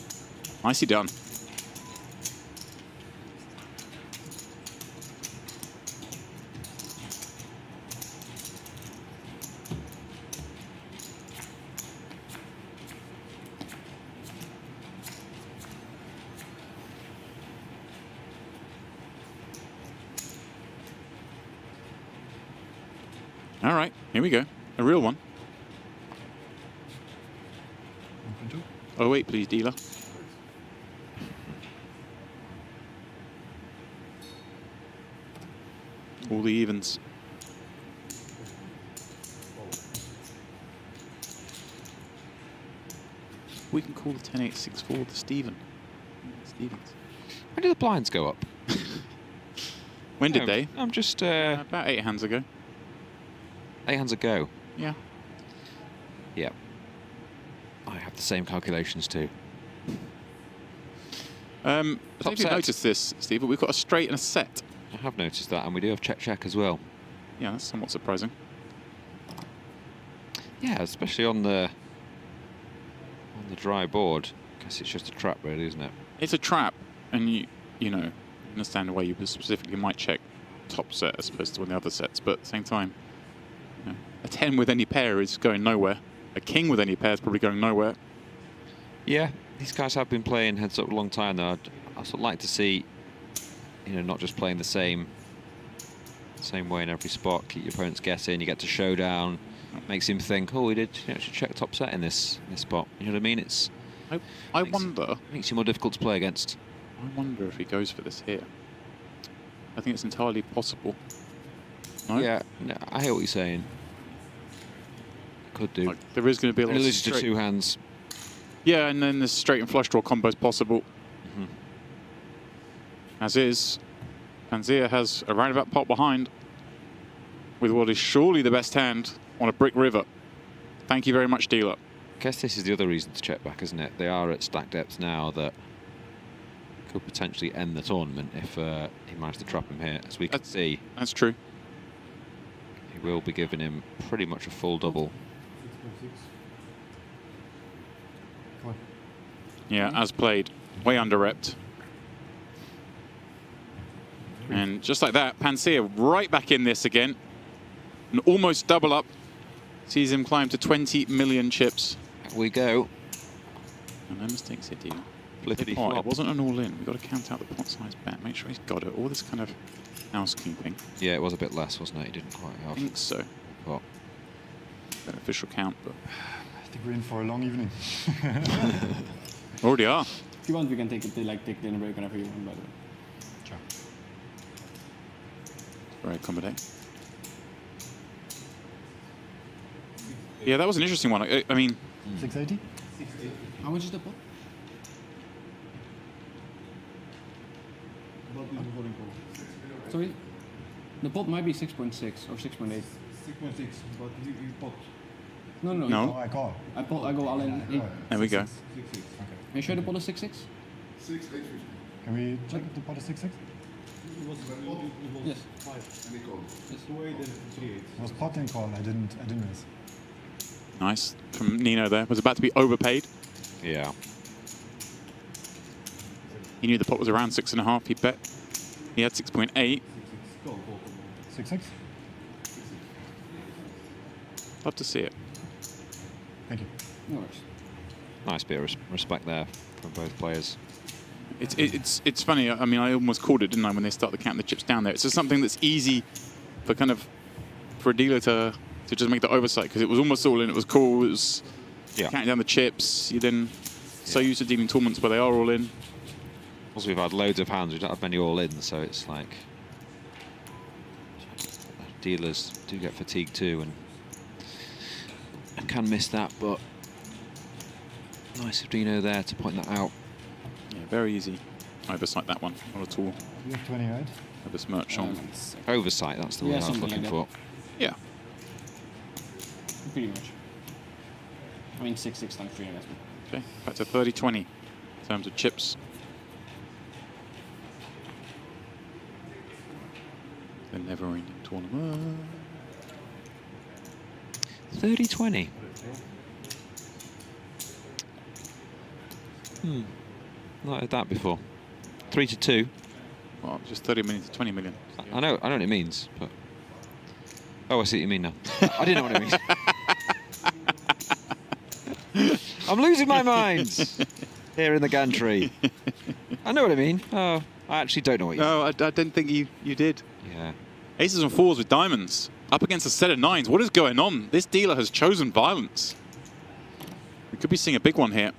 Nicely done. All right, here we go. A real one. Oh, wait, please, dealer. All the evens. We can call the 10-8-6-4 the Stevens. When did the blinds go up? When did they? I'm just... about 8 hands ago. 8 hands ago? Yeah. Yeah. I have the same calculations too. I don't know if you noticed this, Steve, but we've got a straight and a set. I have noticed that, and we do have check as well. Yeah, that's somewhat surprising. Yeah, especially on the dry board. I guess it's just a trap, really, isn't it? It's a trap, and you know, understand why you specifically might check top set as opposed to one of the other sets, but at the same time, you know, a 10 with any pair is going nowhere. A king with any pair is probably going nowhere. Yeah, these guys have been playing heads up a long time, though. I'd sort of like to see, you know, not just playing the same way in every spot. Keep your opponents guessing. You get to showdown. Makes him think, oh, he did actually check top set in this spot. You know what I mean? It's. I wonder. Makes you more difficult to play against. I wonder if he goes for this here. I think it's entirely possible. No? Yeah, no, I hear what you're saying. Could do. Like, there is going to be a lot of loses straight. to 2 hands. Yeah, and then the straight and flush draw combos possible. As is, Pansia has a roundabout pot behind with what is surely the best hand on a brick river. Thank you very much, dealer. I guess this is the other reason to check back, isn't it? They are at stack depths now that could potentially end the tournament if he managed to trap him here. As we can see, that's true. He will be giving him pretty much a full double. Yeah, as played, way under-repped. And just like that, Pansia right back in this again. An almost double up. Sees him climb to 20 million chips. Here we go. And no mistakes here, dealer. Flippity Pot. flop. It wasn't an all-in. We've got to count out the pot size bet. Make sure he's got it. All this kind of housekeeping. Yeah, it was a bit less, wasn't it? He didn't quite have. I think so. Pot. Beneficial count, but I think we're in for a long evening. already are. If you want, we can take dinner break whenever you want, by the way. Sure. Very accommodating. Yeah, that was an interesting one. I mean, 680? How much is the pot? Sorry? The pot might be 6.6 or 6.8. 6.6, but you pot. No. No. Oh, I call. I go all in. There we go. 6.6. Are you sure the pot is 6.6? 6.850. Can we check if the pot is 6.6? It was Yes. 5 and he called. Yes. 2.8 and 3.8. It was pot and call. I didn't miss. Nice from Nino there. Was about to be overpaid. Yeah. He knew the pot was around 6.5. He bet. He had 6.8. 6.6? Love to see it. Thank you. No worries. Nice bit of respect there from both players. It's funny. I mean, I almost called it, didn't I, when they start counting the chips down there. It's just something that's easy for a dealer to just make the oversight, because it was almost all in. It was cool. It was counting down the chips. You then so used to dealing tournaments where they are all in. Also, we've had loads of hands. We don't have many all in, so it's like dealers do get fatigued too, and I can miss that. But nice of Dino there to point that out. Yeah, very easy. Oversight that one, not at all. You have 20, right? Besmirch on. Oversight, that's the word I was something looking like for. Yeah. Pretty much. I mean, 6.6 times 3, I guess. Okay, back to 30-20 in terms of chips. The never-ending tournament. 30-20. Not heard that before. 3-2. Well, just 30 million to 20 million. I know what it means, but... Oh, I see what you mean now. I didn't know what it means. I'm losing my mind here in the gantry. I know what I mean. Oh, I actually don't know what you mean. No, I didn't think you did. Yeah. Aces and fours with diamonds. Up against a set of nines. What is going on? This dealer has chosen violence. We could be seeing a big one here.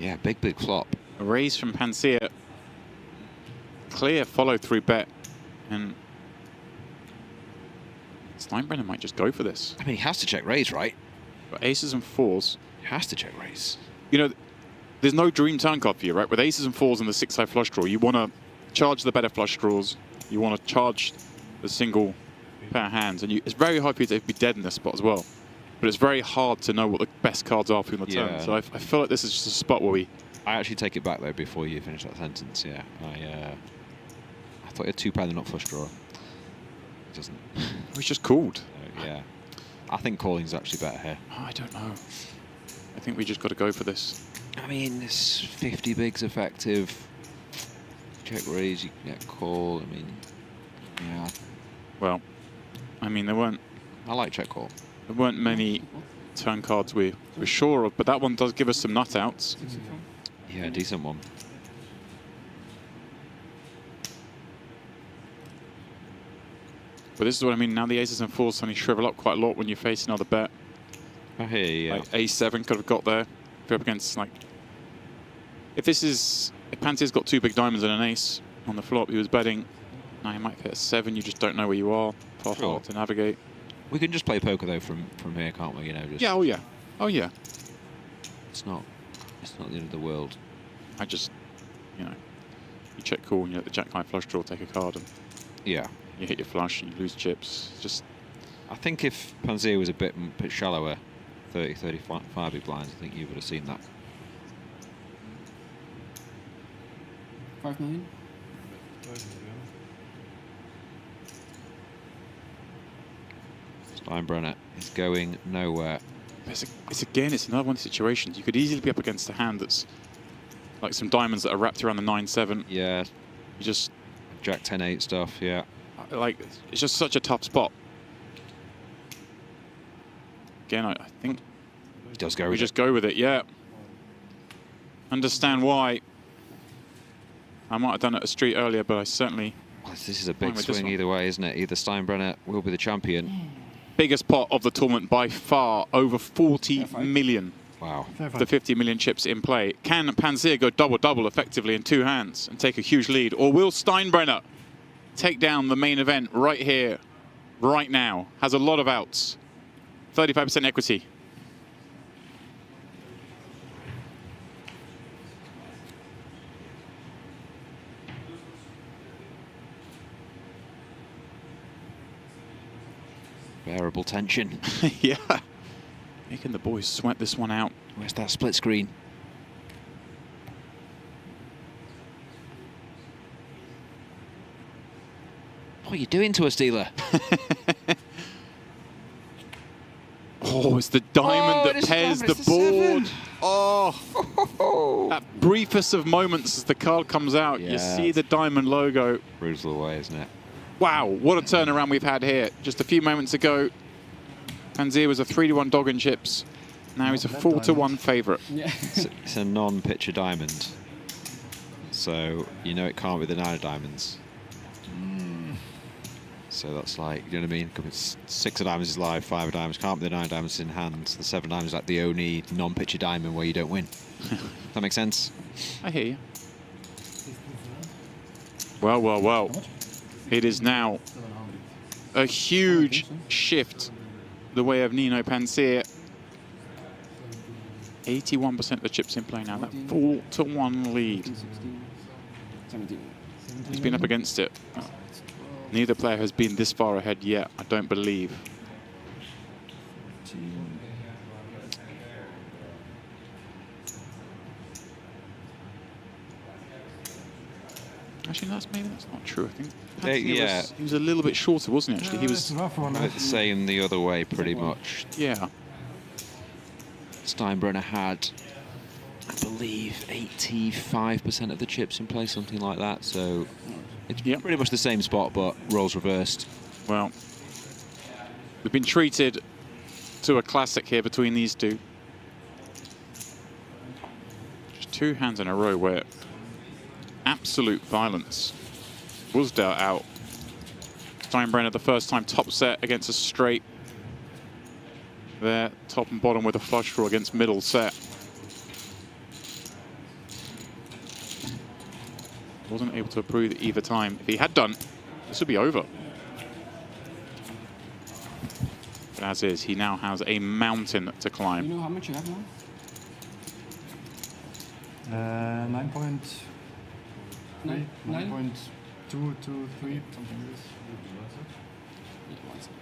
Yeah, big flop. A raise from Pansia. Clear follow-through bet. And Steinbrenner might just go for this. I mean, he has to check raise, right? But aces and fours. He has to check raise. You know, there's no dream turn card for you, right? With aces and fours and the 6-side flush draw, you want to charge the better flush draws. You want to charge the single pair of hands. And it's very hard for you to be dead in this spot as well. But it's very hard to know what the best cards are for you on the turn. So I feel like this is just a spot where we... I actually take it back, though, before you finish that sentence, yeah. I thought you had 2 pound and not flush draw. It doesn't. It was just called. Yeah. I think calling's actually better here. Oh, I don't know. I think we just got to go for this. I mean, this 50 big's effective. Check raise, you can get call. I mean, yeah. Well, I mean, there weren't... I like check call. There weren't many turn cards we're sure of, but that one does give us some nut outs. Yeah, decent one. But this is what I mean. Now the aces and fours suddenly shrivel up quite a lot when you're facing another bet. I hear you, yeah. Like A7 could have got there. If you're up against, like... If Pansia's got 2 big diamonds and an ace on the flop, he was betting. Now he might hit a 7, you just don't know where you are. Far hard to navigate. We can just play poker, though, from here, can't we? You know, just yeah, oh yeah. Oh yeah. It's not the end of the world. I just, you know, you check call and you let the jack-high flush draw take a card and yeah, you hit your flush and you lose chips. Just, I think if Pansia was a bit shallower, 30, 35 big blinds, I think you would have seen that. 5 million. Steinbrenner is going nowhere. it's again, it's another one of the situations. You could easily be up against a hand that's like some diamonds that are wrapped around the 9-7. Yeah. You just Jack 10-8 stuff, yeah. Like, it's just such a tough spot. Again, I think he does go we with just go with it, yeah. Understand why. I might have done it a street earlier, but I certainly... Well, this is a big swing either way, isn't it? Either Steinbrenner will be the champion. Biggest pot of the tournament by far, over 40 million. Wow. The 50 million chips in play. Can Pansia go double-double effectively in 2 hands and take a huge lead? Or will Steinbrenner take down the main event right here, right now? Has a lot of outs. 35% equity. Bearable tension. Yeah. Making the boys sweat this one out. Where's that split screen? What are you doing to us, dealer? Oh, it's the diamond that pairs the board. Oh, that briefest of moments as the card comes out, you see the diamond logo. Brutal away, isn't it? Wow, what a turnaround we've had here. Just a few moments ago, Pansia was a 3-1 dog in chips. Now he's a 4-1 favourite. Yeah. It's a non-pitcher diamond. So, you know it can't be the 9 of diamonds. So that's like, you know what I mean? 6 of diamonds is live, 5 of diamonds can't be the 9 of diamonds in hand. The 7 of diamonds is like the only non-pitcher diamond where you don't win. Does that make sense? I hear you. Well, well, well. It is now a huge shift the way of Nino Pansia. 81% of the chips in play now. That 4-1 lead. 17. He's been up against it. Neither player has been this far ahead yet, I don't believe. Actually, maybe that's not true. I think Yeah. he was a little bit shorter, wasn't he? Actually, he was It's a rough one. the same the other way, pretty much. yeah. Steinbrenner had, I believe, 85% of the chips in play, something like that. So it's pretty much the same spot, but roles reversed. Well, we've been treated to a classic here between these two. Just 2 hands in a row where absolute violence was dealt out. Steinbrenner the first time top set against a straight. There, top and bottom with a flush draw against middle set. Wasn't able to approve it either time. If he had done, this would be over. But as is, he now has a mountain to climb. You know how much you have now? 9.3, 9? 9.223, something like this. Yeah, 1 second.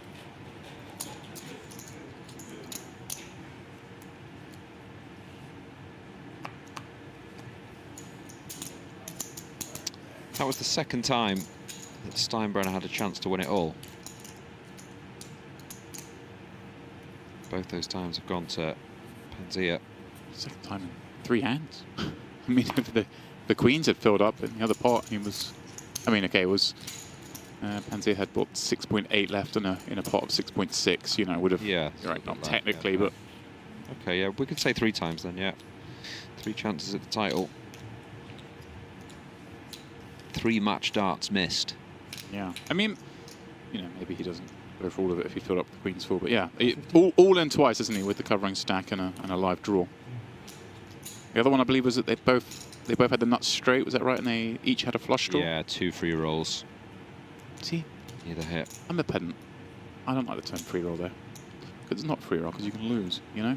That was the second time that Steinbrenner had a chance to win it all. Both those times have gone to Pansia. Second time in 3 hands. I mean, if the queens had filled up in the other pot, he was. I mean, okay, it was. Pansia had bought 6.8 left in a pot of 6.6. You know, would have. Yeah. Right, not technically, but. Okay, yeah, we could say 3 times then. Yeah, 3 chances at the title. 3 match darts missed. Yeah, I mean, you know, maybe he doesn't go for all of it if he filled up the queen's full, but yeah, all in twice, isn't he, with the covering stack and a live draw. The other one, I believe, was that they both had the nuts straight. Was that right? And they each had a flush draw. Yeah, 2 free rolls. See, Neither hit. I'm a pedant. I don't like the term free roll there, because it's not free roll because you can lose. You know,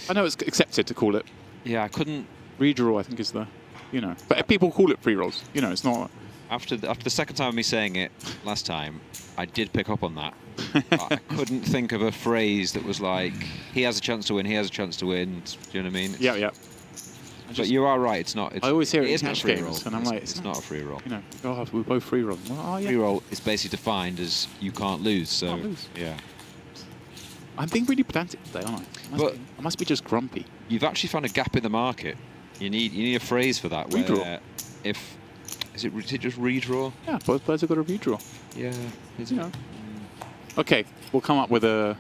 I know it's accepted to call it. Yeah, I couldn't. Redraw, I think, is the. You know, but people call it free rolls. You know, it's not. After the second time of me saying it last time, I did pick up on that. I couldn't think of a phrase that was like, he has a chance to win, he has a chance to win. Do you know what I mean? Yeah, yeah. But you are right, it's not. I always hear it in isn't a cash free games, roll. and I'm like, it's not a free roll. You know, oh, we're both free roll. Well, oh, yeah. Free roll is basically defined as you can't lose. So Can't lose. yeah. I'm being really pedantic today, aren't I? I must be just grumpy. You've actually found a gap in the market. You need a phrase for that. Redraw. Where is it just redraw? Yeah, both players have got a redraw. Yeah. Is it? Okay, we'll come up with a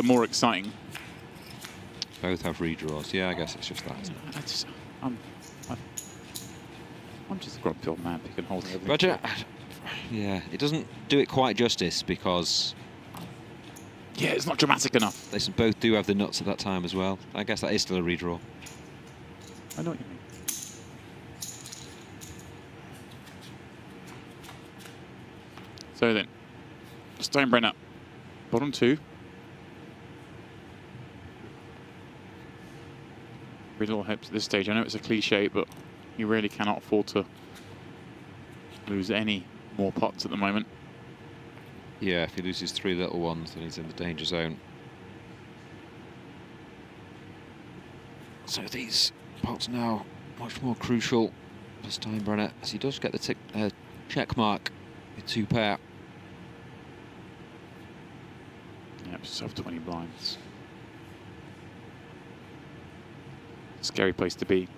more exciting. Both have redraws. Yeah, I guess it's just that. Isn't it? I'm just a grumpy old man picking holes in everything. But yeah, it doesn't do it quite justice because. Yeah, it's not dramatic enough. They both do have the nuts at that time as well. I guess that is still a redraw. I know what you mean. So then, Steinbrenner, bottom 2. Really little helps at this stage. I know it's a cliche, but you really cannot afford to lose any more pots at the moment. Yeah, if he loses 3 little ones, then he's in the danger zone. So these pots now much more crucial for Steinbrenner, as he does get the check mark with 2 pair. Yep, sub 20 blinds. Scary place to be.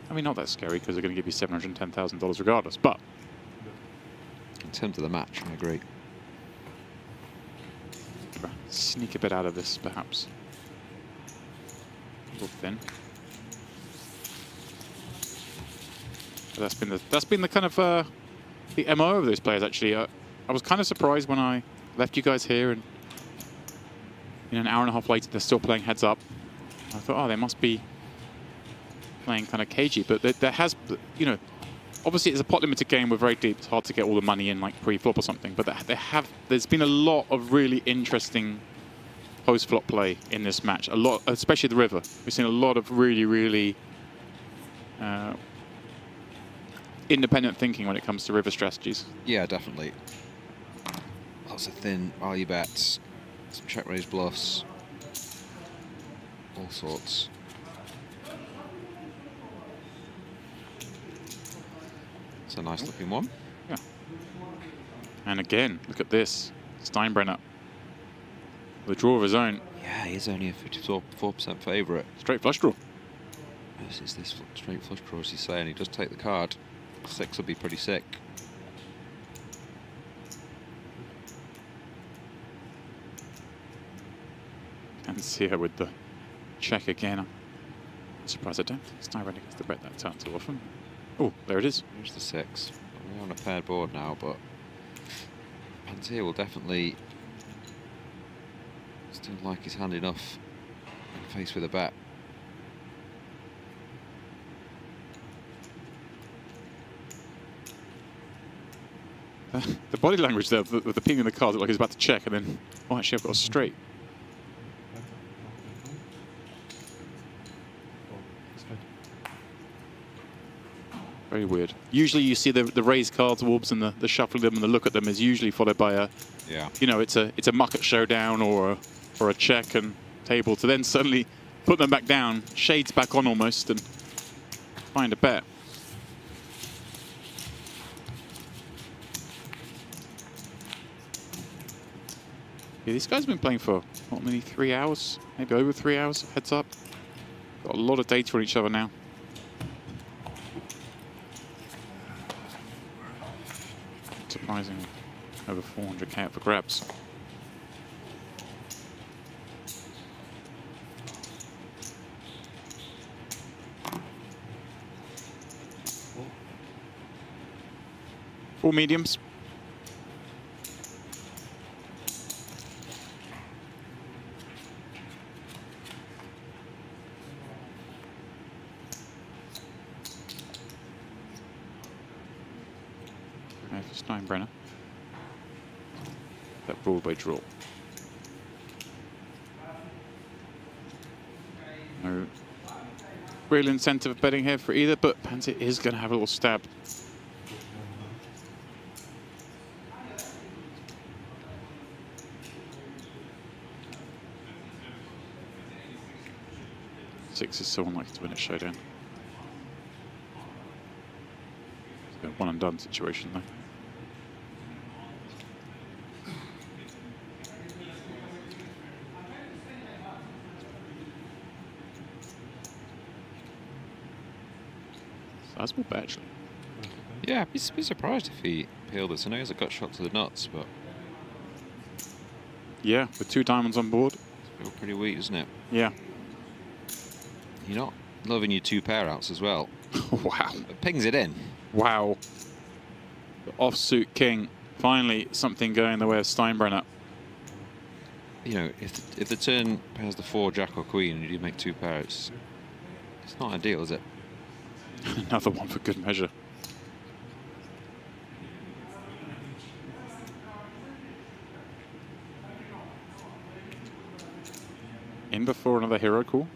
I mean, not that scary because they're going to give you $710,000 regardless, but in terms of the match, I agree. Sneak a bit out of this, perhaps. A little thin. But that's been the kind of the MO of those players. Actually, I was kind of surprised when I left you guys here, and an hour and a half later they're still playing heads up. I thought, oh, they must be playing kind of cagey, but there has, obviously it's a pot limited game. We're very deep. It's hard to get all the money in like pre-flop or something. But there's been a lot of really interesting post-flop play in this match. A lot, especially the river. We've seen a lot of really, really independent thinking when it comes to river strategies. Yeah, definitely. Lots of thin value bets, some check raise bluffs, all sorts. It's a nice looking one. Yeah. And again, look at this. Steinbrenner. The draw of his own. Yeah, he's only a 54% favourite. Straight flush draw. This is this straight flush draw, as he's saying. He does take the card. 6 will be pretty sick. Pansia with the check again. I'm surprised I don't think Steinbrenner gets the bet that turn too often. Oh, there it is. Here's the 6. We're on a paired board now, but Pansia will definitely still like his hand enough and face with a bet. The body language there, with the ping in the card, looked like he's about to check, and then, oh, actually, I've got a straight. Very weird. Usually you see the raised cards, orbs, and the shuffling them and the look at them is usually followed by a, you know, it's a mucket showdown or a check and table, to then suddenly put them back down, shades back on almost, and find a bet. Yeah, this guy's been playing for, what, maybe 3 hours? Maybe over 3 hours, heads up. Got a lot of data on each other now. Surprisingly, over 400k out for grabs. Four mediums. Steinbrenner. That Broadway draw. No real incentive of betting here for either, but Pansia is going to have a little stab. Six is so unlikely to win a showdown. It's a one and done situation though. Sizable bet, actually. Yeah, I'd be surprised if he peeled this. I know he's a gut shot to the nuts, but yeah, with 2 diamonds on board. It's pretty weak, isn't it? Yeah. You're not loving your 2 pair outs as well. Wow. It pings it in. Wow. The offsuit king. Finally, something going the way of Steinbrenner. You know, if the turn pairs the 4 jack or queen and you do make 2 pairs, it's not ideal, is it? Another one for good measure. In before another hero call?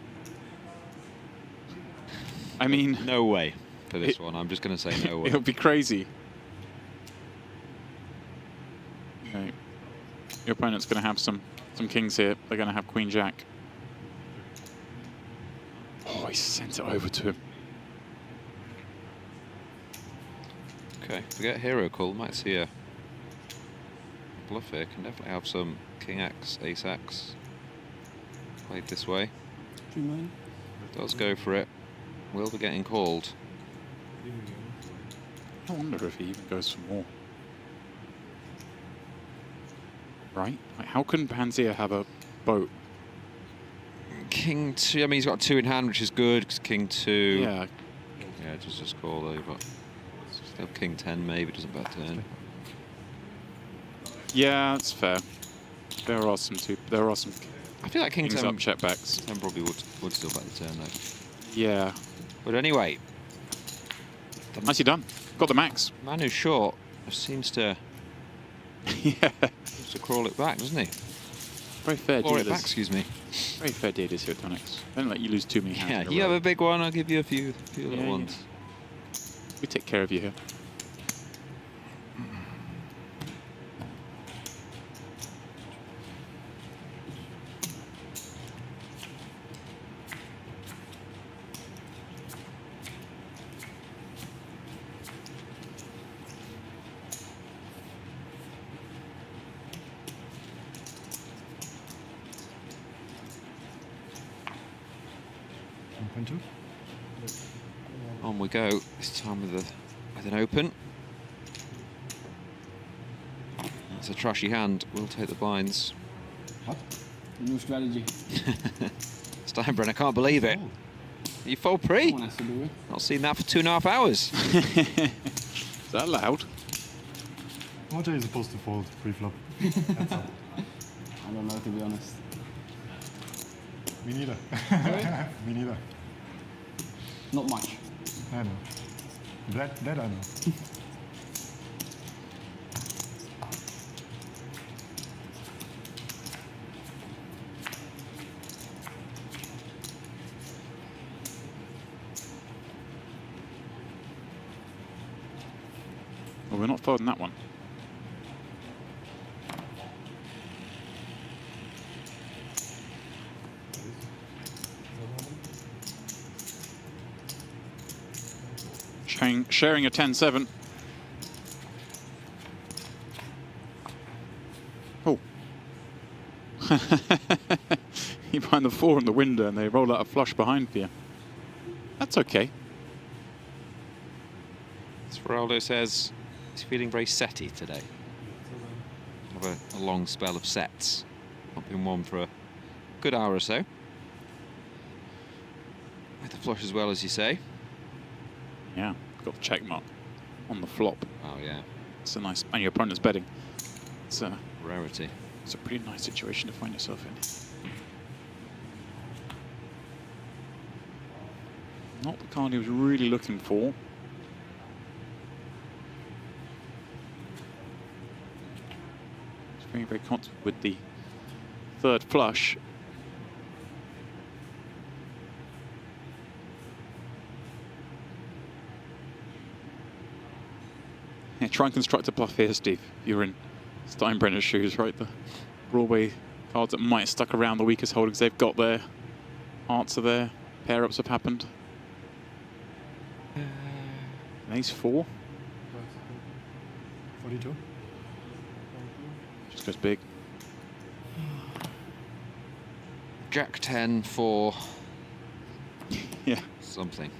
I mean... No way for this one. I'm just going to say no way. It'll be crazy. Okay. Your opponent's going to have some kings here. They're going to have queen jack. Oh, he sent it over to him. Okay, forget hero call. Might see a bluff here. Can definitely have some king x, ace x played this way. Does go for it. Will be getting called. I wonder if he even goes for more. Right? Like, how can Pansia have a boat? King 2. I mean, he's got 2 in hand, which is good. 'Cause king 2. Yeah. Yeah, just call though, but still king 10 maybe doesn't bet turn. Yeah, that's fair. There are some I feel like king 10 up check backs. 10 probably would still bet the turn though. Yeah. But anyway, Nicely done. Got the max. Man who's short seems to seems to crawl it back, doesn't he? Very fair Claw dealers. it back, excuse me. Very fair dealers here at Onyx. Don't let you lose too many hands. Yeah, in a you row. have a big one, I'll give you a few little Yeah, ones. We take care of you here. 10-2. On we go. This time with an open. That's a trashy hand. We'll take the blinds. What? New strategy. Steinbrenner, I can't believe it. You fold pre? Someone has to do it. Not seen that for 2.5 hours. Is that loud? RJ is supposed to fold pre-flop. That's all. I don't know, to be honest. Me neither. Me neither. Not much. I know. That I know. Well, we're not folding that one. Sharing a 10-7. Oh. You find the 4 in the window and they roll out a flush behind for you. That's okay. Speraldo says he's feeling very setty today. Have a long spell of sets. Not been one for a good hour or so. With the flush as well, as you say. Yeah, got the check mark on the flop. Oh yeah. It's a nice, and your opponent's betting. It's a rarity. It's a pretty nice situation to find yourself in. Not the card he was really looking for. He's very, very confident with the third flush. Yeah, try and construct a bluff here, Steve. You're in Steinbrenner's shoes, right? The Broadway cards that might have stuck around the weakest holdings they've got their answer there. Pair-ups have happened. Ace 4. 42. Just goes big. Jack 10 for yeah. something.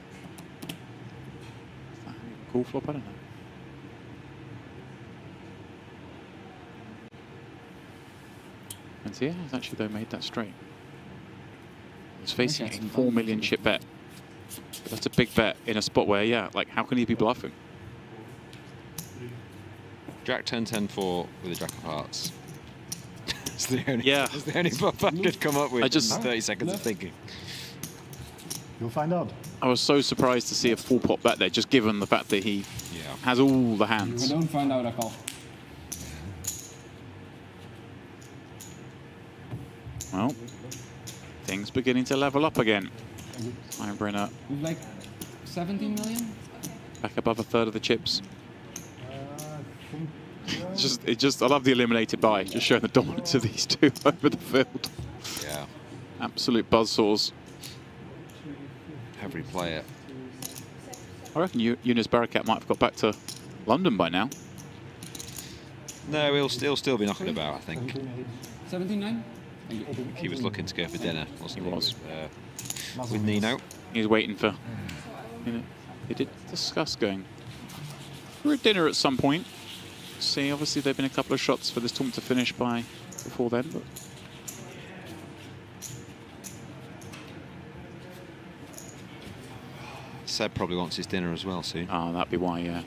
Cool flop, I don't know. And Pansia has actually though made that straight. He's facing a 4 million chip bet. But that's a big bet in a spot where, yeah, like how can he be bluffing? Jack 10, 10, 4 with a Jack of Hearts. That's the only, yeah. That's the only bluff I could come up with. I just 30 seconds of thinking. You'll find out. I was so surprised to see a full pot bet there, just given the fact that he has all the hands. If I don't find out, I call. Well, things beginning to level up again. Steinbrenner With like 17 million? back above a third of the chips. It's just I love the eliminated by, just showing the dominance of these two over the field. Yeah. Absolute buzzsaws. Every player. I reckon Eunice Barakat might have got back to London by now. No, he'll still be knocking about, I think. 17-9? He was looking to go for dinner, wasn't he? He was. With Nino. He was waiting for... You know, they did discuss going for a dinner at some point. See, obviously there have been a couple of shots for this tournament to finish by before then, but... Seb probably wants his dinner as well soon. Ah, that'd be why, yeah.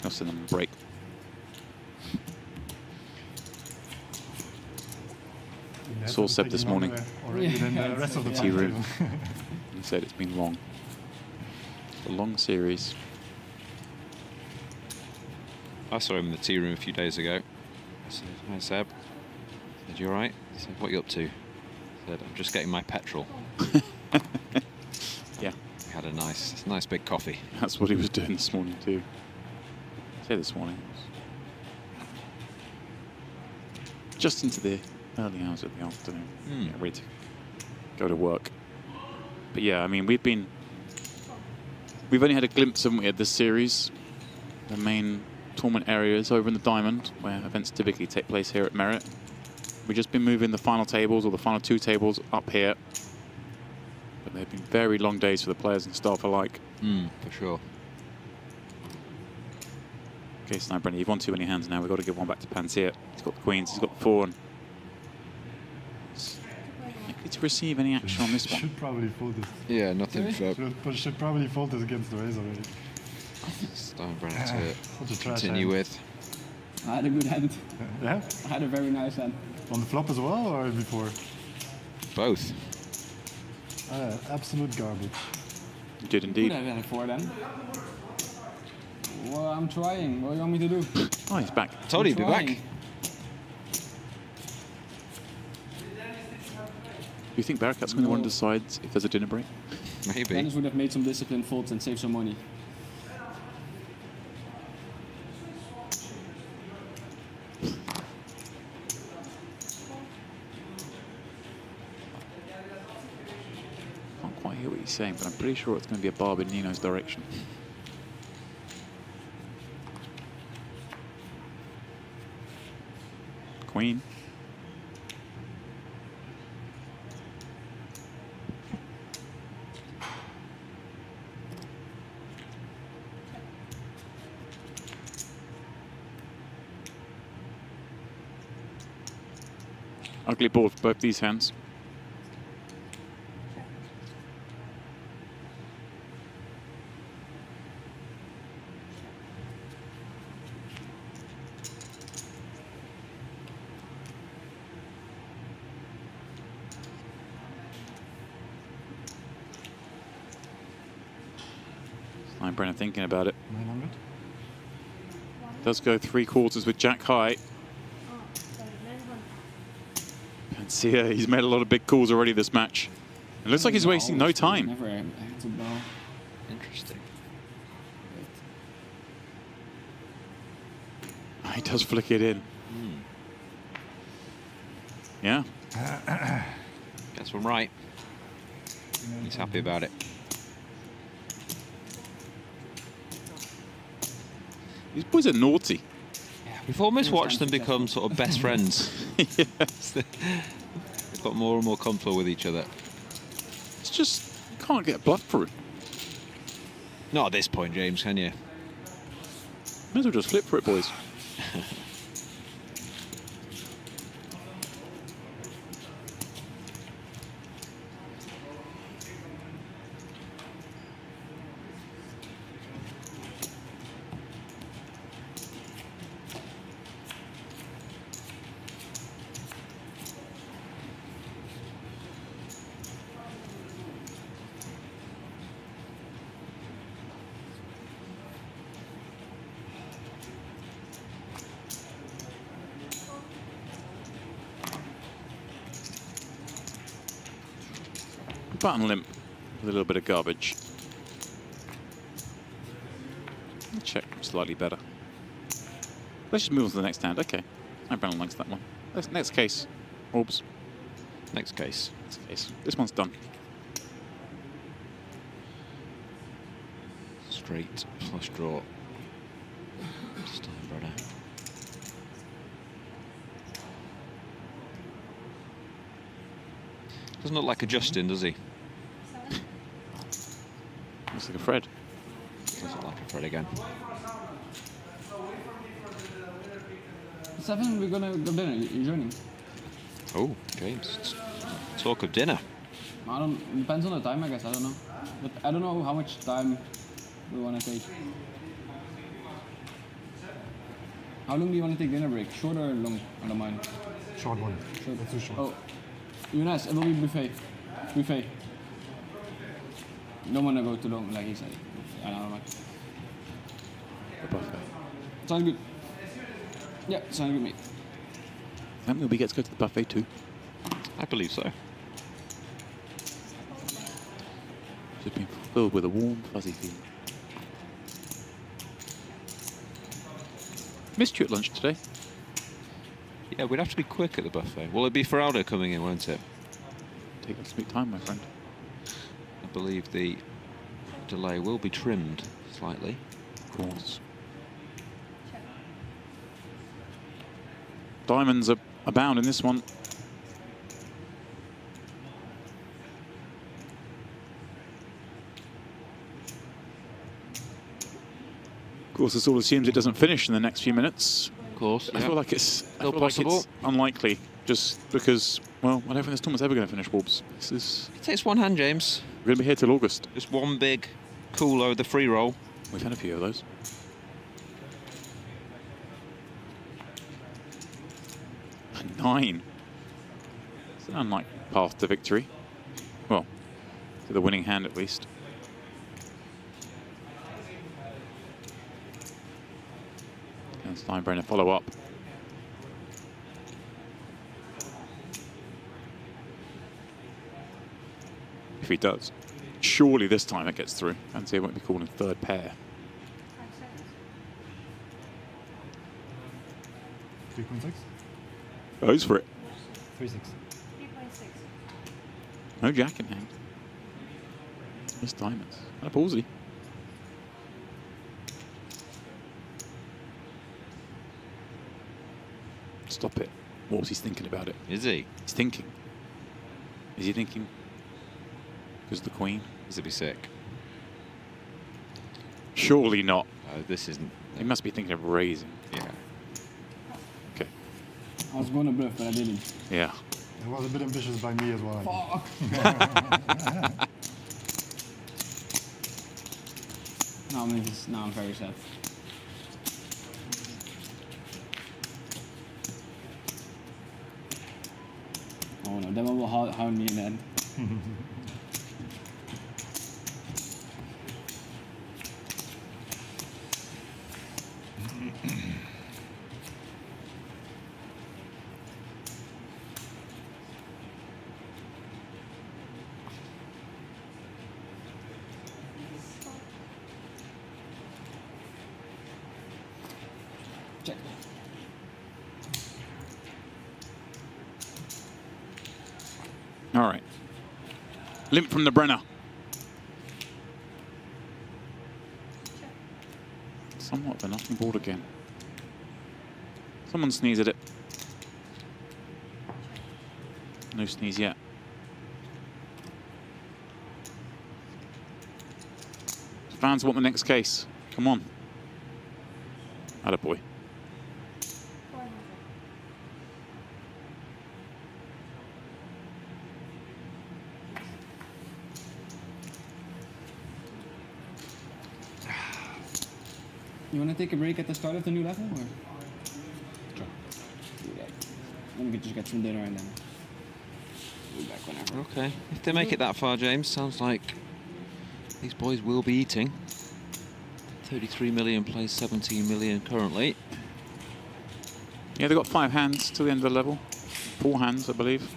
I'll send them a break. Saw Seb this morning. The rest of the tea room. He said it's been long. A long series. I saw him in the tea room a few days ago. I said, "Hi, Seb." He said, "You all right?" He said, "What are you up to?" I said, "I'm just getting my petrol." Yeah. He had a nice big coffee. That's what he was doing this morning too. I say this morning. Just into the early hours of the afternoon. Yeah, ready to go to work. But yeah, I mean, we've only had a glimpse, haven't we, of this series. The main tournament area is over in the Diamond, where events typically take place here at Merit. We've just been moving the final tables, or the final 2 tables, up here. But they've been very long days for the players and staff alike. For sure. Okay, Steinbrenner, you've won too many hands now. We've got to give one back to Pansia. He's got the queens, he's got the 4. And likely to receive any action on this one. Should probably fold this. Yeah, nothing for Should probably fold this against the raise already. Steinbrenner to Such a trash continue hand. with. I had a good hand. Yeah? I had a very nice hand. On the flop as well, or before? Both. Absolute garbage. You did indeed. Could have had a 4 then. Well, I'm trying. What do you want me to do? Oh, he's back. Told you he'd be back. Trying. Do you think Bearcat's going to want to decide if there's a dinner break? Maybe. Dennis would have made some disciplined folds and saved some money. Can't quite hear what he's saying, but I'm pretty sure it's going to be a barb in Nino's direction. Queen. Ugly board for both these hands. Steinbrenner thinking about it. 900? Does go 3/4 with Jack high. Pansia, he's made a lot of big calls already this match. It looks like he's wasting no time. Never had to bow. Interesting. He does flick it in. Yeah. Gets one right. He's happy about it. These boys are naughty. We've almost watched them become sort of best friends. Yes. They've got more and more comfortable with each other. It's just, you can't get bluffed through. Not at this point, James, can you? Might as well just flip for it, boys. Button limp with a little bit of garbage. Check slightly better. Let's just move on to the next hand. Okay. I Brown likes that one. Next case. Orbs. Next case. Next case. This one's done. Straight flush draw. Steinbrenner. Doesn't look like a Justin, does he? Looks like a Fred. Doesn't look like a Fred again. 7, we're gonna go dinner. You joining? Oh, James. Talk of dinner. I don't. Depends on the time, I guess. I don't know. But I don't know how much time we want to take. How long do you want to take dinner break? Short or long? I don't mind. Short one. Short. That's too short. Oh, Jonas, it will be buffet. Buffet. Don't want to go too long, like he said. I don't know. The buffet. Sounds good. Yeah, sounds good, mate. That mean we get to go to the buffet too? I believe so. Just been filled with a warm, fuzzy feeling. Missed you at lunch today. Yeah, we'd have to be quick at the buffet. Well, it'd be Feraldo coming in, won't it? Take your sweet time, my friend. I believe the delay will be trimmed slightly. Of course. Diamonds are abound in this one. Of course, this all assumes it doesn't finish in the next few minutes. Of course, I feel like it's still possible. Unlikely, just because, well, I don't think this tournament's ever going to finish, Wolves. It takes one hand, James. We're going to be here till August. Just one big coolo, the free roll. We've had a few of those. A 9. It's an unlikely path to victory. Well, to the winning hand at least. And Steinbrenner follow up. If he does, surely this time it gets through. Pansia won't be called in third pair. 3.6. Goes for it. 3.6. 3.6. No jack in hand. Miss diamonds. And a ballsy. Stop it. What was he thinking about it? Is he? He's thinking. Is he thinking? Because the queen? This would be sick. Surely not. This isn't. He must be thinking of raising. Yeah. Okay. I was going to bluff, but I didn't. Yeah. It was a bit ambitious by me as well. Fuck. Now I'm very sad. Oh no, that one will hound me in the end. Check. All right. Limp from the Brenner. Somewhat of a nothing board again. Someone sneeze at it. No sneeze yet. Fans want the next case. Come on. Attaboy. 400. You want to take a break at the start of the new level, or? Sure. Do that. Let me just get some dinner and then we'll be back whenever. Okay. If they make it that far, James, sounds like these boys will be eating. 33 million plays 17 million currently. Yeah, they've got 5 hands to the end of the level. 4 hands, I believe.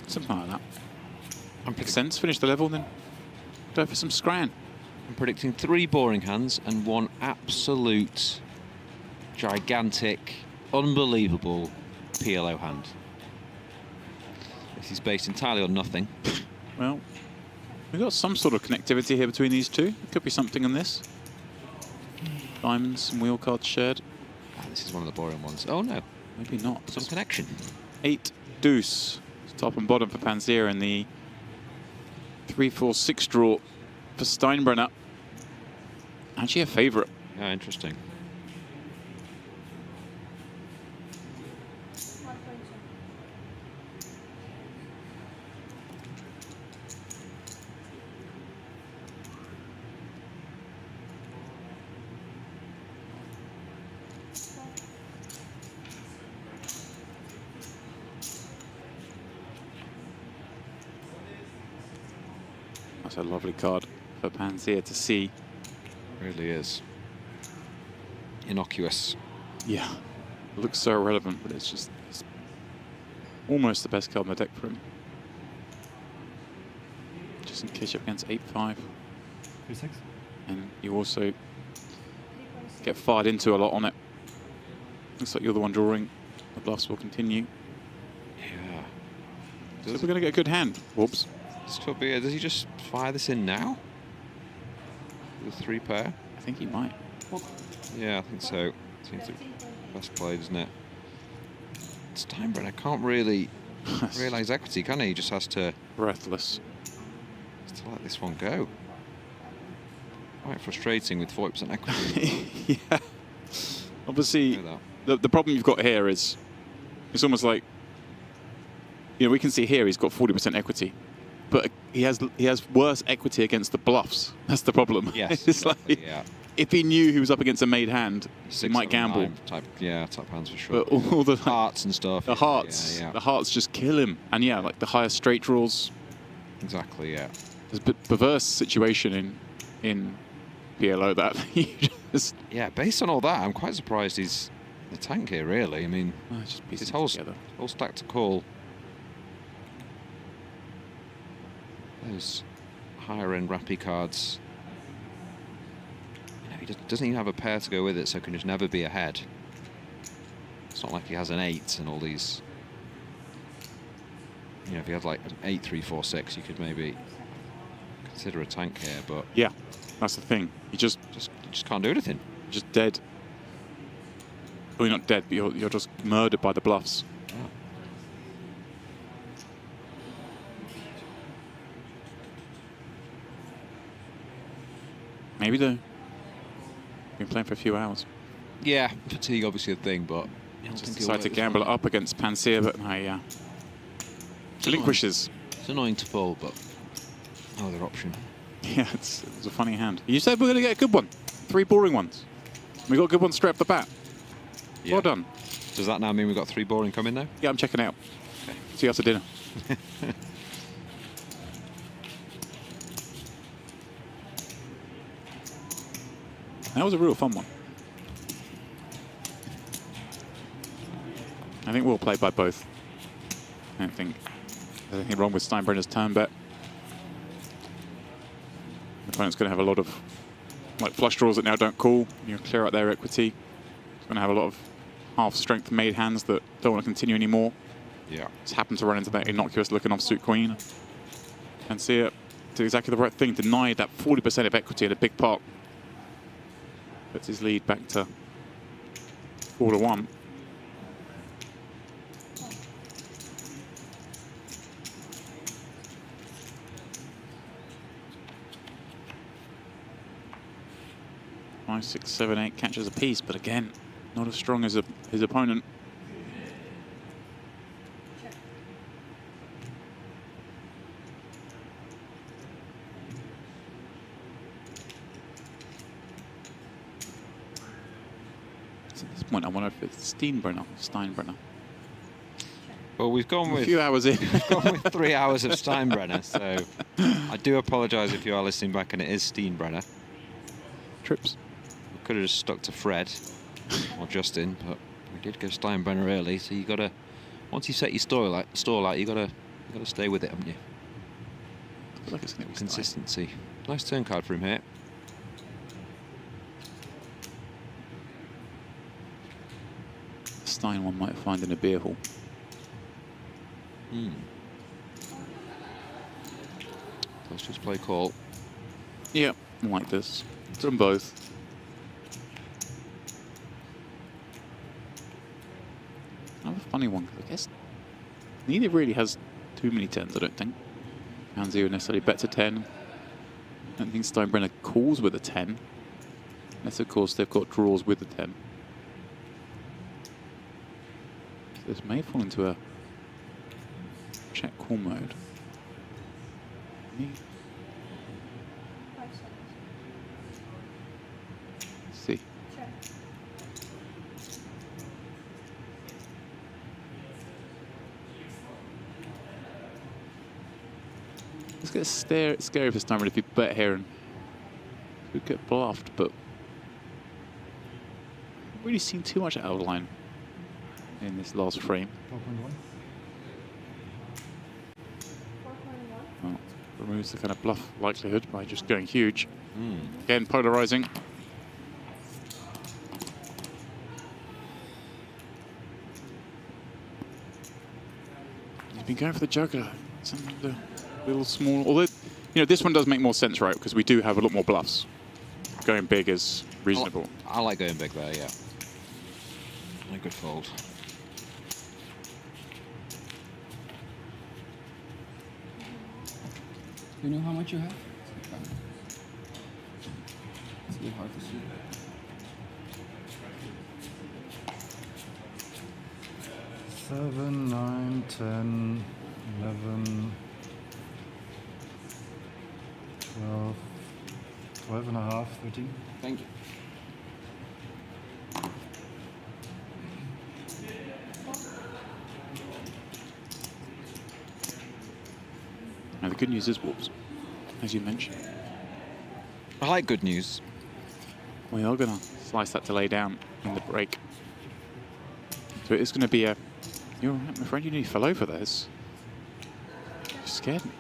Something like that. Makes sense. Finish the level, then go for some scran. I'm predicting 3 boring hands and 1 absolute, gigantic, unbelievable PLO hand. This is based entirely on nothing. Well, we've got some sort of connectivity here between these two. There could be something in this. Diamonds and wheel cards shared. This is one of the boring ones. Oh no, maybe not. Some connection. 8 deuce. Top and bottom for Pansia and the 3-4-6 draw for Steinbrenner. Actually a favourite. Yeah, interesting. That's a lovely card for Pansia to see. Really is. Innocuous. Yeah. It looks so irrelevant, but it's almost the best card in the deck for him. Just in case you're up against 8-5. 3-6. And you also get fired into a lot on it. Looks like you're the one drawing. The bluffs will continue. Yeah. So we're going to get a good hand. Whoops. This could be. Does he just fire this in now? With 3 pair? I think he might. Yeah, I think so. Seems the best play, doesn't it? Steinbrenner can't really realise equity, can he? He just has to Breathless. let this one go. Quite frustrating with 40% equity. Yeah. Obviously, the problem you've got here is it's almost like, you know, we can see here he's got 40% equity, but he has worse equity against the bluffs. That's the problem. Yes, it's like, if he knew he was up against a made hand, he might gamble. Type hands for sure. But all the hearts and stuff. The hearts, the hearts just kill him. And yeah, like the higher straight draws. Exactly. Yeah. There's a perverse situation in PLO that you just. Yeah, based on all that, I'm quite surprised he's the tank here. Really, I mean, his whole stack to call. Those higher end Rappy cards. You know, he doesn't even have a pair to go with it, so can just never be ahead. It's not like he has an 8 and all these. You know, if he had like an 8, 3, 4, 6, you could maybe consider a tank here, but yeah, that's the thing. You just can't do anything. Just dead. Well, you're not dead, but you're just murdered by the bluffs. Yeah. Maybe though. Been playing for a few hours. Yeah, fatigue obviously a thing, but I don't think decided to gamble it up against Pansia, but no, relinquishes. It's annoying to pull, but no other option. Yeah, it was a funny hand. You said we're going to get a good one. 3 boring ones. We got good ones straight off the bat. Yeah. Well done. Does that now mean we've got 3 boring coming though? Yeah, I'm checking out. Okay. See you after dinner. That was a real fun one. I think we'll play by both. I don't think there's anything wrong with Steinbrenner's turn bet. The opponent's going to have a lot of like flush draws that now don't call. You clear out their equity. It's going to have a lot of half-strength made hands that don't want to continue anymore. Yeah. Just happen to run into that innocuous-looking offsuit queen. And see it do exactly the right thing. Deny that 40% of equity at a big pot. Puts his lead back to 4-1. Five, 6, 7, 8 catches a piece, but again, not as strong as his opponent. So at this point, I wonder if it's Steinbrenner. Well, we've gone with a few hours in. We've gone with 3 hours of Steinbrenner, so I do apologise if you are listening back and it is Steinbrenner. Trips. We could have just stuck to Fred or Justin, but we did go Steinbrenner early, so you got to, once you set your stall out, you got to stay with it, haven't you? I feel like it's going to be consistency. Nice turn card for him here. Stein one might find in a beer hall. Let's just play call. Yeah, like this. Do them both. Another funny one, I guess. Neither really has too many 10s, I don't think. Pansia would necessarily bet to 10. I don't think Steinbrenner calls with a 10. Unless, of course, they've got draws with a 10. So this may fall into a check call mode. Let's see. It's get scary for Steinbrenner if you bet here and you get bluffed, but I've really seen too much out of line in this last frame. 4.1. Well, removes the kind of bluff likelihood by just going huge. Again, polarizing. He's been going for the juggler. Some of the little small, although, you know, this one does make more sense, right? Because we do have a lot more bluffs. Going big is reasonable. I like going big there, yeah. A good fold. Do you know how much you have? It's a bit hard to see. Seven, 9, 10, 11, 12, 12 and a half, 13. Thank you. Now the good news is, Wolves, as you mentioned, I like good news. we are going to slice that delay down in the break. So it is going to be a... You're all right, my friend, you nearly fell over there. You scared me.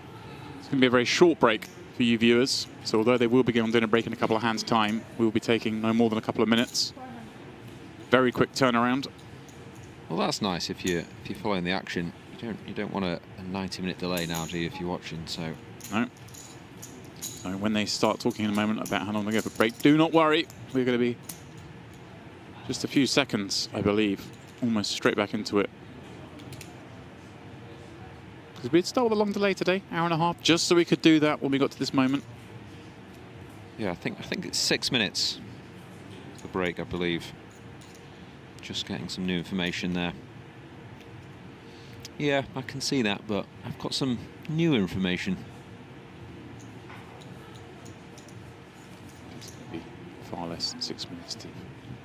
It's going to be a very short break for you viewers. So although they will begin on dinner break in a couple of hands' time, we will be taking no more than a couple of minutes. Very quick turnaround. Well, that's nice if you're following the action. You don't want a 90-minute delay now, do you, if you're watching? So no. So when they start talking in a moment about how long they go for break, do not worry. We're going to be just a few seconds, I believe, almost straight back into it. Because we'd start with a long delay today, hour and a half, just so we could do that when we got to this moment. yeah, I think it's 6 minutes for break, I believe. Just getting some new information there. Yeah, I can see that, but I've got some new information. It's going to be far less than 6 minutes, Steve.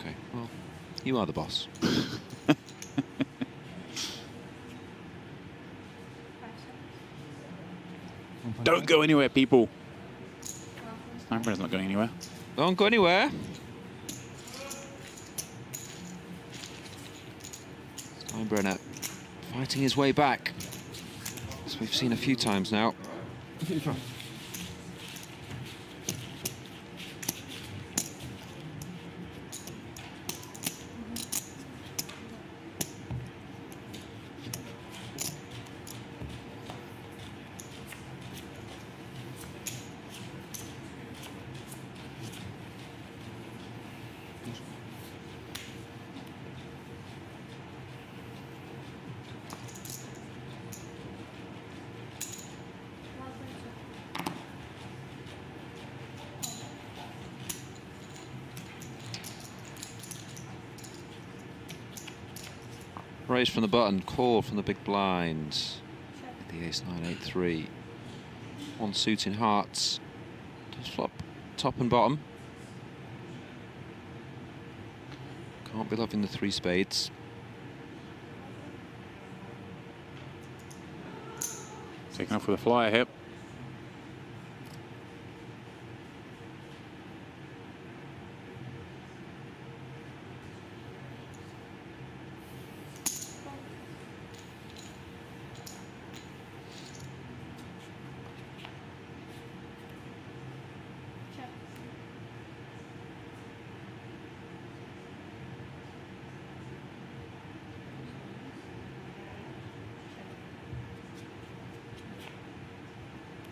Okay, well, you are the boss. Don't go anywhere, people. Steinbrenner's not going anywhere. Don't go anywhere. Steinbrenner fighting his way back, as we've seen a few times now. Raise from the button, call from the big blind. The ace 9, 8, 3. One suit in hearts. Does flop top and bottom. Can't be loving the 3 spades. Taking off with a flyer here.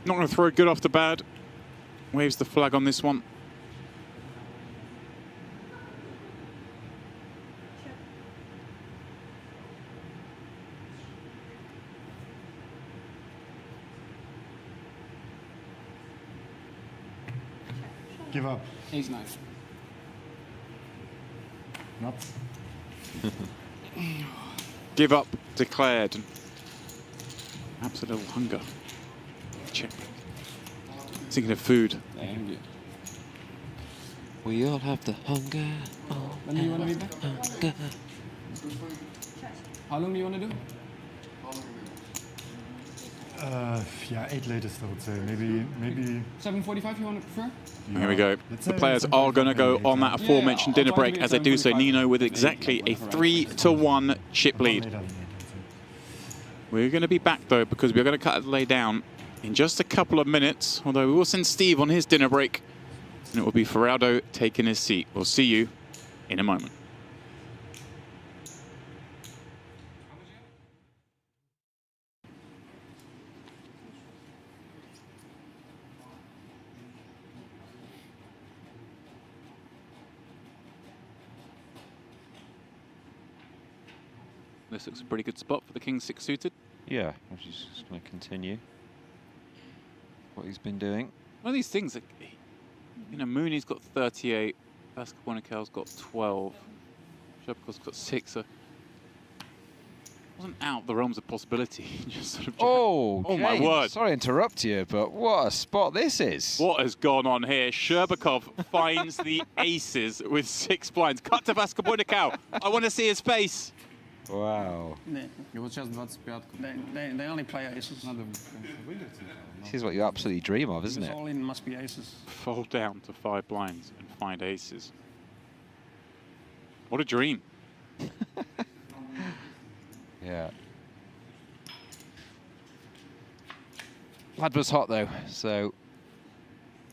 Not going to throw it good off the bat. Waves the flag on this one. Give up. Ace 9. Nuts. Give up declared. Perhaps a little hunger. Check. Thinking of food. Thank you. We all have the hunger. When do you want to be back? Hunger. How long do you want to do? Yeah, 8 latest, I would say. Maybe. 7:45 you want to prefer? Yeah. Here we go. Let's The say players are going to go on that aforementioned Yeah, dinner I'll try to break. be As they do so, 7:45. Nino with exactly a 3-1 chip lead. We're going to be back, though, because we're going to cut a delay down in just a couple of minutes, although we will send Steve on his dinner break, and it will be Ferrado taking his seat. We'll see you in a moment. This looks a pretty good spot for the King 6 suited. Yeah, I'm just going to continue. what he's been doing. One of these things, that, you know, Mooney's got 38, Vasco-Bonical's got 12, Sherbakov's got 6. So wasn't out the realms of possibility. Just sort of Oh, my James, word. sorry to interrupt you, but what a spot this is. What has gone on here? Sherbakov finds the aces with 6 blinds. Cut to Vasco-Bonical. I want to see his face. Wow. И вот сейчас 25-ку. They only play aces. Надо, конечно, выиграть. This is what you absolutely dream of, isn't Because it? all in must be aces. Fold down to 5 blinds and find aces. What a dream. Yeah. Lad was hot though, so.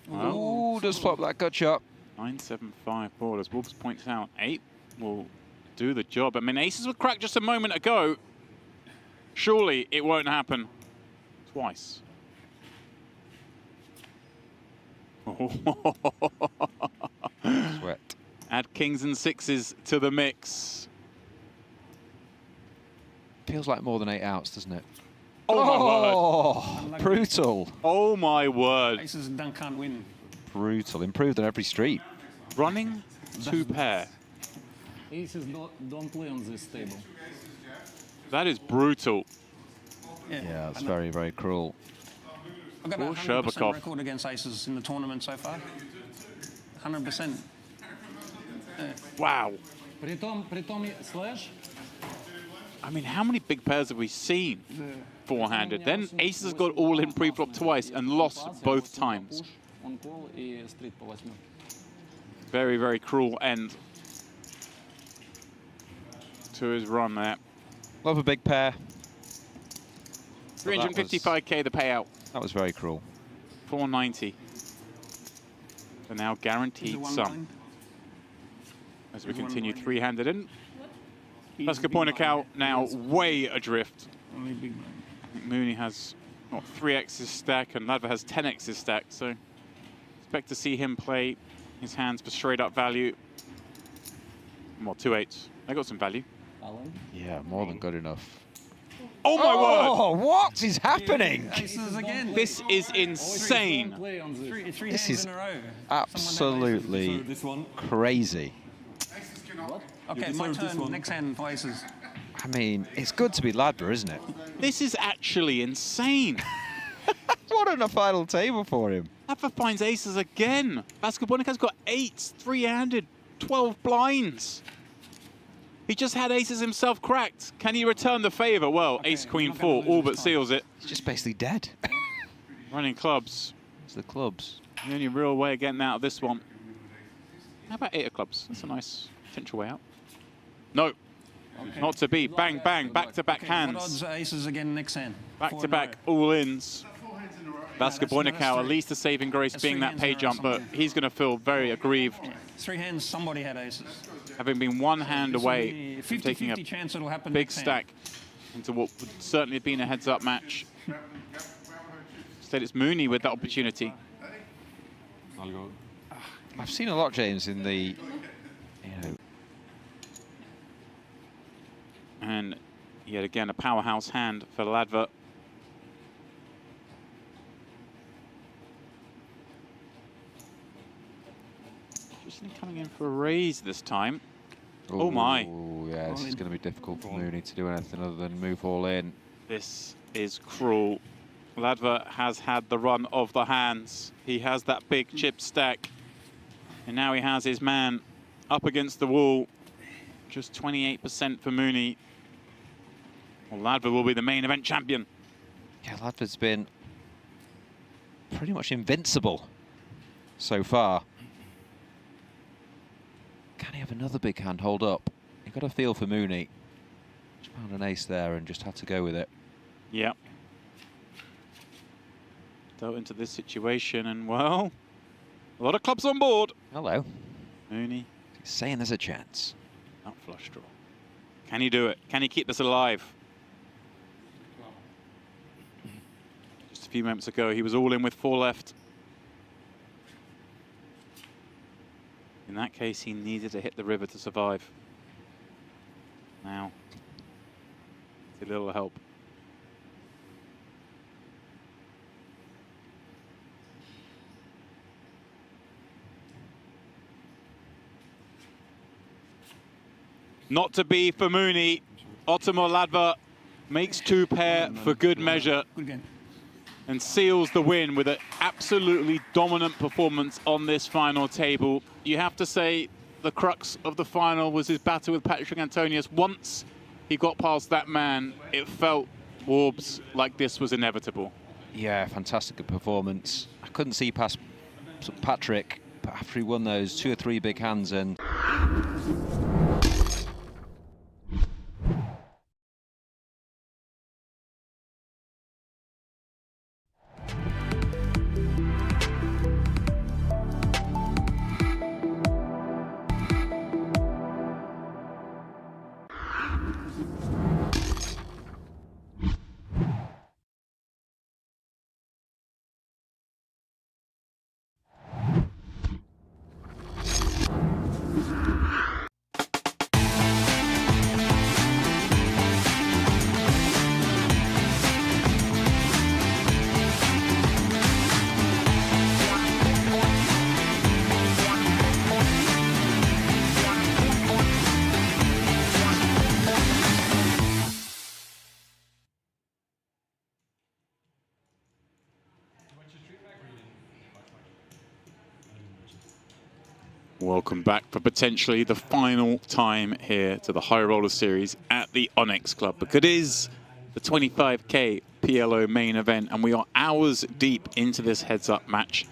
Well, Ooh, does flop that gut shot. 9-7-5 board. As Wolves points out, 8 will do the job. I mean, aces were cracked just a moment ago. Surely it won't happen twice. Sweat. Add kings and 6s to the mix. Feels like more than 8 outs, doesn't it? Oh, my word. Oh, brutal. Oh, my word. Aces can't win. Brutal. Improved on every street. Running 2 pair. Aces don't play on this table. That is brutal. Yeah, it's very, very cruel. I've got a Poor 100% Sherbakov. record against aces in the tournament so far. 100%. Wow. Притом слэш. I mean, how many big pairs have we seen four-handed? Then aces has got all in pre-flop twice and lost both times. Он кол и стрит по 8. Very, very cruel end to his run there. Love a big pair. 355k the payout. That was very cruel. 490. So now guaranteed sum. As we continue three-handed in. Vasco-Bonical now way adrift. Only big Mooney has 3x's stack and Ladva has 10x's stack, so expect to see him play his hands for straight up value. Well, 2 8s. They got some value. Yeah, more than good enough. Oh my word! Oh, what is happening? Aces again. This is insane. Three This hands is in a row. absolutely crazy. Okay, my turn. Next hand for aces. I mean, it's good to be Ladva, isn't it? This is actually insane. What on a final table for him. Ladva finds aces again. Vasco-Bonical's got 8s, three-handed, 12 blinds. He just had aces himself cracked. Can he return the favor? Well, ace, queen, 4, all but seals it. He's just basically dead. Running clubs. It's the clubs. The only real way of getting out of this one. How about 8 of clubs? That's a nice potential way out. No, not to be. Bang, bang, back-to-back What hands. odds are aces again next hand? Back-to-back all-ins. Vasco-Bonical, at least a saving grace That's being 3 that hands in a pay row jump, but he's going to feel very aggrieved, 3 hands, somebody had aces. having been one hand This will away be from taking a 50-50 chance it'll happen big next hand. stack into what would certainly have been a heads-up match. Instead, it's Mooney with that opportunity. I've seen a lot, James, in the, And yet again, a powerhouse hand for Ladva. Just coming in for a raise this time. Oh my. Oh, yeah, this is going to be difficult for Mooney to do anything other than move all in. This is cruel. Ladva has had the run of the hands. He has that big chip stack. And now he has his man up against the wall. Just 28% for Mooney. Well, Ladva will be the main event champion. Yeah, Ladva's been pretty much invincible so far. Can he have another big hand hold up? You've got a feel for Mooney. Just found an ace there and just had to go with it. Yeah. Dealt into this situation and, well, a lot of clubs on board. Hello. Mooney. He's saying there's a chance. Not flush draw. Can he do it? Can he keep this alive? Just a few moments ago, he was all in with 4 left. In that case, he needed to hit the river to survive. Now, it's a little help. Not to be for Mooney. Ottomor Ladva makes 2 pair for good measure and seals the win with an absolutely dominant performance on this final table. You have to say the crux of the final was his battle with Patrick Antonius. Once he got past that man, it felt, Warbs, like this was inevitable. Yeah, fantastic performance. I couldn't see past Patrick, but after he won those 2 or 3 big hands and... Welcome back for potentially the final time here to the High Roller Series at the Onyx Club. Because it is the 25K PLO main event, and we are hours deep into this heads-up match.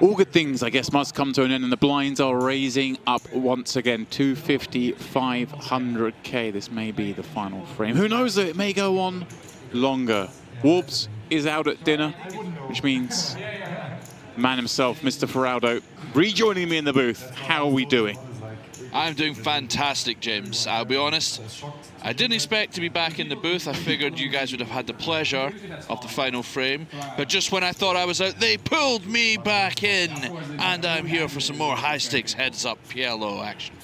All good things, I guess, must come to an end, and the blinds are raising up once again. 250, 500K. This may be the final frame. Who knows, it may go on longer. Warbs is out at dinner, which means man himself, Mr. Feraldo, rejoining me in the booth. How are we doing? I'm doing fantastic, James. I'll be honest, I didn't expect to be back in the booth. I figured you guys would have had the pleasure of the final frame. But just when I thought I was out, they pulled me back in. And I'm here for some more high-stakes heads-up PLO action.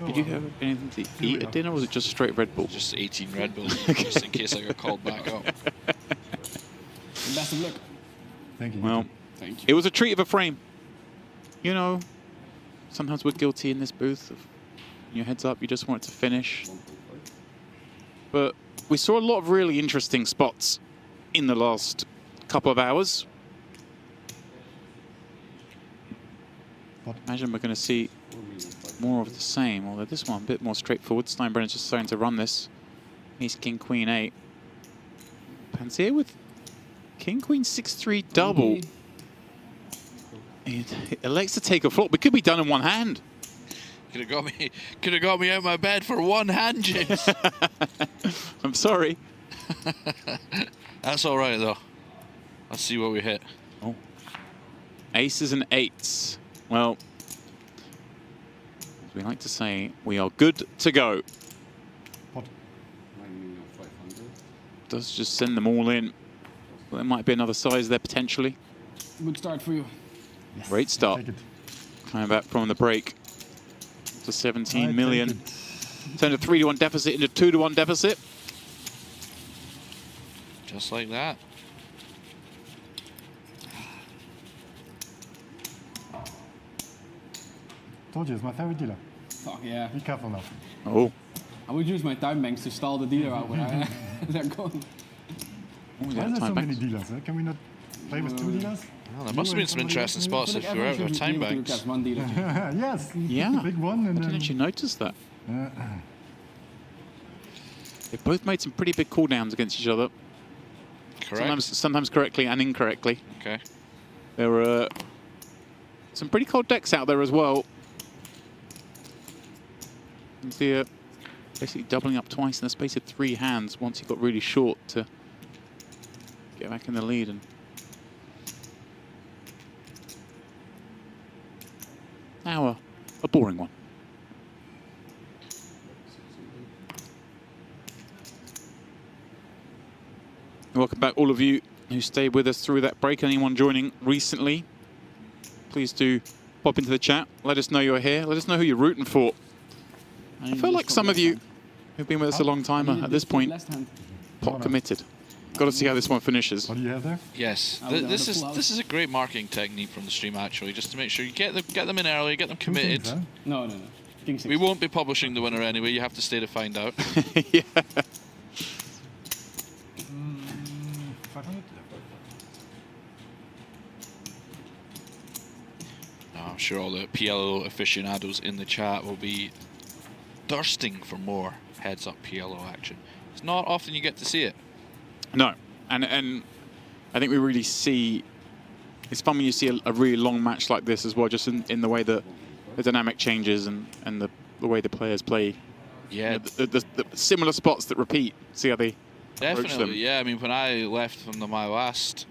Did you have anything to eat at dinner, or was it just straight Red Bull? Just 18 Red Bulls, just in case I got called back up. Best of luck. Thank you. Well, Thank you. it was a treat of a frame. You know, sometimes we're guilty in this booth of your heads up, you just want it to finish. But we saw a lot of really interesting spots in the last couple of hours. Imagine we're going to see more of the same, although this one a bit more straightforward. Steinbrenner's just starting to run this. He's King, Queen, 8. Pansia with King, Queen, 6-3 double. It elects to take a flop. We could be done in one hand. Could have got me out of my bed for one hand, James. I'm sorry. That's all right, though. Let's see what we hit. Oh. Aces and 8s. Well, as we like to say, we are good to go. Does just send them all in. Well, there might be another size there potentially. Good start for you. Yes, Great start. Coming back from the break to 17 million. Turned a 3-1 deficit into 2-1 deficit. Just like that. Told you, it's my favorite dealer. Fuck yeah. Be careful now. Oh. I would use my time banks to stall the dealer out when they're gone. Oh, Why are there so many dealers? Can we not play with 2 dealers? Well, there must have been some interesting spots if you're out of time banks. One dealer. Yes. Yeah. Big one. And I didn't actually notice that. They both made some pretty big cooldowns against each other. Correct. Sometimes correctly and incorrectly. Okay. There were some pretty cold decks out there as well. You can see basically doubling up twice in the space of 3 hands once he got really short to get back in the lead. And now a boring one. Welcome back, all of you who stayed with us through that break. Anyone joining recently, please do pop into the chat. Let us know you're here. Let us know who you're rooting for. I feel like some of you who've been with us a long time are, at this point, pot committed. Got to see how this one finishes. What do you have there? Yes, this is a great marketing technique from the stream, actually, just to make sure you get them in early, get them committed. No. King 6. We won't be publishing the winner anyway. You have to stay to find out. Yeah. 500? I'm sure all the PLO aficionados in the chat will be thirsting for more heads-up PLO action. It's not often you get to see it. No, and I think we really see. It's fun when you see a really long match like this as well, just in the way that the dynamic changes and the way the players play. Yeah, the similar spots that repeat. See how they approach them. definitely. Yeah, I mean, when I left from my last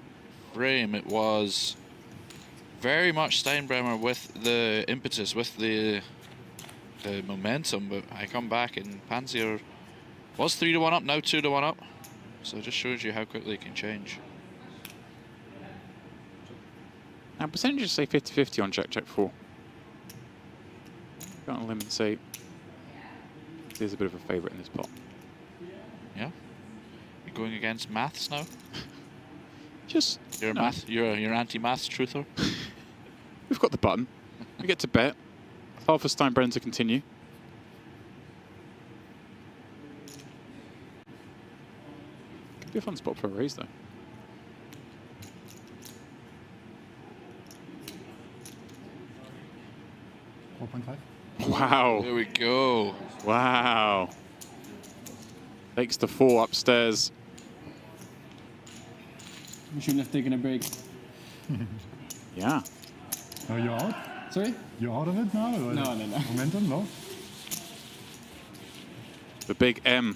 frame, it was very much Steinbrenner with the impetus, with the momentum. But I come back and Pansia was 3-1 up, now 2-1 up. So it just shows you how quickly it can change. Now percentages say 50-50 on Jack 4. Go on a limb and say there's a bit of a favourite in this pot. Yeah, you're going against maths now. Just You're a math. You're an anti-maths truther. We've got the button. We get to bet. Hard for Steinbrenner to continue. Could be a fun spot for a raise though. Wow. There we go. Wow. Takes the 4 upstairs. We shouldn't have taken a break. Yeah. Are you out? Sorry? You're out of it now? Or No. Momentum, no? The big M.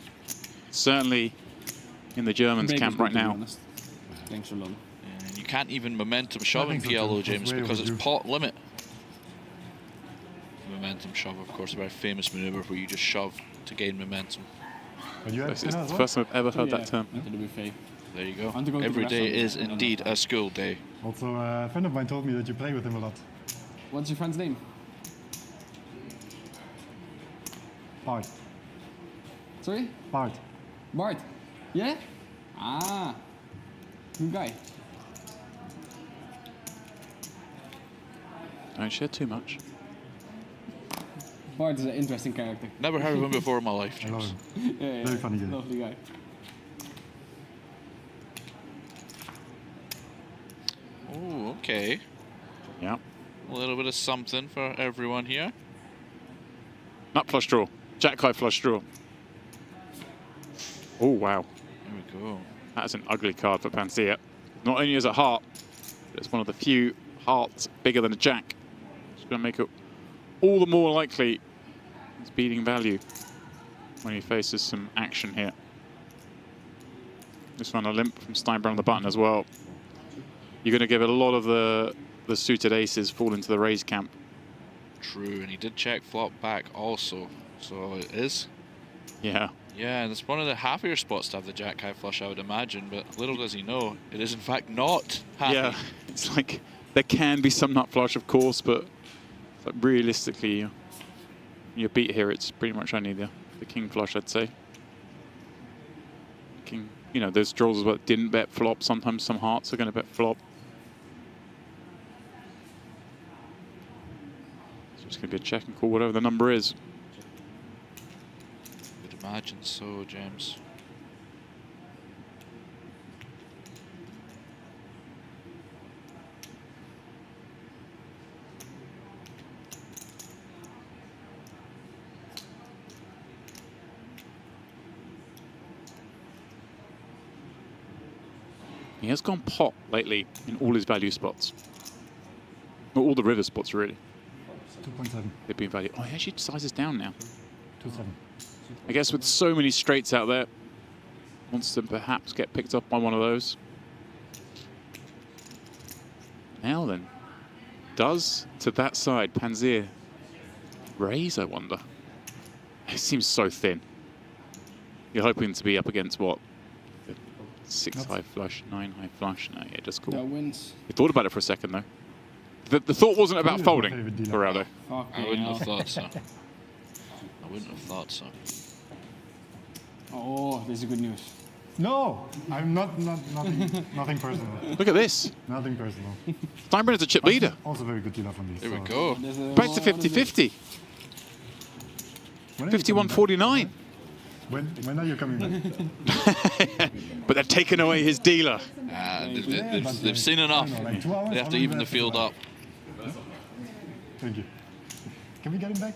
Certainly in the Germans' Break camp is good, right to be now. honest. Thanks so long. And you can't even momentum shove in think so too. PLO, That's James, way because it's overdue. pot limit. Momentum shove, of course, a very famous maneuver where you just shove to gain momentum. But you have It's dinner the as well? first time I've ever heard that term. To the buffet. There you go. Want to go to Every the day restaurant is and then indeed a school day. Also, a friend of mine told me that you play with him a lot. What's your friend's name? Bart. Sorry? Bart. Bart. Yeah? Ah. Good guy. Don't share too much. Bart is an interesting character. Never heard of him before in my life, I love James. him. Yeah, Very funny guy. Lovely guy. Oh, okay. Yeah. A little bit of something for everyone here. Nut flush draw. Jack high flush draw. Oh, wow. There we go. That's an ugly card for Pansia. Not only is it heart, but it's one of the few hearts bigger than a jack. It's going to make it all the more likely it's beating value when he faces some action here. This one a limp from Steinbrenner on the button as well. You're going to give a lot of the suited aces fall into the raise camp. True, and he did check flop back also. So it is. Yeah. Yeah, and it's one of the happier spots to have the jack high flush, I would imagine. But little does he know, it is in fact not happy. Yeah, it's like there can be some nut flush, of course, but realistically, your beat here, it's pretty much only the king flush, I'd say. King, you know, there's draws as well that didn't bet flop. Sometimes some hearts are going to bet flop. So it's going to be a check and call whatever the number is. Would imagine so, James. He has gone pot lately in all his value spots. Well, all the river spots, really. 2.7. They've been value. Oh, he actually sizes down now. 2.7. I guess with so many straights out there, wants to perhaps get picked up by one of those. Now then, does to that side Pansia raise, I wonder? It seems so thin. You're hoping to be up against what? 6 high flush, 9 high flush. No, yeah, just cool. That wins. You thought about it for a second though. The thought wasn't about folding for Aldo. I wouldn't have thought so. I wouldn't have thought so. Oh, this is good news. No, I'm nothing personal. Look at this. Nothing personal. Steinbrenner's a chip leader. Also very good dealer from these. There we go. Back to 50-50. When are you coming back? 51.49. When are you coming back? But they've taken away his dealer. They've seen enough. Like 2 hours, They have to I'll be even the back. field up. Thank you. Can we get him back?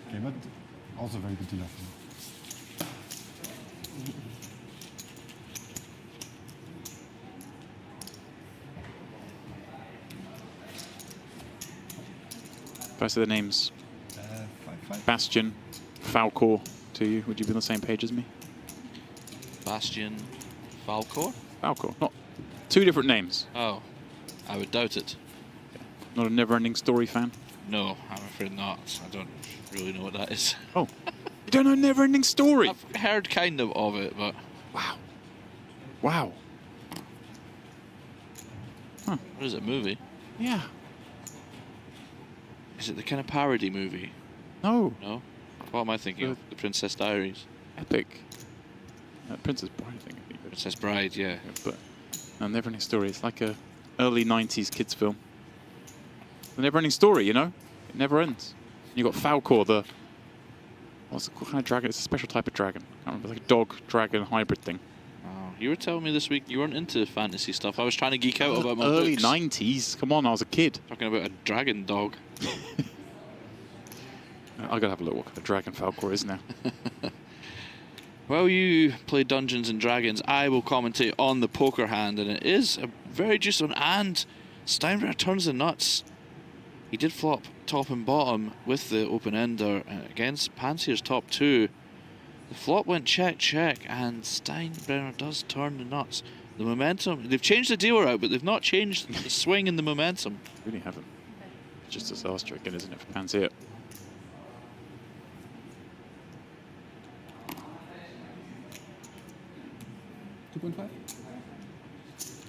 Okay, but also very good dealer. If I say the names 5-5. Bastion, Falcor to you, would you be on the same page as me? Bastion, Falcor? Falcor, not two different names. Oh, I would doubt it. Not a Never-Ending Story fan. No, I'm afraid not. I don't really know what that is. Oh, you don't know Never-Ending Story? I've heard kind of it, but Wow. Wow. what is it, a movie? Yeah. Is it the kind of parody movie? No. No? What am I thinking of? The Princess Diaries? Epic. Princess Bride, I think. Princess Bride, yeah. But no, Never-Ending Story. It's like a early 90s kids film. The Never-Ending Story, you know? It never ends. You got Falcor, the... What kind of dragon? It's a special type of dragon. I can't remember. It's like a dog-dragon hybrid thing. Oh, you were telling me this week you weren't into fantasy stuff. I was trying to geek out about my early books. 90s. Come on, I was a kid. Talking about a dragon dog. I gotta have a look what kind of dragon Falcor is now. While you play Dungeons and Dragons, I will commentate on the poker hand, and it is a very juicy one. And Steinbrenner turns the nuts. He did flop top and bottom with the open ender against Pansia's top two. The flop went check, check, and Steinbrenner does turn the nuts. The momentum, they've changed the dealer out, but they've not changed the swing in the momentum. Really haven't. It's just disaster again, isn't it, for Pansia? $2.5.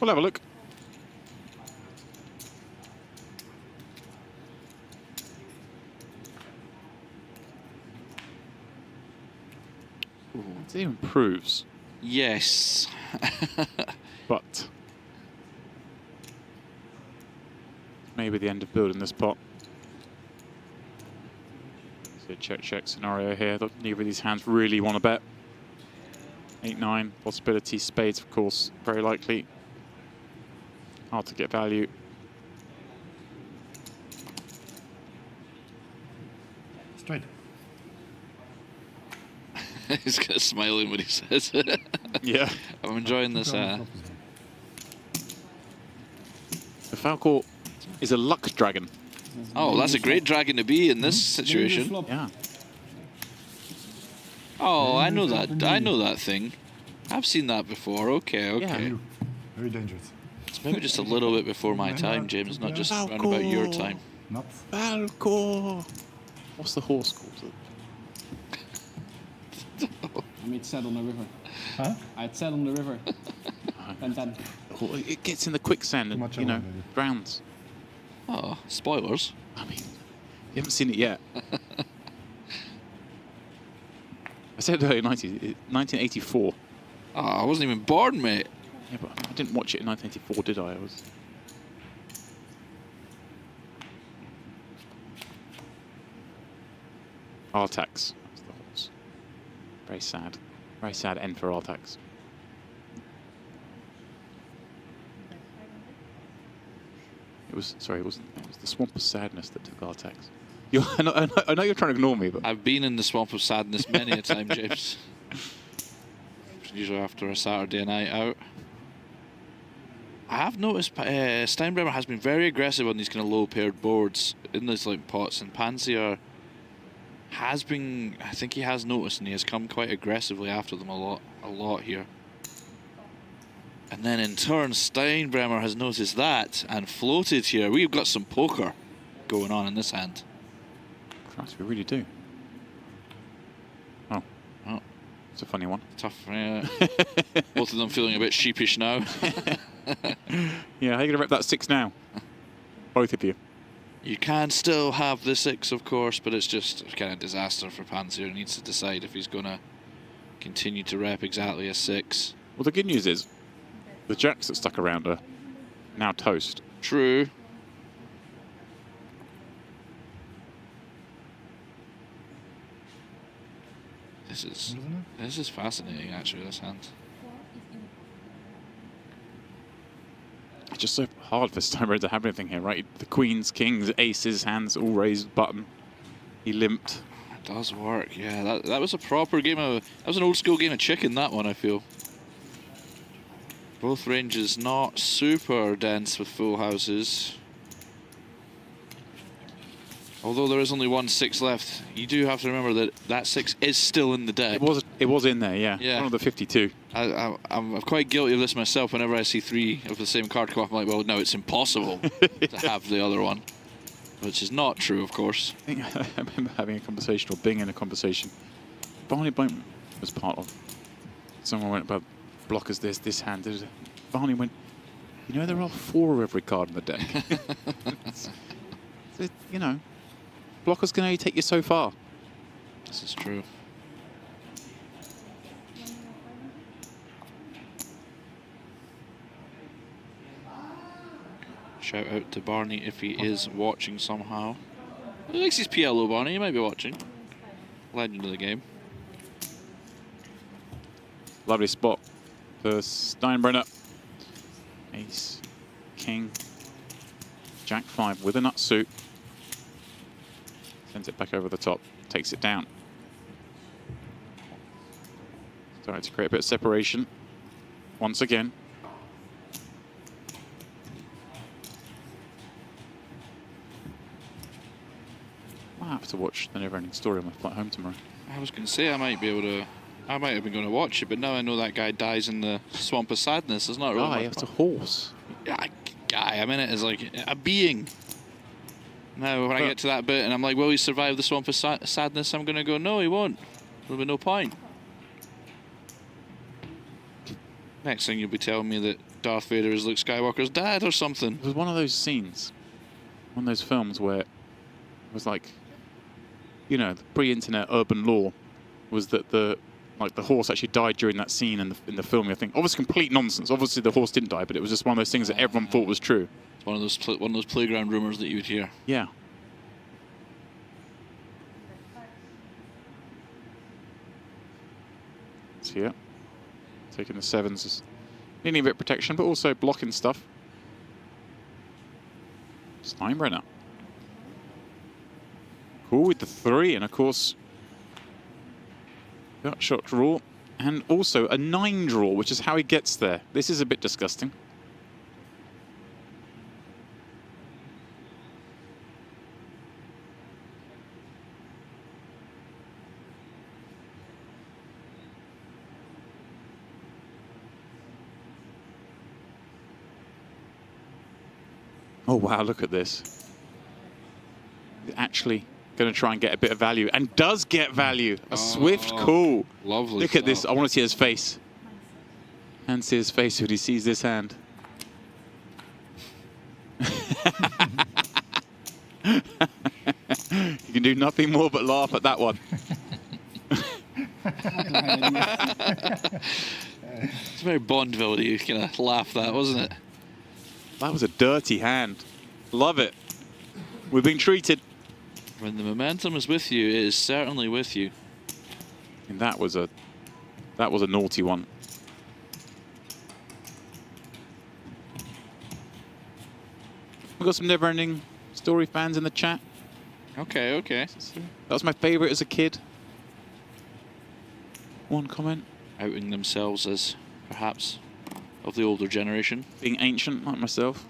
We'll have a look. It improves, Yes. but maybe the end of building this pot. So check scenario here. Look, neither of these hands really want to bet. 8-9 possibility. Spades, of course, very likely. Hard to get value. Straight. He's kind of smiling when he says it. Yeah. I'm enjoying this. The Falcor is a luck dragon. Oh, that's a great dragon to be in this situation. Yeah. Oh, I know that. I know that thing. I've seen that before. Okay, okay. Yeah. Very dangerous. It's maybe just a little bit before my time, James, not just around about your time. Nuts. Falcor. What's the horse called? I made set on the river. Huh? I had set on the river. And then It gets in the quicksand and, much you know, alone, maybe. drowns. Oh, spoilers. I mean, you haven't seen it yet. I said early 90s, 1984. Oh, I wasn't even born, mate. Yeah, but I didn't watch it in 1984, did I? I was... Artax. That's the horse. Very sad. Very sad end for Artax. It was, sorry, it wasn't. It was the Swamp of Sadness that took Artax. I know you're trying to ignore me, but... I've been in the swamp of sadness many a time, James. Usually after a Saturday night out. I have noticed Steinbrenner has been very aggressive on these kind of low paired boards in these like pots, and Pansia has been, I think he has noticed, and he has come quite aggressively after them a lot here. And then in turn, Steinbrenner has noticed that and floated here. We've got some poker going on in this hand. Christ, we really do. Oh. Oh. It's a funny one. Tough. Both of them feeling a bit sheepish now. Yeah, how are you going to rep that 6 now? Both of you. You can still have the 6, of course, but it's just kind of disaster for Pansia. He needs to decide if he's going to continue to rep exactly a 6. Well, the good news is the jacks that stuck around are now toast. True. This is fascinating, actually, this hand. It's just so hard for Steinberg to have anything here, right? The queens, kings, aces, hands all raised button. He limped. It does work, yeah. That was a proper game of... That was an old school game of chicken, that one, I feel. Both ranges not super dense with full houses. Although there is only 1 6 left, you do have to remember that that 6 is still in the deck. It was in there, yeah. One of the 52. I'm quite guilty of this myself. Whenever I see 3 of the same card come up, I'm like, well, no, it's impossible to have the other one. Which is not true, of course. I remember having a conversation, or being in a conversation. Barney Bone was part of. Someone went about blockers this hand. Barney went, you know, there are 4 of every card in the deck. You know, blockers can only take you so far. This is true. Shout out to Barney if he is watching somehow. He likes his PLO, Barney. He might be watching. Legend of the game. Lovely spot for Steinbrenner. Ace, king, jack 5 with a nut suit. Sends it back over the top, takes it down. Starting to create a bit of separation once again. I'll have to watch the Never-Ending Story on my flight home tomorrow. I was going to say I might have been going to watch it, but now I know that guy dies in the Swamp of Sadness. It's not really. Guy, it's a horse. Yeah, guy. I mean, it is like a being. Now, when I get to that bit and I'm like, will he survive the Swamp of Sadness? I'm going to go, no, he won't. There'll be no point. Next thing you'll be telling me that Darth Vader is Luke Skywalker's dad or something. It was one of those scenes, one of those films where it was like, you know, the pre-internet urban lore was that the horse actually died during that scene in the film. I think obviously complete nonsense. Obviously the horse didn't die, but it was just one of those things that everyone thought was true. It's one of those playground rumors that you would hear. Yeah. So yeah, taking the 7s is needing a bit of protection, but also blocking stuff. Steinbrenner. Cool with the 3, and of course, gut shot draw, and also a 9 draw, which is how he gets there. This is a bit disgusting. Oh wow, look at this. Actually going to try and get a bit of value, and does get value. A swift call. Lovely. Look at this. I want to see his face. And see his face when he sees this hand. You can do nothing more but laugh at that one. It's very Bondville that you kind of laugh that, wasn't it? That was a dirty hand. Love it. We're being treated. When the momentum is with you, it is certainly with you. And that was a naughty one. We've got some Never-Ending Story fans in the chat. Okay, okay. That was my favorite as a kid. One comment. Outing themselves as perhaps of the older generation. Being ancient, like myself.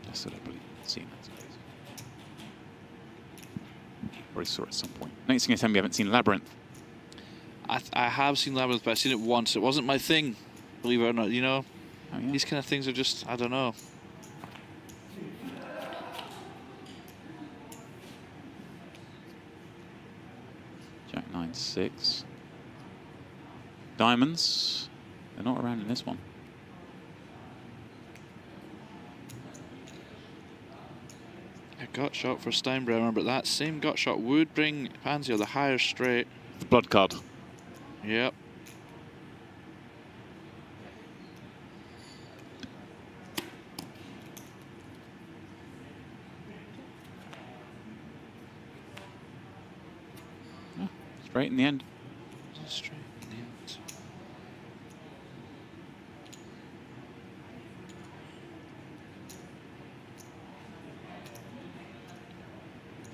That's what I believe. Seeing that space. Probably saw it at some point. Next thing you tell me, you haven't seen Labyrinth. I have seen Labyrinth, but I've seen it once. It wasn't my thing, believe it or not. You know, Oh, yeah. these kind of things are just, I don't know. Jack 9-6. Diamonds. They're not around in this one. A gut shot for Steinbrenner, but that same gut shot would bring Pansia the higher straight. The blood card. Yep. Straight in the end. Straight in the end.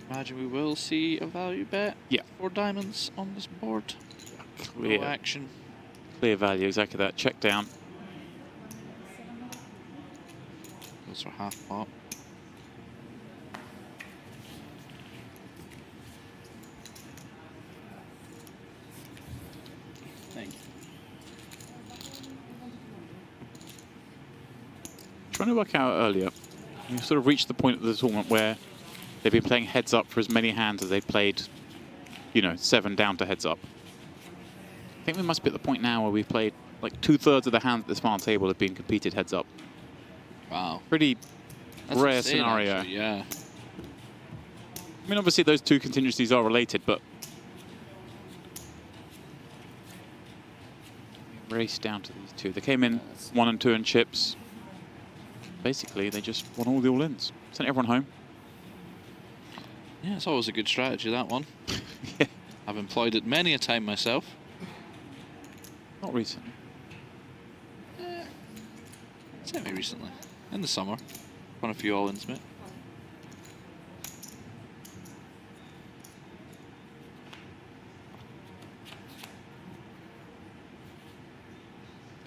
Imagine we will see a value bet. Yeah. 4 diamonds on this board. Clear. No action. Clear value, exactly that. Check down. Those are half pot. Thank you. Trying to work out earlier, we've sort of reached the point of the tournament where they've been playing heads up for as many hands as they played, you know, 7 down to heads up. I think we must be at the point now where we've played like 2/3 of the hands at this final table have been competed heads up. Wow. Pretty That's rare insane, scenario. actually, yeah. I mean, obviously those 2 contingencies are related, but race down to these 2. They came in 1 and 2 in chips. Basically, they just won all the all-ins. Sent everyone home. Yeah, it's always a good strategy, that one. Yeah. I've employed it many a time myself. Not recently. Semi-recently. In the summer. Won a few all-ins, mate.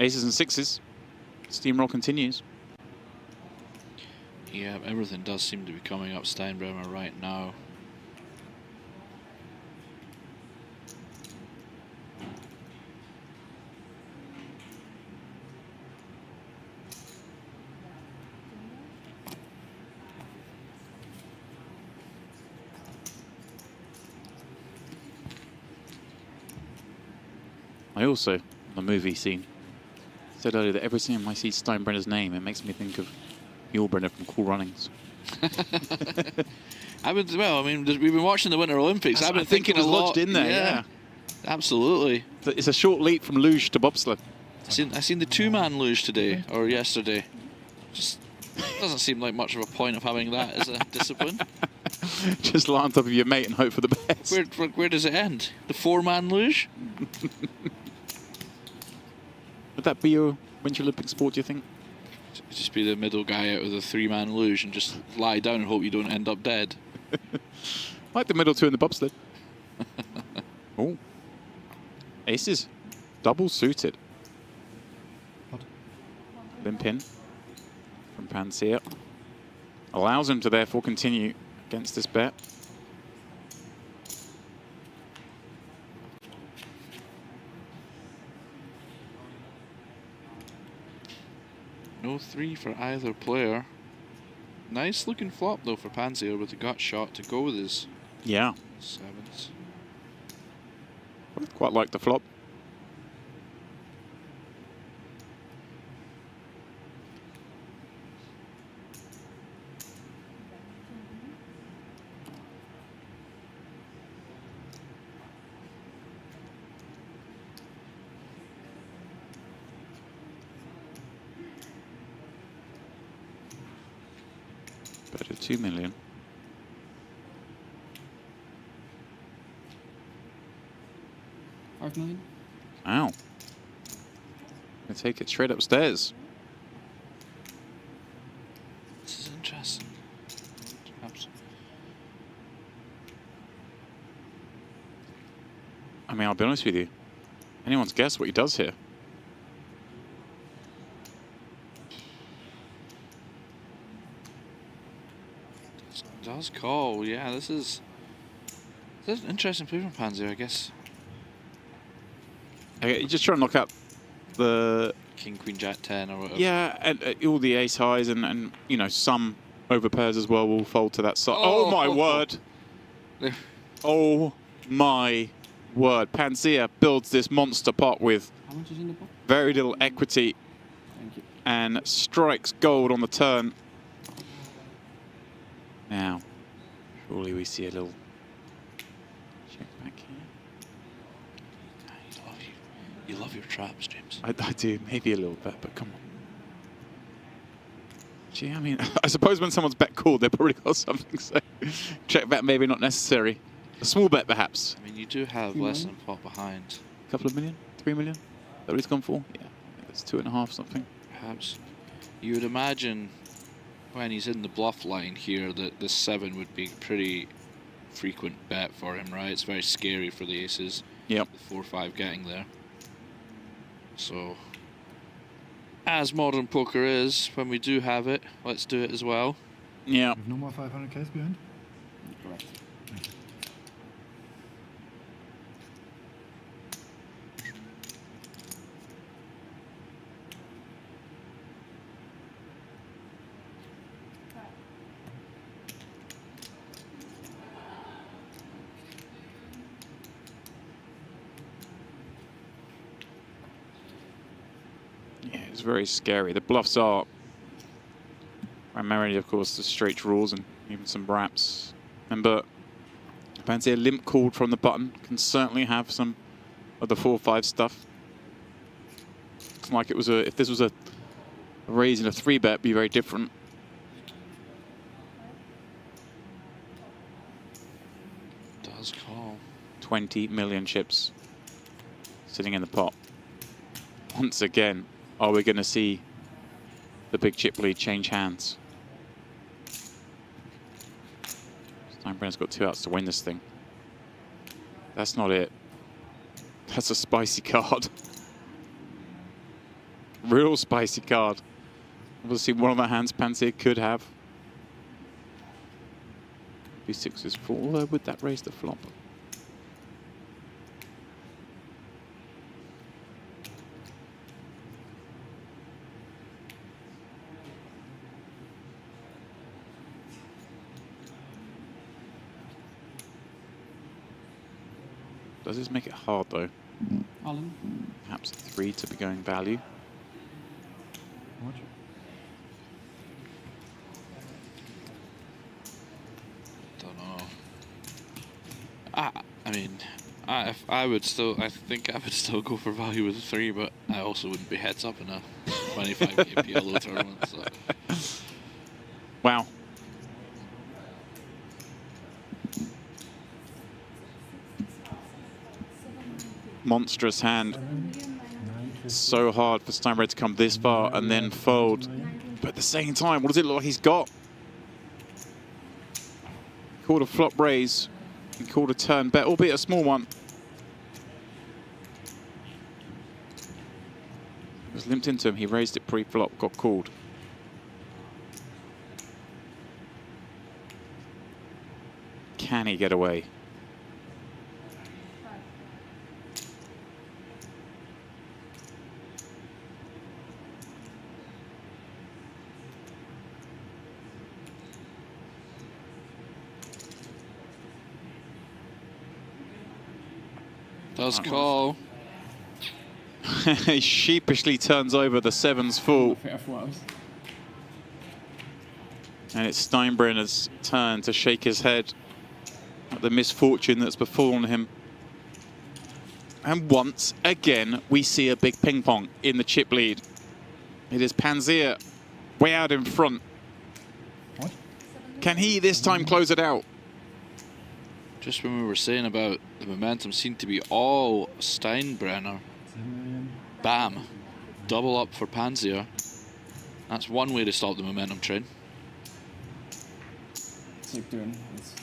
Aces and 6s. Steamroll continues. Yeah, everything does seem to be coming up Steinbrenner right now. I also, on the movie scene, said earlier that every time I see Steinbrenner's name, it makes me think of Yulbrenner from Cool Runnings. Well, I mean, we've been watching the Winter Olympics. I've been I think thinking it was a lot. lodged in there, yeah. Absolutely. It's a short leap from luge to bobsled. I seen the 2-man luge today, or yesterday. Just doesn't seem like much of a point of having that as a discipline. Just lie on top of your mate and hope for the best. Where does it end? The 4-man luge? Would that be your Winter Olympic sport, do you think? Just be the middle guy out of the 3-man luge and just lie down and hope you don't end up dead. Like the middle 2 in the bobsled. Oh. Aces. Double suited. Limp in from Pansia. Allows him to therefore continue against this bet. No 3 for either player. Nice looking flop though for Pansia with the gut shot to go with his Yeah. 7s. Both quite like the flop. Better 2 million. $5 million. Ow. Gonna take it straight upstairs. This is interesting. I mean, I'll be honest with you. Anyone's guess what he does here. Does call, yeah. This is an interesting play from Pansia, I guess. Okay, you just try and knock out the King, Queen, Jack 10 or whatever. yeah, and all the ace highs and you know some overpairs as well will fold to that side. Oh my word! Oh my word! Pansia builds this monster pot with How much is in the pot? very little equity Thank you. and strikes gold on the turn. Now, surely we see a little check back here. You love your traps, James. I do, maybe a little bit, but come on. Gee, I mean, I suppose when someone's bet called, they've probably got something, so check back maybe not necessary. A small bet, perhaps. I mean, you do have less than pot behind. A couple of million? 3 million? Is that what he's gone for? Yeah. It's 2.5 something. Perhaps. You would imagine when he's in the bluff line here that this 7 would be pretty frequent bet for him, right? It's very scary for the aces. Yep. The 4-5 getting there. So, as modern poker is, when we do have it, let's do it as well. Yeah. With no more 500Ks behind? Correct. Yeah, it's very scary. The bluffs are primarily, of course, the straight draws and even some braps. Remember, Pansia limp called from the button can certainly have some of the 4-5 stuff. It's like it was if this was a raise in a 3-bet, it'd be very different. Does call. 20 million chips sitting in the pot. Once again, are we going to see the big chip lead change hands? Steinbrenner's got 2 outs to win this thing. That's not it. That's a spicy card. Real spicy card. Obviously, one of the hands Pansia could have. B6 is full, although would that raise the flop? Does this make it hard though? All in. Perhaps 3 to be going value. How much? Don't know. I mean, I think I would still go for value with a 3, but I also wouldn't be heads up in a 25k PLO tournament. So. Wow. Monstrous hand. So hard for Steinbrenner to come this far and then fold. But at the same time, what does it look like he's got? Called a flop raise and called a turn bet, albeit a small one. It was limped into him. He raised it pre-flop, got called. Can he get away? Does call. He sheepishly turns over the 7's full. Fair flows. And it's Steinbrenner's turn to shake his head at the misfortune that's befallen him. And once again, we see a big ping pong in the chip lead. It is Pansia way out in front. What? Can he this time close it out? Just when we were saying about the momentum seemed to be all Steinbrenner. 7 million. Bam. Double up for Pansia. That's one way to stop the momentum train. Sick turn. It's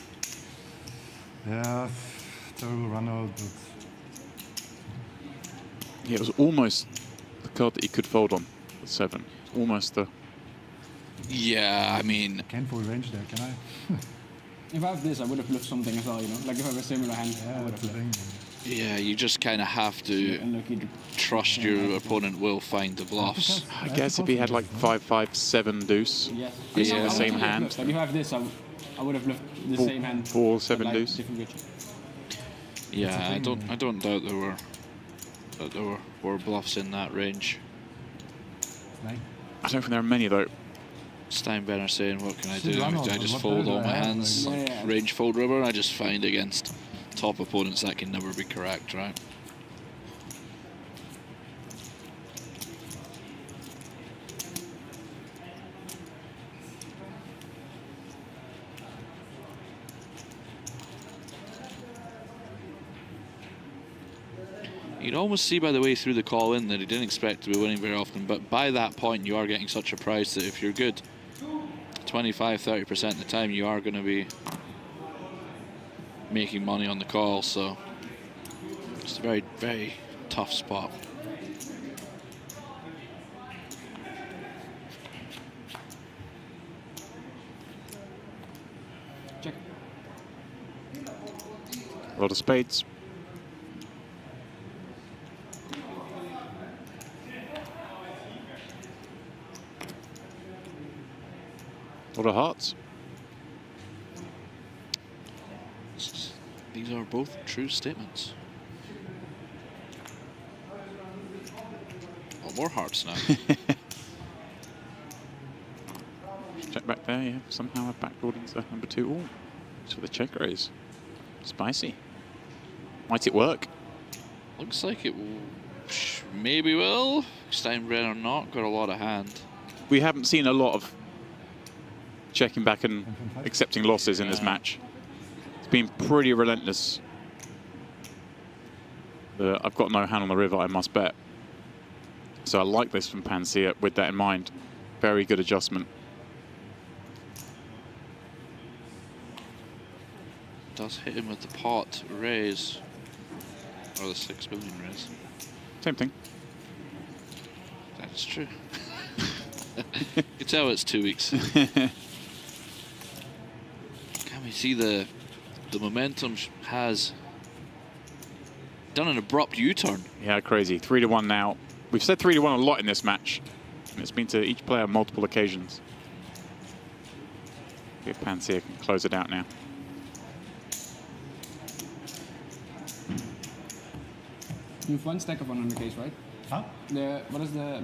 Yeah, terrible run out, but Yeah, it was almost the card that he could fold on, the 7. Almost the... Yeah, I mean... can't full range there, can I? if I have this, I would have bluffed something as well, you know? Like if I have a similar hand, I Yeah, would that's have the bluffed. thing. Yeah, you just kind of have to Unlucky. trust your opponent will find the bluffs. I guess if he had like 5, 5, 7 deuce, Yes. based on Yeah. the same I would have hand. bluffed. Like if I have this, I would have bluffed the Four- same hand. 4, but 7 like deuce. different pitch. Yeah, I don't doubt there were bluffs in that range. Like, I don't think there are many though. Steinbrenner saying, what can I do? See, run I out, just what fold better all do my I have? hands, Like- like Yeah. range fold river, I just find against top opponents that can never be correct, right? You'd almost see by the way through the call in that he didn't expect to be winning very often, but by that point you are getting such a price that if you're good 25-30% of the time you are going to be making money on the call, so it's a very, very tough spot. Check. A lot of spades. A lot of hearts. These are both true statements. Oh, more hearts now. Check back there, yeah. Somehow I've backdoored into number 2. Oh, it's for the check raise. Spicy. Might it work? Looks like it maybe will. Steinbrenner not got a lot of hand. We haven't seen a lot of checking back and accepting losses in this match. It's been pretty relentless. I've got no hand on the river, I must bet. So I like this from Pansia with that in mind. Very good adjustment. Does hit him with the pot raise. Or the 6 million raise. Same thing. That's true. You can tell it's 2 weeks. Can we see the momentum has done an abrupt U-turn? Yeah, crazy. 3-1 now. We've said 3-1 a lot in this match. And it's been to each player on multiple occasions. If Pansia can close it out now. You have one stack of 100Ks, right? Huh? What is the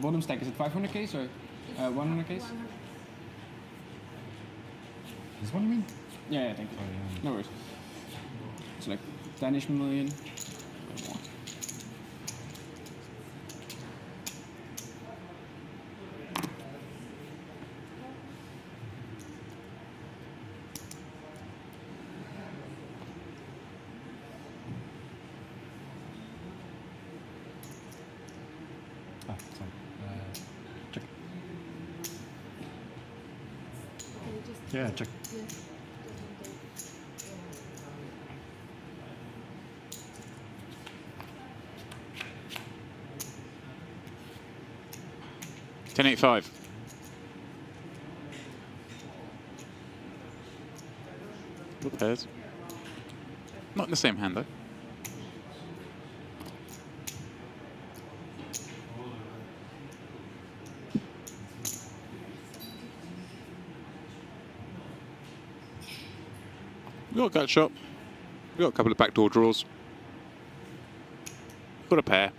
bottom stack? Is it 500Ks or 100Ks? This one, you mean? Yeah, thank you. Oh, yeah. No worries. It's like 10-ish million. Ah, sorry. Check. Yeah, check. Ten 8-5. Good pairs. Not in the same hand though. We got a gut shot. We got a couple of backdoor draws. Got a pair.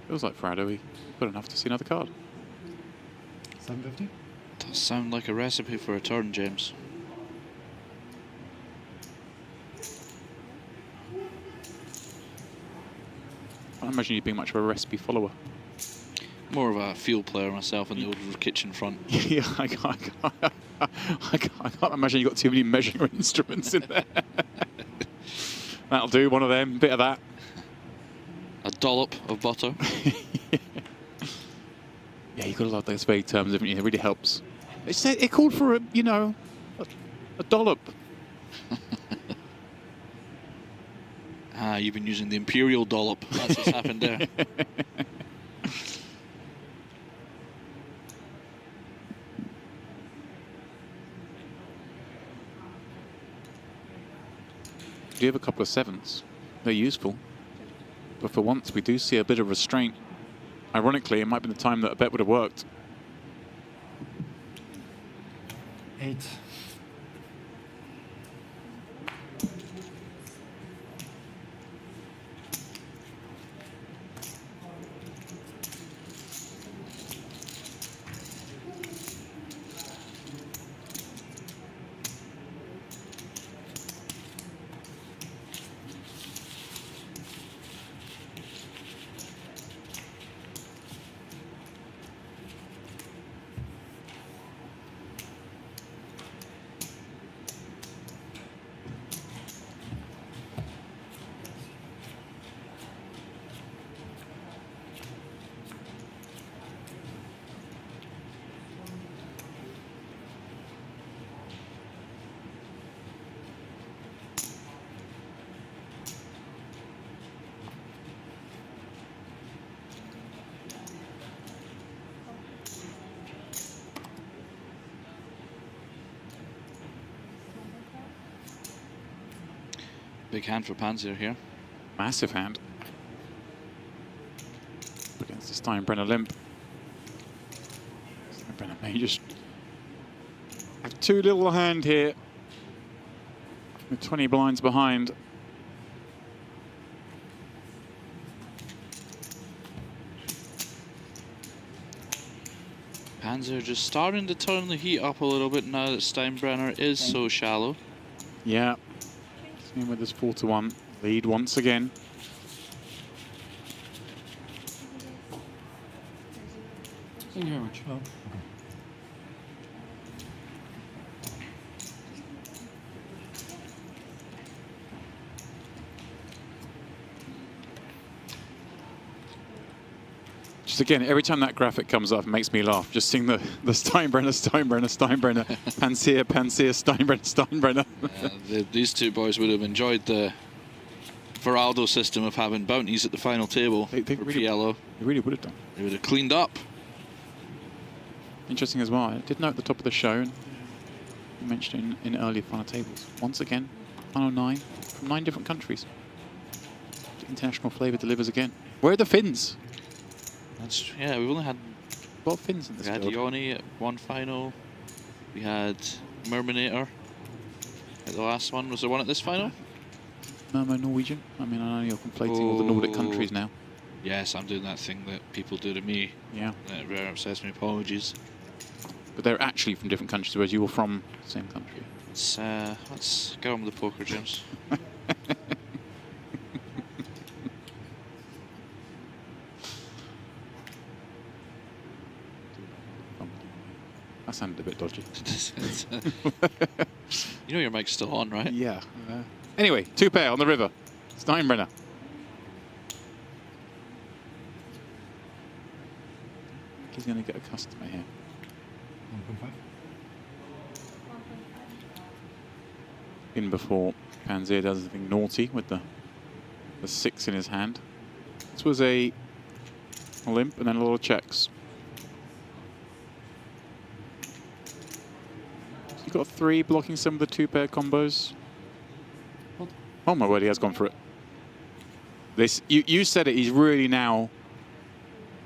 Feels like Friday we got enough to see another card. 750? Does sound like a recipe for a turn, James. I don't imagine you being much of a recipe follower. More of a field player myself in the old kitchen front. Yeah, I can't imagine you got too many measuring instruments in there. That'll do, one of them, bit of that. A dollop of butter. Yeah, you gotta love those vague terms, haven't you? It really helps. It called for a, you know, a dollop. Ah, you've been using the imperial dollop. That's what's happened there. We do have a couple of 7s. They're useful. But for once, we do see a bit of restraint. Ironically, it might be the time that a bet would have worked. 8. Big hand for Pansia here. Massive hand. Against the Steinbrenner limp. Steinbrenner may just have too little a hand here. With 20 blinds behind. Pansia just starting to turn the heat up a little bit now that Steinbrenner is so shallow. Yeah. In with this 4-1 lead once again. Thank you very much. Oh, okay. Just again, every time that graphic comes up, it makes me laugh. Just seeing the Steinbrenner, Pansia, Steinbrenner. These two boys would have enjoyed the Veraldo system of having bounties at the final table for really, PLO. They really would have done. They would have cleaned up. Interesting as well. I did note at the top of the show, and you mentioned in earlier final tables, once again, final 9 from 9 different countries. The international flavour delivers again. Where are the Finns? Yeah, we've only had a lot of Finns in this We had field. Yoni at one final. We had Merminator at the last one. Was there one at this final? Murmur Norwegian. I mean, I know you're conflating all the Nordic countries now. Yes, I'm doing that thing that people do to me. Yeah. That very upsets me. Apologies. But they're actually from different countries, whereas you were from the same country. Let's go on with the poker, James. That sounded a bit dodgy. You know your mic's still on, right? Yeah. Anyway, 2-pair on the river. Steinbrenner. He's going to get a customer here. 1.5. In before Pansia does something naughty with the 6 in his hand. This was a limp and then a lot of checks. So you've got 3 blocking some of the 2-pair combos. Oh my word, he has gone for it. This you said it, he's really now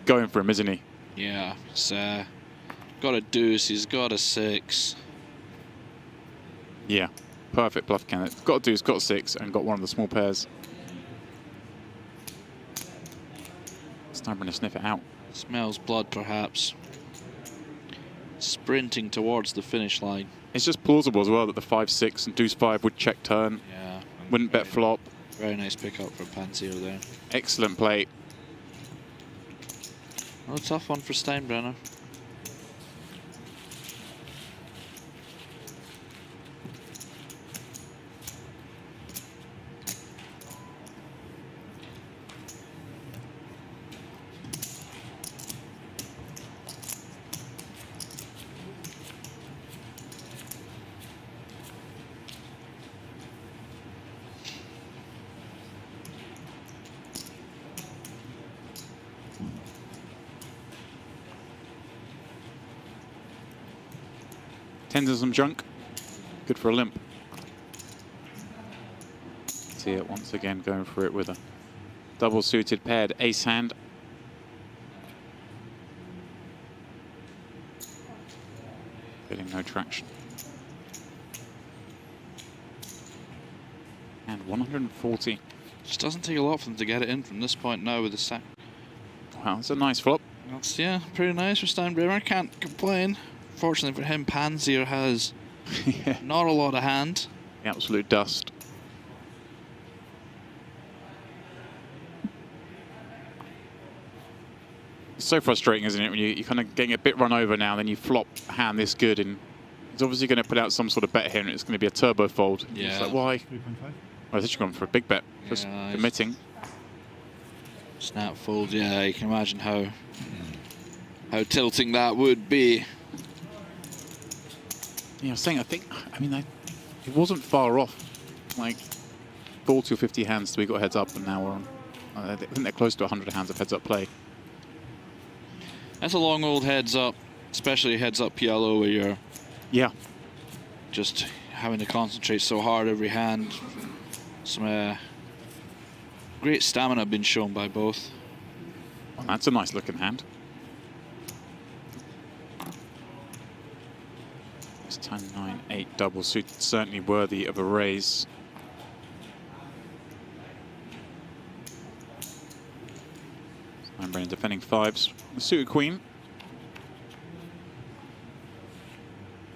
going for him, isn't he? Yeah, he's got a deuce, he's got a 6. Yeah, perfect bluff candidate. Got a deuce, got a 6, and got one of the small pairs. Steinbrenner to sniff it out. Smells blood, perhaps. Sprinting towards the finish line. It's just plausible as well that the 5-6 and deuce 5 would check turn. Yeah. Wouldn't bet flop. Very nice pickup for Pansia there. Excellent play. Well, a tough one for Steinbrenner. Tens and some junk. Good for a limp. See it once again going for it with a double suited paired ace hand. Getting no traction. And 140. Just doesn't take a lot for them to get it in from this point now with the sack. Wow, it's a nice flop. That's, yeah, pretty nice for Steinbrenner. Can't complain. Fortunately for him, Pansia has not a lot of hand. The absolute dust. It's so frustrating, isn't it, when you're kind of getting a bit run over now, then you flop a hand this good, and he's obviously going to put out some sort of bet here, and it's going to be a turbo fold. Yeah. It's like, why? 3.5. Oh, he's actually gone for a big bet, just Yeah, committing. Snap fold, yeah, you can imagine how tilting that would be. Yeah, I was saying, I mean, it wasn't far off. Like 40 or 50 hands till we got heads up, and now we're on. I think they're close to 100 hands of heads up play. That's a long old heads up, especially heads up PLO where you're just having to concentrate so hard every hand. Some great stamina been shown by both. Well, that's a nice looking hand. It's 10-9-8 double suited, certainly worthy of a raise. Steinbrenner defending fives. The suited queen.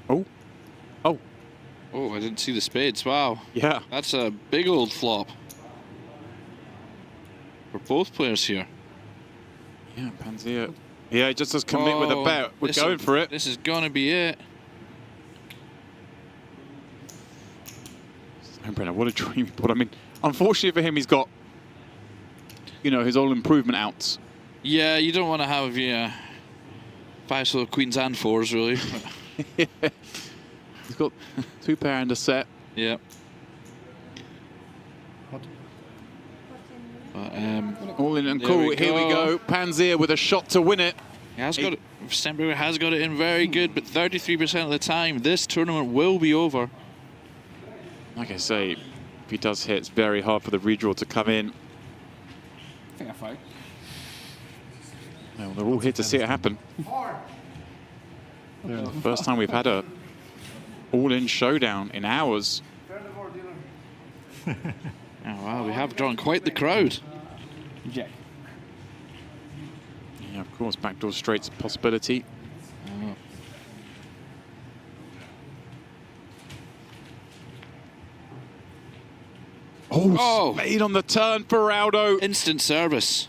Oh. Oh. Oh, I didn't see the spades. Wow. Yeah. That's a big old flop for both players here. Yeah, Pansia. Yeah, just as commit with a bet. We're this going for it. This is going to be it. Steinbrenner, what a dream. But I mean, unfortunately for him, he's got, you know, his all improvement outs. Yeah, you don't want to have fives for queens and fours, really. Yeah. He's got 2 pair and a set. Yeah. All in and there cool. we Here we go. Pansia with a shot to win it. He has got it. Steinbrenner has got it in very good, but 33% of the time, this tournament will be over. Like I say, if he does hit, it's very hard for the redraw to come in. I think I fight. Well, they're all here to see it happen. The first time we've had a all-in showdown in hours. Oh, wow, we have drawn quite the crowd. Jack. Yeah, of course, backdoor straight's a possibility. Oh, made on the turn for Aldo. Instant service.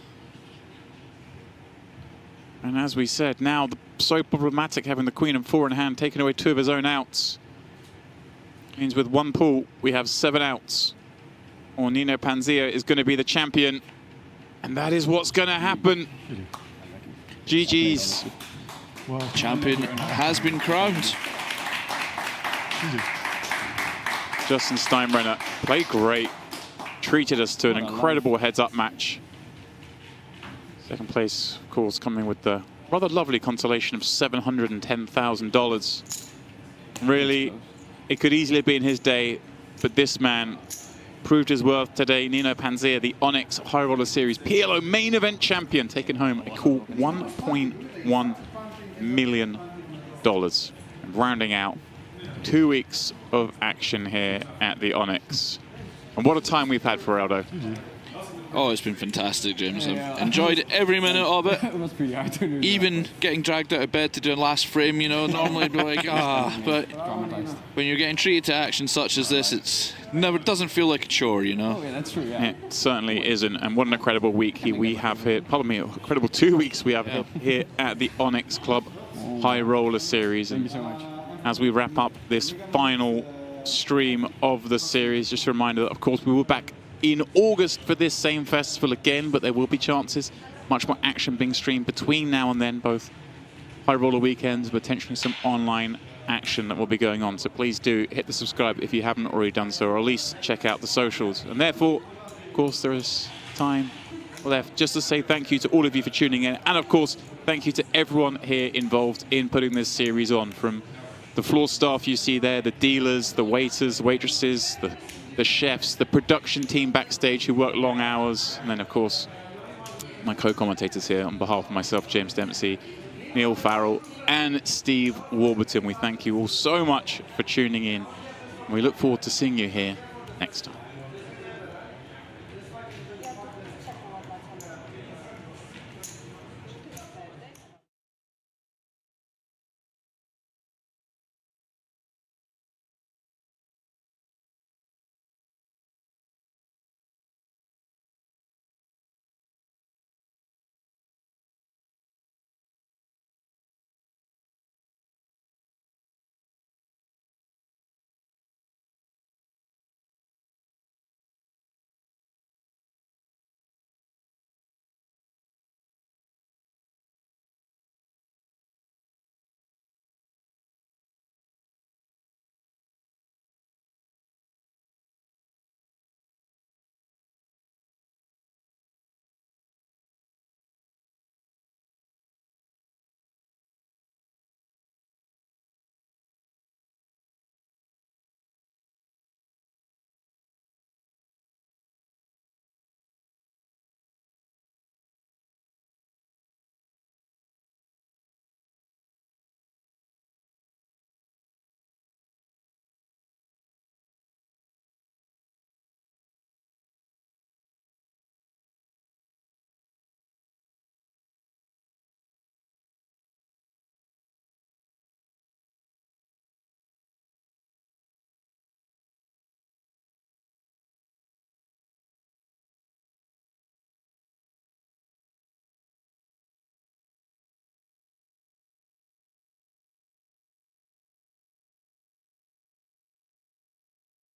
And as we said, now so problematic having the queen and 4 in hand, taking away 2 of his own outs. Means with 1 pull, we have 7 outs. Or Nino Pansia is going to be the champion. And that is what's going to happen. GG's. Well, Champion has been crowned. Justin Steinbrenner played great. Treated us to an incredible heads-up match. Second place, of course, coming with the rather lovely consolation of $710,000. Really, it could easily have been his day, but this man proved his worth today. Nino Pansia, the Onyx High Roller Series PLO main event champion, taking home a cool $1.1 million. And rounding out 2 weeks of action here at the Onyx. And what a time we've had for Aldo. Oh, it's been fantastic, James. I've enjoyed every minute of it. It was pretty hard to do. Even getting dragged out of bed to do a last frame, you know, normally I'd be like, but when you're getting treated to action such as this, it's never doesn't feel like a chore, you know. Oh, yeah, that's true, yeah. It certainly isn't. And what an incredible week we have here. Pardon me, incredible 2 weeks we have here at the Onyx Club High Roller Series. Thank you so much. As we wrap up this final stream of the series, just a reminder that, of course, we will be back in August for this same festival again, but there will be chances, much more action being streamed between now and then, both high roller weekends, potentially some online action that will be going on. So please do hit the subscribe if you haven't already done so, or at least check out the socials. And therefore, of course, there is time left just to say thank you to all of you for tuning in. And of course, thank you to everyone here involved in putting this series on, from the floor staff you see there, the dealers, the waiters, waitresses, the chefs, the production team backstage who work long hours, and then of course my co-commentators here on behalf of myself, James Dempsey, Neil Farrell and Steve Warburton. We thank you all so much for tuning in, and we look forward to seeing you here next time.